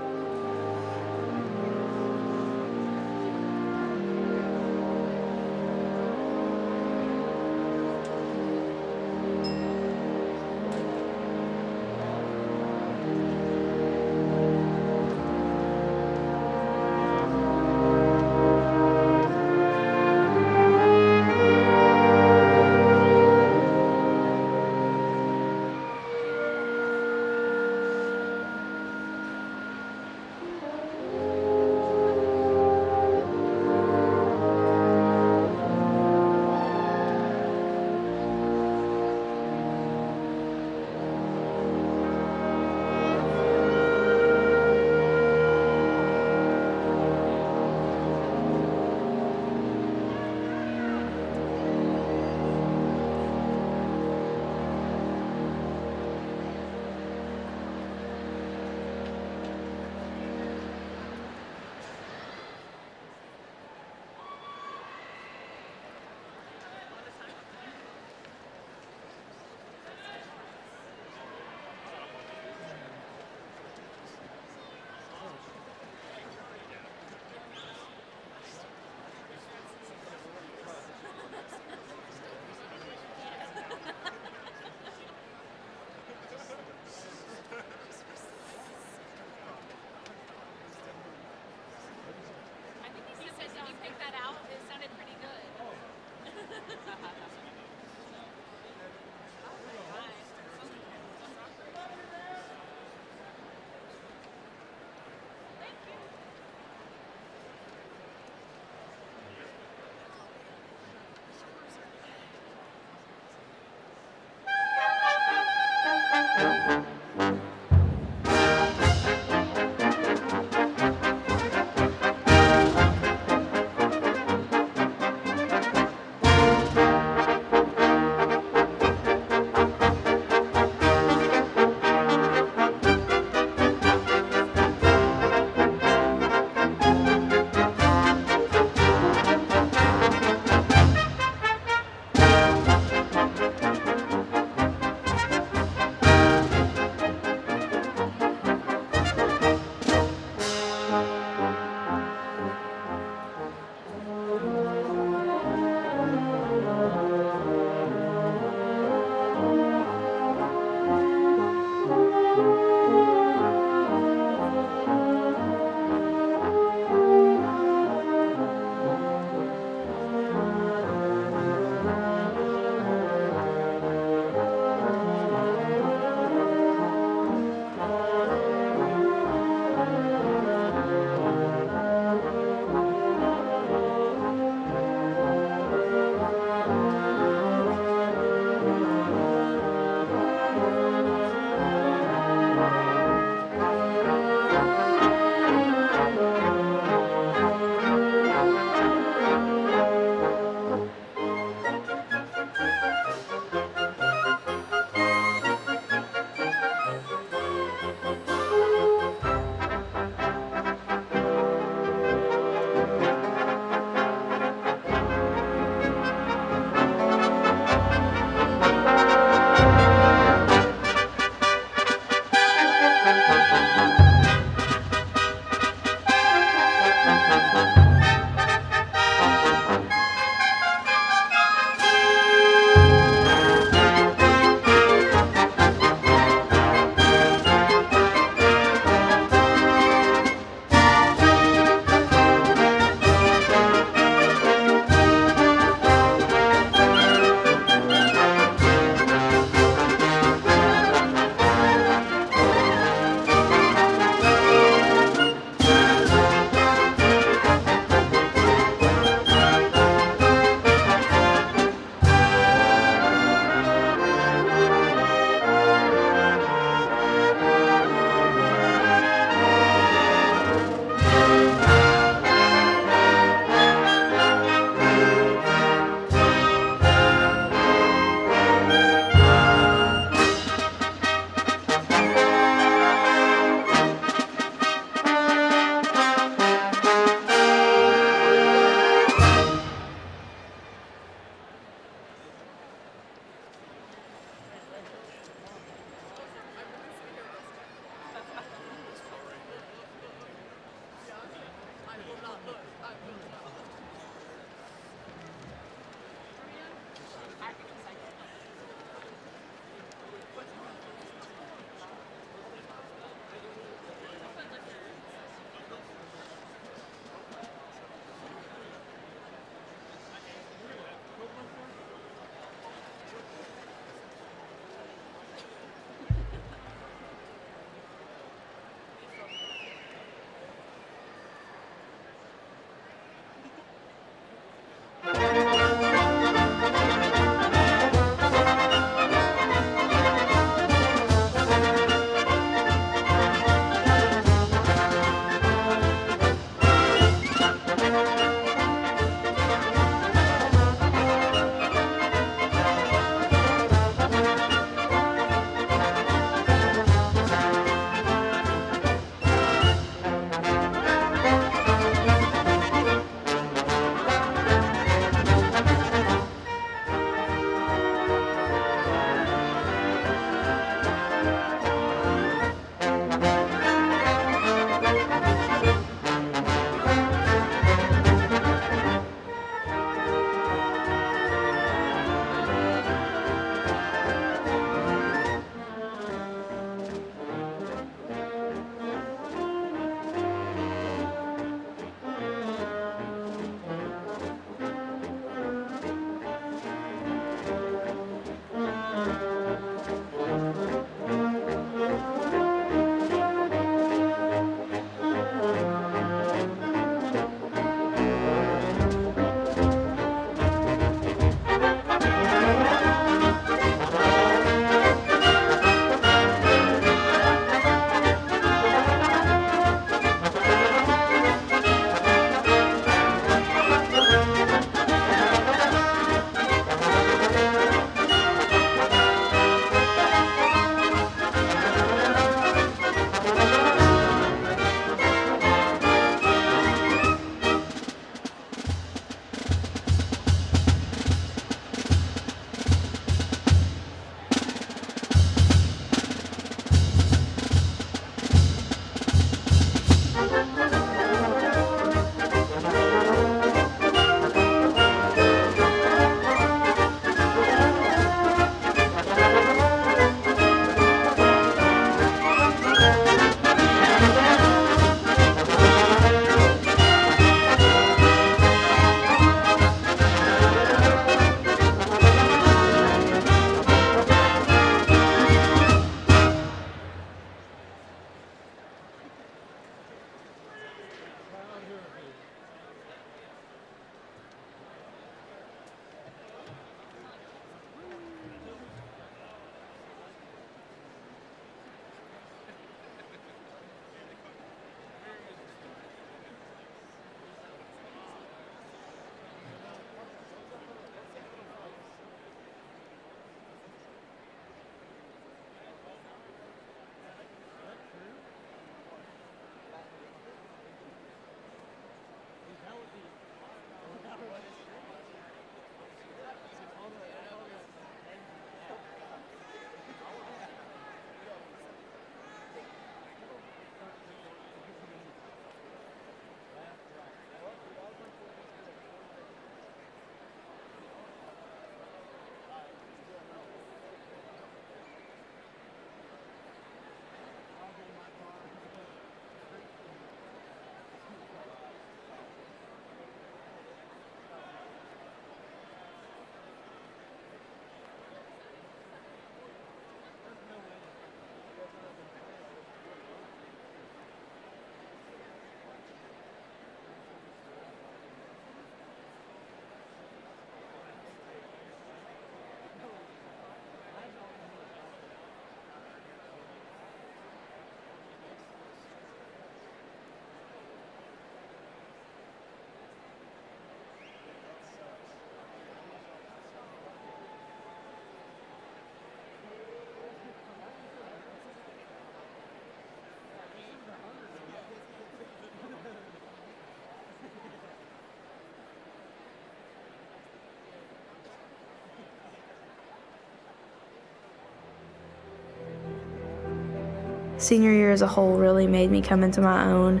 Senior year as a whole really made me come into my own,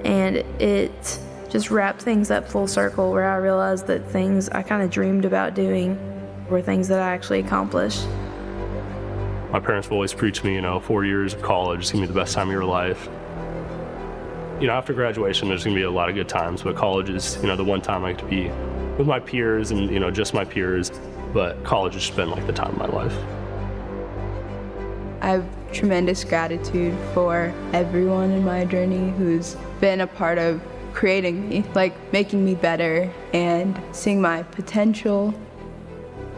and it just wrapped things up full circle where I realized that things I kind of dreamed about doing were things that I actually accomplished. My parents have always preached me, 4 years of college is going to be the best time of your life. After graduation, there's going to be a lot of good times, but college is, the one time I get to be with my peers and, just my peers, but college has just been like the time of my life. I have tremendous gratitude for everyone in my journey who's been a part of creating me, making me better and seeing my potential.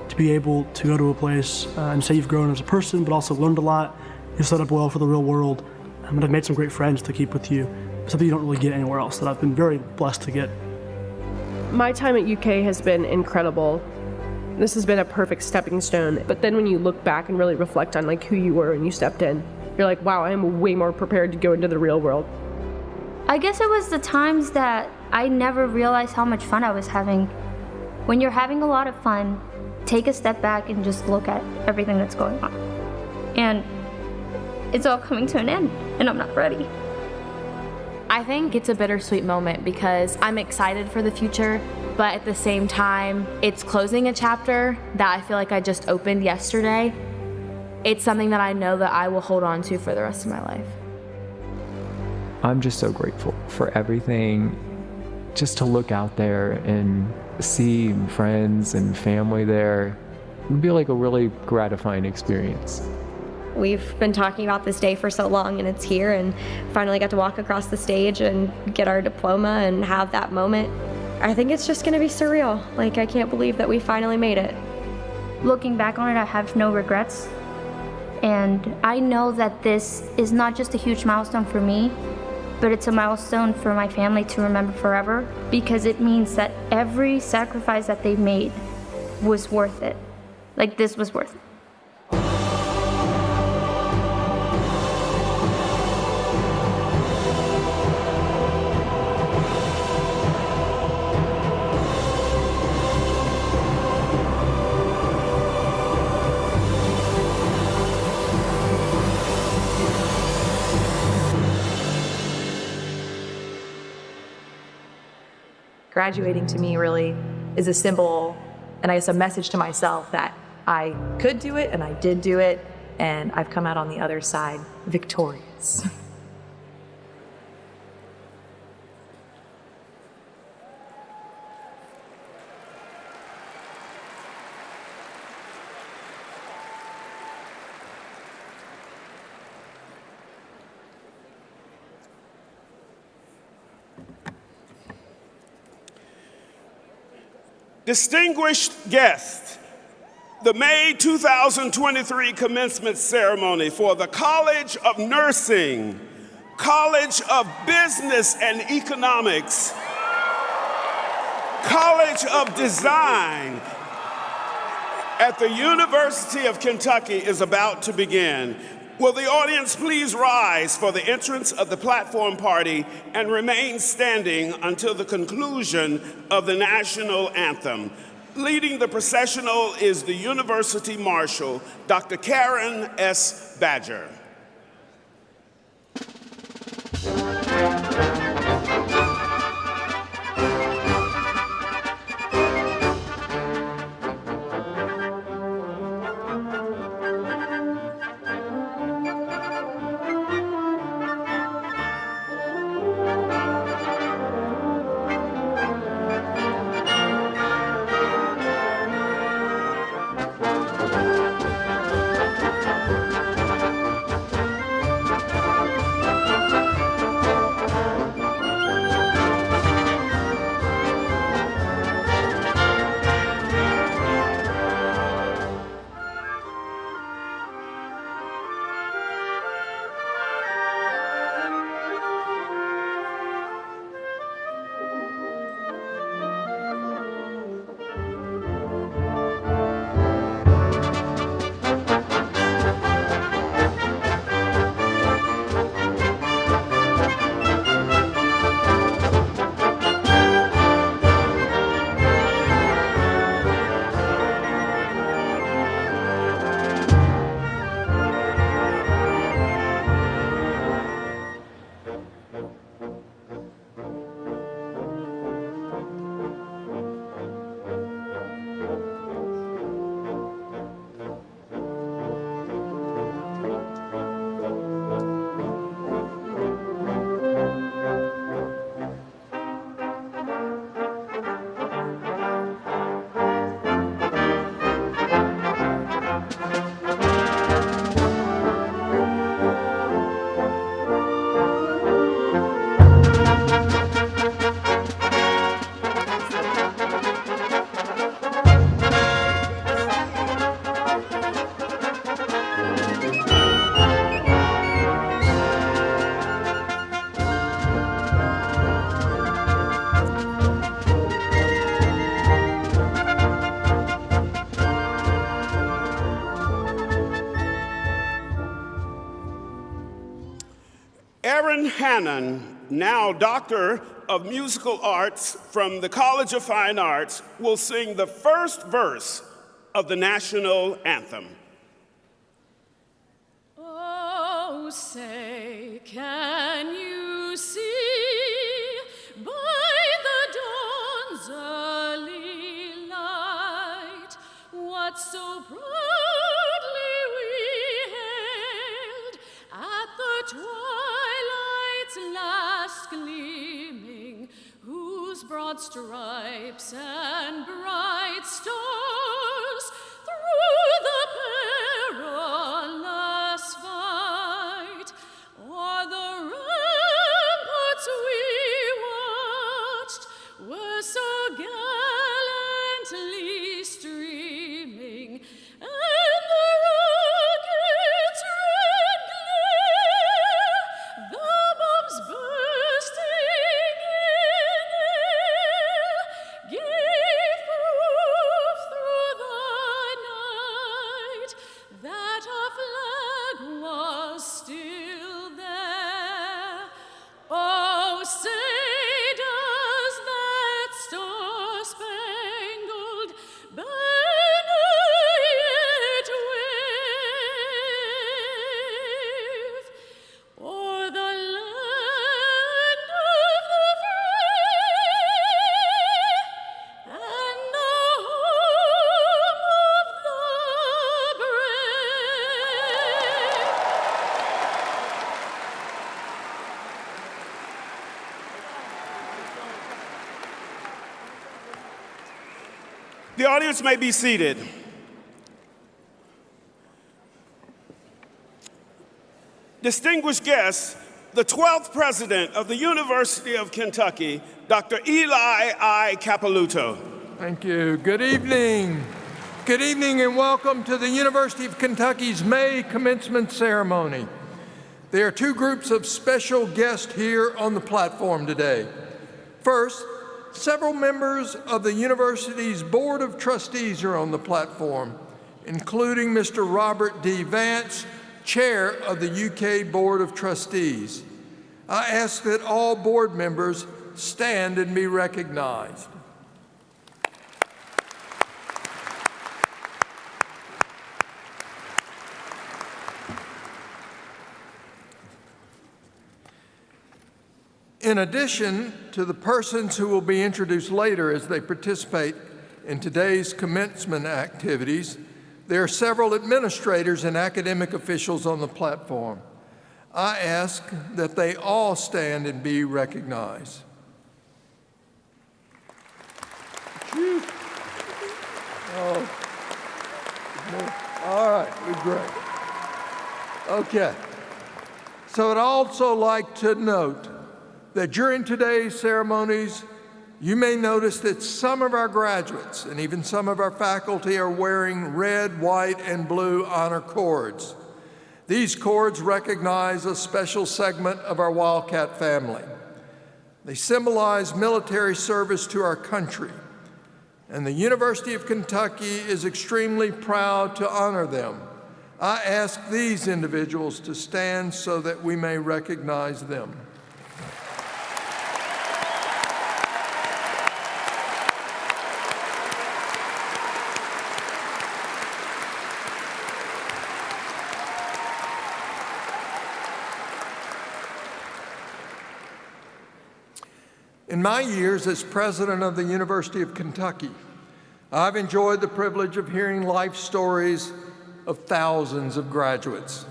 To be able to go to a place and say you've grown as a person, but also learned a lot, you're set up well for the real world, and I've made some great friends to keep with you, something you don't really get anywhere else that I've been very blessed to get. My time at UK has been incredible. This has been a perfect stepping stone, but then when you look back and really reflect on who you were when you stepped in, you're like, wow, I am way more prepared to go into the real world. I guess it was the times that I never realized how much fun I was having. When you're having a lot of fun, take a step back and just look at everything that's going on. And it's all coming to an end, and I'm not ready. I think it's a bittersweet moment because I'm excited for the future, but at the same time, it's closing a chapter that I feel like I just opened yesterday. It's something that I know that I will hold on to for the rest of my life. I'm just so grateful for everything. Just to look out there and see friends and family there, it would be like a really gratifying experience. We've been talking about this day for so long, and it's here, and finally got to walk across the stage and get our diploma and have that moment. I think it's just going to be surreal. I can't believe that we finally made it. Looking back on it, I have no regrets. And I know that this is not just a huge milestone for me, but it's a milestone for my family to remember forever, because it means that every sacrifice that they made was worth it. This was worth it. Graduating to me really is a symbol, and I guess a message to myself that I could do it and I did do it, and I've come out on the other side victorious. Distinguished guests, the May 2023 commencement ceremony for the College of Nursing, College of Business and Economics, College of Design at the University of Kentucky is about to begin. Will the audience please rise for the entrance of the platform party and remain standing until the conclusion of the national anthem. Leading the processional is the University Marshal, Dr. Karen S. Badger. Hannon, now Doctor of Musical Arts from the College of Fine Arts, will sing the first verse of the national anthem. Oh, say, can you see by the dawn's early light what so proudly we hailed at the twilight's last gleaming, whose broad stripes and bright stars through the perilous fight o'er the ramparts we watched were so gallantly streaming, and the rockets' red glare, the bombs bursting in air, gave proof through the night that our flag was still there. Oh, say does that star-spangled banner yet wave o'er the land of the free and the home of the brave? The audience may be seated. Distinguished guests, the 12th president of the University of Kentucky, Dr. Eli I. Capilouto. Thank you. Good evening. Good evening and welcome to the University of Kentucky's May commencement ceremony. There are two groups of special guests here on the platform today. First, several members of the university's Board of Trustees are on the platform, including Mr. Robert D. Vance, Chair of the UK Board of Trustees. I ask that all board members stand and be recognized. In addition to the persons who will be introduced later as they participate in today's commencement activities, there are several administrators and academic officials on the platform. I ask that they all stand and be recognized. Oh. All right, we're great. Okay. So I'd also like to note that during today's ceremonies, you may notice that some of our graduates and even some of our faculty are wearing red, white, and blue honor cords. These cords recognize a special segment of our Wildcat family. They symbolize military service to our country, and the University of Kentucky is extremely proud to honor them. I ask these individuals to stand so that we may recognize them. In my years as president of the University of Kentucky, I've enjoyed the privilege of hearing life stories of thousands of graduates.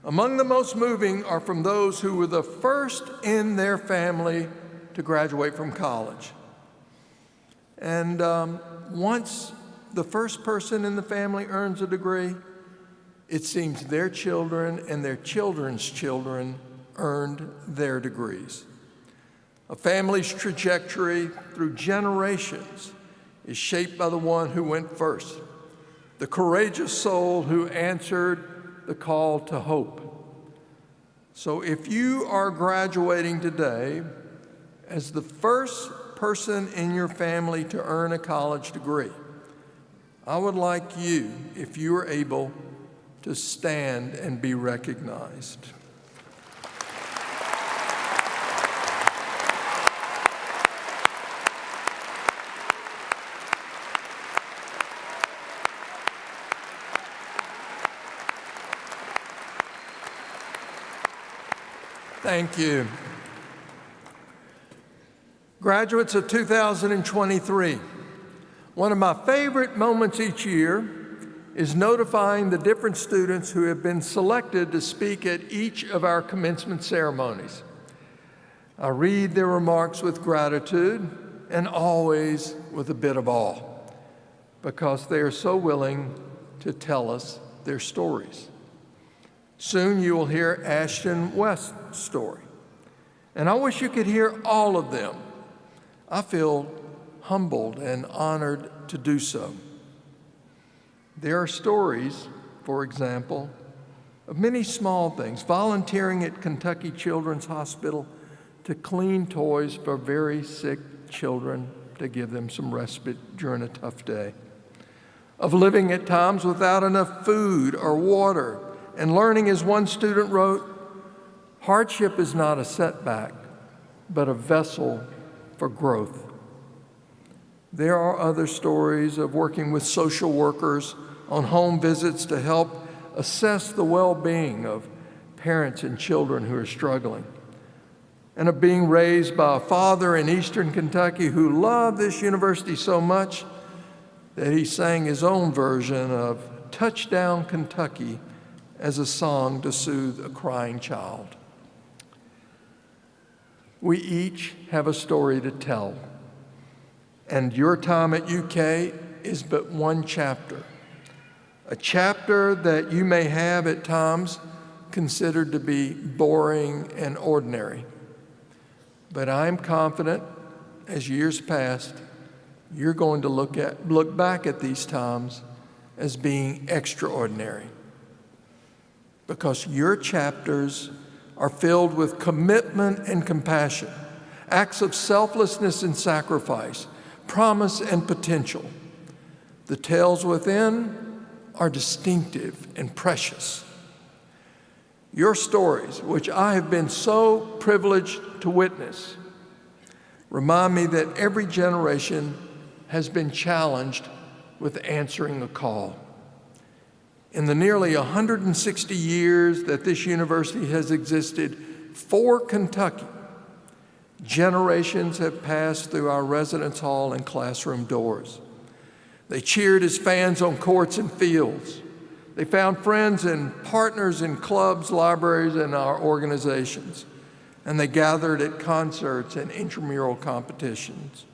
Among the most moving are from those who were the first in their family to graduate from college. And once the first person in the family earns a degree, it seems their children and their children's children earned their degrees. A family's trajectory through generations is shaped by the one who went first, the courageous soul who answered the call to hope. So if you are graduating today as the first person in your family to earn a college degree, I would like you, if you are able, to stand and be recognized. Thank you. Graduates of 2023, one of my favorite moments each year is notifying the different students who have been selected to speak at each of our commencement ceremonies. I read their remarks with gratitude and always with a bit of awe, because they are so willing to tell us their stories. Soon you will hear Ashton West's story, and I wish you could hear all of them. I feel humbled and honored to do so. There are stories, for example, of many small things, volunteering at Kentucky Children's Hospital to clean toys for very sick children to give them some respite during a tough day, of living at times without enough food or water, and learning, as one student wrote, hardship is not a setback, but a vessel for growth. There are other stories of working with social workers on home visits to help assess the well-being of parents and children who are struggling, and of being raised by a father in Eastern Kentucky who loved this university so much that he sang his own version of Touchdown Kentucky as a song to soothe a crying child. We each have a story to tell, and your time at UK is but one chapter, a chapter that you may have at times considered to be boring and ordinary. But I'm confident, as years pass, you're going to look back at these times as being extraordinary, because your chapters are filled with commitment and compassion, acts of selflessness and sacrifice, promise and potential. The tales within are distinctive and precious. Your stories, which I have been so privileged to witness, remind me that every generation has been challenged with answering a call. In the nearly 160 years that this university has existed for Kentucky, generations have passed through our residence hall and classroom doors. They cheered as fans on courts and fields. They found friends and partners in clubs, libraries, and our organizations. And they gathered at concerts and intramural competitions.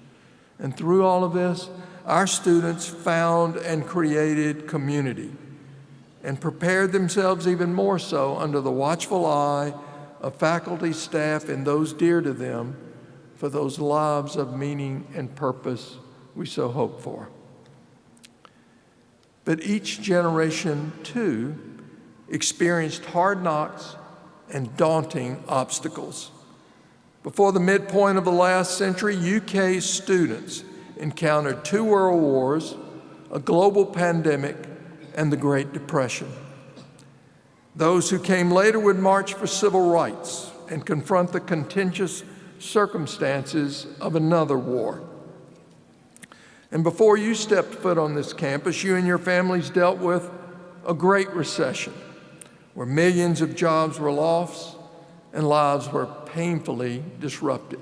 And through all of this, our students found and created community and prepared themselves even more so under the watchful eye of faculty, staff, and those dear to them for those lives of meaning and purpose we so hope for. But each generation, too, experienced hard knocks and daunting obstacles. Before the midpoint of the last century, UK students encountered 2 world wars, a global pandemic, and the Great Depression. Those who came later would march for civil rights and confront the contentious circumstances of another war. And before you stepped foot on this campus, you and your families dealt with a Great Recession, where millions of jobs were lost and lives were painfully disrupted.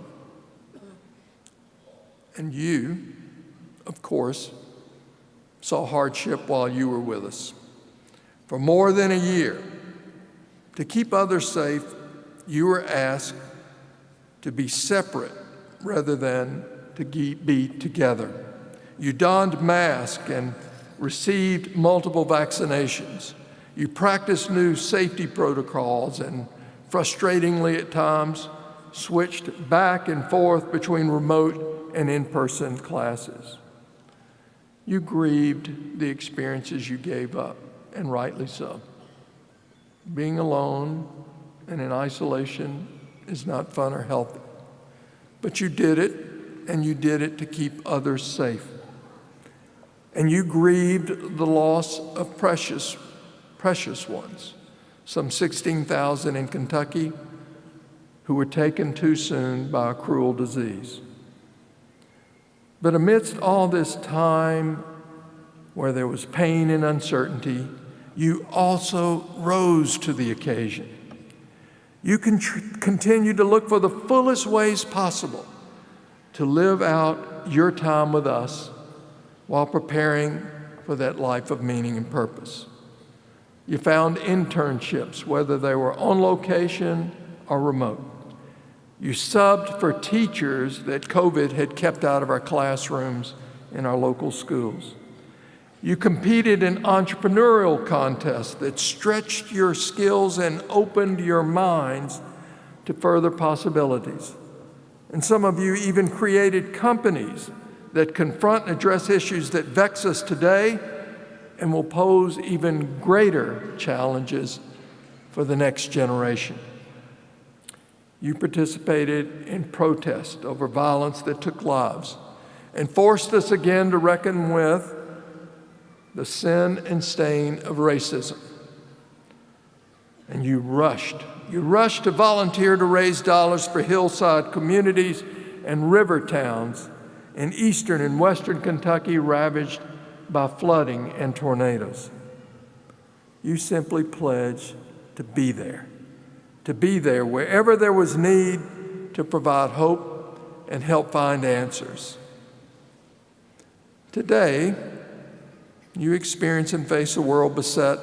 And you, of course, saw hardship while you were with us. For more than a year, to keep others safe, you were asked to be separate rather than to be together. You donned masks and received multiple vaccinations. You practiced new safety protocols and, frustratingly at times, switched back and forth between remote and in-person classes. You grieved the experiences you gave up, and rightly so. Being alone and in isolation is not fun or healthy. But you did it, and you did it to keep others safe. And you grieved the loss of precious ones, some 16,000 in Kentucky who were taken too soon by a cruel disease. But amidst all this time where there was pain and uncertainty, you also rose to the occasion. You can continue to look for the fullest ways possible to live out your time with us while preparing for that life of meaning and purpose. You found internships, whether they were on location or remote. You subbed for teachers that COVID had kept out of our classrooms in our local schools. You competed in entrepreneurial contests that stretched your skills and opened your minds to further possibilities. And some of you even created companies that confront and address issues that vex us today and will pose even greater challenges for the next generation. You participated in protest over violence that took lives and forced us again to reckon with the sin and stain of racism. And you rushed to volunteer to raise dollars for hillside communities and river towns in eastern and western Kentucky ravaged by flooding and tornadoes. You simply pledged to be there wherever there was need to provide hope and help find answers. Today, you experience and face a world beset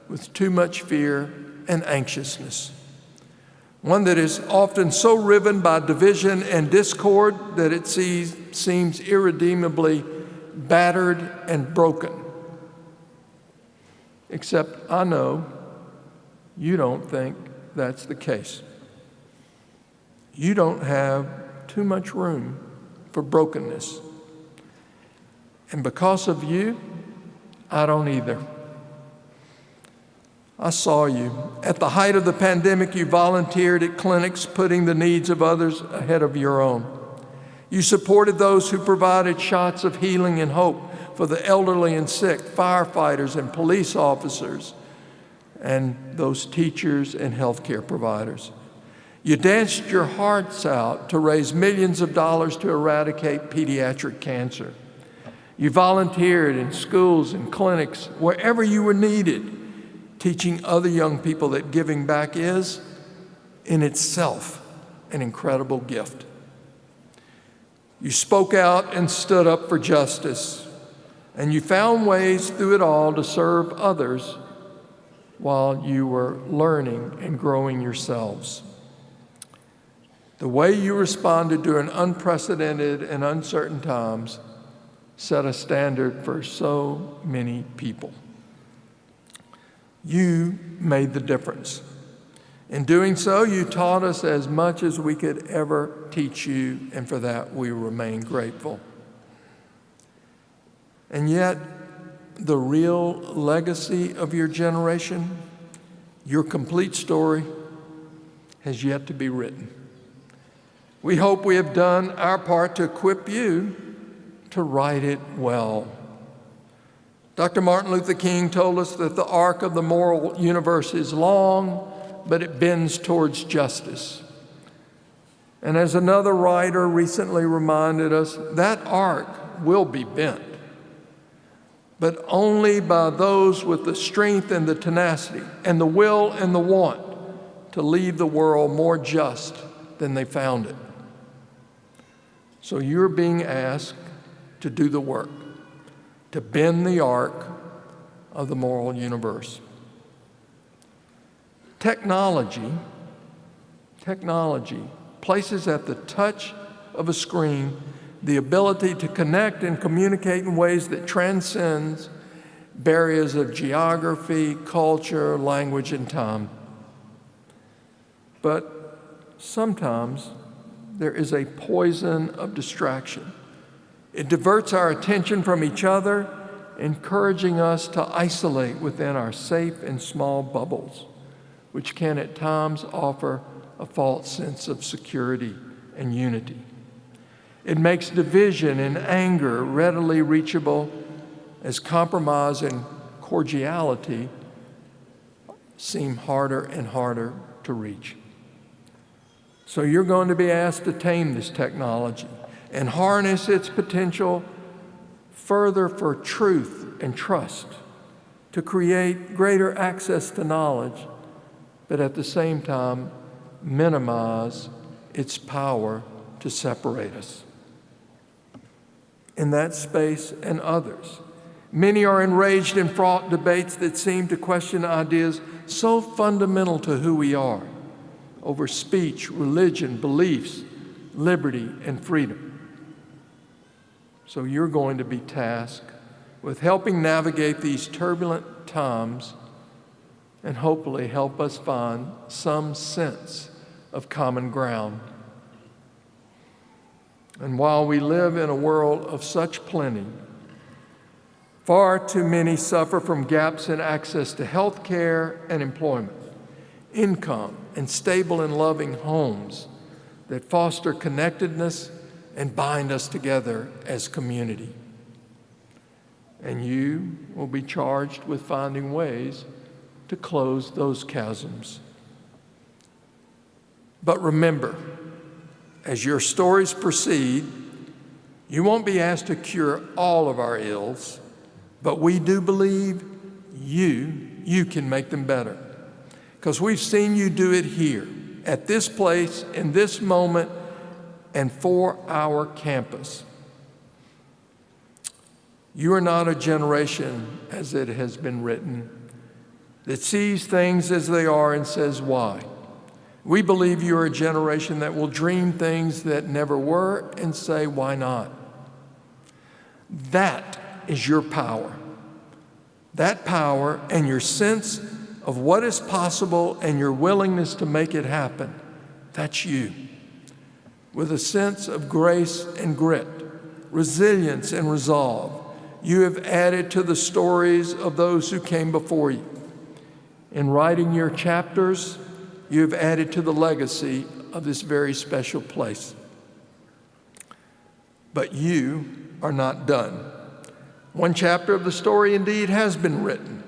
with too much fear and anxiousness. One that is often so riven by division and discord that it seems irredeemably battered and broken. Except I know you don't think that's the case. You don't have too much room for brokenness. And because of you, I don't either. I saw you. At the height of the pandemic, you volunteered at clinics, putting the needs of others ahead of your own. You supported those who provided shots of healing and hope for the elderly and sick, firefighters and police officers, and those teachers and healthcare providers. You danced your hearts out to raise millions of dollars to eradicate pediatric cancer. You volunteered in schools and clinics wherever you were needed, teaching other young people that giving back is, in itself, an incredible gift. You spoke out and stood up for justice, and you found ways through it all to serve others while you were learning and growing yourselves. The way you responded during unprecedented and uncertain times set a standard for so many people. You made the difference. In doing so, you taught us as much as we could ever teach you, and for that we remain grateful. And yet, the real legacy of your generation, your complete story, has yet to be written. We hope we have done our part to equip you to write it well. Dr. Martin Luther King told us that the arc of the moral universe is long, but it bends towards justice. And as another writer recently reminded us, that arc will be bent, but only by those with the strength and the tenacity and the will and the want to leave the world more just than they found it. So you're being asked to do the work, to bend the arc of the moral universe. Technology places at the touch of a screen the ability to connect and communicate in ways that transcends barriers of geography, culture, language, and time. But sometimes there is a poison of distraction. It diverts our attention from each other, encouraging us to isolate within our safe and small bubbles, which can at times offer a false sense of security and unity. It makes division and anger readily reachable as compromise and cordiality seem harder and harder to reach. So you're going to be asked to tame this technology and harness its potential further for truth and trust, to create greater access to knowledge, but at the same time, minimize its power to separate us. In that space and others, many are enraged in fraught debates that seem to question ideas so fundamental to who we are over speech, religion, beliefs, liberty, and freedom. So you're going to be tasked with helping navigate these turbulent times and hopefully help us find some sense of common ground. And while we live in a world of such plenty, far too many suffer from gaps in access to health care and employment, income, and stable and loving homes that foster connectedness and bind us together as community. And you will be charged with finding ways to close those chasms. But remember, as your stories proceed, you won't be asked to cure all of our ills, but we do believe you can make them better. Because we've seen you do it here, at this place, in this moment, and for our campus. You are not a generation, as it has been written, that sees things as they are and says, why? We believe you are a generation that will dream things that never were and say, why not? That is your power. That power and your sense of what is possible and your willingness to make it happen, that's you. With a sense of grace and grit, resilience and resolve, you have added to the stories of those who came before you. In writing your chapters, you have added to the legacy of this very special place. But you are not done. One chapter of the story indeed has been written,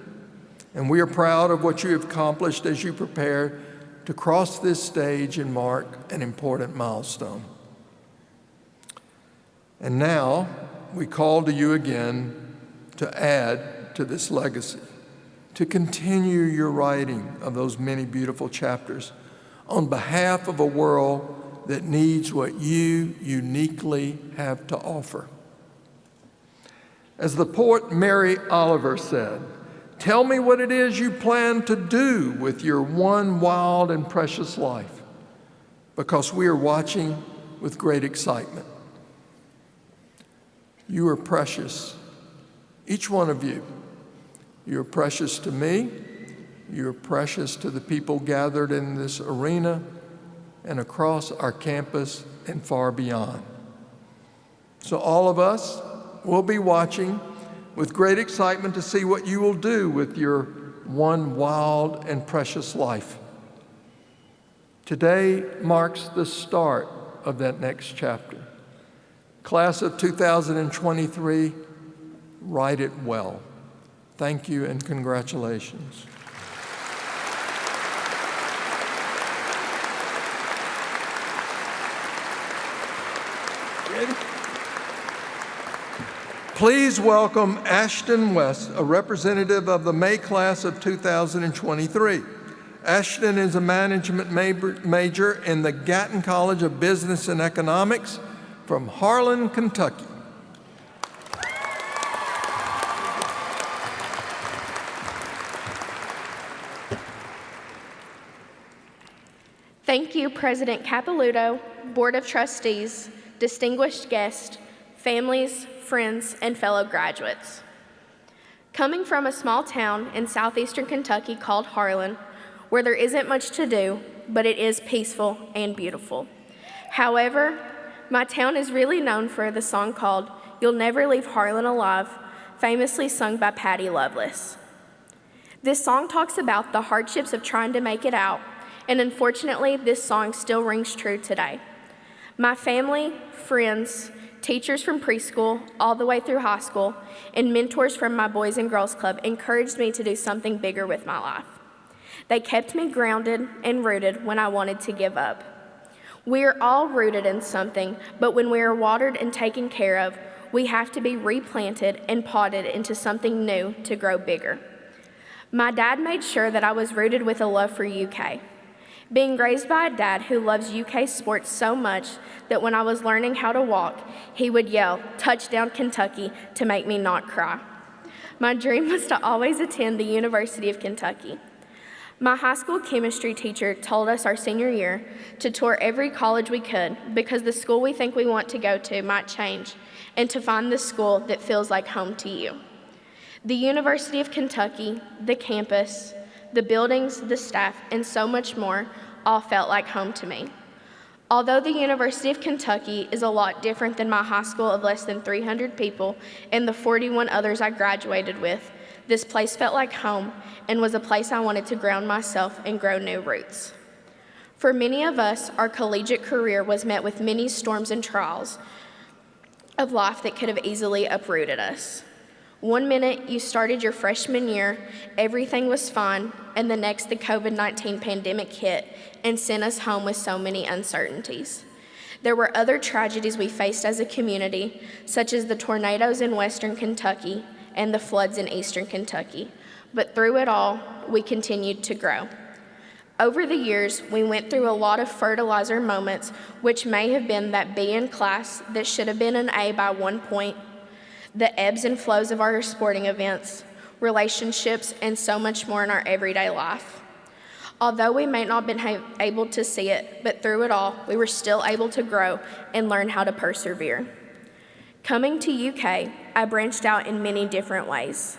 and we are proud of what you have accomplished as you prepare to cross this stage and mark an important milestone. And now we call to you again to add to this legacy, to continue your writing of those many beautiful chapters on behalf of a world that needs what you uniquely have to offer. As the poet Mary Oliver said, tell me what it is you plan to do with your one wild and precious life, because we are watching with great excitement. You are precious, each one of you. You are precious to me. You are precious to the people gathered in this arena and across our campus and far beyond. So all of us will be watching with great excitement to see what you will do with your one wild and precious life. Today marks the start of that next chapter. Class of 2023, write it well. Thank you and congratulations. Please welcome Ashton West, a representative of the May class of 2023. Ashton is a management major in the Gatton College of Business and Economics from Harlan, Kentucky. Thank you, President Capilouto, Board of Trustees, distinguished guests, families, friends, and fellow graduates. Coming from a small town in southeastern Kentucky called Harlan, where there isn't much to do, but it is peaceful and beautiful. However, my town is really known for the song called You'll Never Leave Harlan Alive, famously sung by Patty Loveless. This song talks about the hardships of trying to make it out, and unfortunately, this song still rings true today. My family, friends, teachers from preschool all the way through high school, and mentors from my Boys and Girls Club encouraged me to do something bigger with my life. They kept me grounded and rooted when I wanted to give up. We are all rooted in something, but when we are watered and taken care of, we have to be replanted and potted into something new to grow bigger. My dad made sure that I was rooted with a love for UK. Being raised by a dad who loves UK sports so much that when I was learning how to walk, he would yell, "Touchdown Kentucky," to make me not cry. My dream was to always attend the University of Kentucky. My high school chemistry teacher told us our senior year to tour every college we could because the school we think we want to go to might change, and to find the school that feels like home to you. The University of Kentucky, the campus, the buildings, the staff, and so much more all felt like home to me. Although the University of Kentucky is a lot different than my high school of less than 300 people and the 41 others I graduated with, this place felt like home and was a place I wanted to ground myself and grow new roots. For many of us, our collegiate career was met with many storms and trials of life that could have easily uprooted us. One minute you started your freshman year, everything was fine, and the next the COVID-19 pandemic hit and sent us home with so many uncertainties. There were other tragedies we faced as a community, such as the tornadoes in western Kentucky and the floods in eastern Kentucky. But through it all, we continued to grow. Over the years, we went through a lot of fertilizer moments, which may have been that B in class that should have been an A by 1 point, the ebbs and flows of our sporting events, relationships, and so much more in our everyday life. Although we may not have been able to see it, but through it all, we were still able to grow and learn how to persevere. Coming to UK, I branched out in many different ways.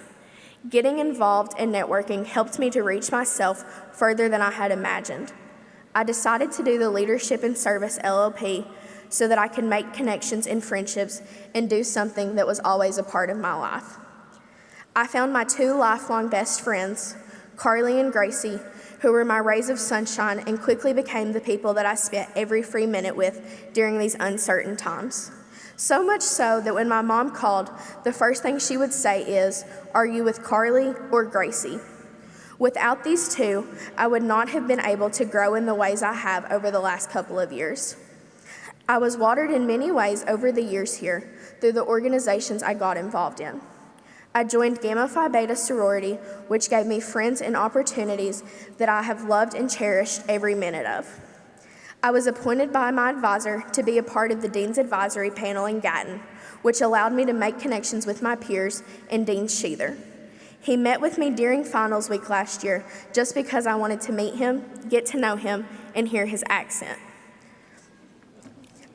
Getting involved and networking helped me to reach myself further than I had imagined. I decided to do the Leadership and Service LLP so that I could make connections and friendships and do something that was always a part of my life. I found my 2 lifelong best friends, Carly and Gracie, who were my rays of sunshine and quickly became the people that I spent every free minute with during these uncertain times. So much so that when my mom called, the first thing she would say is, "Are you with Carly or Gracie?" Without these 2, I would not have been able to grow in the ways I have over the last couple of years. I was watered in many ways over the years here through the organizations I got involved in. I joined Gamma Phi Beta sorority, which gave me friends and opportunities that I have loved and cherished every minute of. I was appointed by my advisor to be a part of the Dean's Advisory Panel in Gatton, which allowed me to make connections with my peers and Dean Sheether. He met with me during finals week last year just because I wanted to meet him, get to know him, and hear his accent.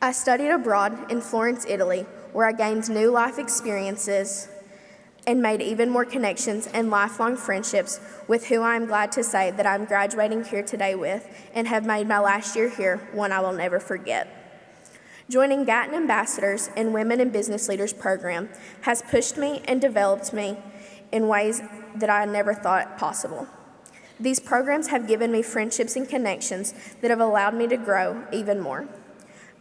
I studied abroad in Florence, Italy, where I gained new life experiences and made even more connections and lifelong friendships with who I am glad to say that I'm graduating here today with and have made my last year here one I will never forget. Joining Gatton Ambassadors and Women in Business Leaders program has pushed me and developed me in ways that I never thought possible. These programs have given me friendships and connections that have allowed me to grow even more.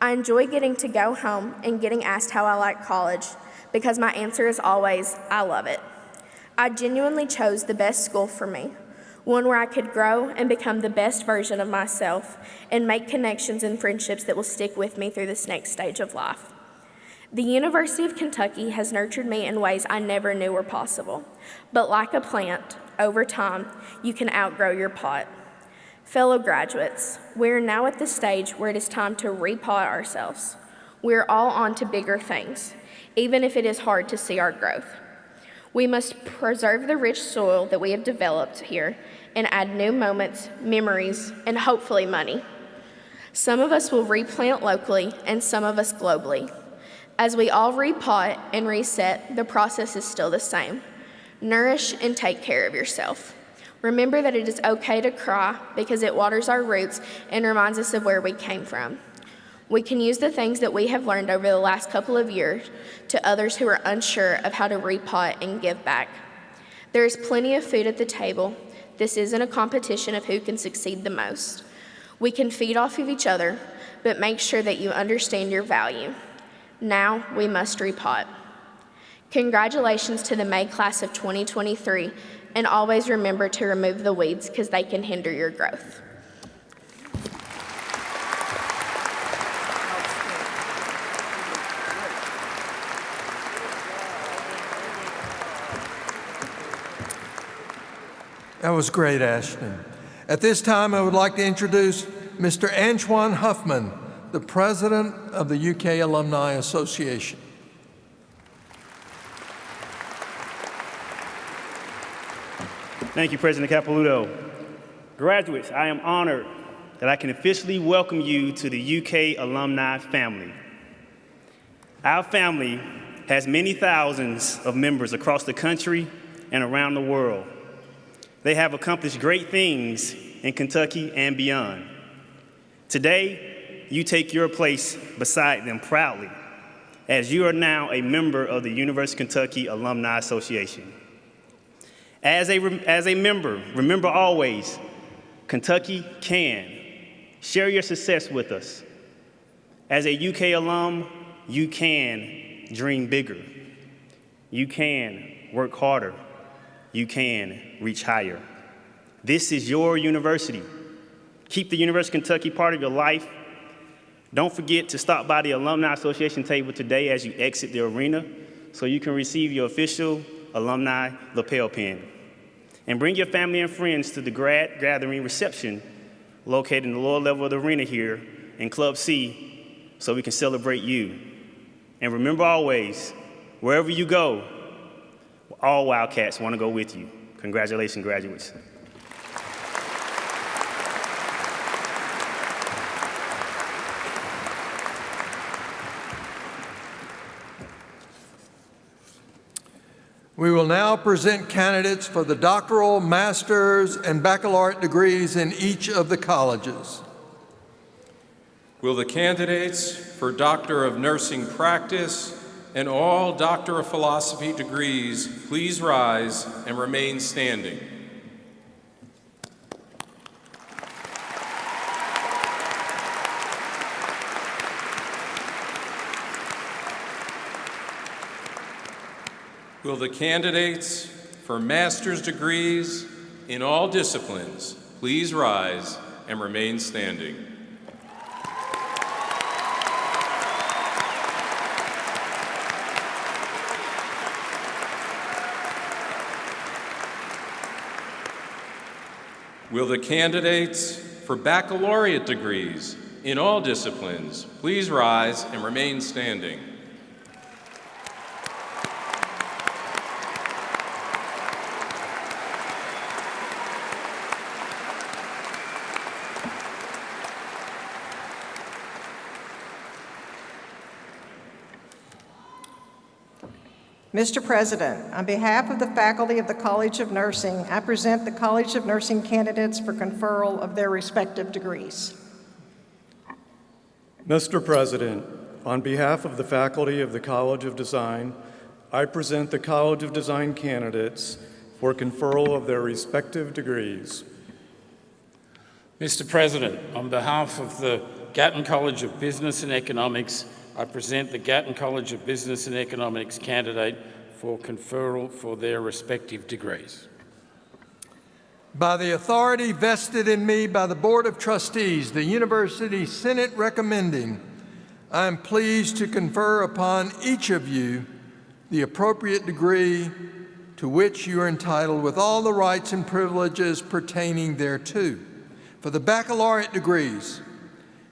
I enjoy getting to go home and getting asked how I like college because my answer is always, I love it. I genuinely chose the best school for me, one where I could grow and become the best version of myself and make connections and friendships that will stick with me through this next stage of life. The University of Kentucky has nurtured me in ways I never knew were possible, but like a plant, over time, you can outgrow your pot. Fellow graduates, we are now at the stage where it is time to repot ourselves. We are all on to bigger things, even if it is hard to see our growth. We must preserve the rich soil that we have developed here and add new moments, memories, and hopefully money. Some of us will replant locally and some of us globally. As we all repot and reset, the process is still the same. Nourish and take care of yourself. Remember that it is okay to cry because it waters our roots and reminds us of where we came from. We can use the things that we have learned over the last couple of years to others who are unsure of how to repot and give back. There is plenty of food at the table. This isn't a competition of who can succeed the most. We can feed off of each other, but make sure that you understand your value. Now we must repot. Congratulations to the May class of 2023, and always remember to remove the weeds because they can hinder your growth. That was great, Ashton. At this time, I would like to introduce Mr. Antoine Huffman, the President of the UK Alumni Association. Thank you, President Capilouto. Graduates, I am honored that I can officially welcome you to the UK Alumni family. Our family has many thousands of members across the country and around the world. They have accomplished great things in Kentucky and beyond. Today, you take your place beside them proudly, as you are now a member of the University of Kentucky Alumni Association. As a member, remember always, Kentucky can. Share your success with us. As a UK alum, you can dream bigger. You can work harder. You can reach higher. This is your university. Keep the University of Kentucky part of your life. Don't forget to stop by the Alumni Association table today as you exit the arena so you can receive your official alumni lapel pin. And bring your family and friends to the grad gathering reception located in the lower level of the arena here in Club C so we can celebrate you. And remember always, wherever you go, all Wildcats want to go with you. Congratulations, graduates. We will now present candidates for the doctoral, master's, and baccalaureate degrees in each of the colleges. Will the candidates for Doctor of Nursing Practice and all Doctor of Philosophy degrees please rise and remain standing? Will the candidates for master's degrees in all disciplines please rise and remain standing? Will the candidates for baccalaureate degrees in all disciplines please rise and remain standing? Mr. President, on behalf of the faculty of the College of Nursing, I present the College of Nursing candidates for conferral of their respective degrees. Mr. President, on behalf of the faculty of the College of Design, I present the College of Design candidates for conferral of their respective degrees. Mr. President, on behalf of the Gatton College of Business and Economics, I present the Gatton College of Business and Economics candidate for conferral for their respective degrees. By the authority vested in me by the Board of Trustees, the University Senate recommending, I am pleased to confer upon each of you the appropriate degree to which you are entitled with all the rights and privileges pertaining thereto. For the baccalaureate degrees,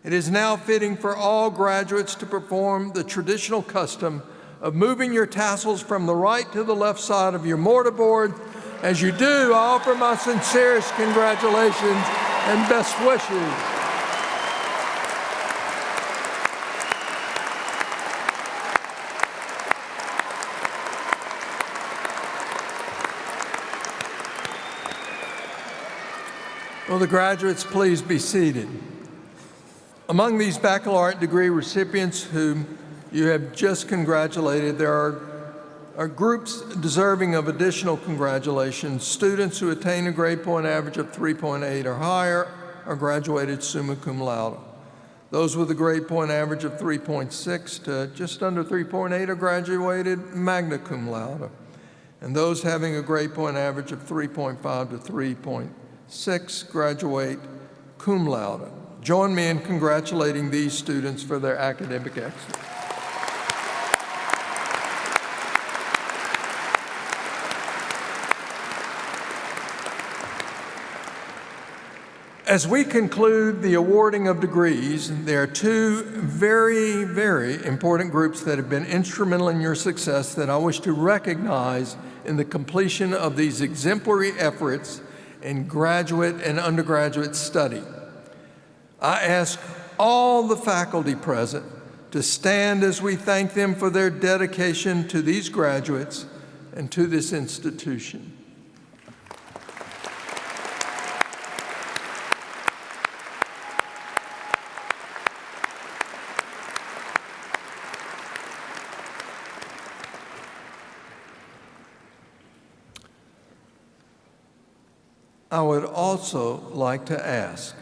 it is now fitting for all graduates to perform the traditional custom of moving your tassels from the right to the left side of your mortarboard. As you do, I offer my sincerest congratulations and best wishes. Will the graduates please be seated? Among these baccalaureate degree recipients whom you have just congratulated, there are groups deserving of additional congratulations. Students who attain a grade point average of 3.8 or higher are graduated summa cum laude. Those with a grade point average of 3.6 to just under 3.8 are graduated magna cum laude. And those having a grade point average of 3.5 to 3.6 graduate cum laude. Join me in congratulating these students for their academic excellence. As we conclude the awarding of degrees, there are two very, very important groups that have been instrumental in your success that I wish to recognize in the completion of these exemplary efforts in graduate and undergraduate study. I ask all the faculty present to stand as we thank them for their dedication to these graduates and to this institution. I would also like to ask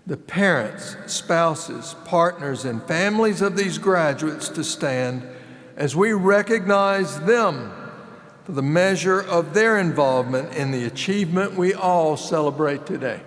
the parents, spouses, partners, and families of these graduates to stand as we recognize them for the measure of their involvement in the achievement we all celebrate today.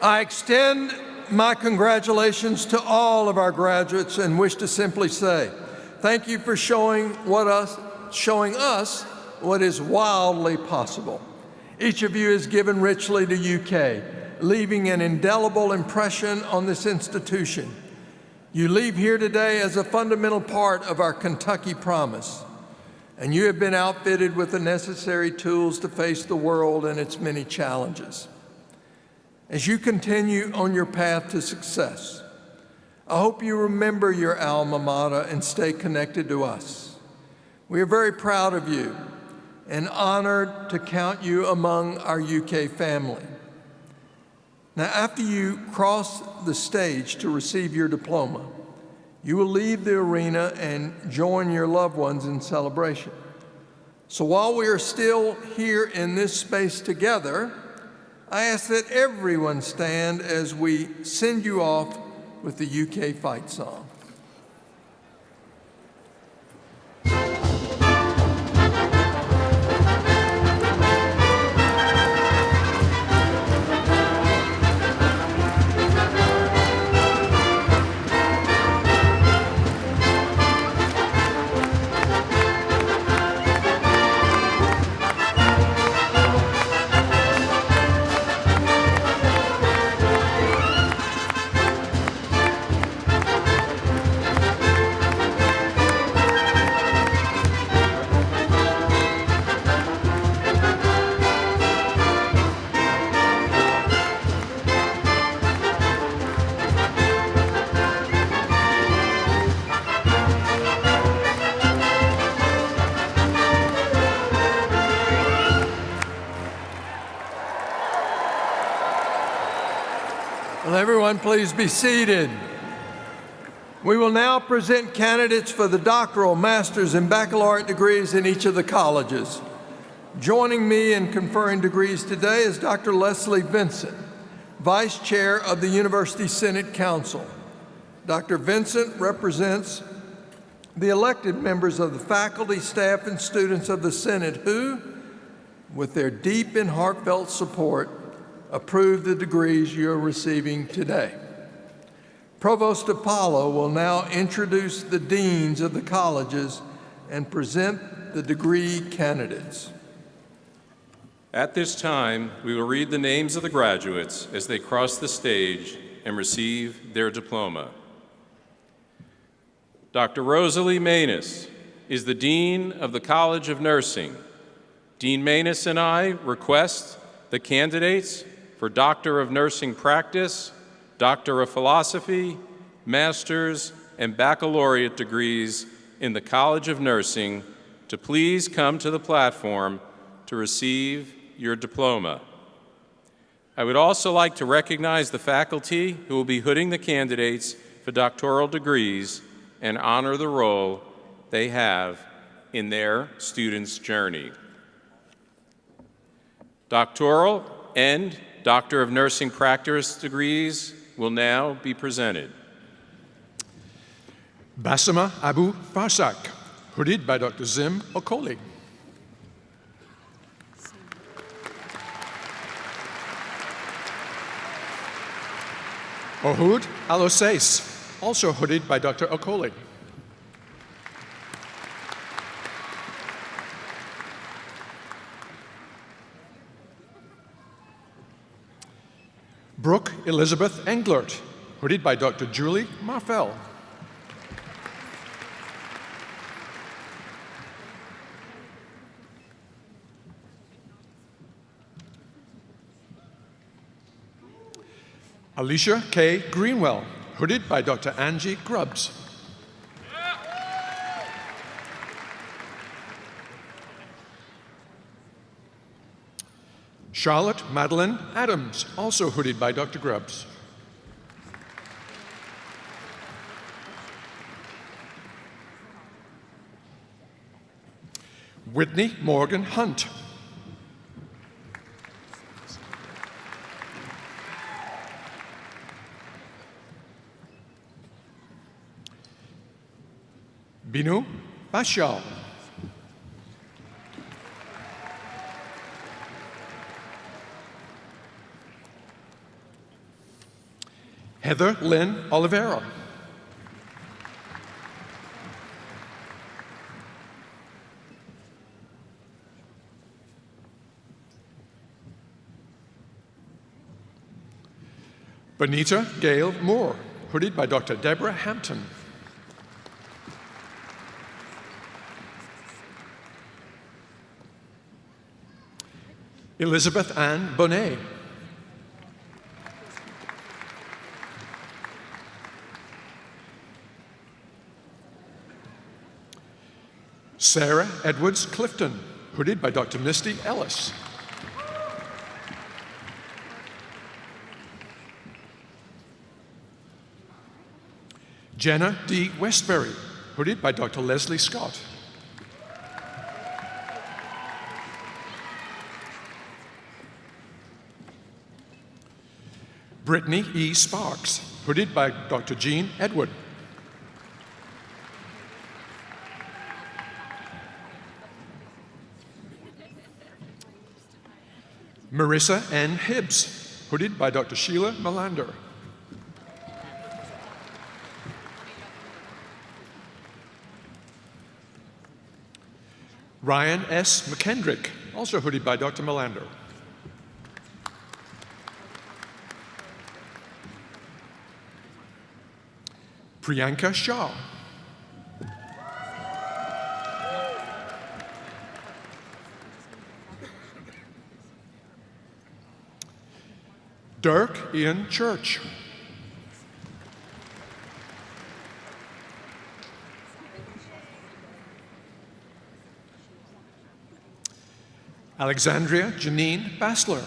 I extend my congratulations to all of our graduates and wish to simply say, thank you for showing us what is wildly possible. Each of you has given richly to UK, leaving an indelible impression on this institution. You leave here today as a fundamental part of our Kentucky promise, and you have been outfitted with the necessary tools to face the world and its many challenges. As you continue on your path to success, I hope you remember your alma mater and stay connected to us. We are very proud of you and honored to count you among our UK family. Now, after you cross the stage to receive your diploma, you will leave the arena and join your loved ones in celebration. So while we are still here in this space together, I ask that everyone stand as we send you off with the UK fight song. Will everyone please be seated? We will now present candidates for the doctoral, master's, and baccalaureate degrees in each of the colleges. Joining me in conferring degrees today is Dr. Leslie Vincent, Vice Chair of the University Senate Council. Dr. Vincent represents the elected members of the faculty, staff, and students of the Senate who, with their deep and heartfelt support, approve the degrees you are receiving today. Provost Apollo will now introduce the deans of the colleges and present the degree candidates. At this time, we will read the names of the graduates as they cross the stage and receive their diploma. Dr. Rosalie Manus is the Dean of the College of Nursing. Dean Manus and I request the candidates for Doctor of Nursing Practice, Doctor of Philosophy, Master's, and Baccalaureate degrees in the College of Nursing to please come to the platform to receive your diploma. I would also like to recognize the faculty who will be hooding the candidates for doctoral degrees and honor the role they have in their students' journey. Doctoral and Doctor of Nursing Practice degrees will now be presented. Basama Abu Farsak, hooded by Dr. Zim Okoli. Ohud Alosais, also hooded by Dr. Okoli. Brooke Elizabeth Englert, hooded by Dr. Julie Marfell. Alicia K. Greenwell, hooded by Dr. Angie Grubbs. Charlotte Madeline Adams, also hooded by Dr. Grubbs. Whitney Morgan Hunt. Binu Bashal. Heather Lynn Oliveira. Bonita Gail Moore, hooded by Dr. Deborah Hampton. Elizabeth Ann Bonet. Sarah Edwards Clifton, hooded by Dr. Misty Ellis. Jenna D. Westbury, hooded by Dr. Leslie Scott. Brittany E. Sparks, hooded by Dr. Jean Edward. Marissa N. Hibbs, hooded by Dr. Sheila Melander. Ryan S. McKendrick, also hooded by Dr. Melander. Priyanka Shah. Dirk Ian Church. Alexandria Janine Bassler.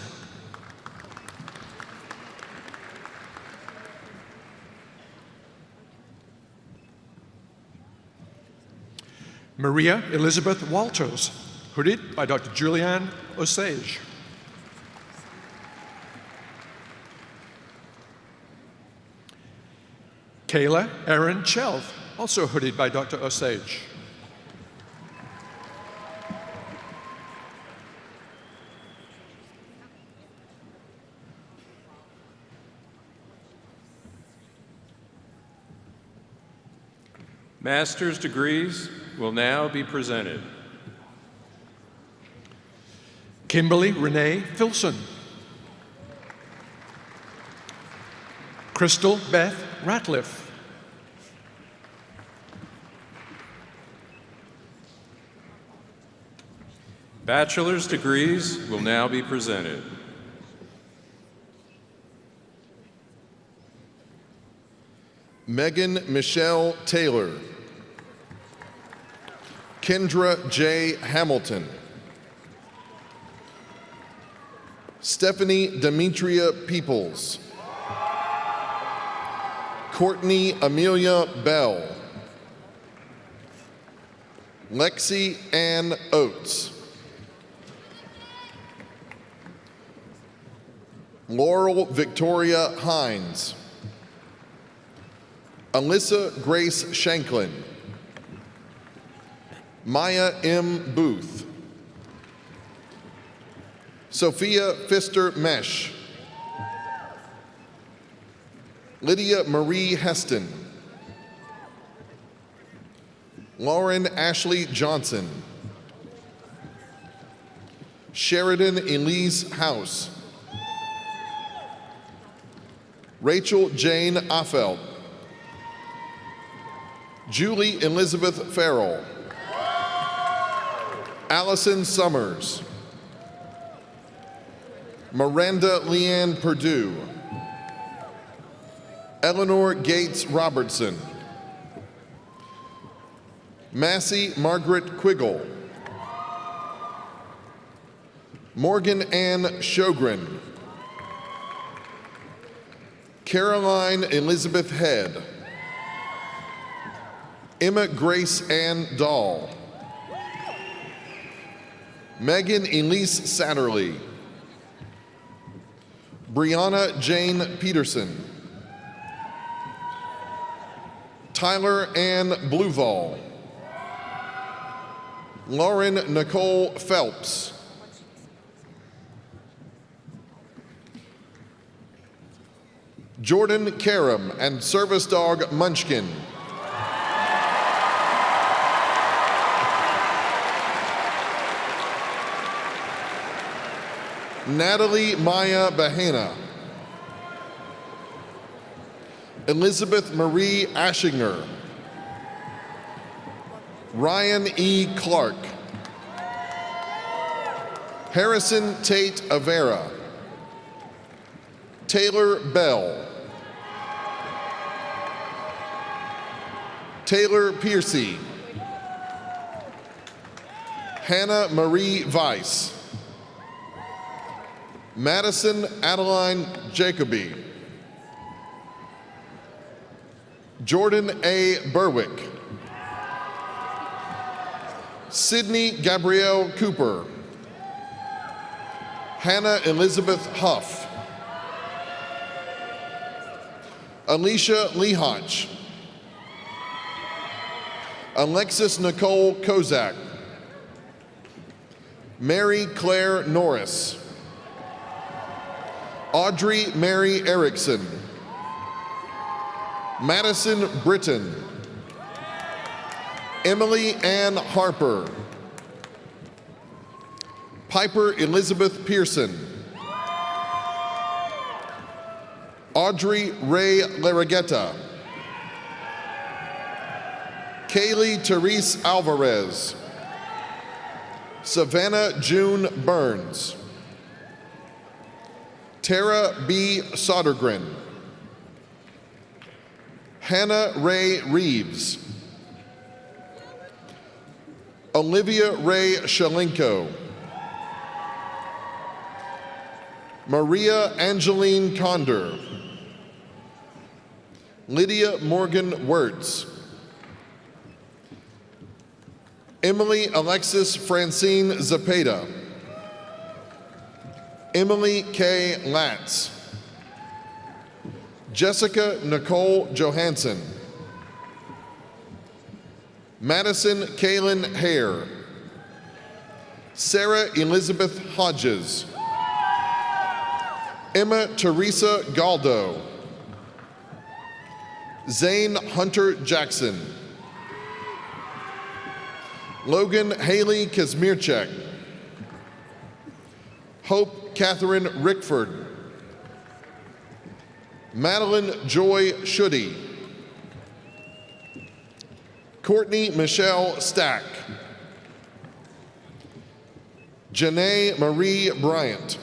Maria Elizabeth Walters, hooded by Dr. Julianne Osage. Kayla Erin Chelf, also hooded by Dr. Osage. Master's degrees will now be presented. Kimberly Renee Filson. Crystal Beth Ratliff. Bachelor's degrees will now be presented. Megan Michelle Taylor. Kendra J. Hamilton. Stephanie Demetria Peoples. Courtney Amelia Bell. Lexi Ann Oates. Laurel Victoria Hines. Alyssa Grace Shanklin, Maya M. Booth, Sophia Pfister Mesh, Lydia Marie Heston, Lauren Ashley Johnson, Sheridan Elise House, Rachel Jane Affelt, Julie Elizabeth Farrell, Allison Summers, Miranda Leanne Perdue, Eleanor Gates Robertson, Massey Margaret Quiggle, Morgan Ann Sjogren, Caroline Elizabeth Head, Emma Grace Ann Dahl, Megan Elise Satterley, Brianna Jane Peterson, Tyler Ann Bluval, Lauren Nicole Phelps, Jordan Karam and service dog Munchkin, Natalie Maya Bahena, Elizabeth Marie Ashinger, Ryan E. Clark, Harrison Tate Avera, Taylor Bell, Taylor Piercy, Hannah Marie Weiss, Madison Adeline Jacoby, Jordan A. Berwick, Sydney Gabrielle Cooper, Hannah Elizabeth Huff, Alicia Lehotch, Alexis Nicole Kozak, Mary Claire Norris, Audrey Mary Erickson, Madison Britton, Emily Ann Harper, Piper Elizabeth Pearson, Audrey Ray Larragueta, Kaylee Therese Alvarez, Savannah June Burns, Tara B. Sodergren, Hannah Ray Reeves, Olivia Ray Shalenko, Maria Angeline Condor, Lydia Morgan Wirtz, Emily Alexis Francine Zapata, Emily K. Latz, Jessica Nicole Johansson, Madison Kaylin Hare, Sarah Elizabeth Hodges, Emma Teresa Galdo, Zane Hunter Jackson, Logan Haley Kazmierczak, Hope Catherine Rickford, Madeline Joy Schutte, Courtney Michelle Stack, Janae Marie Bryant,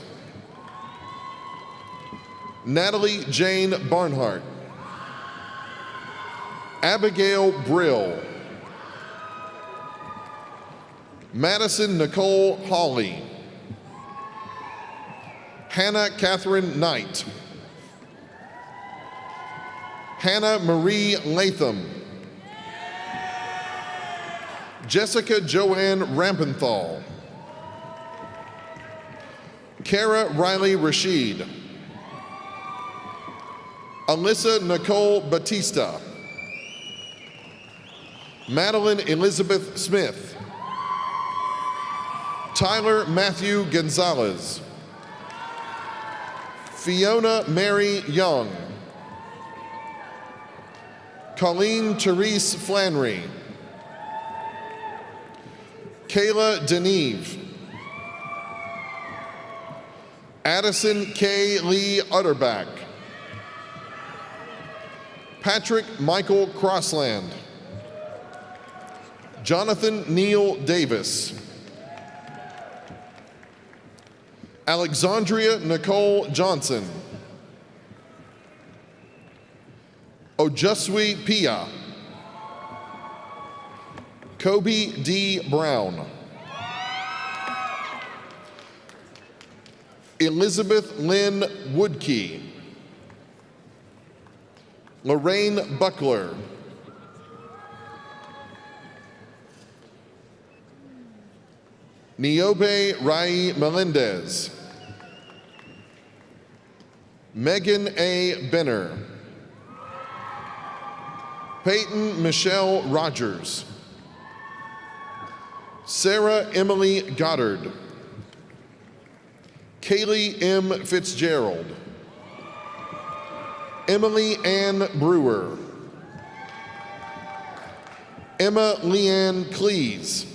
Natalie Jane Barnhart, Abigail Brill, Madison Nicole Hawley, Hannah Catherine Knight, Hannah Marie Latham, Jessica Joanne Rampenthal, Kara Riley Rashid, Alyssa Nicole Batista, Madeline Elizabeth Smith. Tyler Matthew Gonzalez. Fiona Mary Young. Colleen Therese Flannery. Kayla Deneve. Addison K. Lee Utterback. Patrick Michael Crossland. Jonathan Neal Davis. Alexandria Nicole Johnson. Ojuswi Pia. Kobe D. Brown. Elizabeth Lynn Woodkey. Lorraine Buckler. Niobe Rai Melendez. Megan A. Benner. Peyton Michelle Rogers. Sarah Emily Goddard. Kaylee M. Fitzgerald. Emily Ann Brewer. Emma Leanne Cleese.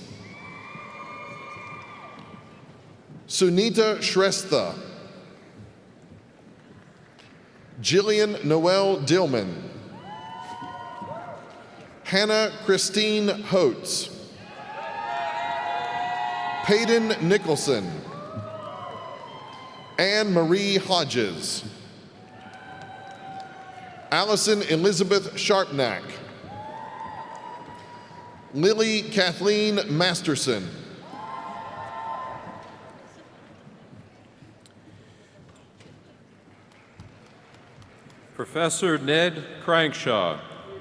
Sunita Shrestha. Jillian Noel Dillman. Hannah Christine Holtz. Peyton Nicholson. Anne Marie Hodges. Allison Elizabeth Sharpnack. Lily Kathleen Masterson. Professor Ned Crankshaw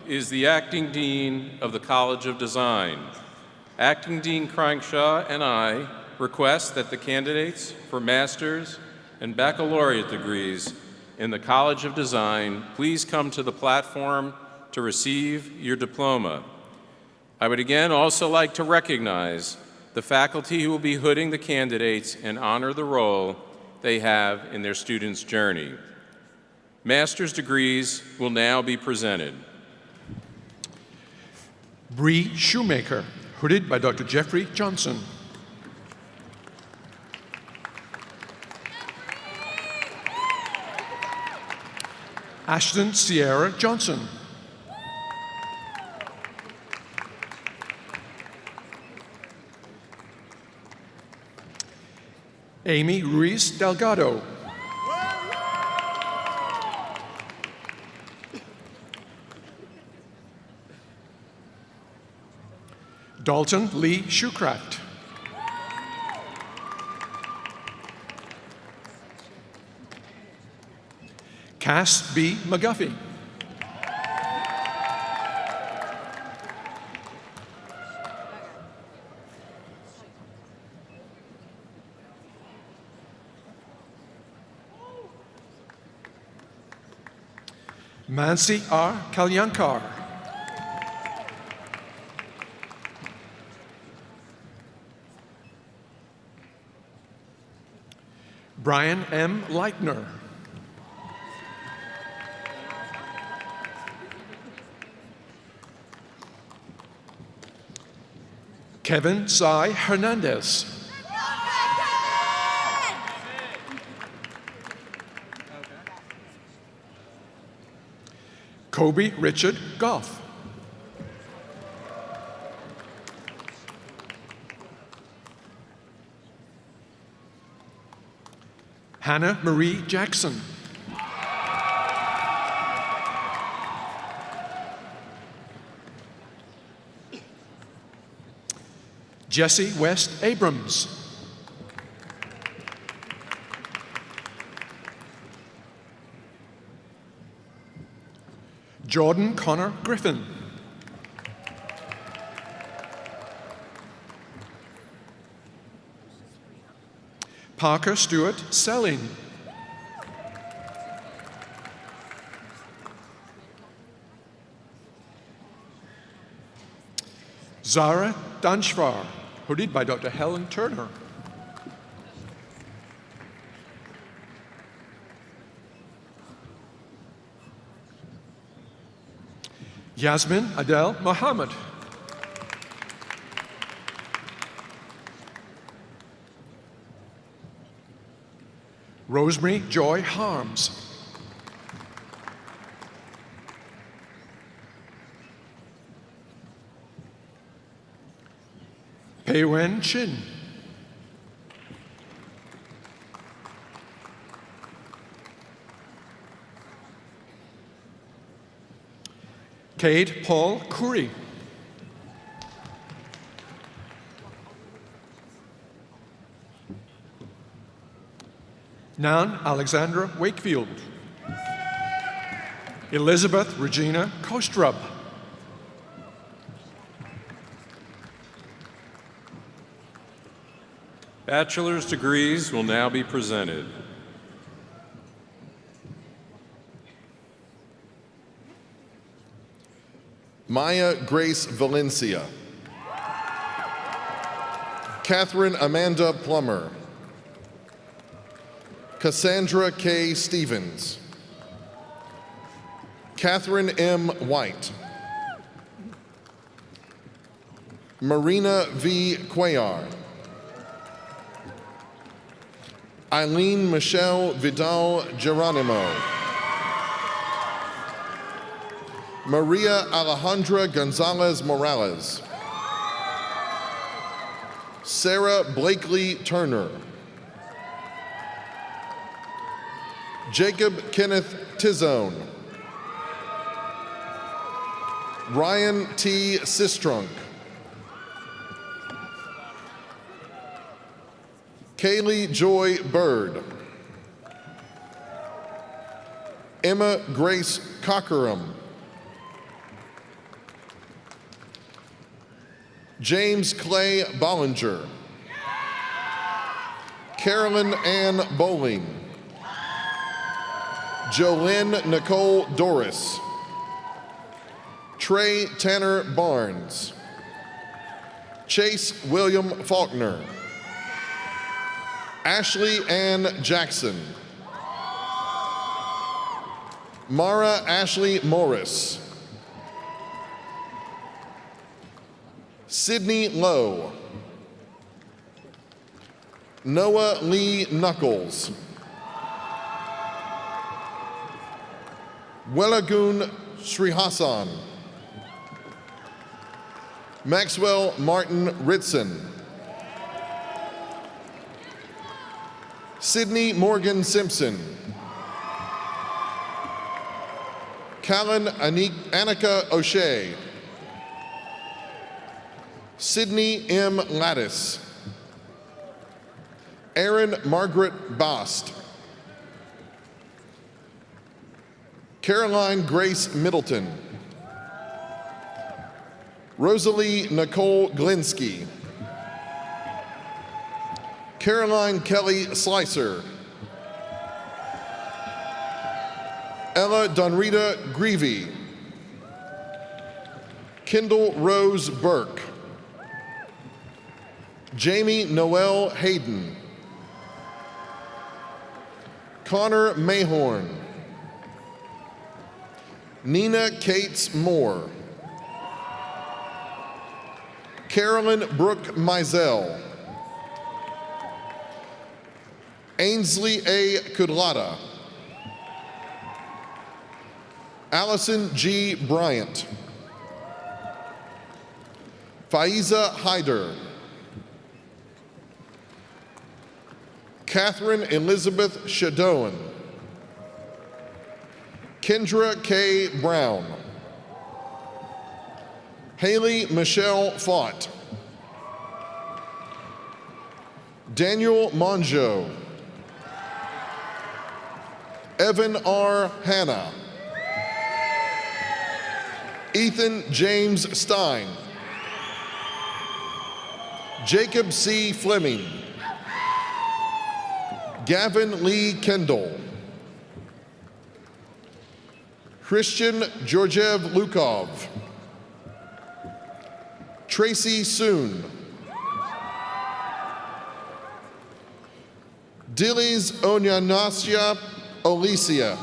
is the Acting Dean of the College of Design. Acting Dean Crankshaw and I request that the candidates for master's and baccalaureate degrees in the College of Design please come to the platform to receive your diploma. I would again also like to recognize the faculty who will be hooding the candidates and honor the role they have in their students' journey. Master's degrees will now be presented. Bree Shoemaker, hooded by Dr. Jeffrey Johnson. Ashton Sierra Johnson. Amy Ruiz Delgado. Dalton Lee Shoecraft. Cass B. McGuffey. Mansi R. Kalyankar. Brian M. Leitner. Kevin Sai Hernandez. Kobe Richard Goff. Hannah Marie Jackson. Jesse West Abrams. Jordan Connor Griffin. Parker Stewart Selling. Zara Danshvar, hooded by Dr. Helen Turner. Yasmin Adel Mohammed. Rosemary Joy Harms. Pei Wen Chin. Cade Paul Curry. Nan Alexandra Wakefield. Elizabeth Regina Kostrub. Bachelor's degrees will now be presented. Maya Grace Valencia. Catherine Amanda Plummer. Cassandra K. Stevens. Catherine M. White. Marina V. Cuellar. Eileen Michelle Vidal Geronimo. Maria Alejandra Gonzalez Morales. Sarah Blakely Turner. Jacob Kenneth Tizone. Ryan T. Sistrunk. Kaylee Joy Bird. Emma Grace Cockerham. James Clay Bollinger. Carolyn Ann Bowling. Jolynn Nicole Doris. Trey Tanner Barnes. Chase William Faulkner. Ashley Ann Jackson. Mara Ashley Morris. Sydney Lowe. Noah Lee Knuckles. Welagun Srihasan. Maxwell Martin Ritson. Sydney Morgan Simpson. Callan Annika O'Shea. Sydney M. Lattis. Erin Margaret Bost. Caroline Grace Middleton. Rosalie Nicole Glinsky. Caroline Kelly Slicer. Ella Donrita Greavy. Kendall Rose Burke. Jamie Noel Hayden. Connor Mayhorn. Nina Cates Moore. Carolyn Brooke Mizell. Ainsley A. Kudlata. Allison G. Bryant. Faiza Hyder. Catherine Elizabeth Shadoan. Kendra K. Brown. Haley Michelle Fott. Daniel Monjo. Evan R. Hanna. Ethan James Stein. Jacob C. Fleming. Gavin Lee Kendall. Christian Georgiev Lukov. Tracy Soon. Dilis Onyanasia Olicia.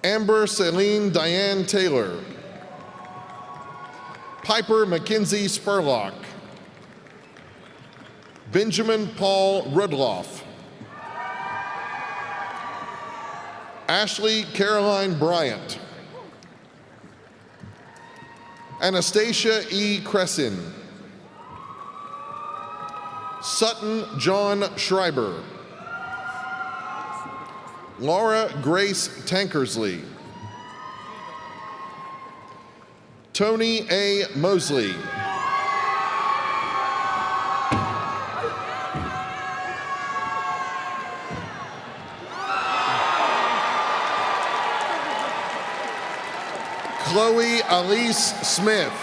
Amber Celine Diane Taylor. Piper Mackenzie Spurlock. Benjamin Paul Rudloff. Ashley Caroline Bryant. Anastasia E. Cressin. Sutton John Schreiber. Laura Grace Tankersley. Tony A. Mosley. Chloe Elise Smith.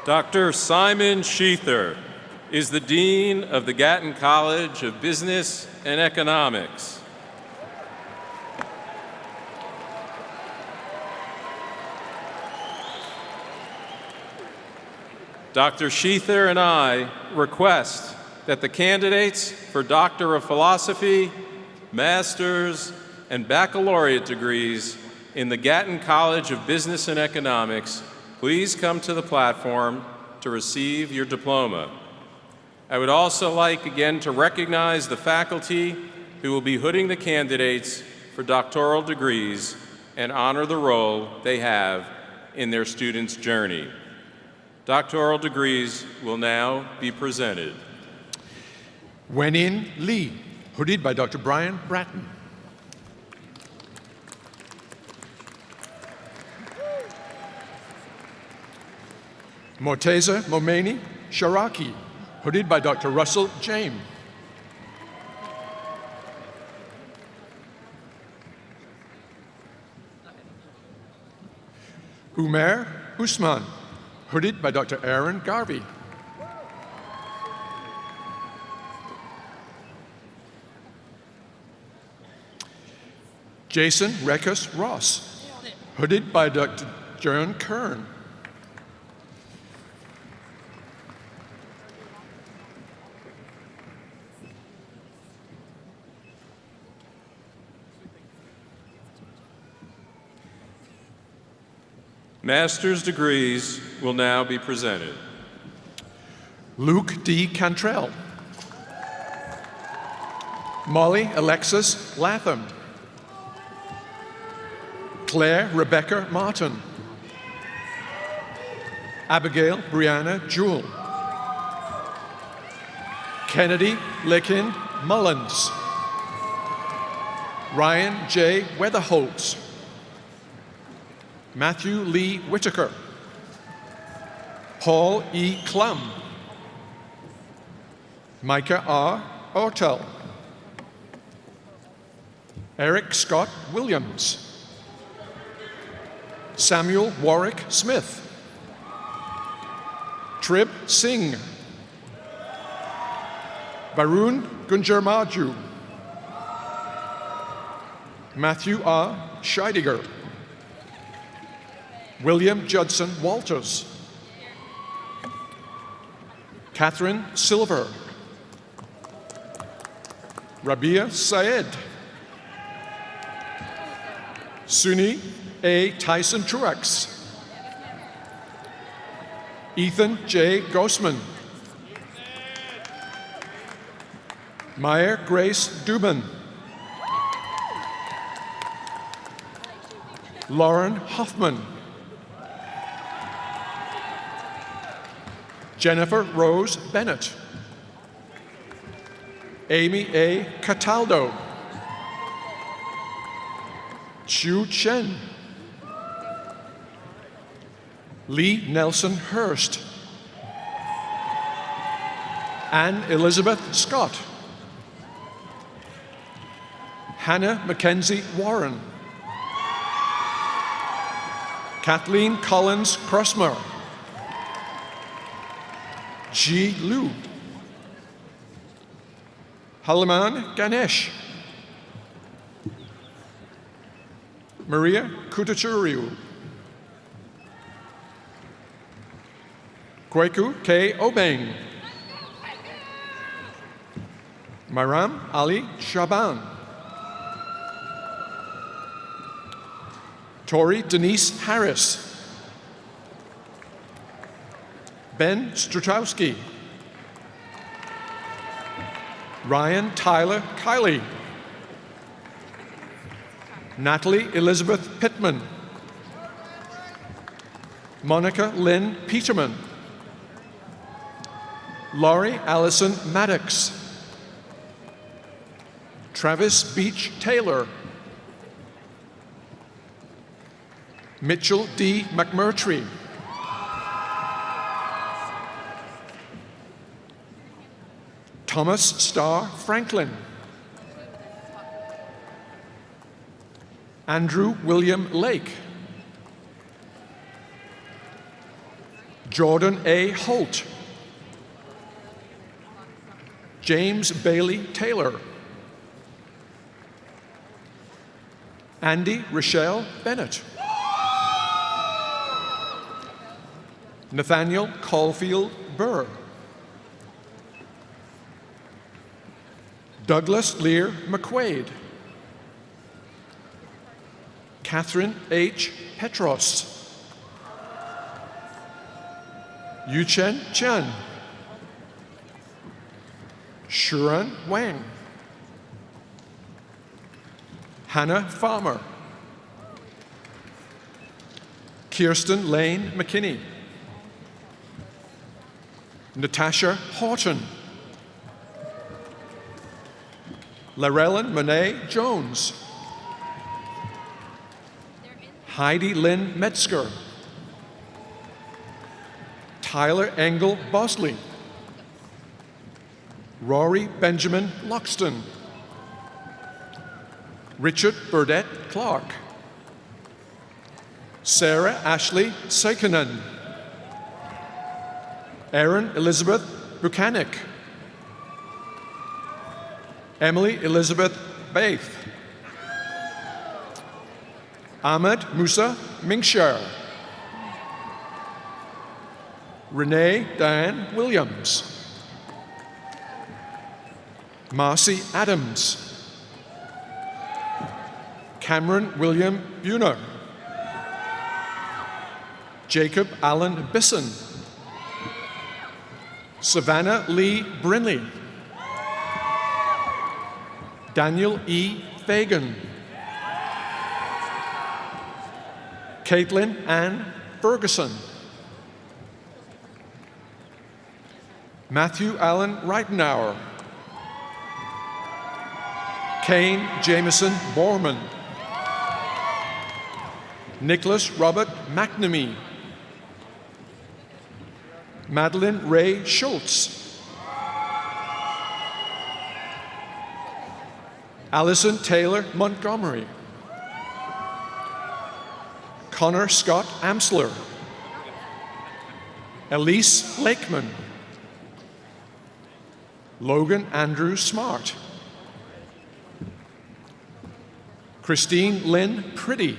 Dr. Simon Sheether is the Dean of the Gatton College of Business and Economics. Dr. Sheether and I request that the candidates for Doctor of Philosophy, Master's, and Baccalaureate degrees in the Gatton College of Business and Economics please come to the platform to receive your diploma. I would also like again to recognize the faculty who will be hooding the candidates for doctoral degrees and honor the role they have in their students' journey. Doctoral degrees will now be presented. Wen-In Lee, hooded by Dr. Brian Bratton. Morteza Momeni Sharaki, hooded by Dr. Russell James. Umair Usman, hooded by Dr. Aaron Garvey. Jason Rekus Ross, hooded by Dr. John Kern. Master's degrees will now be presented. Luke D. Cantrell. Molly Alexis Latham. Claire Rebecca Martin. Abigail Brianna Jewell. Kennedy Lekin Mullins. Ryan J. Weatherholtz. Matthew Lee Whitaker. Paul E. Klum. Micah R. Ortel. Eric Scott Williams. Samuel Warwick Smith. Trib Singh. Varun Gunjarmaju. Matthew R. Scheidegger. William Judson Walters. Catherine Silver. Rabia Syed. Suni A. Tyson Truex. Ethan J. Gosman. Meyer Grace Dubin. Lauren Hoffman. Jennifer Rose Bennett. Amy A. Cataldo. Chu Chen. Lee Nelson Hurst. Anne Elizabeth Scott. Hannah Mackenzie Warren. Kathleen Collins Crossmer. Ji Lu. Halaman Ganesh. Maria Kutachuriu. Kweku K. Obeng. Maram Ali Shaban. Tori Denise Harris. Ben Strutowski. Ryan Tyler Kiley. Natalie Elizabeth Pittman. Monica Lynn Peterman. Laurie Allison Maddox. Travis Beach Taylor. Mitchell D. McMurtry. Thomas Starr Franklin. Andrew William Lake. Jordan A. Holt. James Bailey Taylor. Andy Rochelle Bennett. Nathaniel Caulfield Burr. Douglas Lear McQuaid. Catherine H. Petros. Yuchen Chen. Shuran Wang. Hannah Farmer. Kirsten Lane McKinney. Natasha Horton. Larellen Monet Jones. Heidi Lynn Metzger. Tyler Engel Bosley. Rory Benjamin Loxton. Richard Burdett Clark. Sarah Ashley Seikonen. Erin Elizabeth Buchanan. Emily Elizabeth Baith. Ahmed Musa Mingshar. Renee Diane Williams. Marcy Adams. Cameron William Buhner. Jacob Allen Bisson. Savannah Lee Brinley. Daniel E. Fagan. Caitlin Ann Ferguson. Matthew Allen Reitenauer. Kane Jameson Borman. Nicholas Robert McNamee. Madeline Ray Schultz. Allison Taylor Montgomery. Connor Scott Amsler. Elise Lakeman. Logan Andrew Smart. Christine Lynn Priddy.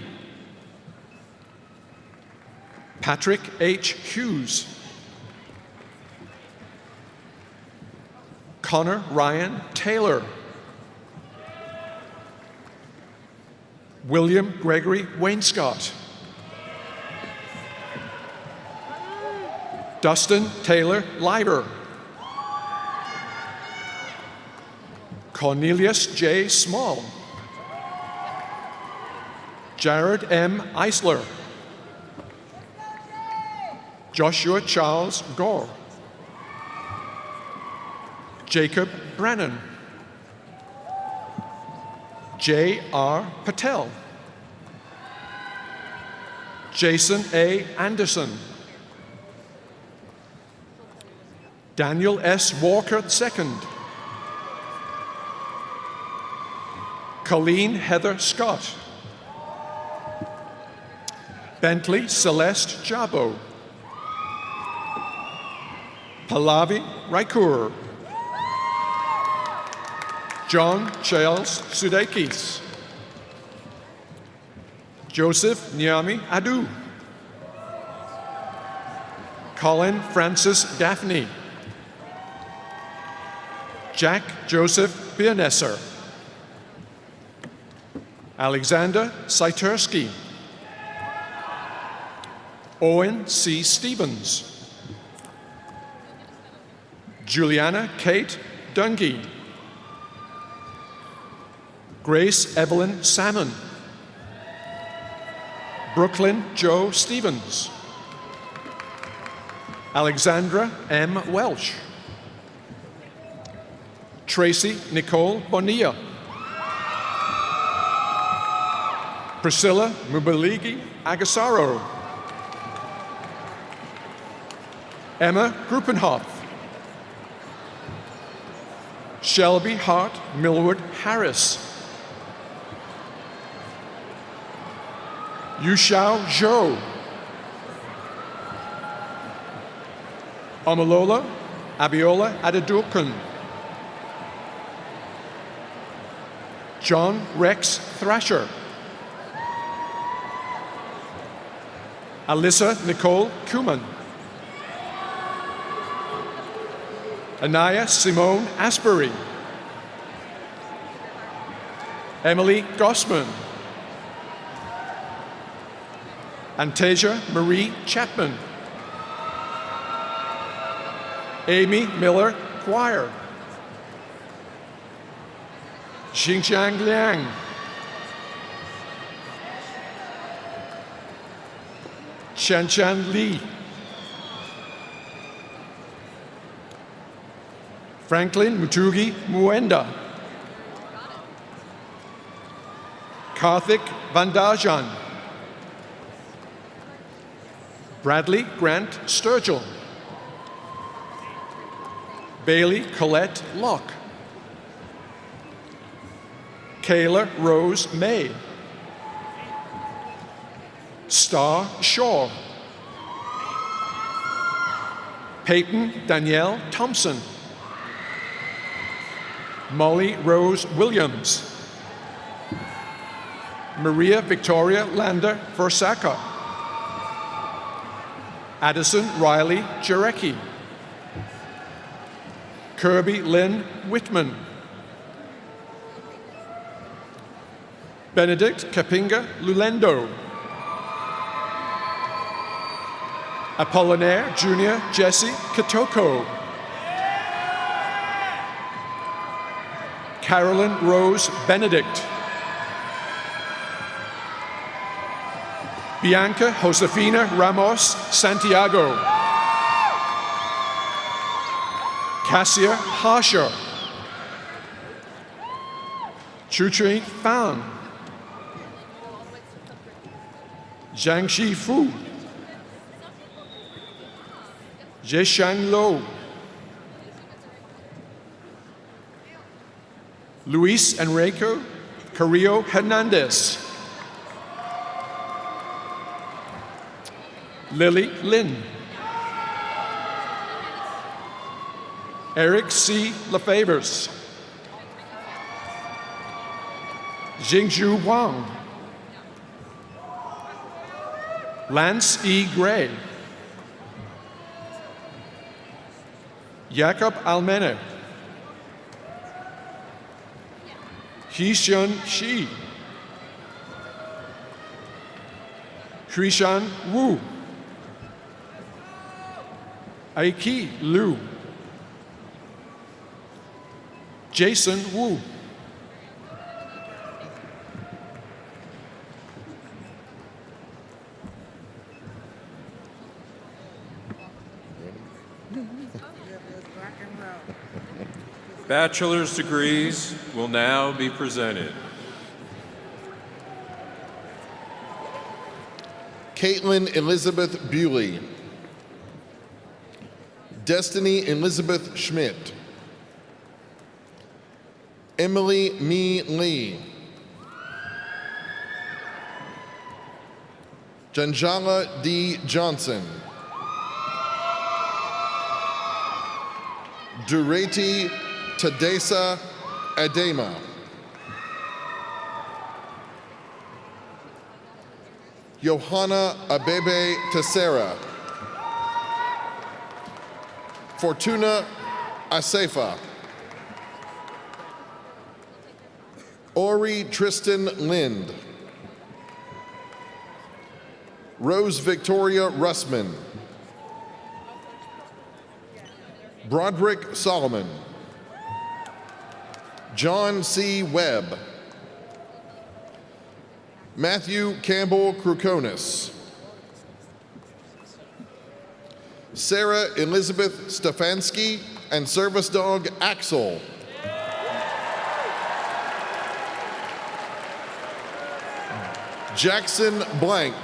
Patrick H. Hughes. Connor Ryan Taylor. William Gregory Wainscott. Dustin Taylor Leiber. Cornelius J. Small. Jared M. Eisler. Joshua Charles Gore. Jacob Brannon. J. R. Patel. Jason A. Anderson. Daniel S. Walker II. Colleen Heather Scott. Bentley Celeste Jabo. Pallavi Raikur. John Charles Sudeikis. Joseph Nyami Adu. Colin Francis Gaffney. Jack Joseph Biernesser. Alexander Sitersky. Owen C. Stevens. Juliana Kate Dungy. Grace Evelyn Salmon. Brooklyn Joe Stevens. Alexandra M. Welsh. Tracy Nicole Bonilla. Priscilla Mubaligi Agasaro. Emma Gruppenhoff. Shelby Hart Millward Harris. Yushao Zhou. Omolola Abiola Adedokan. John Rex Thrasher. Alyssa Nicole Kuman. Anaya Simone Asbury. Emily Gossman. Antasia Marie Chapman. Amy Miller Choir. Xinjiang Liang. Shanshan Li. Franklin Mutugi Muenda. Karthik Vandajan. Bradley Grant Sturgill. Bailey Colette Locke. Kayla Rose May. Star Shaw. Peyton Danielle Thompson. Molly Rose Williams. Maria Victoria Lander Forsaka. Addison Riley Jarecki. Kirby Lynn Whitman. Benedict Kapinga Lulendo. Apollinaire Junior Jesse Katoko. Carolyn Rose Benedict. Bianca Josefina Ramos Santiago. Cassia Harsher. Chuchui Fan. Jiangxi Fu. Zheshang Lo. Luis Enrico Carrillo Hernandez. Lily Lin. Eric C. LaFavors. Jingju Wang. Lance E. Gray. Jakob Almene. Hee-Shun Shi. Huishan Wu. Aiki Liu. Jason Wu. Bachelor's degrees will now be presented. Caitlin Elizabeth Bewley. Destiny Elizabeth Schmidt. Emily Mi Lee. Janjala D. Johnson. Durati Tadesa Adema. Johanna Abebe Tessera. Fortuna Asefa. Ori Tristan Lind. Rose Victoria Russman. Broderick Solomon. John C. Webb. Matthew Campbell Krukonis. Sarah Elizabeth Stefanski and service dog Axel. Jackson Blank.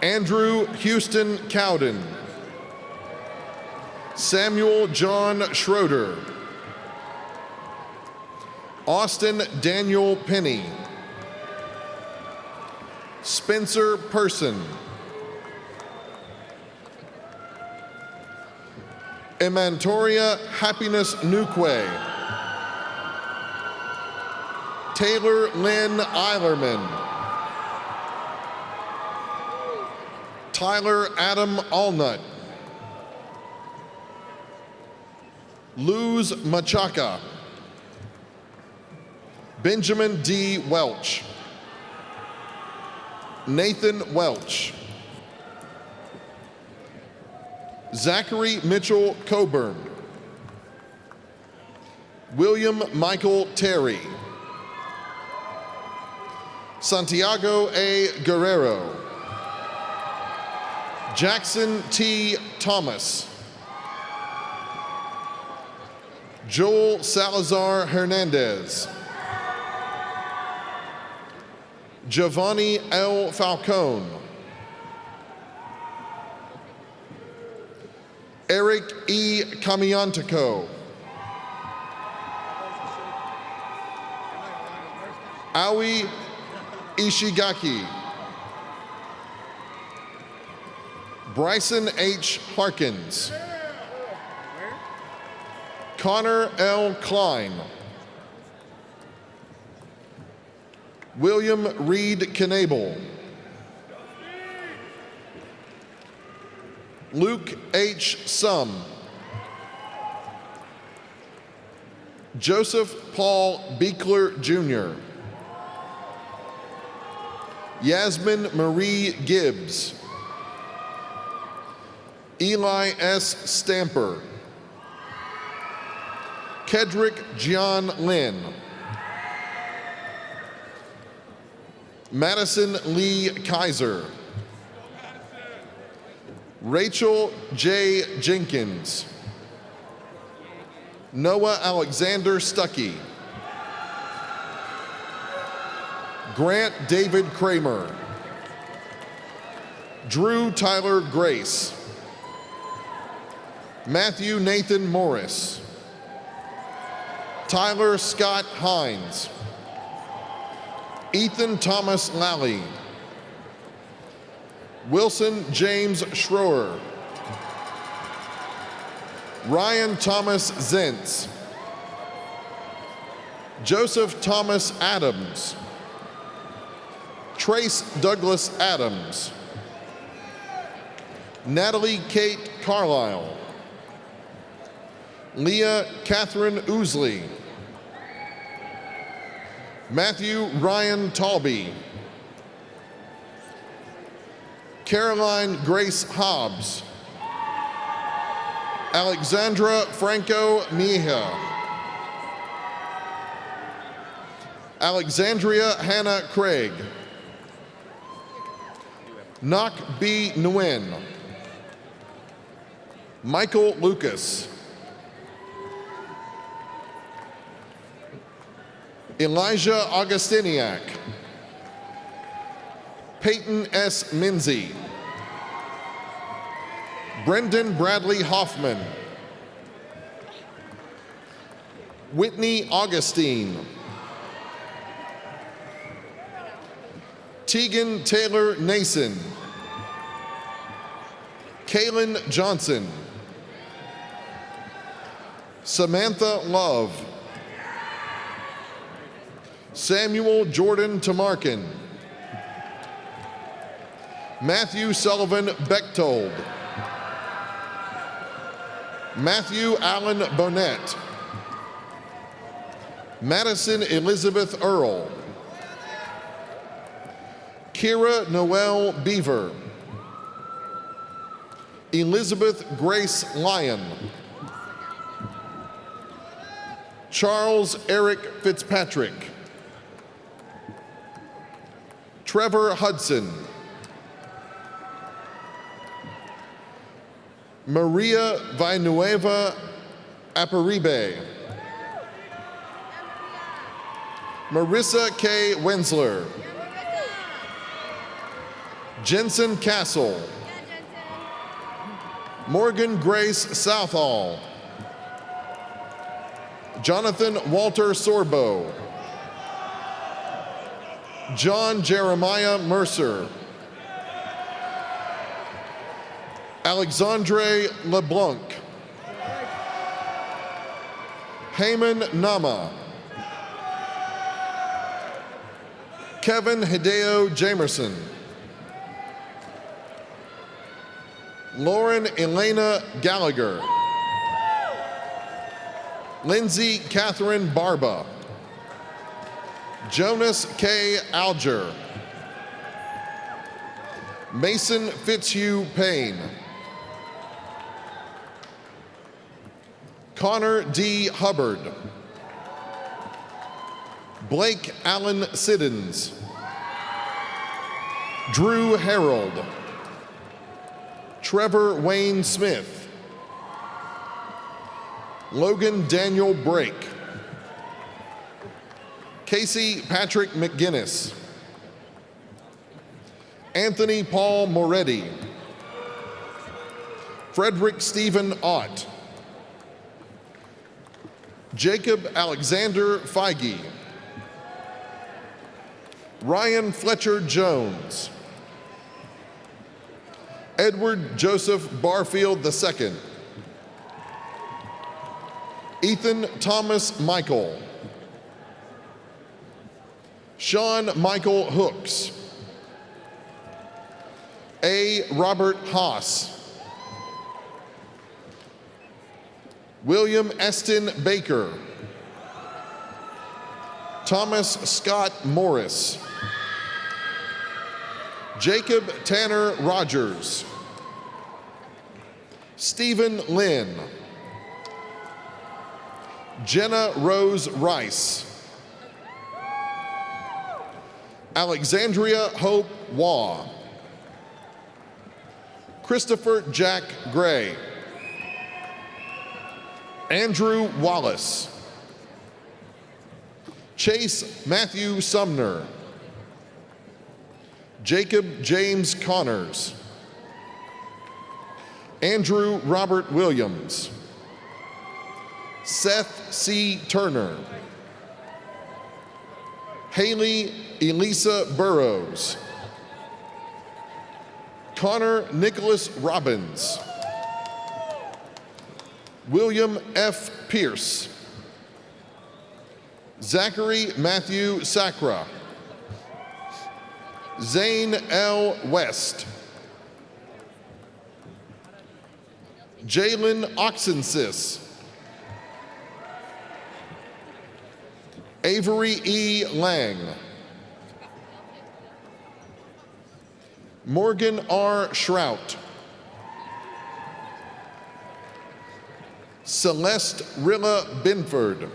Andrew Houston Cowden. Samuel John Schroeder. Austin Daniel Penny. Spencer Person. Emantoria Happiness Nukwe. Taylor Lynn Eilerman. Tyler Adam Allnut. Luz Machaca. Benjamin D. Welch. Nathan Welch. Zachary Mitchell Coburn. William Michael Terry. Santiago A. Guerrero. Jackson T. Thomas. Joel Salazar Hernandez. Giovanni L. Falcone. Eric E. Kamiantico. Aoi Ishigaki. Bryson H. Harkins. Connor L. Klein. William Reed Knable. Luke H. Sum. Joseph Paul Beekler Jr. Yasmin Marie Gibbs. Eli S. Stamper. Kedrick John Lynn. Madison Lee Kaiser. Rachel J. Jenkins. Noah Alexander Stuckey. Grant David Kramer. Drew Tyler Grace. Matthew Nathan Morris. Tyler Scott Hines. Ethan Thomas Lally. Wilson James Schroer. Ryan Thomas Zentz. Joseph Thomas Adams. Trace Douglas Adams. Natalie Kate Carlisle. Leah Catherine Ousley. Matthew Ryan Talby. Caroline Grace Hobbs. Alexandra Franco Mija. Alexandria Hannah Craig. Nok B. Nguyen. Michael Lucas. Elijah Augustiniak. Peyton S. Minzy. Brendan Bradley Hoffman. Whitney Augustine. Tegan Taylor Nason. Kaylin Johnson. Samantha Love. Samuel Jordan Tamarkin. Matthew Sullivan Bechtold. Matthew Allen Bonnet. Madison Elizabeth Earl. Kira Noel Beaver. Elizabeth Grace Lyon. Charles Eric Fitzpatrick. Trevor Hudson. Maria Villanueva Aparibe. Marissa K. Wensler. Jensen Castle. Morgan Grace Southall. Jonathan Walter Sorbo. John Jeremiah Mercer. Alexandre LeBlanc. Heyman Nama. Kevin Hideo Jamerson. Lauren Elena Gallagher. Lindsay Catherine Barba. Jonas K. Alger. Mason Fitzhugh Payne. Connor D. Hubbard. Blake Allen Siddons. Drew Harold. Trevor Wayne Smith. Logan Daniel Brake. Casey Patrick McGinnis. Anthony Paul Moretti. Frederick Stephen Ott. Jacob Alexander Feige. Ryan Fletcher Jones. Edward Joseph Barfield II. Ethan Thomas Michael. Sean Michael Hooks. A. Robert Haas. William Eston Baker. Thomas Scott Morris. Jacob Tanner Rogers. Stephen Lynn. Jenna Rose Rice. Alexandria Hope Waugh. Christopher Jack Gray. Andrew Wallace. Chase Matthew Sumner. Jacob James Connors. Andrew Robert Williams. Seth C. Turner. Haley Elisa Burrows. Connor Nicholas Robbins. William F. Pierce. Zachary Matthew Sacra. Zane L. West. Jalen Oxensis. Avery E. Lang. Morgan R. Shrout. Celeste Rilla Binford.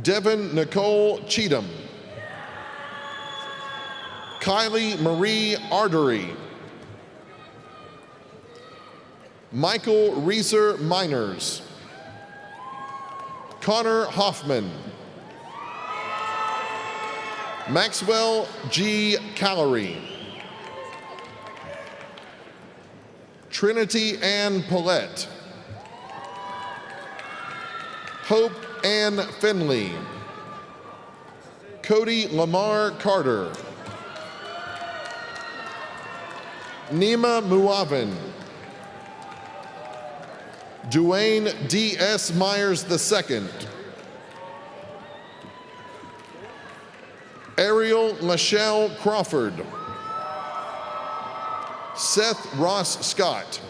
Devin Nicole Cheatham. Kylie Marie Artery. Michael Reeser Miners. Connor Hoffman. Maxwell G. Callery. Trinity Ann Paulette. Hope Ann Finley. Cody Lamar Carter. Nima Muavin. Duane D.S. Myers II. Ariel Lachelle Crawford. Seth Ross Scott.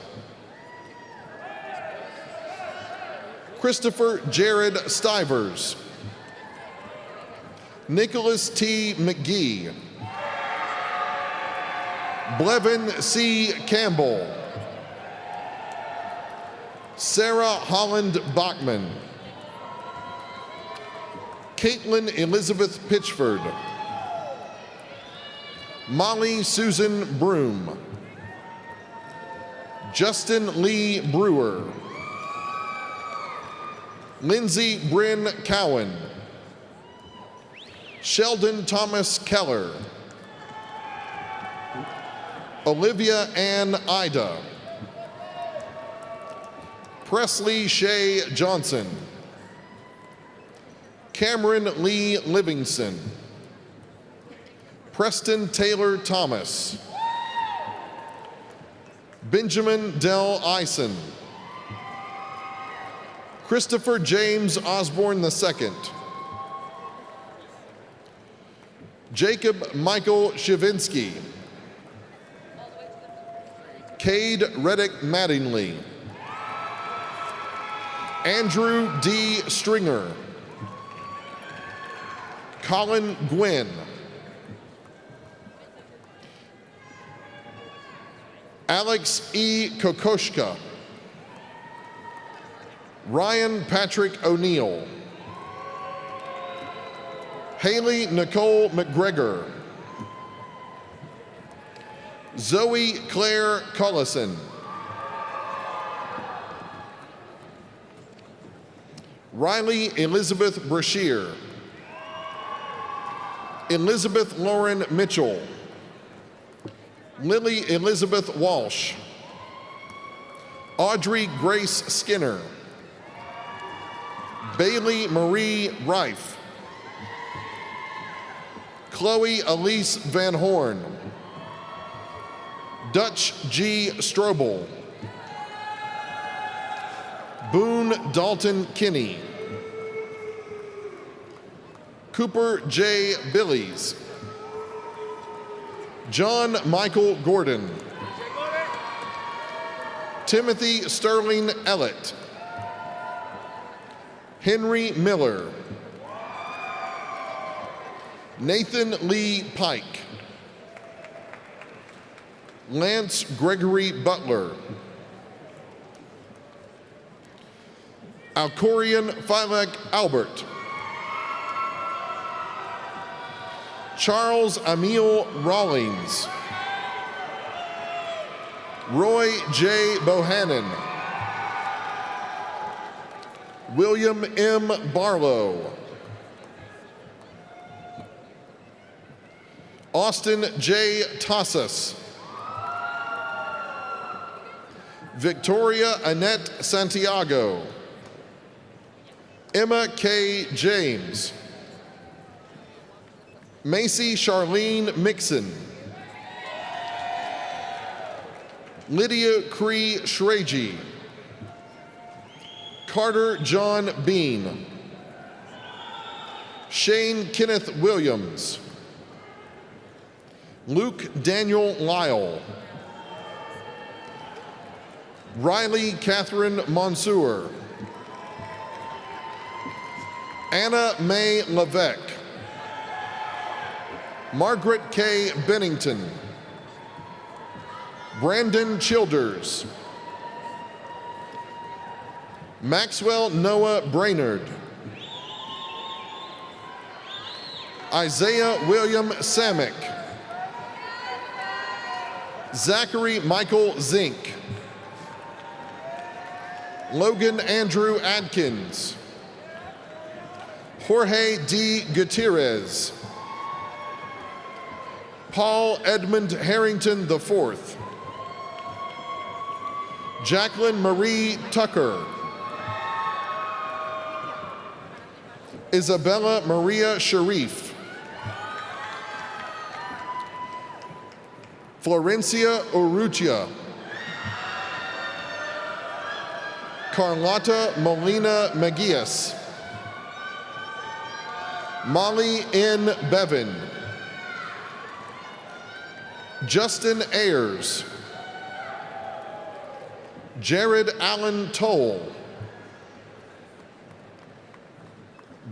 Christopher Jared Stivers. Nicholas T. McGee. Blevin C. Campbell. Sarah Holland Bachman. Caitlin Elizabeth Pitchford. Molly Susan Broom. Justin Lee Brewer. Lindsay Bryn Cowan. Sheldon Thomas Keller. Olivia Ann Ida. Presley Shea Johnson. Cameron Lee Livingston. Preston Taylor Thomas. Benjamin Dell Eisen. Christopher James Osborne II. Jacob Michael Shavinsky. Cade Reddick Mattingly. Andrew D. Stringer. Colin Gwynn. Alex E. Kokoschka. Ryan Patrick O'Neill. Haley Nicole McGregor. Zoe Claire Cullison. Riley Elizabeth Brashear. Elizabeth Lauren Mitchell. Lily Elizabeth Walsh. Audrey Grace Skinner. Bailey Marie Reif. Chloe Elise Van Horn. Dutch G. Strobel. Boone Dalton Kinney. Cooper J. Billies. John Michael Gordon. Timothy Sterling Ellett. Henry Miller. Nathan Lee Pike. Lance Gregory Butler. Alcorian Philek Albert. Charles Emil Rawlings. Roy J. Bohannon. William M. Barlow. Austin J. Tassas. Victoria Annette Santiago. Emma K. James. Macy Charlene Mixon. Lydia Cree Shragi. Carter John Bean. Shane Kenneth Williams. Luke Daniel Lyle. Riley Catherine Monsoor. Anna Mae Levesque. Margaret K. Bennington. Brandon Childers. Maxwell Noah Brainerd. Isaiah William Samick. Zachary Michael Zink. Logan Andrew Adkins. Jorge D. Gutierrez. Paul Edmund Harrington IV. Jacqueline Marie Tucker. Isabella Maria Sharif. Florencia Urrutia. Carlotta Molina Megias, Molly N. Bevan, Justin Ayers, Jared Allen Toll,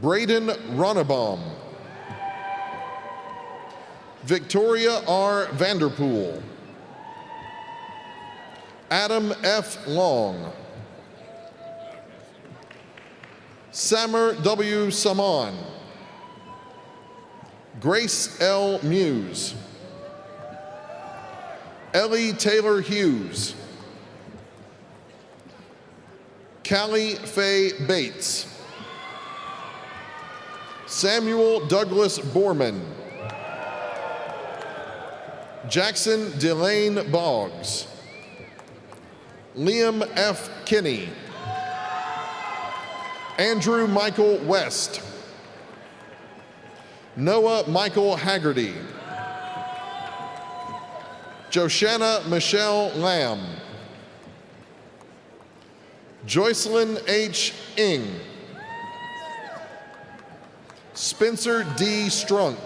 Braden Ronnebaum, Victoria R. Vanderpool, Adam F. Long, Samer W. Saman, Grace L. Muse, Ellie Taylor Hughes, Callie Faye Bates, Samuel Douglas Borman, Jackson Delane Boggs, Liam F. Kinney, Andrew Michael West, Noah Michael Haggerty, Joshanna Michelle Lamb, Joycelyn H. Ing, Spencer D. Strunk,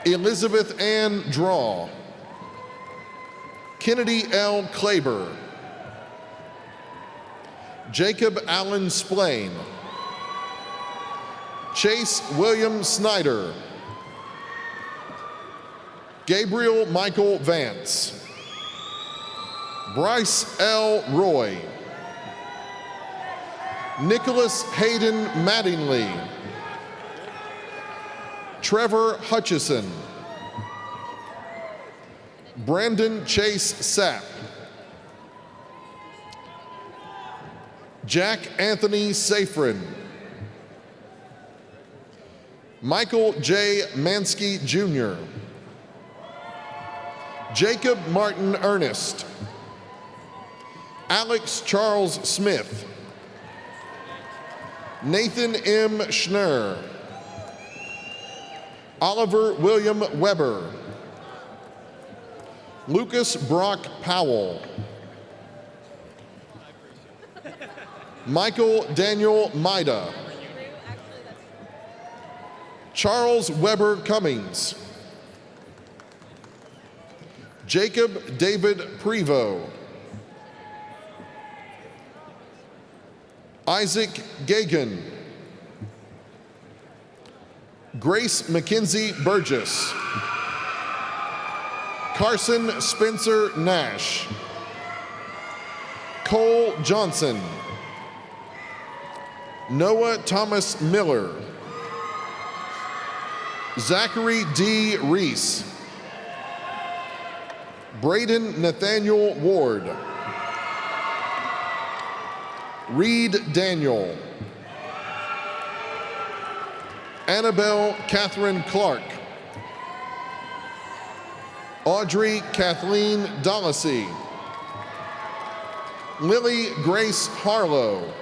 Elizabeth Ann Draw, Kennedy L. Klaber, Jacob Allen Splain, Chase William Snyder, Gabriel Michael Vance, Bryce L. Roy, Nicholas Hayden Mattingly, Trevor Hutchison, Brandon Chase Sapp, Jack Anthony Safrin, Michael J. Mansky Jr., Jacob Martin Ernest, Alex Charles Smith, Nathan M. Schnurr, Oliver William Weber, Lucas Brock Powell, Michael Daniel Maida, Charles Weber Cummings, Jacob David Prevost, Isaac Gagan, Grace Mackenzie Burgess, Carson Spencer Nash, Cole Johnson, Noah Thomas Miller, Zachary D. Reese, Braden Nathaniel Ward, Reed Daniel, Annabelle Catherine Clark, Audrey Kathleen Dollacy, Lily Grace Harlow,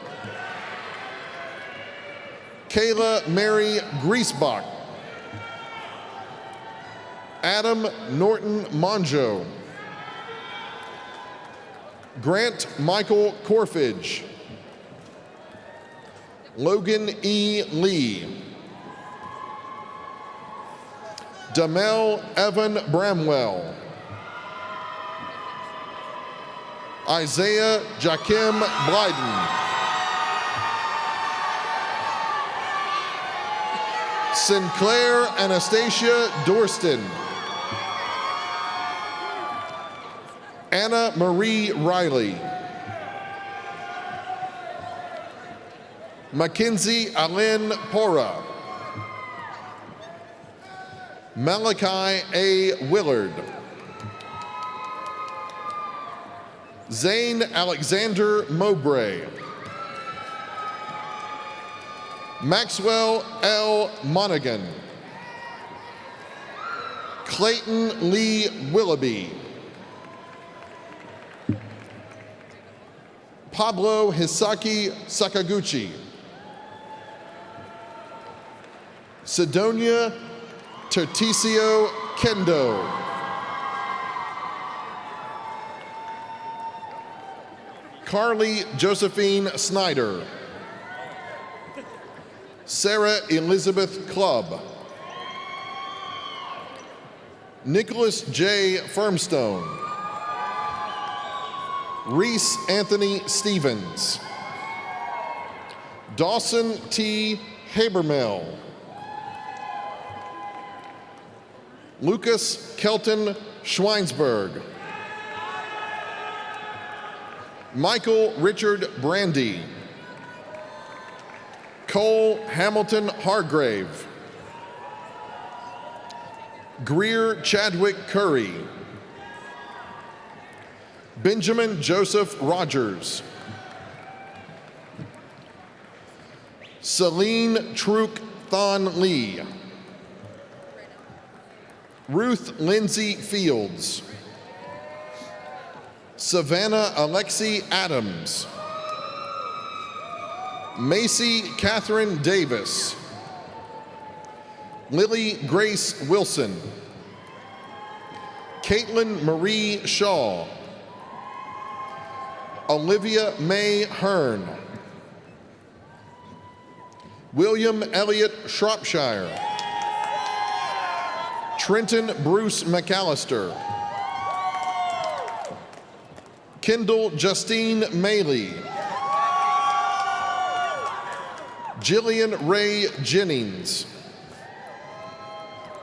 Kayla Mary Griesbach, Adam Norton Monjo, Grant Michael Corfidge, Logan E. Lee, Damel Evan Bramwell, Isaiah Jakim Blyden, Sinclair Anastasia Dorston, Anna Marie Riley, Mackenzie Allen Pora, Malachi A. Willard, Zane Alexander Mowbray, Maxwell L. Monaghan, Clayton Lee Willoughby, Pablo Hisaki Sakaguchi, Sidonia Terticio Kendo, Carly Josephine Snyder. Sarah Elizabeth Clubb. Nicholas J. Firmstone. Reese Anthony Stevens. Dawson T. Habermel. Lucas Kelton Schweinsberg. Michael Richard Brandy. Cole Hamilton Hargrave. Greer Chadwick Curry. Benjamin Joseph Rogers. Celine Truk Thon Lee. Ruth Lindsay Fields. Savannah Alexi Adams. Macy Catherine Davis. Lily Grace Wilson. Caitlin Marie Shaw. Olivia May Hearn. William Elliott Shropshire. Trenton Bruce McAllister. Kendall Justine Maley. Jillian Ray Jennings.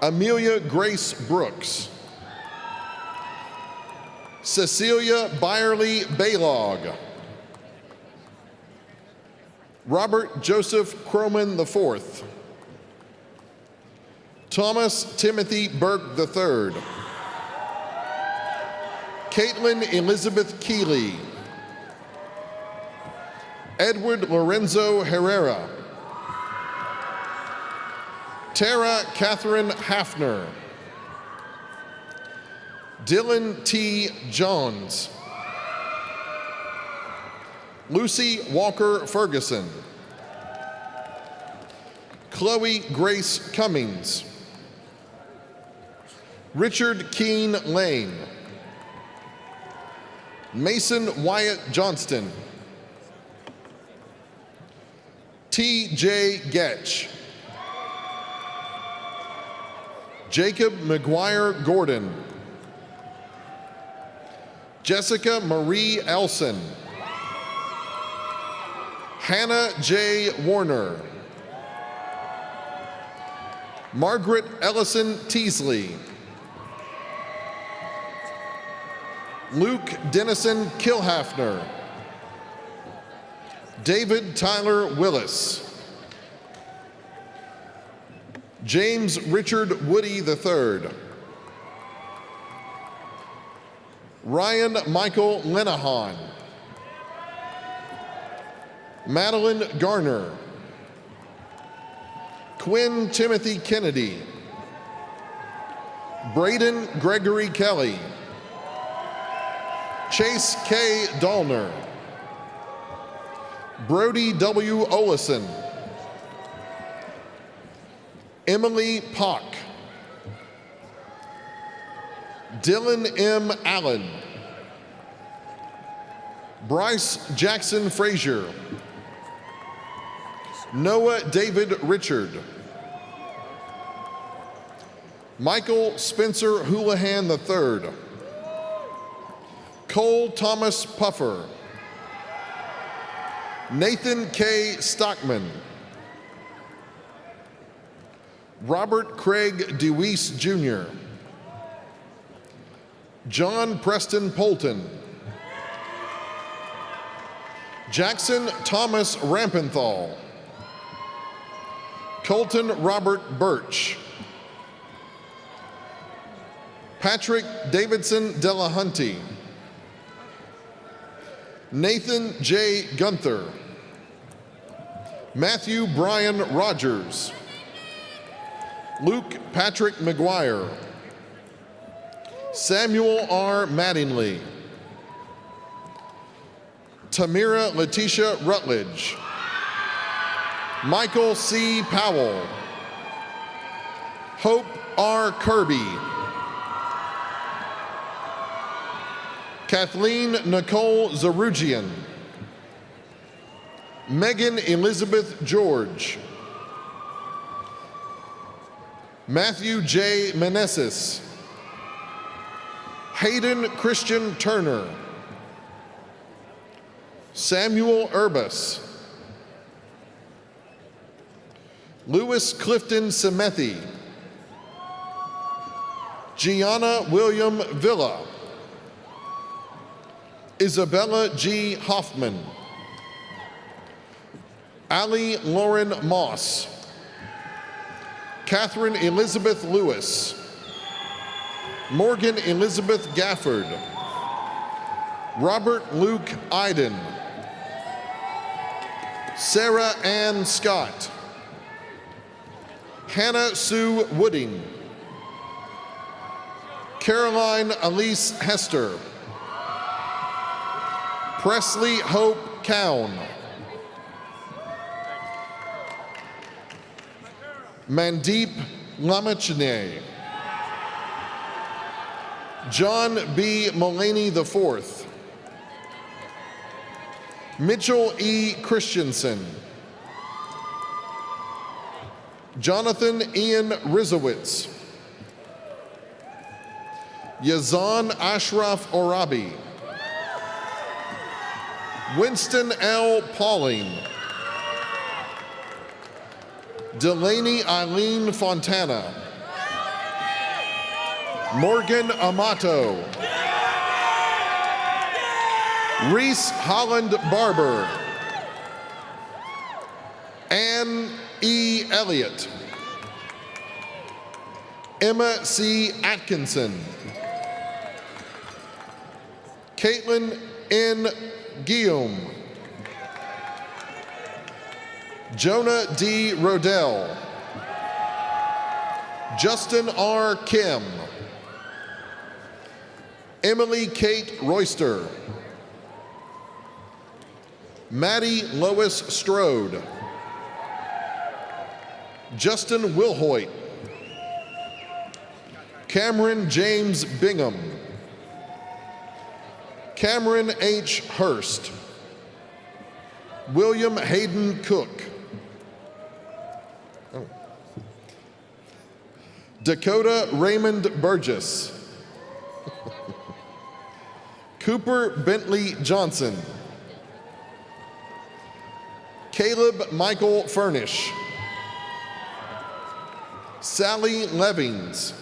Amelia Grace Brooks. Cecilia Byerly Baylog. Robert Joseph Croman IV. Thomas Timothy Burke III. Caitlin Elizabeth Keeley. Edward Lorenzo Herrera. Tara Catherine Hafner. Dylan T. Johns. Lucy Walker Ferguson. Chloe Grace Cummings. Richard Keene Lane. Mason Wyatt Johnston. T.J. Getch. Jacob McGuire Gordon. Jessica Marie Elson. Hannah J. Warner. Margaret Ellison Teasley. Luke Dennison Kilhafner. David Tyler Willis. James Richard Woody III. Ryan Michael Lenahan. Madeline Garner. Quinn Timothy Kennedy. Braden Gregory Kelly. Chase K. Dahlner. Brody W. Olison. Emily Pock. Dylan M. Allen. Bryce Jackson Frazier. Noah David Richard. Michael Spencer Houlihan III. Cole Thomas Puffer. Nathan K. Stockman. Robert Craig DeWeese Jr. John Preston Polton. Jackson Thomas Rampenthal. Colton Robert Birch. Patrick Davidson Delahunty. Nathan J. Gunther. Matthew Brian Rogers. Luke Patrick McGuire. Samuel R. Mattingly. Tamira Letitia Rutledge. Michael C. Powell. Hope R. Kirby. Kathleen Nicole Zarugian. Megan Elizabeth George. Matthew J. Meneses. Hayden Christian Turner. Samuel Urbas. Lewis Clifton Semethi. Gianna William Villa. Isabella G. Hoffman. Ali Lauren Moss. Catherine Elizabeth Lewis. Morgan Elizabeth Gafford. Robert Luke Iden. Sarah Ann Scott. Hannah Sue Wooding. Caroline Elise Hester. Presley Hope Cowan. Mandeep Lamachne. John B. Mullaney IV. Mitchell E. Christensen. Jonathan Ian Rizowitz. Yazan Ashraf Orabi. Winston L. Pauling. Delaney Eileen Fontana. Morgan Amato. Reese Holland Barber. Ann E. Elliott. Emma C. Atkinson. Caitlin N. Guillaume. Jonah D. Rodell. Justin R. Kim. Emily Kate Royster. Maddie Lois Strode. Justin Wilhoit. Cameron James Bingham. Cameron H. Hurst. William Hayden Cook. Dakota Raymond Burgess. Cooper Bentley Johnson. Caleb Michael Furnish. Sally Levings.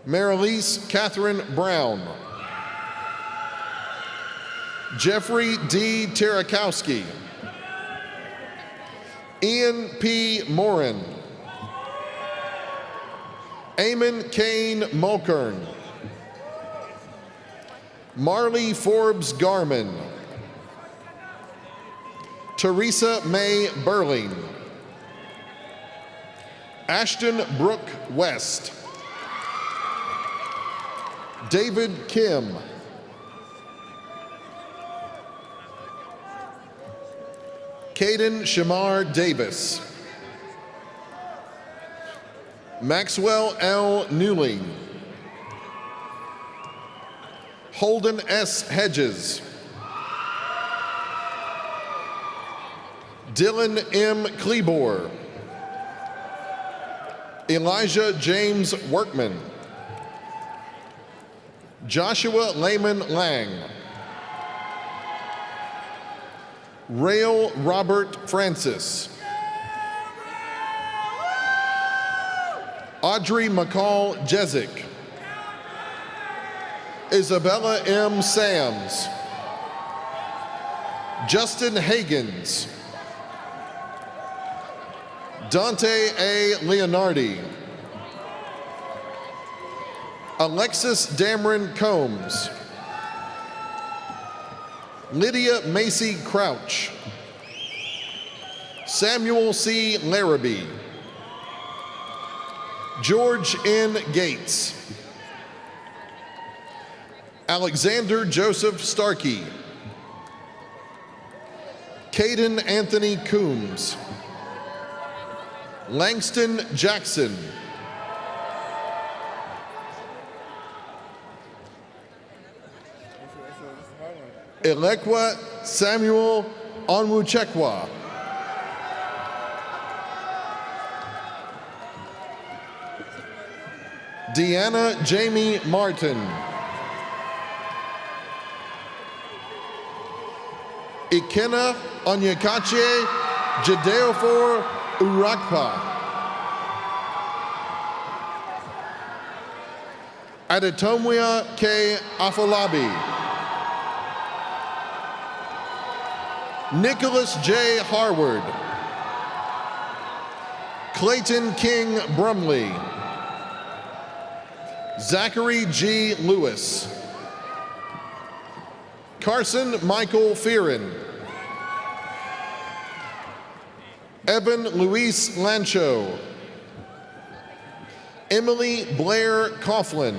Marilise Catherine Brown. Jeffrey D. Terakowski. Ian P. Morin. Eamon Kane Mulkern. Marley Forbes Garman. Teresa May Burling. Ashton Brooke West. David Kim. Caden Shamar Davis. Maxwell L. Newling. Holden S. Hedges. Dylan M. Cleabor. Elijah James Workman. Joshua Lehman Lang. Rael Robert Francis. Audrey McCall Jezik. Isabella M. Sams. Justin Hagans. Dante A. Leonardi. Alexis Dameron Combs. Lydia Macy Crouch. Samuel C. Larrabee. George N. Gates. Alexander Joseph Starkey. Caden Anthony Coombs. Langston Jackson. Elekwa Samuel Onwuchekwa. Deanna Jamie Martin. Ikenna Onyekache Jadeofor Urakpa. Adetomwia K. Afolabi. Nicholas J. Harward. Clayton King Brumley. Zachary G. Lewis. Carson Michael Fearon. Evan Luis Lancho. Emily Blair Coughlin.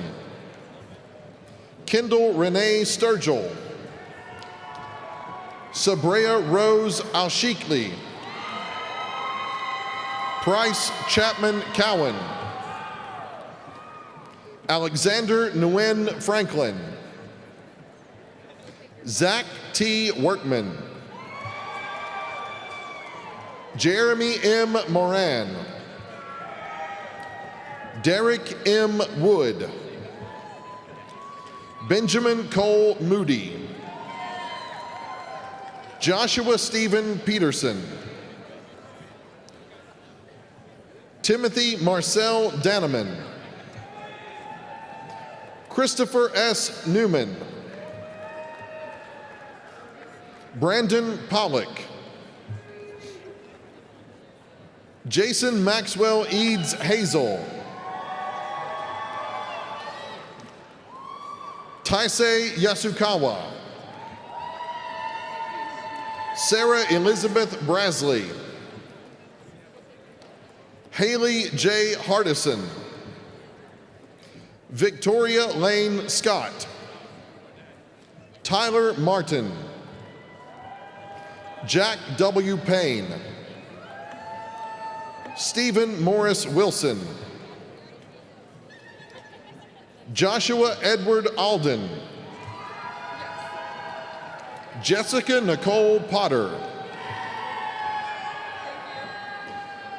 Kendall Renee Sturgill. Sabrea Rose Alshikli. Price Chapman Cowan. Alexander Nguyen Franklin. Zach T. Workman. Jeremy M. Moran. Derek M. Wood. Benjamin Cole Moody. Joshua Stephen Peterson. Timothy Marcel Daneman. Christopher S. Newman. Brandon Pollock. Jason Maxwell Eads Hazel. Taisei Yasukawa. Sarah Elizabeth Brasley. Haley J. Hardison. Victoria Lane Scott. Tyler Martin. Jack W. Payne. Stephen Morris Wilson. Joshua Edward Alden. Jessica Nicole Potter.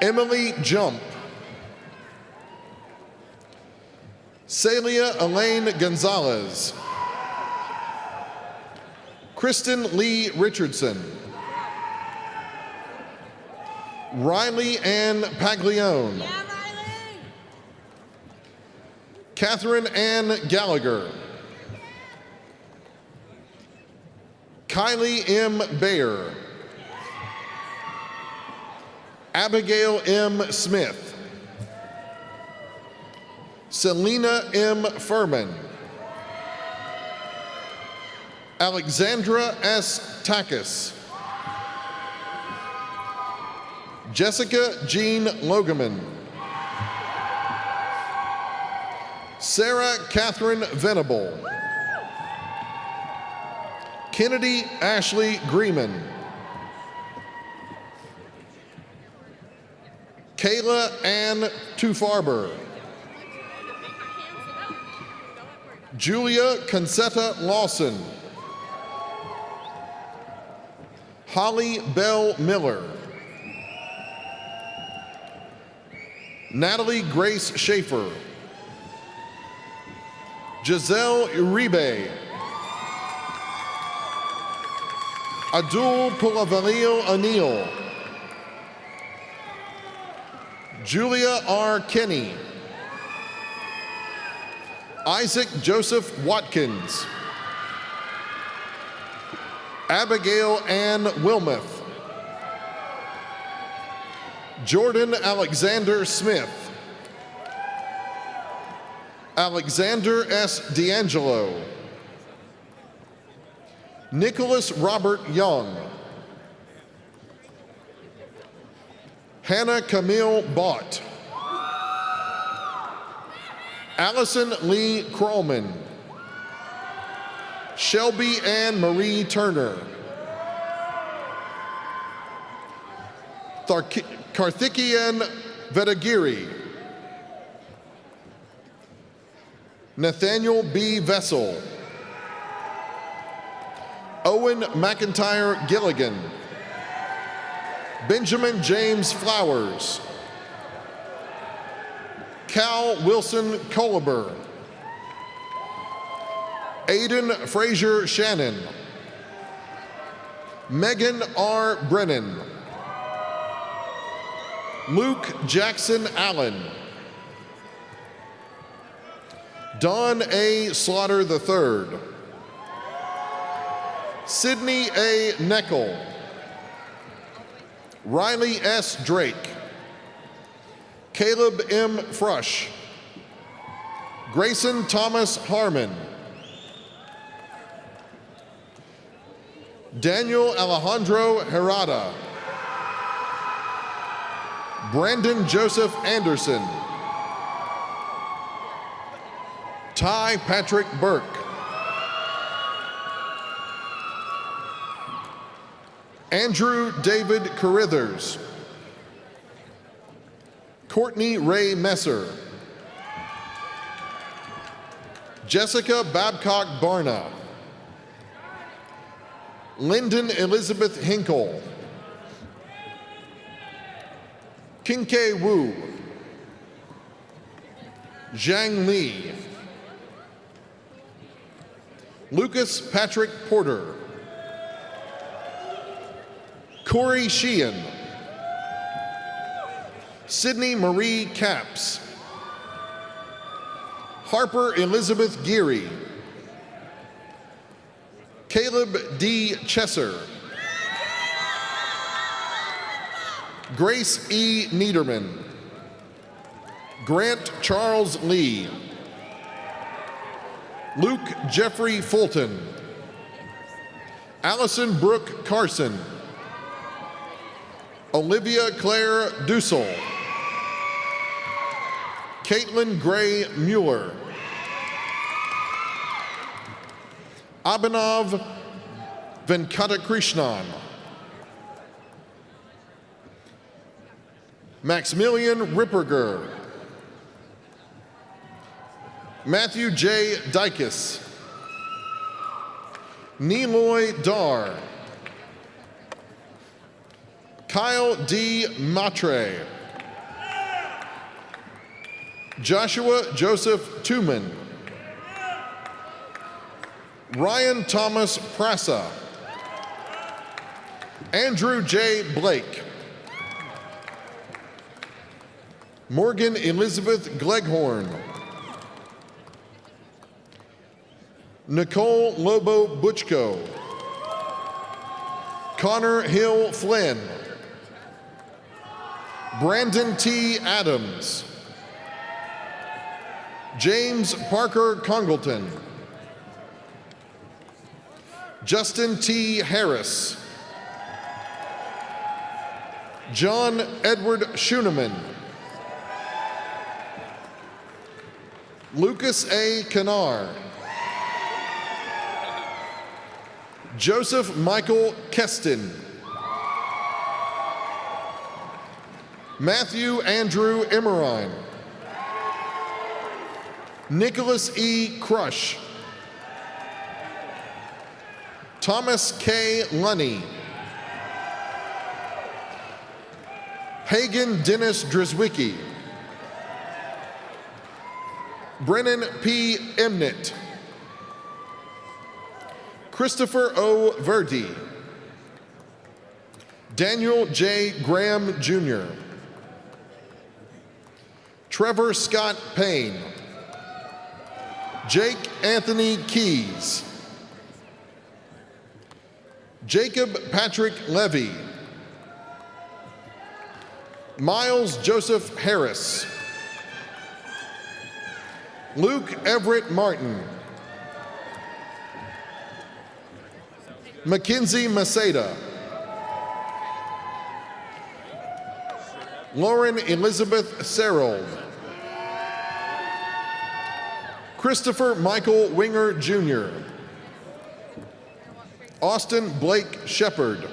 Emily Jump. Celia Elaine Gonzalez. Kristen Lee Richardson. Riley Ann Paglione. Catherine Ann Gallagher. Kylie M. Bayer. Abigail M. Smith. Selena M. Furman. Alexandra S. Takis. Jessica Jean Logeman. Sarah Catherine Venable. Kennedy Ashley Greeman. Kayla Ann Tufarber. Julia Concetta Lawson. Holly Bell Miller. Natalie Grace Schaefer. Giselle Uribe. Adul Pulavalil Anil. Julia R. Kenny. Isaac Joseph Watkins. Abigail Ann Wilmoth. Jordan Alexander Smith. Alexander S. D'Angelo. Nicholas Robert Young. Hannah Camille Bott. Allison Lee Krollman. Shelby Ann Marie Turner. Karthikeyan Vedagiri. Nathaniel B. Vessel. Owen McIntyre Gilligan, Benjamin James Flowers, Cal Wilson Colaber, Aiden Frazier Shannon, Megan R. Brennan, Luke Jackson Allen, Don A. Slaughter III, Sydney A. Neckel, Riley S. Drake, Caleb M. Frush, Grayson Thomas Harmon, Daniel Alejandro Herrada, Brandon Joseph Anderson, Ty Patrick Burke, Andrew David Carithers, Courtney Ray Messer, Jessica Babcock Barna, Lyndon Elizabeth Hinkle, Kinkei Wu, Zhang Li, Lucas Patrick Porter, Corey Sheehan, Sydney Marie Capps, Harper Elizabeth Geary, Caleb D. Chesser, Grace E. Niederman, Grant Charles Lee, Luke Jeffrey Fulton, Allison Brooke Carson, Olivia Claire Dussel, Caitlin Gray Mueller, Abhinav Venkatakrishnan, Maximilian Ripperger, Matthew J. Dykes, Niloy Dar, Kyle D. Matre, Joshua Joseph Tuman, Ryan Thomas Prasa, Andrew J. Blake, Morgan Elizabeth Gleghorn, Nicole Lobo Butchko, Connor Hill Flynn, Brandon T. Adams, James Parker Congleton, Justin T. Harris, John Edward Schuneman, Lucas A. Canar, Joseph Michael Keston, Matthew Andrew Emmerine, Nicholas E. Crush, Thomas K. Lunny, Hagen Dennis Drzwicki, Brennan P. Emnett, Christopher O. Verdi, Daniel J. Graham Jr., Trevor Scott Payne, Jake Anthony Keys, Jacob Patrick Levy, Miles Joseph Harris, Luke Everett Martin, Mackenzie Maceda, Lauren Elizabeth Serold, Christopher Michael Winger Jr., Austin Blake Shepard,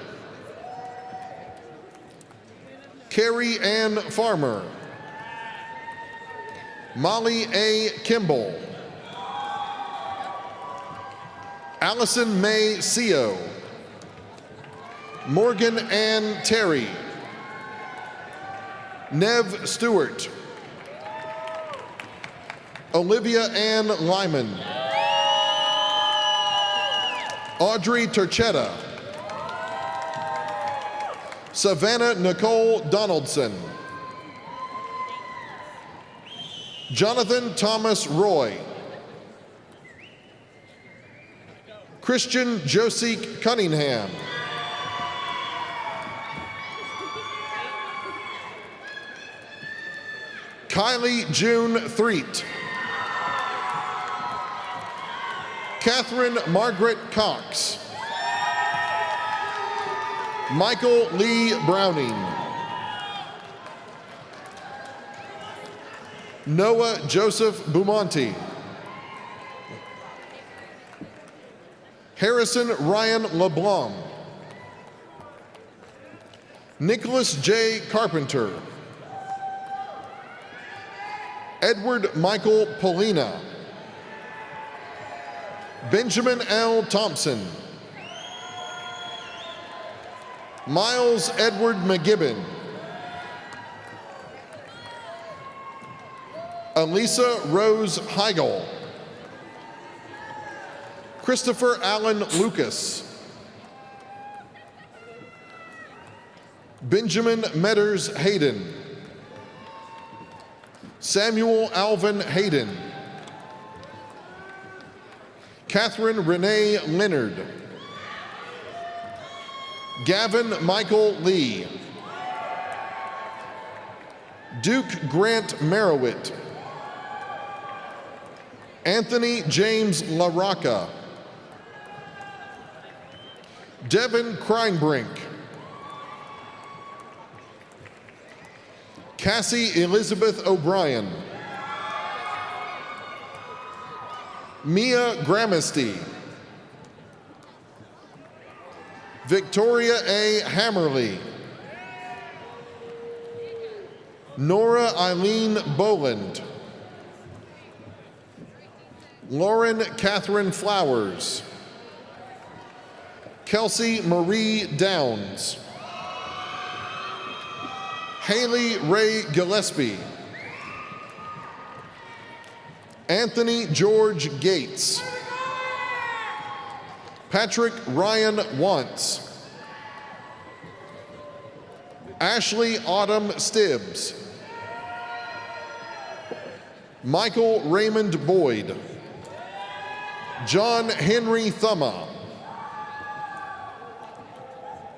Carrie Ann Farmer, Molly A. Kimball, Allison May Seo, Morgan Ann Terry, Nev Stewart, Olivia Ann Lyman, Audrey Turchetta, Savannah Nicole Donaldson, Jonathan Thomas Roy, Christian Josie Cunningham, Kylie June Threet, Catherine Margaret Cox, Michael Lee Browning, Noah Joseph Bumonti, Harrison Ryan LeBlanc, Nicholas J. Carpenter, Edward Michael Polina, Benjamin L. Thompson, Miles Edward McGibbon, Elisa Rose Heigl, Christopher Allen Lucas, Benjamin Metters Hayden, Samuel Alvin Hayden, Catherine Renee Leonard, Gavin Michael Lee, Duke Grant Merowit, Anthony James LaRocca, Devin Kreinbrink, Cassie Elizabeth O'Brien, Mia Gramesty, Victoria A. Hammerly, Nora Eileen Boland, Lauren Catherine Flowers, Kelsey Marie Downs, Haley Ray Gillespie, Anthony George Gates, Patrick Ryan Wantz, Ashley Autumn Stibbs, Michael Raymond Boyd, John Henry Thumma,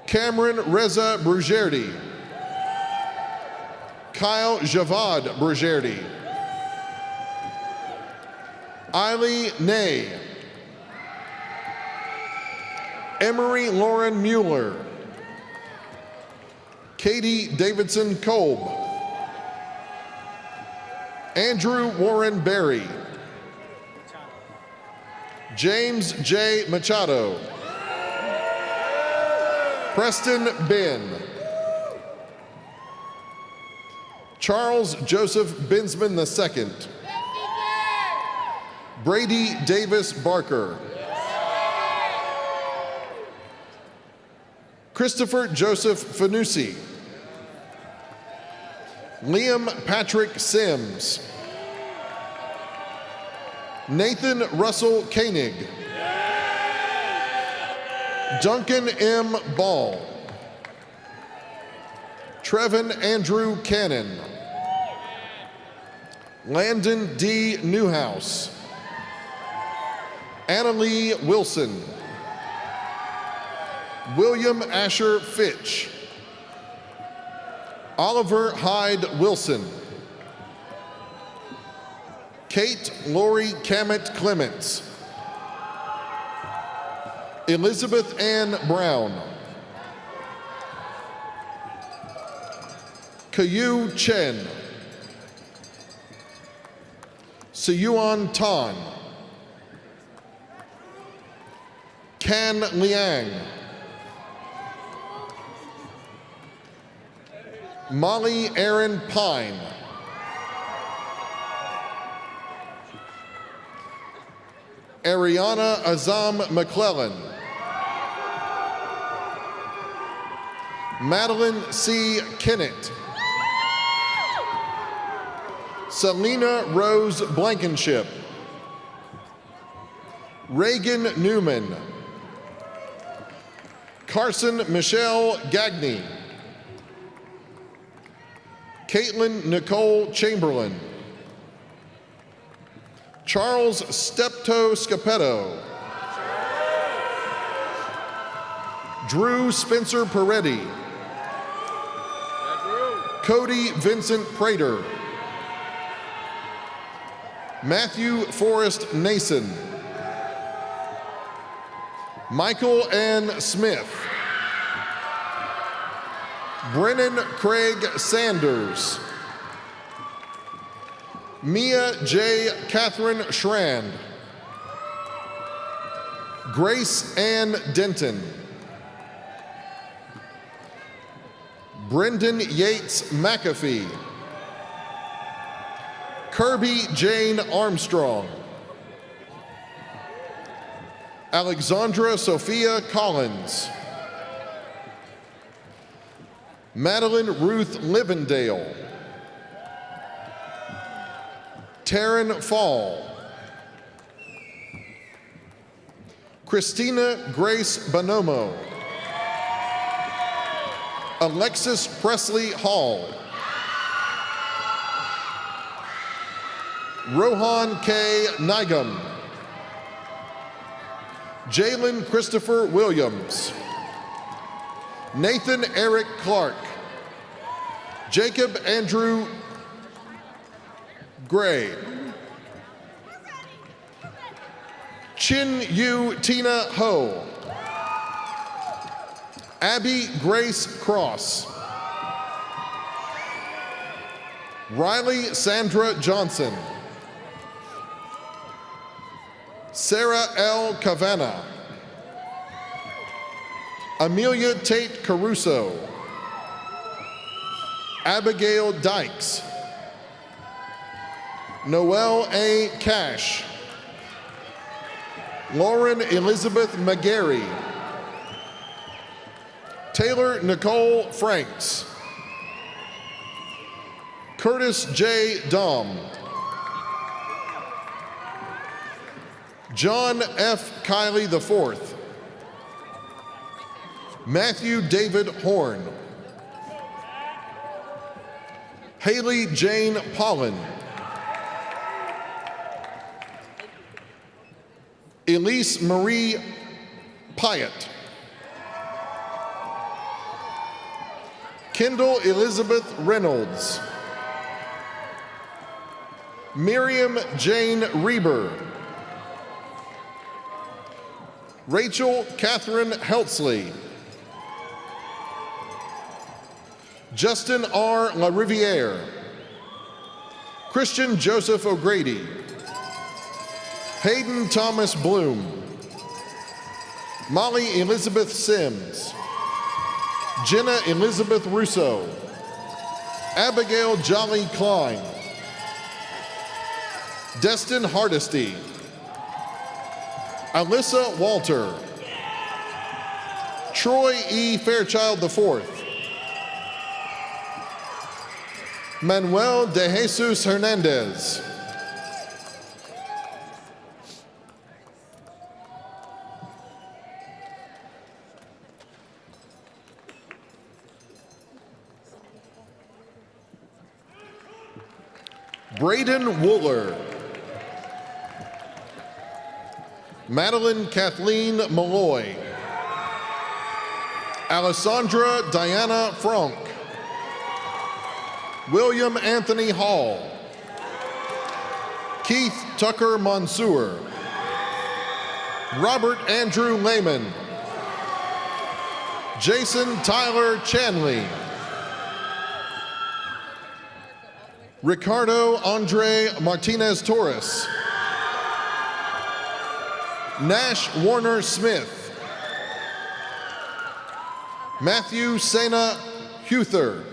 Cameron Reza Brugerdi, Kyle Javad Brugerdi, Eiley Ney, Emery Lauren Mueller, Katie Davidson Kolb, Andrew Warren Berry, James J. Machado, Preston Ben, Charles Joseph Binsman II, Brady Davis Barker, Christopher Joseph Fanucci, Liam Patrick Sims, Nathan Russell Koenig, Duncan M. Ball, Trevin Andrew Cannon, Landon D. Newhouse, Annalee Wilson, William Asher Fitch, Oliver Hyde Wilson, Kate Lori Cammett Clements, Elizabeth Ann Brown, Kayu Chen, Siyuan Tan, Can Liang, Molly Aaron Pine, Ariana Azam McClellan. Madeline C. Kennett. Selena Rose Blankenship. Reagan Newman. Carson Michelle Gagney. Caitlin Nicole Chamberlain. Charles Steptoe Scapetto. Drew Spencer Peretti. Cody Vincent Prater. Matthew Forrest Nason. Michael Ann Smith. Brennan Craig Sanders. Mia J. Catherine Schrand. Grace Ann Denton. Brendan Yates McAfee. Kirby Jane Armstrong. Alexandra Sophia Collins. Madeline Ruth Livendale. Taryn Fall. Christina Grace Bonomo. Alexis Presley Hall. Rohan K. Nigam. Jalen Christopher Williams. Nathan Eric Clark. Jacob Andrew Gray. Chin Yu Tina Ho. Abby Grace Cross. Riley Sandra Johnson. Sarah L. Cavana. Amelia Tate Caruso. Abigail Dykes. Noelle A. Cash. Lauren Elizabeth McGarry. Taylor Nicole Franks. Curtis J. Dom. John F. Kiley IV. Matthew David Horn. Haley Jane Pollen. Elise Marie Pyatt. Kendall Elizabeth Reynolds. Miriam Jane Reber. Rachel Catherine Heltzley. Justin R. LaRiviere. Christian Joseph O'Grady. Hayden Thomas Bloom. Molly Elizabeth Sims. Jenna Elizabeth Russo. Abigail Jolly Klein. Destin Hardesty. Alyssa Walter. Troy E. Fairchild IV. Manuel de Jesus Hernandez. Braden Wooler. Madeline Kathleen Malloy. Alessandra Diana Frank. William Anthony Hall. Keith Tucker Mansour. Robert Andrew Lehman. Jason Tyler Chanley. Ricardo Andre Martinez Torres. Nash Warner Smith. Matthew Sena Huther.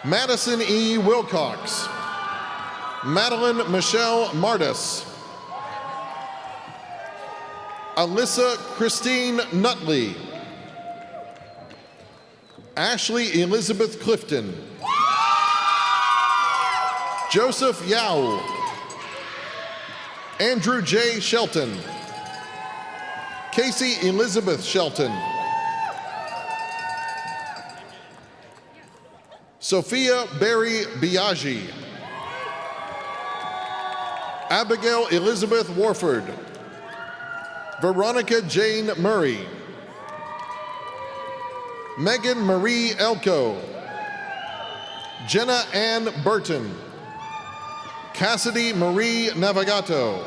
Madison E. Wilcox. Madeline Michelle Martis. Alyssa Christine Nutley. Ashley Elizabeth Clifton. Joseph Yao. Andrew J. Shelton. Casey Elizabeth Shelton. Sophia Barry Biaggi. Abigail Elizabeth Warford. Veronica Jane Murray. Megan Marie Elko. Jenna Ann Burton. Cassidy Marie Navagato.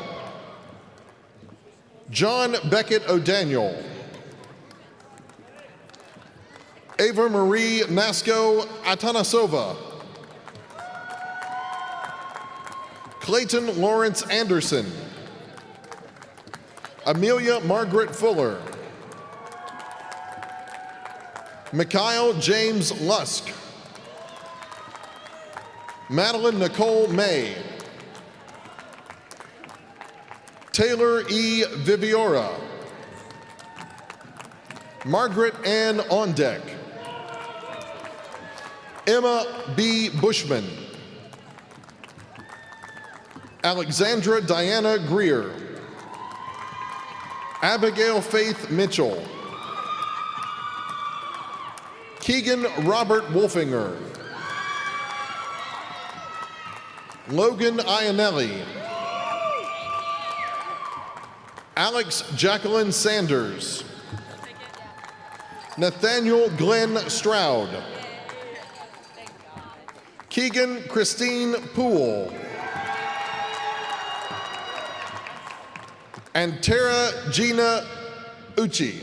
John Beckett O'Daniel. Ava Marie Nasco Atanasova. Clayton Lawrence Anderson. Amelia Margaret Fuller. Mikhail James Lusk. Madeline Nicole May. Taylor E. Viviora. Margaret Ann Ondeck. Emma B. Bushman. Alexandra Diana Greer. Abigail Faith Mitchell. Keegan Robert Wolfinger. Logan Iannelli. Alex Jacqueline Sanders. Nathaniel Glenn Stroud. Keegan Christine Poole. And Tara Gina Uchi.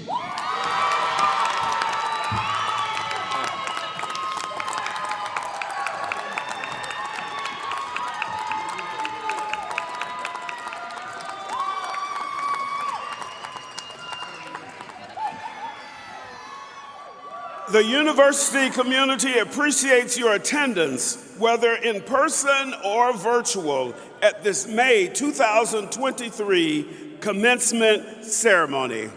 The university community appreciates your attendance, whether in person or virtual, at this May 2023 commencement ceremony.